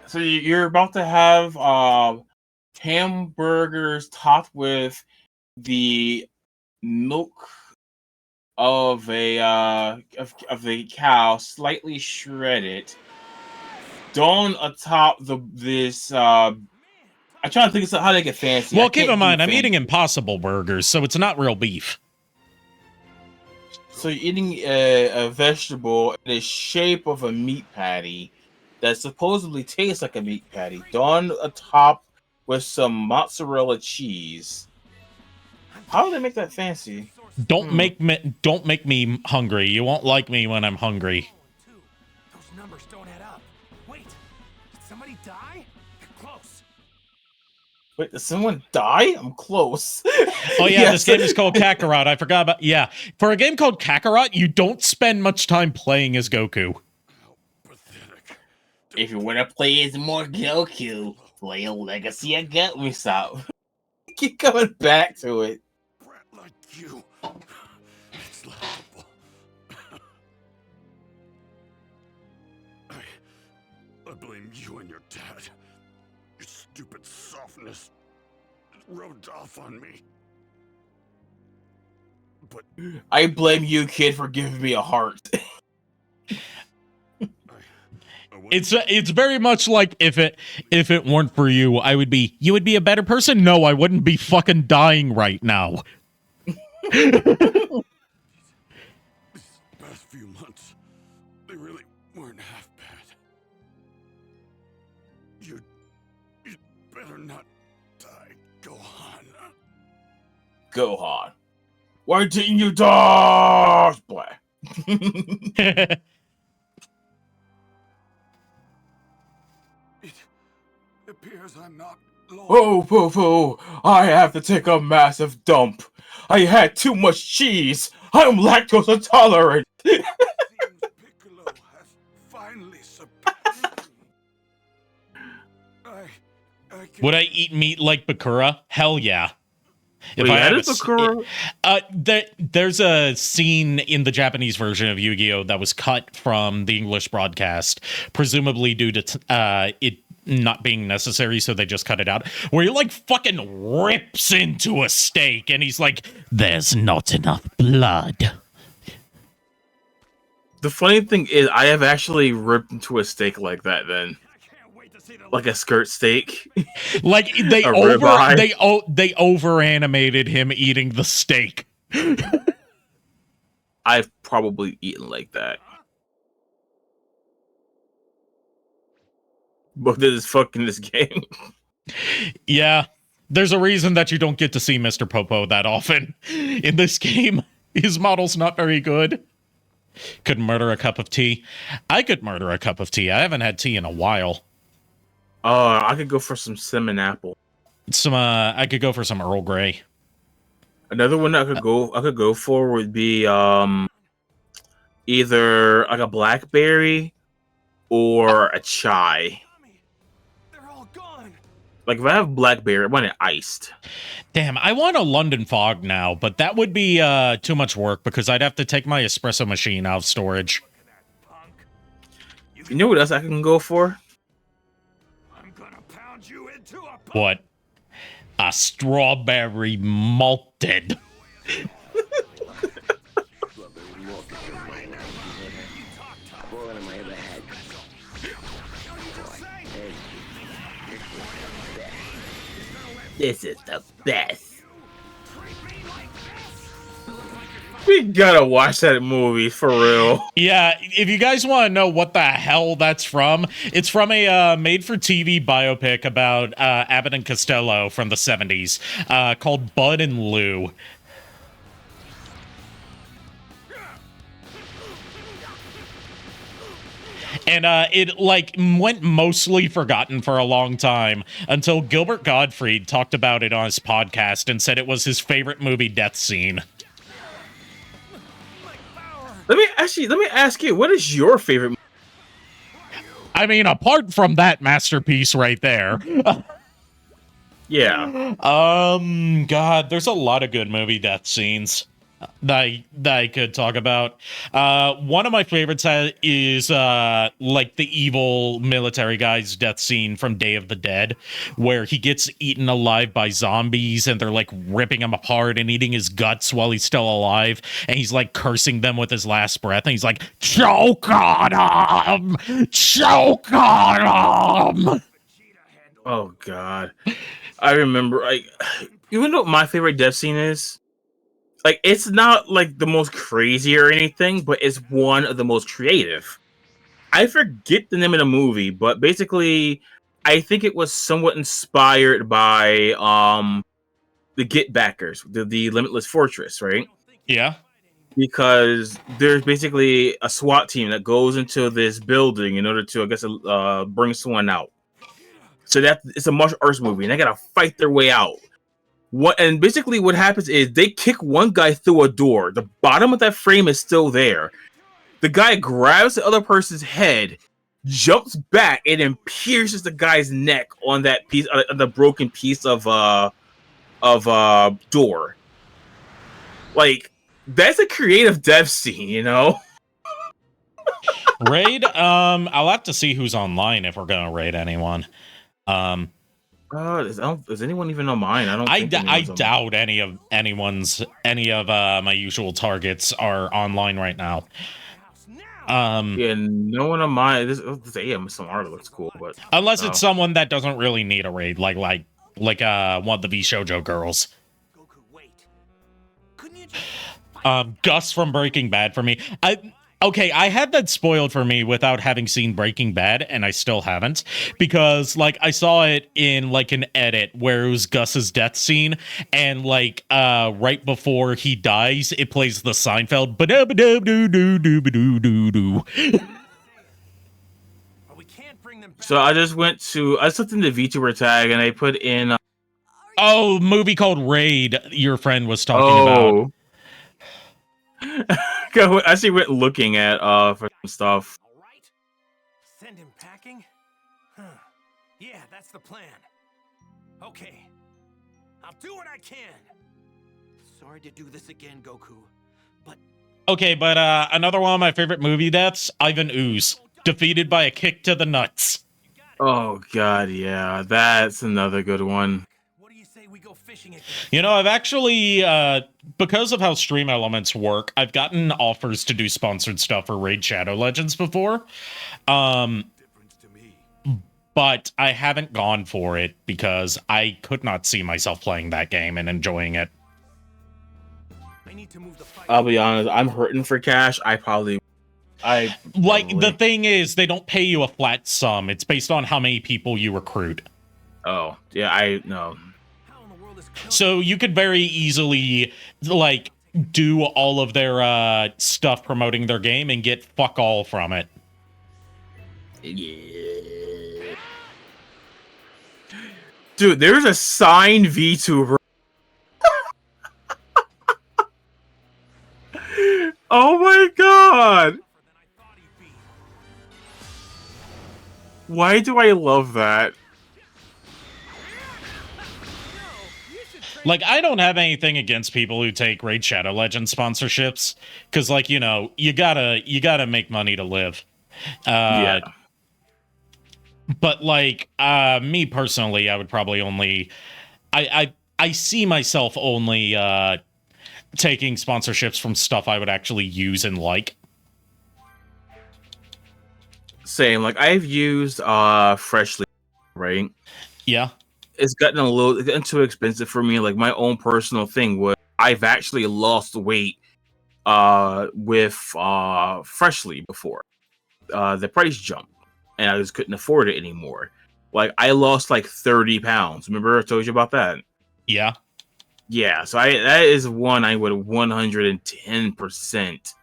So you're about to have hamburgers topped with the milk of a cow, slightly shredded, done atop this. I'm trying to think of how they get fancy. Well, keep in mind, I'm eating Impossible Burgers, so it's not real beef. So you're eating a vegetable in the shape of a meat patty that supposedly tastes like a meat patty, done atop with some mozzarella cheese. How do they make that fancy? Don't make me hungry. You won't like me when I'm hungry. Those numbers don't add up. Wait, did somebody die? You're close. Wait, did someone die? I'm close. Oh yeah, This game is called Kakarot. I forgot about. Yeah, for a game called Kakarot, you don't spend much time playing as Goku. If you want to play as more Goku, play a Legacy of Gut. We stop. Keep coming back to it. Like you. It's laughable. I blame you and your dad. Your stupid softness rubbed off on me. But I blame you, kid, for giving me a heart. It's very much like if it weren't for you, you would be a better person. No, I wouldn't be fucking dying right now. these past few months, they really weren't half bad. You'd better not die, Gohan. Gohan, why didn't you die? It appears I'm not long. Oh, Popo, I have to take a massive dump. I had too much cheese. I'm lactose intolerant. Piccolo has finally surpassed me. Would I eat meat like Bakura? Hell yeah. Wait, that is Bakura? There's a scene in the Japanese version of Yu-Gi-Oh! That was cut from the English broadcast, presumably due to it not being necessary, so they just cut it out, where he like fucking rips into a steak and he's like, there's not enough blood. The funny thing is, I have actually ripped into a steak like that then. Like a skirt steak. Like they over animated him eating the steak. I've probably eaten like that. But this is fucking this game. Yeah. There's a reason that you don't get to see Mr. Popo that often in this game. His model's not very good. Could murder a cup of tea. I could murder a cup of tea. I haven't had tea in a while. I could go for some cinnamon apple. I could go for some Earl Grey. Another one I could go for would be either like a blackberry or a chai. They're all gone. Like if I have blackberry, I want it iced. Damn, I want a London fog now, but that would be too much work because I'd have to take my espresso machine out of storage. You know what else I can go for? What? A strawberry malted. This is the best. We gotta watch that movie for real. Yeah, if you guys want to know what the hell that's from, it's from a made-for-TV biopic about Abbott and Costello from the 70s called Bud and Lou. And it like went mostly forgotten for a long time until Gilbert Gottfried talked about it on his podcast and said it was his favorite movie death scene. Let me ask you, what is your favorite movie? I mean, apart from that masterpiece right there. Yeah. God, there's a lot of good movie death scenes that I could talk about. One of my favorites is like the evil military guy's death scene from Day of the Dead, where he gets eaten alive by zombies and they're like ripping him apart and eating his guts while he's still alive, and he's like cursing them with his last breath, and he's like, "Choke on him! Choke on him!" Oh God, I remember. You know what my favorite death scene is? Like, it's not like the most crazy or anything, but it's one of the most creative. I forget the name of the movie, but basically, I think it was somewhat inspired by the Get Backers, the Limitless Fortress, right? Yeah. Because there's basically a SWAT team that goes into this building in order to, I guess, bring someone out. So it's a martial arts movie, and they gotta fight their way out. And basically what happens is they kick one guy through a door. The bottom of that frame is still there. The guy grabs the other person's head, jumps back, and then pierces the guy's neck on that piece, the broken piece of door. Like, that's a creative death scene, you know? Raid, I'll have to see who's online if we're gonna raid anyone. Is anyone even on mine? I doubt any of my usual targets are online right now. Yeah, no one on mine. This AMSMR looks cool, but unless it's someone that doesn't really need a raid, like one of the V Shoujo girls. Gus from Breaking Bad for me. I had that spoiled for me without having seen Breaking Bad, and I still haven't, because like I saw it in like an edit where it was Gus's death scene, and like right before he dies, it plays the Seinfeld So I just looked in the VTuber tag and I put in movie called Raid your friend was talking about. I actually went looking at for some stuff. All right. Send him packing? Huh. Yeah, that's the plan. Okay. I'll do what I can. Sorry to do this again, Goku. But another one of my favorite movie deaths, Ivan Ooze, defeated by a kick to the nuts. Oh God, yeah, that's another good one. You know, I've actually, because of how Stream Elements work, I've gotten offers to do sponsored stuff for Raid Shadow Legends before. But I haven't gone for it because I could not see myself playing that game and enjoying it. I'll be honest, I'm hurting for cash. The thing is, they don't pay you a flat sum. It's based on how many people you recruit. Oh, yeah, I know. So you could very easily, like, do all of their stuff promoting their game and get fuck all from it. Yeah. Dude, there's a signed VTuber. Oh my God. Why do I love that? Like, I don't have anything against people who take Raid Shadow Legends sponsorships, because, like, you know, you gotta make money to live. Yeah. But, like, me personally, I would probably only... I see myself only taking sponsorships from stuff I would actually use and like. Same. Like, I've used Freshly, right? Yeah. It's gotten too expensive for me. Like, my own personal thing was I've actually lost weight with Freshly before. The price jumped, and I just couldn't afford it anymore. Like, I lost like 30 pounds. Remember I told you about that? Yeah. Yeah, so that is one I would 110%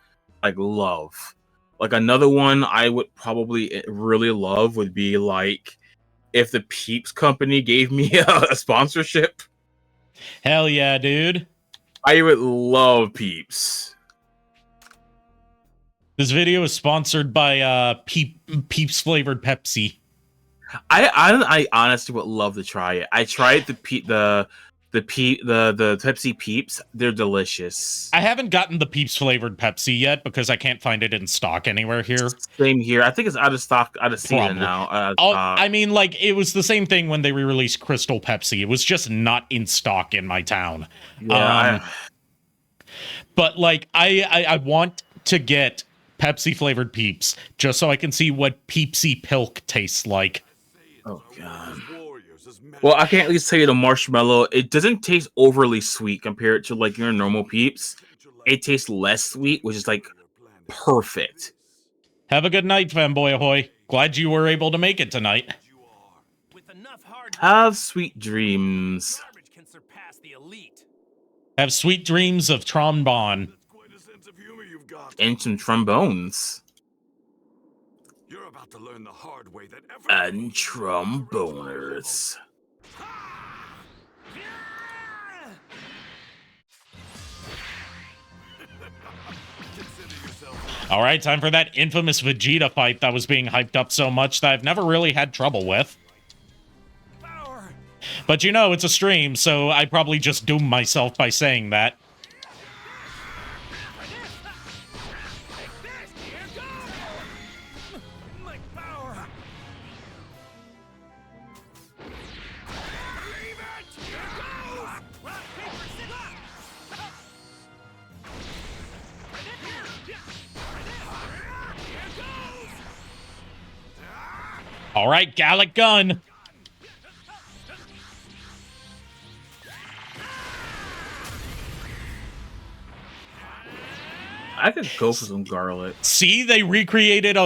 like love. Like, another one I would probably really love would be like if the Peeps company gave me a sponsorship. Hell yeah, dude. I would love Peeps. This video is sponsored by Peeps flavored Pepsi. I honestly would love to try it. I tried the Pepsi Peeps. They're delicious. I haven't gotten the Peeps flavored Pepsi yet because I can't find it in stock anywhere here. Same here. I think it's out of stock, out of season now. I mean, like, it was the same thing when they re-released Crystal Pepsi. It was just not in stock in my town. Yeah, but like, I want to get Pepsi flavored Peeps just so I can see what Peepsy Pilk tastes like. Oh god. Well, I can at least tell you the marshmallow, it doesn't taste overly sweet compared to like your normal Peeps. It tastes less sweet, which is like perfect. Have a good night, fanboy ahoy. Glad you were able to make it tonight. Have sweet dreams. Have sweet dreams of trombone. And some trombones. You're about to learn the hard way that And tromboners. All right, time for that infamous Vegeta fight that was being hyped up so much that I've never really had trouble with. But you know, it's a stream, so I probably just doom myself by saying that. All right, Gallic Gun. I could go for some garlic. See, they recreated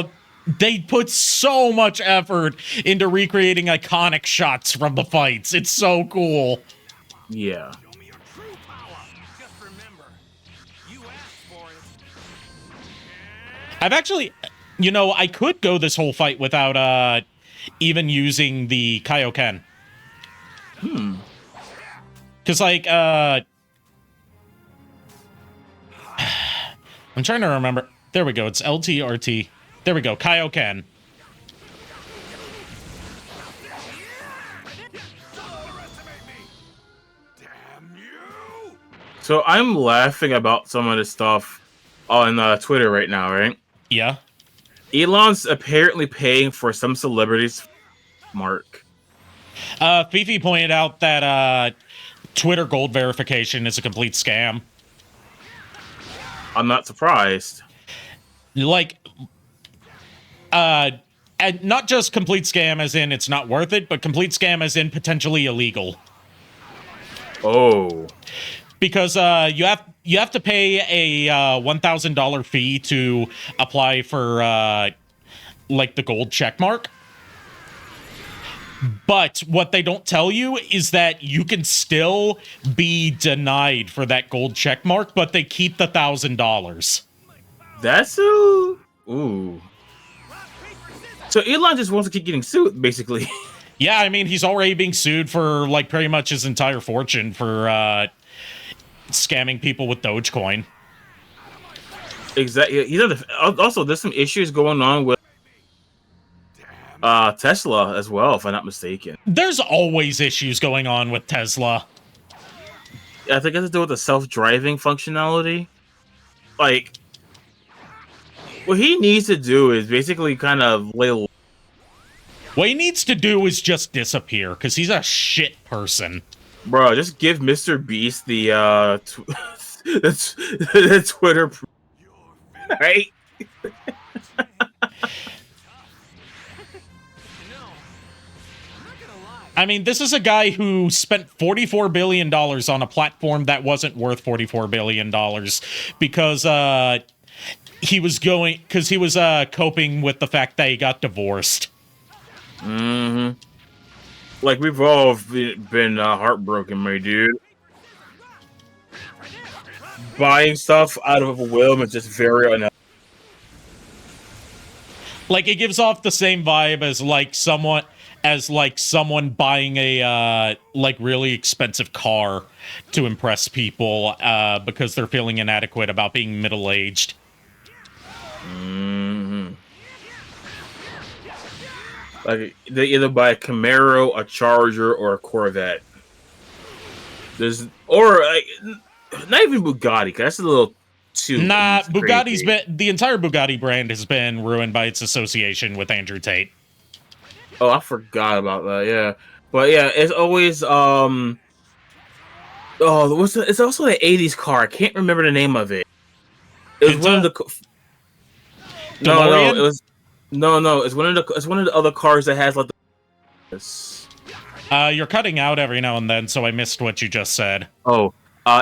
they put so much effort into recreating iconic shots from the fights. It's so cool. Yeah. I've actually, you know, I could go this whole fight without even using the Kaioken. Because, like, I'm trying to remember. There we go. It's LT, RT. There we go. Kaioken. So I'm laughing about some of this stuff on Twitter right now, right? Yeah. Elon's apparently paying for some celebrities' mark. Fifi pointed out that Twitter gold verification is a complete scam. I'm not surprised. Like, and not just complete scam as in it's not worth it, but complete scam as in potentially illegal. Oh. Because you have to pay a $1,000 fee to apply for like the gold check mark. But what they don't tell you is that you can still be denied for that gold check mark, but they keep the $1,000. That's ooh. So Elon just wants to keep getting sued, basically. Yeah, I mean, he's already being sued for like pretty much his entire fortune for scamming people with Dogecoin. Exactly. Also, there's some issues going on with Tesla as well, if I'm not mistaken. There's always issues going on with Tesla. I think it has to do with the self-driving functionality. Like, what he needs to do is basically kind of lay. What he needs to do is just disappear, because he's a shit person. Bro, just give Mr. Beast the the Twitter, right? I mean, this is a guy who spent $44 billion on a platform that wasn't worth $44 billion because he was coping with the fact that he got divorced. Mm-hmm. Like, we've all been heartbroken, my dude. Buying stuff out of a whim is just very unhealthy. Like, it gives off the same vibe as someone buying a really expensive car to impress people because they're feeling inadequate about being middle-aged. Mm-hmm. Like, they either buy a Camaro, a Charger, or a Corvette. Not even Bugatti, 'cause that's a little too. Nah, crazy. the entire Bugatti brand has been ruined by its association with Andrew Tate. Oh, I forgot about that. Yeah, but yeah, it's always it's also an '80s car. I can't remember the name of it. It was one of the. No, it was. No, it's one of the other cars that has like the. You're cutting out every now and then, so I missed what you just said. Oh,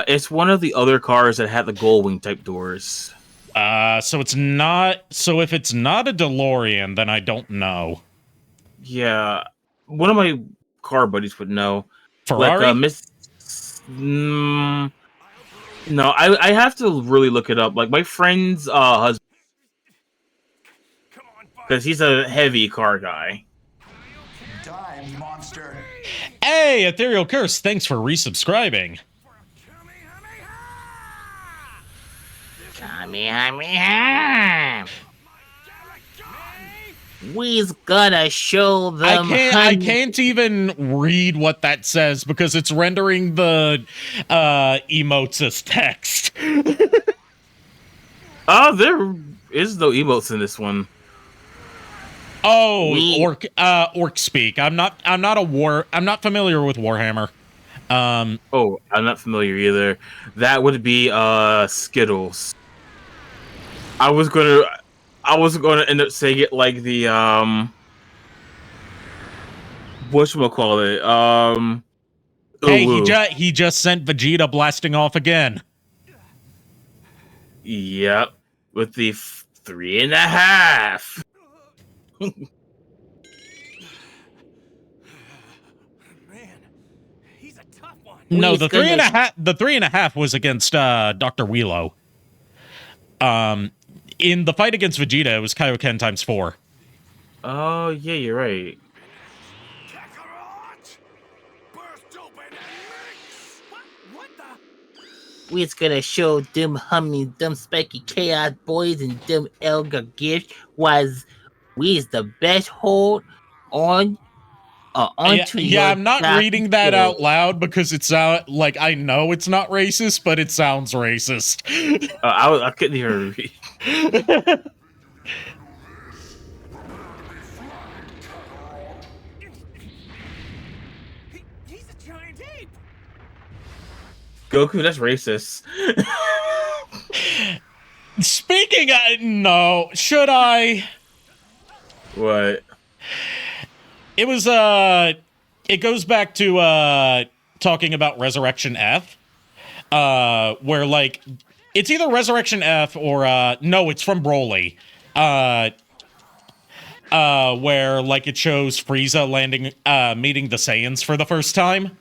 it's one of the other cars that had the Gullwing type doors. So it's not. So if it's not a DeLorean, then I don't know. Yeah, one of my car buddies would know. Ferrari? Like, no, I have to really look it up. Like, my friend's husband, because he's a heavy car guy. Die, monster. Hey, Ethereal Curse, thanks for resubscribing. Kamehameha! We's gonna show them. I can't even read what that says because it's rendering the emotes as text. Oh, there is no emotes in this one. Oh, orc speak. I'm not familiar with Warhammer. Oh, I'm not familiar either. That would be Skittles. I was gonna end up saying it like the whatchamacallit. Hey, he just sent Vegeta blasting off again. Yep, with the 3.5. Man, he's a tough one. No, the 3.5 was against Dr. Wheelo. In the fight against Vegeta, it was Kaioken times 4. Oh yeah, you're right. Kakarot! Burst open and mix! What the? We's gonna show them humming, them spiky chaos boys and them Elgar gifts was we's the best hold on onto yeah, I'm not reading that out loud because it sounds like I know it's not racist, but it sounds racist. I couldn't even read. He's a giant ape. Goku, that's racist. Speaking of, no, should I? What? It was, it goes back to, talking about Resurrection F, where, like, it's either Resurrection F or, no, it's from Broly, where, like, it shows Frieza meeting the Saiyans for the first time,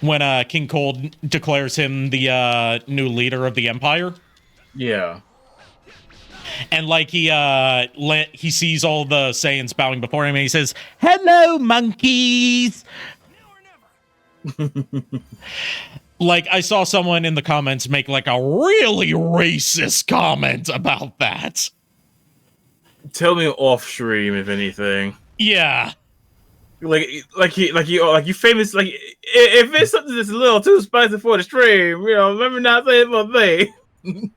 when, King Cold declares him the, new leader of the Empire. Yeah. And, like, he sees all the Saiyans bowing before him, and he says, "Hello, monkeys!" Like, I saw someone in the comments make, like, a really racist comment about that. Tell me off stream, if anything. Yeah. you famous if it's something that's a little too spicy for the stream, let me not say it's my thing.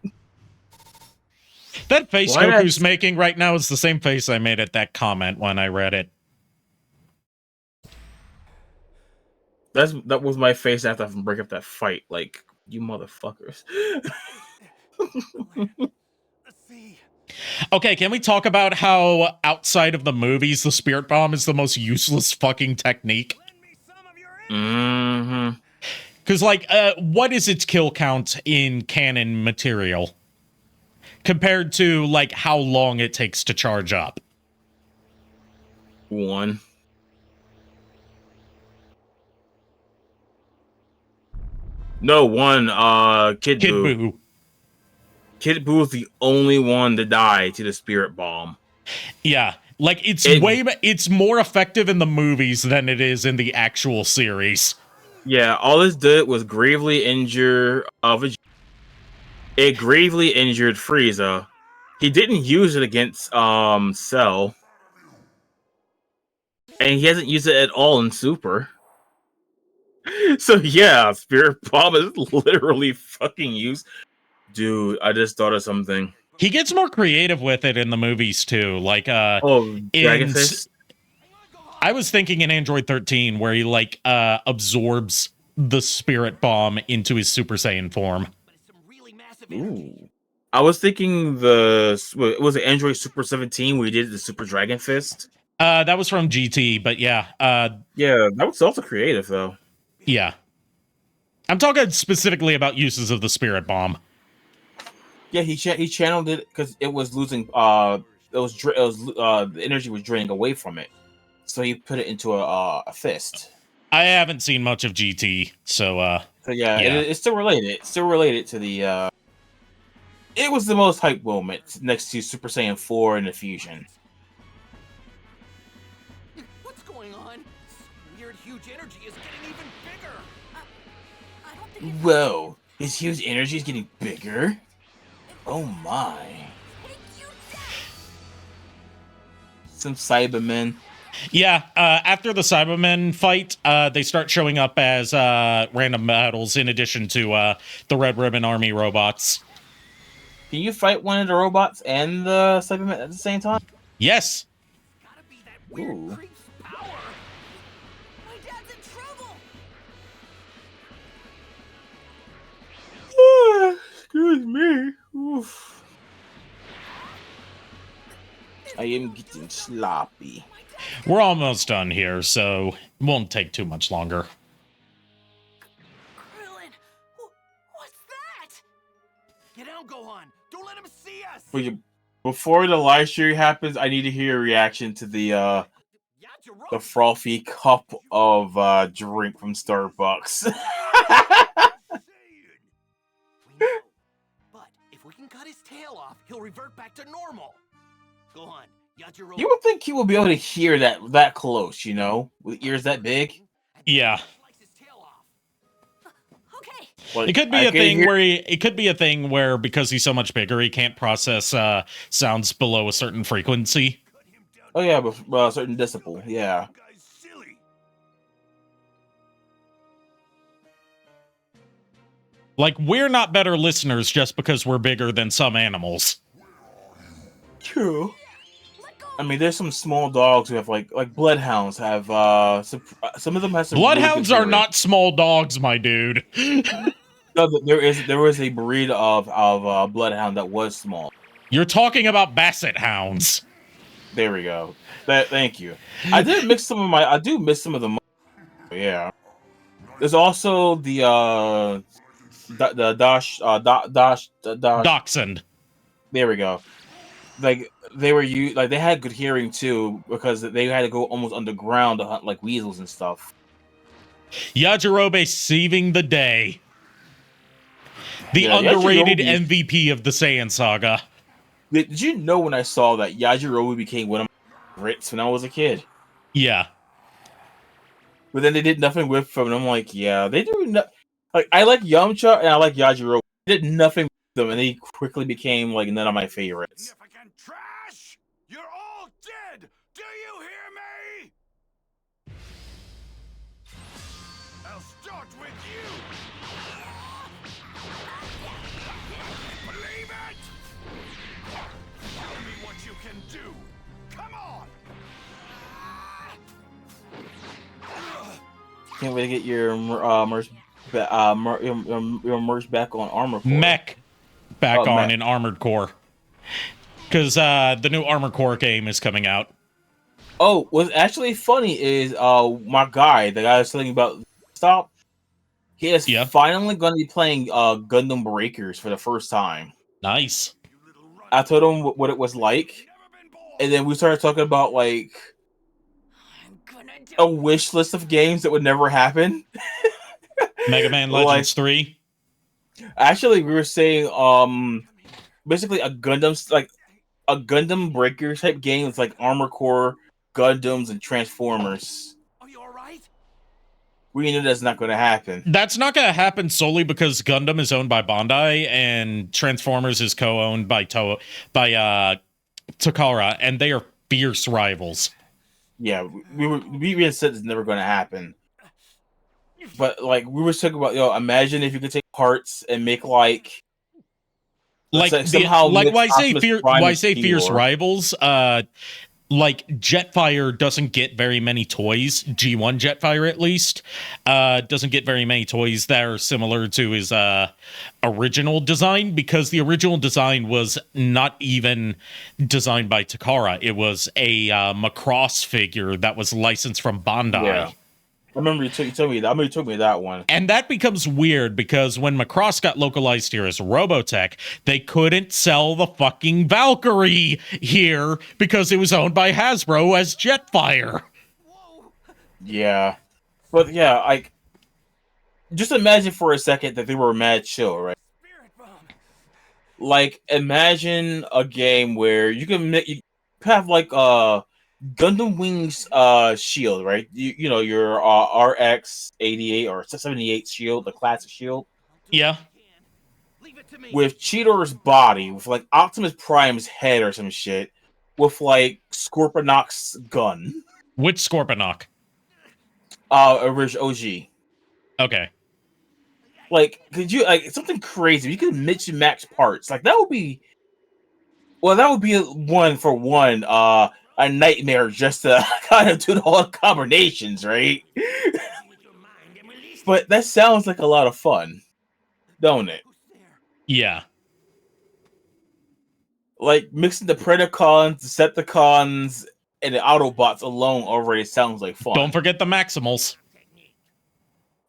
That face Why Goku's that's- making right now is the same face I made at that comment when I read it. That was my face after I break up that fight. Like, you motherfuckers. Okay, can we talk about how outside of the movies, the Spirit Bomb is the most useless fucking technique? Mm-hmm. Because, what is its kill count in canon material? Compared to, how long it takes to charge up? 1. No, 1, Kid Buu. Kid Buu is the only one to die to the Spirit Bomb. Yeah, it's more effective in the movies than it is in the actual series. Yeah, all this did was gravely injure Vegeta. It gravely injured Frieza. He didn't use it against Cell. And he hasn't used it at all in Super. So yeah, Spirit Bomb is literally fucking used. Dude, I just thought of something. He gets more creative with it in the movies too. Dragon Fist? I was thinking in Android 13 where he absorbs the Spirit Bomb into his Super Saiyan form. Ooh. I was thinking was it Android Super 17 where he did the Super Dragon Fist? That was from GT, but yeah. Yeah, that was also creative though. Yeah. I'm talking specifically about uses of the Spirit Bomb. Yeah, he channeled it because it was losing. The energy was draining away from it, so he put it into a fist. I haven't seen much of GT, so. So yeah. It's still related. It's still related to the. It was the most hype moment next to Super Saiyan 4 and the fusion. What's going on? This weird, huge energy is getting even bigger. I don't think Whoa! His huge energy is getting bigger. Oh my! Some Cybermen. Yeah, after the Cybermen fight, they start showing up as random battles in addition to the Red Ribbon Army robots. Can you fight one of the robots and the Cybermen at the same time? Yes. Ooh. my dad's in trouble. Excuse me. Oof. I am getting sloppy. We're almost done here, so it won't take too much longer. Krillin, what's that? Get down, Gohan. Don't let him see us. Before the live stream happens, I need to hear a reaction to the frothy cup of drink from Starbucks. But if we can cut his tail off, he'll revert back to normal. Gohan, Yajirobe. You would think he would be able to hear that close, with ears that big. Yeah. Okay. It could be a thing where it could be a thing where because he's so much bigger, he can't process sounds below a certain frequency. Oh yeah, but a certain decibel. Yeah. We're not better listeners just because we're bigger than some animals. True. I mean, there's some small dogs who have like bloodhounds have some of them have some bloodhounds are not small dogs, my dude. No, there was a breed of bloodhound that was small. You're talking about basset hounds. There we go. Thank you. I do miss some of them. Yeah. There's also the Dachshund. There we go. They had good hearing too because they had to go almost underground to hunt like weasels and stuff. Yajirobe saving the day. The underrated MVP of the Saiyan saga. Did you know when I saw that Yajirobe became one of my favorites when I was a kid? Yeah. But then they did nothing with him, and I'm like, yeah, they do I like Yamcha and I like Yajirobe. They did nothing with them, and they quickly became like none of my favorites. Trash! You're all dead! Do you hear me? do. Come on. Can't wait to get your merch, your merch back on Armor Core. Mech back on Mech. in Armored Core. Because the new Armored Core game is coming out. Oh, what's actually funny is my guy, the guy I was telling you about Stop, he is finally going to be playing Gundam Breakers for the first time. Nice. I told him what it was like, and then we started talking about like a wish list of games that would never happen. Mega Man Legends 3. Actually, we were saying basically a Gundam Breaker type game. It's like Armor Core, Gundams, and Transformers. Are you all right? We know that's not going to happen. That's not going to happen solely because Gundam is owned by Bandai and Transformers is co-owned by Takara, and they are fierce rivals. Yeah, we had said it's never going to happen. But like we were talking about, imagine if you could take parts and make why say fierce rivals? Like Jetfire doesn't get very many toys. G1 Jetfire, at least, doesn't get very many toys that are similar to his original design, because the original design was not even designed by Takara. It was a Macross figure that was licensed from Bandai. Yeah. I remember you told me that. I remember you told me that one. And that becomes weird because when Macross got localized here as Robotech, they couldn't sell the fucking Valkyrie here because it was owned by Hasbro as Jetfire. Yeah. But yeah, like, just imagine for a second that they were mad chill, right? Like, imagine a game where you have like Gundam Wings shield, right? You know your RX 88 or 78 shield, the classic shield. Yeah. With Cheetor's body, with like Optimus Prime's head or some shit, with like Scorponok's gun. Which Scorponok? Original OG. Okay. Like, could you something crazy? You could mix and match parts. Like that would be. Well, that would be a 1-for-1. A nightmare just to kind of do all the combinations, right? But that sounds like a lot of fun, don't it? Yeah. Like mixing the Predacons, Decepticons, and the Autobots alone already sounds like fun. Don't forget the Maximals.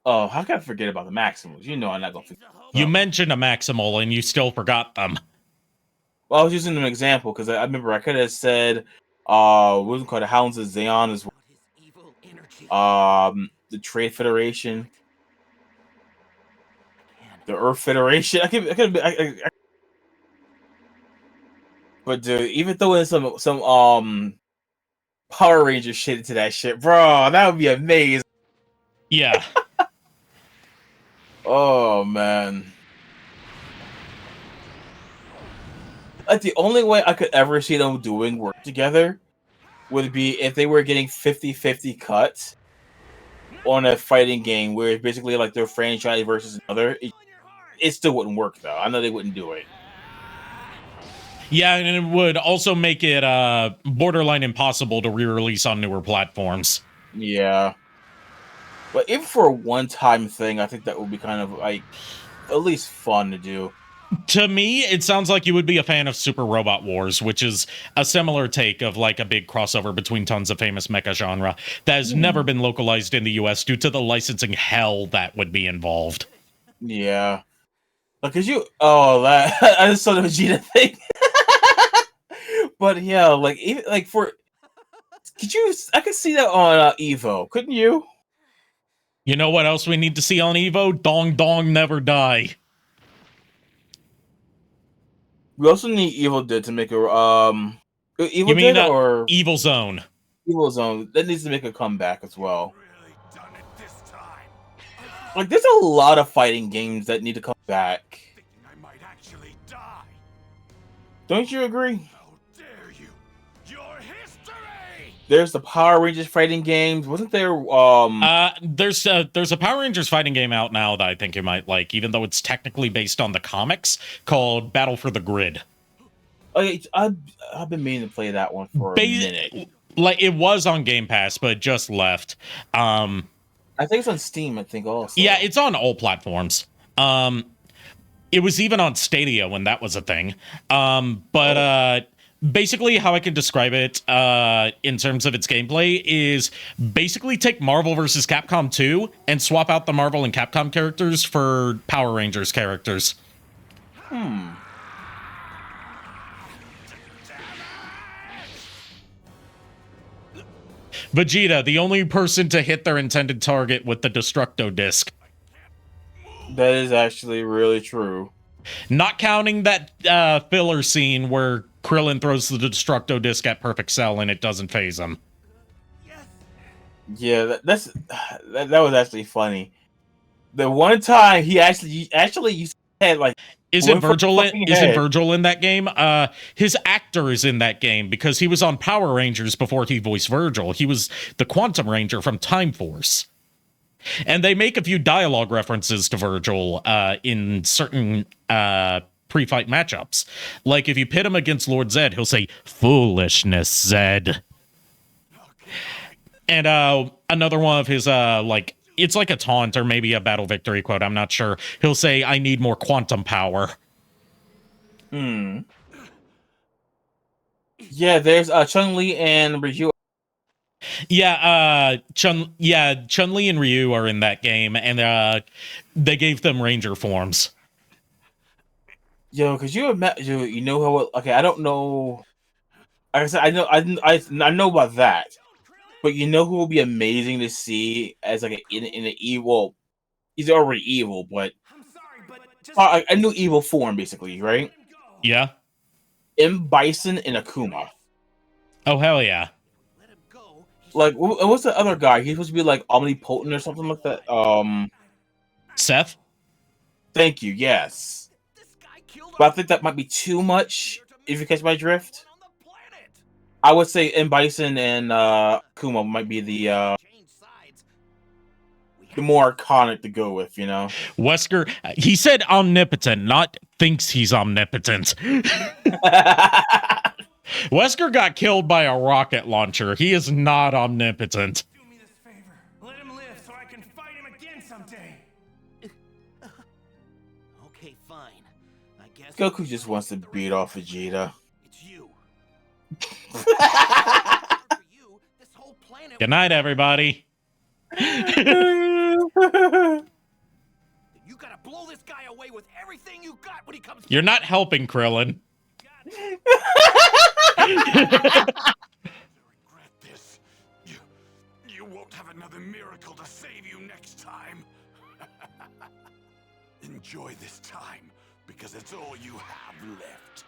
Oh, how can I forget about the Maximals? You know I'm not gonna forget. You mentioned a Maximal and you still forgot them. Well, I was using an example because I remember I could have said what was it called, the Hounds of Zeon as well. The Trade Federation, the Earth Federation. But dude, even throwing some Power Ranger shit into that shit, bro, that would be amazing. Yeah. Oh man. Like the only way I could ever see them doing work together would be if they were getting 50-50 cuts on a fighting game where it's basically like their franchise versus another. It still wouldn't work though. I know they wouldn't do it. Yeah, and it would also make it borderline impossible to re-release on newer platforms. Yeah. But even for a one-time thing, I think that would be kind of like at least fun to do. To me, it sounds like you would be a fan of Super Robot Wars, which is a similar take of like a big crossover between tons of famous mecha genre that has never been localized in the US due to the licensing hell that would be involved. Yeah. Like, that I just saw the Vegeta thing. But yeah, like even like I could see that on Evo, couldn't you? You know what else we need to see on Evo? Dong Dong Never Die. We also need Evil Dead to make a You mean Evil Zone? Evil Zone that needs to make a comeback as well. Like there's a lot of fighting games that need to come back. Don't you agree? There's the Power Rangers fighting games. Wasn't there there's a Power Rangers fighting game out now that I think you might like, even though it's technically based on the comics, called Battle for the Grid. I've been meaning to play that one for a minute. Like it was on Game Pass, but it just left. I think it's on Steam. I think also. Yeah, it's on all platforms. It was even on Stadia when that was a thing. Basically, how I can describe it in terms of its gameplay is basically take Marvel vs. Capcom 2 and swap out the Marvel and Capcom characters for Power Rangers characters. Vegeta, the only person to hit their intended target with the Destructo Disc. That is actually really true. Not counting that filler scene where Krillin throws the Destructo Disc at Perfect Cell and it doesn't phase him. Yeah, that was actually funny. The one time he actually used to have like. Isn't Virgil in that game? His actor is in that game because he was on Power Rangers before he voiced Virgil. He was the Quantum Ranger from Time Force. And they make a few dialogue references to Virgil in certain pre-fight matchups. Like if you pit him against Lord Zed, he'll say, "Foolishness, Zed." And another one of his it's like a taunt or maybe a battle victory quote, I'm not sure. He'll say, "I need more quantum power." Yeah, there's Chun-Li and Ryu. Yeah, Chun-Li and Ryu are in that game, and they gave them ranger forms. Yo, because you know how? Okay, I don't know. Like I said, I know about that, but you know who will be amazing to see as like in an evil. He's already evil, but a new evil form, basically, right? Yeah. M. Bison and Akuma. Oh hell yeah! Like, what's the other guy? He's supposed to be like omnipotent or something like that. Seth. Thank you. Yes, but I think that might be too much. If you catch my drift, I would say M. Bison and Akuma might be the more iconic to go with. You know, Wesker. He said omnipotent, not thinks he's omnipotent. Wesker got killed by a rocket launcher. He is not omnipotent. Do me this favor. Let him live so I can fight him again someday. Okay, fine. I guess Goku just wants to beat off Vegeta. It's you. Good night, everybody. You gotta blow this guy away with everything you got when he comes. You're not helping, Krillin. Regret this. You won't have another miracle to save you next time. Enjoy this time, because it's all you have left.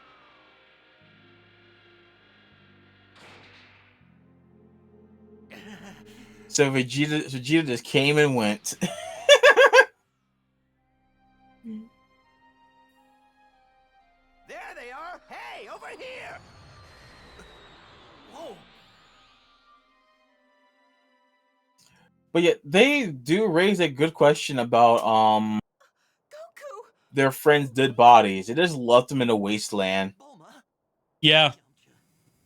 So Vegeta just came and went. There they are. Hey, over here. Whoa. But yeah, they do raise a good question about Goku. their friends' dead bodies. They just left them in a wasteland. Yeah.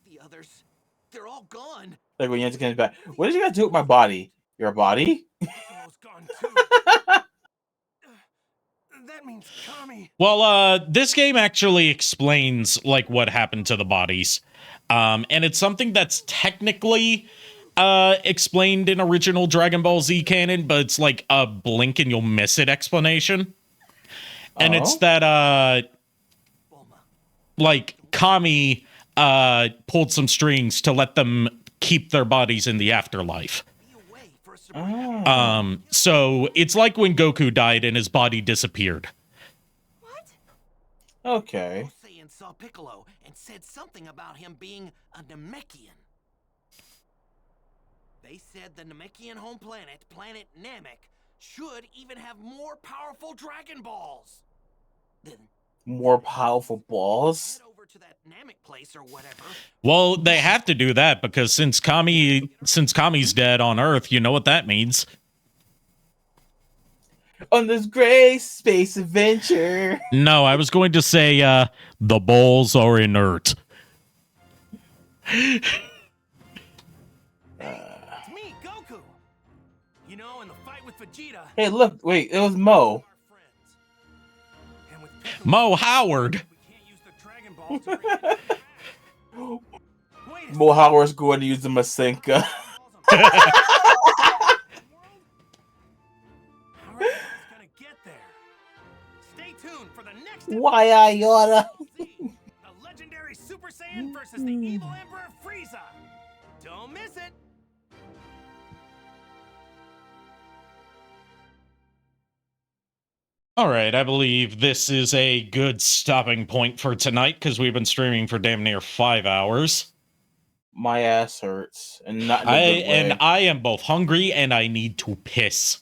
The others, they're all gone. Like when Yenta comes back, what did you guys do with my body? Your body? Piccolo's gone too. That means Kami. Well, this game actually explains like what happened to the bodies, and it's something that's technically explained in original Dragon Ball Z canon, but it's like a blink and you'll miss it explanation. And it's that like Kami pulled some strings to let them keep their bodies in the afterlife. So it's like when Goku died and his body disappeared. Okay. Saiyan saw Piccolo and said something about him being a Namekian. They said the Namekian home planet, Planet Namek, should even have more powerful Dragon Balls. Then More powerful balls? head over to that Namek place or whatever. Well, they have to do that because since Kami's dead on Earth, you know what that means. on this great space adventure. No, I was going to say the balls are inert. It's me, Goku. You know, in the fight with Vegeta. Hey, look, wait, it was Mo. Mo Howard. Mo Howard's going to use the Masenka. Why I oughta? The legendary Super Saiyan versus the evil Emperor Frieza. Don't miss it. All right, I believe this is a good stopping point for tonight because we've been streaming for damn near 5 hours. My ass hurts, and not in a good way. I am both hungry and I need to piss.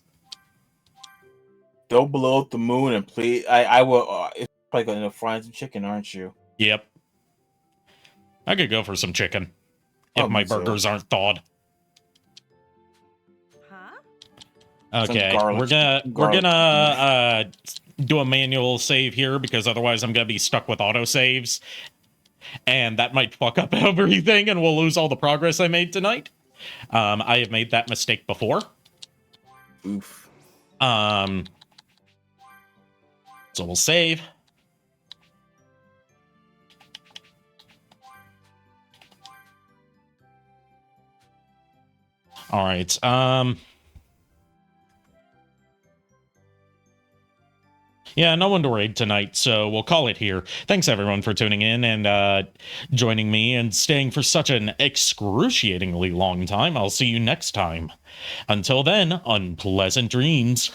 Don't blow up the moon and please. I will. It's probably going to fry some chicken, aren't you? Yep. I could go for some chicken if my burgers aren't thawed. Okay, we're gonna do a manual save here because otherwise I'm gonna be stuck with autosaves, and that might fuck up everything, and we'll lose all the progress I made tonight. I have made that mistake before. Oof. So we'll save. All right. Yeah, no one to raid tonight, so we'll call it here. Thanks, everyone, for tuning in and joining me and staying for such an excruciatingly long time. I'll see you next time. Until then, unpleasant dreams.